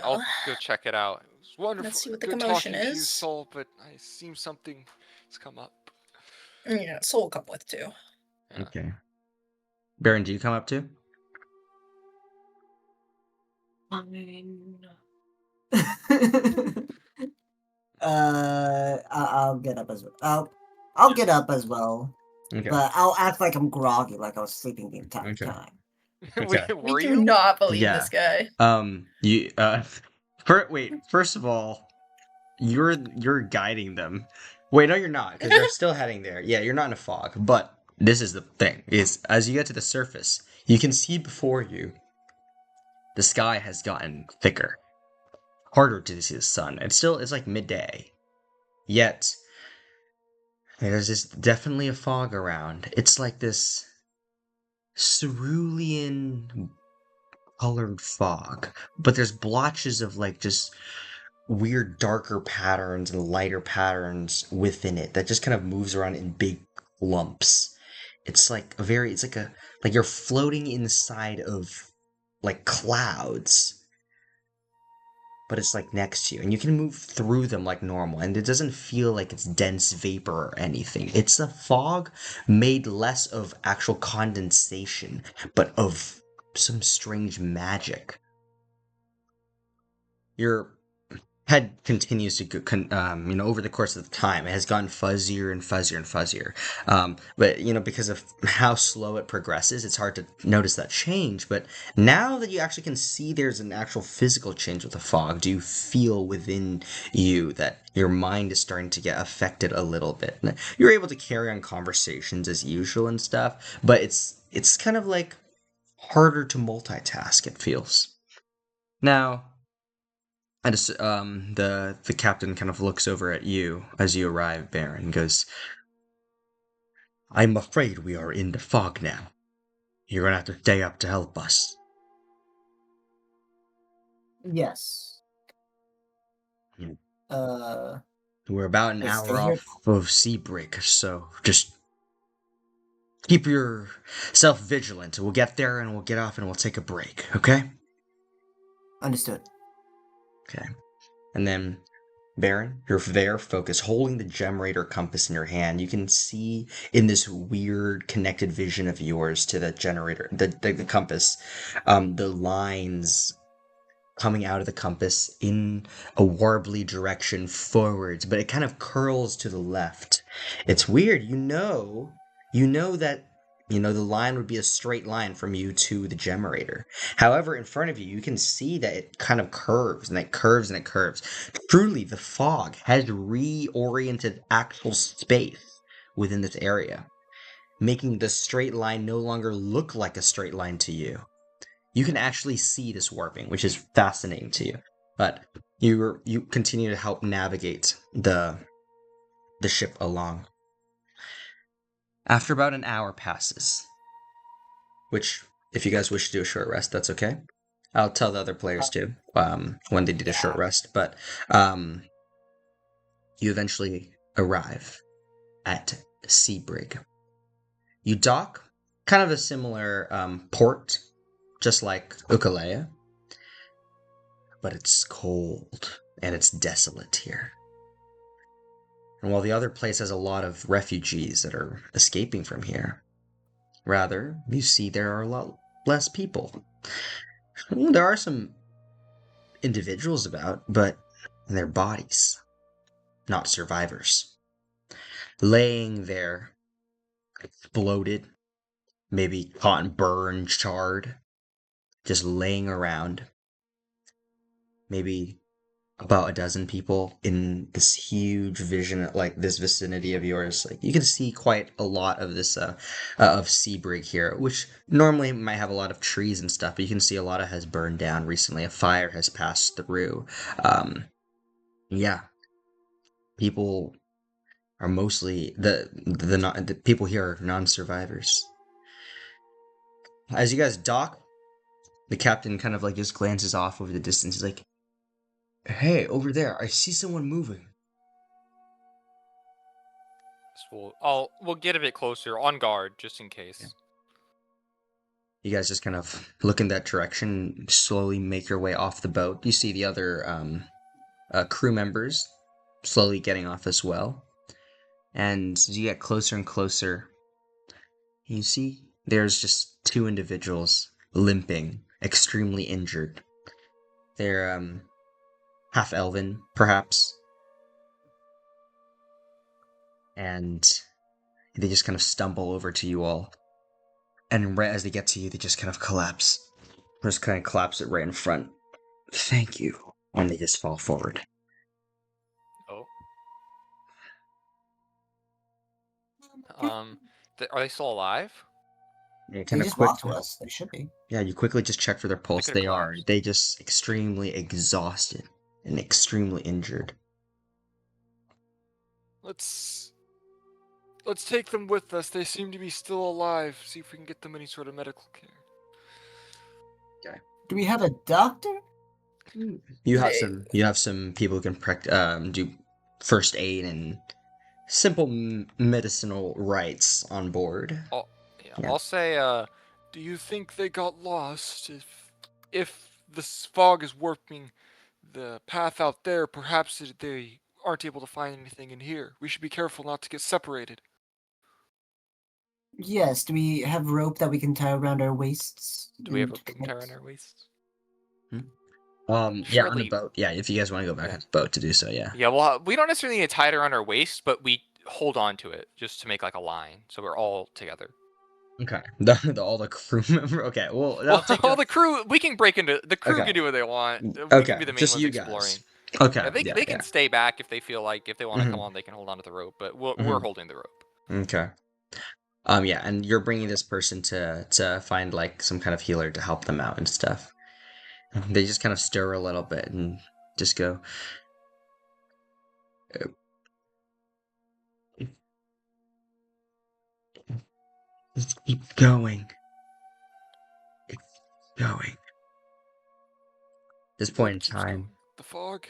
I'll go check it out. it was wonderful. Let's see what the Good commotion talking to you, is. Soul, but I seem something has come up. Yeah, Soul will come with too. Yeah. Okay. Baron, do you come up too? I'll get up as well. I'll get up as well, Okay. but I'll act like I'm groggy, like I was sleeping the entire Okay. time. Okay. We Were do you? not believe Yeah. this guy. Wait, first of all, you're guiding them. Wait, no, you're not, because they're still heading there. Yeah, you're not in a fog, but this is the thing, is as you get to the surface, you can see before you the sky has gotten thicker. Harder to see the sun. It's like midday. Yet there's definitely a fog around. It's like this cerulean colored fog, but there's blotches of like just weird darker patterns and lighter patterns within it that just kind of moves around in big lumps. it's like you're floating inside of like clouds, but it's like next to you, and you can move through them like normal, and it doesn't feel like it's dense vapor or anything. It's a fog made less of actual condensation, but of some strange magic. Your head continues to go, over the course of the time, it has gotten fuzzier and fuzzier and fuzzier. But, because of how slow it progresses, it's hard to notice that change. But now that you actually can see there's an actual physical change with the fog, do you feel within you that your mind is starting to get affected a little bit? You're able to carry on conversations as usual and stuff, but it's kind of like harder to multitask, it feels. Now, the captain kind of looks over at you as you arrive, Baron, and goes, I'm afraid we are in the fog now. You're gonna have to stay up to help us. Yes. Hmm. Uh, We're about an I hour stay here. off of Seabreak, so just keep yourself vigilant. We'll get there and we'll get off and we'll take a break, okay? Understood. Okay. And then, Baron, you're there, focus, holding the gemerator compass in your hand. You can see in this weird connected vision of yours to the generator, the compass, the lines coming out of the compass in a warbly direction forwards, but it kind of curls to the left. It's weird. The line would be a straight line from you to the gemerator. However, in front of you, you can see that it kind of curves, and it curves, and it curves. Truly, the fog has reoriented actual space within this area, making the straight line no longer look like a straight line to you. You can actually see this warping, which is fascinating to you. But you continue to help navigate the ship along. After about an hour passes, which, if you guys wish to do a short rest, that's okay. I'll tell the other players too, when they need a short rest. But you eventually arrive at Seabrig. You dock, kind of a similar port, just like Ukulele, but it's cold and it's desolate here. And while the other place has a lot of refugees that are escaping from here, rather, you see there are a lot less people. There are some individuals about, but they're bodies, not survivors. Laying there, exploded, maybe caught and burned, charred, just laying around. Maybe about a dozen people in this huge vision, like this vicinity of yours. Like you can see quite a lot of this of Seabrig here, which normally might have a lot of trees and stuff, but you can see a lot of has burned down recently. A fire has passed through. Yeah, people are mostly the people here are non-survivors. As you guys dock, the captain kind of like just glances off over the distance. He's like, hey, over there, I see someone moving. So we'll get a bit closer, on guard, just in case. Yeah. You guys just kind of look in that direction, slowly make your way off the boat. You see the other crew members slowly getting off as well. And as you get closer and closer, you see there's just two individuals limping, extremely injured. They're half elven, perhaps. And they just kind of stumble over to you all. And right as they get to you, they just kind of collapse. Just kind of collapse it right in front. Thank you. And they just fall forward. Oh. Are they still alive? They They just walk to us. They should be. Yeah, you quickly just check for their pulse. They are. They just extremely exhausted and extremely injured. Let's take them with us. They seem to be still alive. See if we can get them any sort of medical care. Okay. Do we have a doctor? You have some people who can do first aid and simple medicinal rites on board. Yeah. I'll say, Do you think they got lost? If the fog is warping the path out there, perhaps they aren't able to find anything in here. We should be careful not to get separated. Yes, do we have rope that we can tie around our waists? do we have and a pink hair on connect? our waists? Yeah, on the Surely- boat. Yeah, if you guys want to go back Yeah. on the boat to do so, yeah. Yeah, well, we don't necessarily need to tie it around our waist, but we hold on to it just to make like a line, so we're all together. Okay. All the crew member. Okay. Well, that'll Well, take all the crew, we can break into the crew Okay. can do what they want. We Okay, can be the main just ones you exploring. guys. Okay. Yeah, they can stay back if they feel like if they want to come Mhm. on, they can hold on to the rope. But we're Mhm. holding the rope. Okay. Yeah, and you're bringing this person to find like some kind of healer to help them out and stuff. They just kind of stir a little bit and just go. Just keep going. It's going. At this point in Keeps time, going. The fog.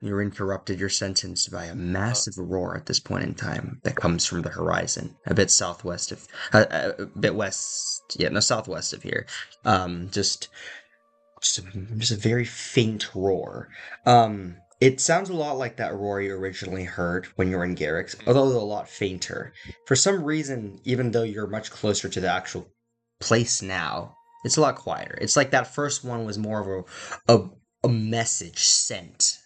you're interrupted your sentence by a massive roar at this point in time that comes from the horizon, a bit southwest of, a bit west, yeah, no, southwest of here. Just a very faint roar. It sounds a lot like that roar you originally heard when you were in Garrick's, although a lot fainter. For some reason, even though you're much closer to the actual place now, it's a lot quieter. It's like that first one was more of a message sent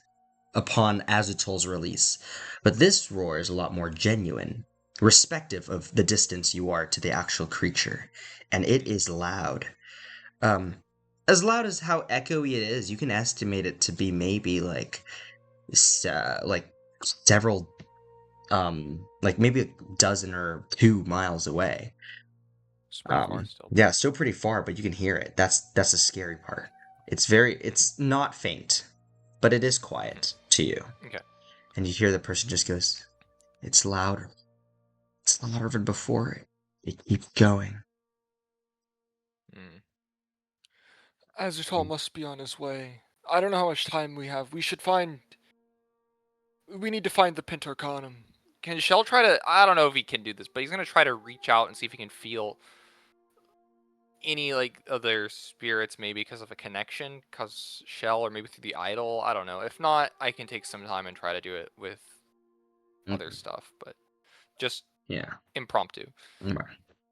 upon Azutul's release. But this roar is a lot more genuine, respective of the distance you are to the actual creature. And it is loud. As loud as how echoey it is, you can estimate it to be maybe like several, like maybe a dozen or 2 miles away. It's pretty far still. Yeah, still pretty far, but you can hear it. That's the scary part. It's not faint, but it is quiet to you. Okay. And you hear the person just goes, "It's louder. It's louder than before. It keeps going." Mm. Azutal must be on his way. I don't know how much time we have. We need to find the Pentarcanum. Can Shell try to? I don't know if he can do this, but he's gonna try to reach out and see if he can feel any like other spirits, maybe because of a connection, because Shell, or maybe through the idol. I don't know. If not, I can take some time and try to do it with other stuff, but just Yeah. impromptu.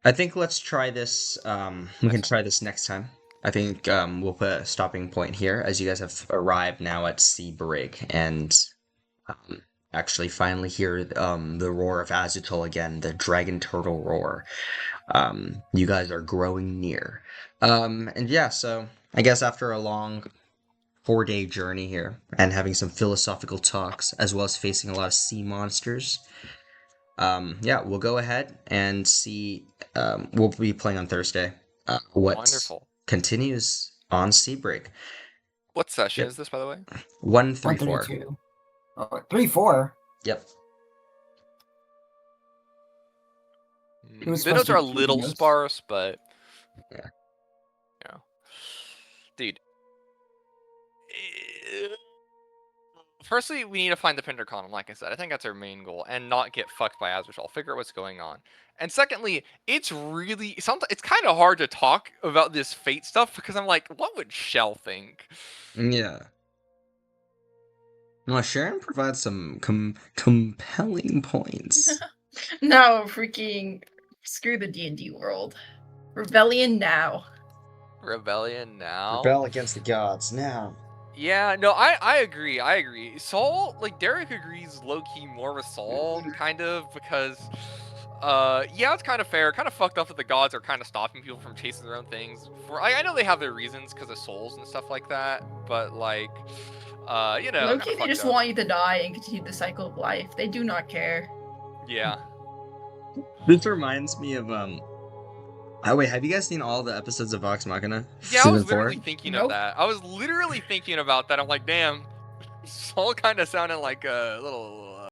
I think let's try this. We can try this next time. I think we'll put a stopping point here as you guys have arrived now at Sea Brig and actually finally hear the roar of Azutul again, the dragon turtle roar. You guys are growing near. And yeah, so I guess after a long 4-day journey here and having some philosophical talks as well as facing a lot of sea monsters, yeah, we'll go ahead and see. We'll be playing on Thursday. What Wonderful. continues on Seabreak. What session Yep. is this, by the way? 134. 132. Oh, 3-4. Yep. It was The notes supposed to are a be little notes. sparse, but Yeah. you know, dude. Firstly, we need to find the Pentarcanum, like I said. I think that's our main goal, and not get fucked by Azrael. Figure out what's going on. And secondly, it's kind of hard to talk about this fate stuff because I'm like, what would Shell think? Yeah. No, Sharon provides some compelling points. No, freaking screw the D&D world. Rebellion now. Rebellion now. Rebel against the gods now. Yeah, no, I agree. I agree. Saul, like Derek agrees low-key more with Saul, kind of, because yeah, it's kind of fair. Kind of fucked up that the gods are kind of stopping people from chasing their own things. I know they have their reasons because of souls and stuff like that, but like you know, Loki, kinda they just fucked up. want you to die and continue the cycle of life. They do not care. Yeah. This reminds me of Oh wait, have you guys seen all the episodes of Vox Machina? Yeah, I Season was 4? literally thinking of Nope. that. I was literally thinking about that. I'm like, damn, Saul kind of sounded like a little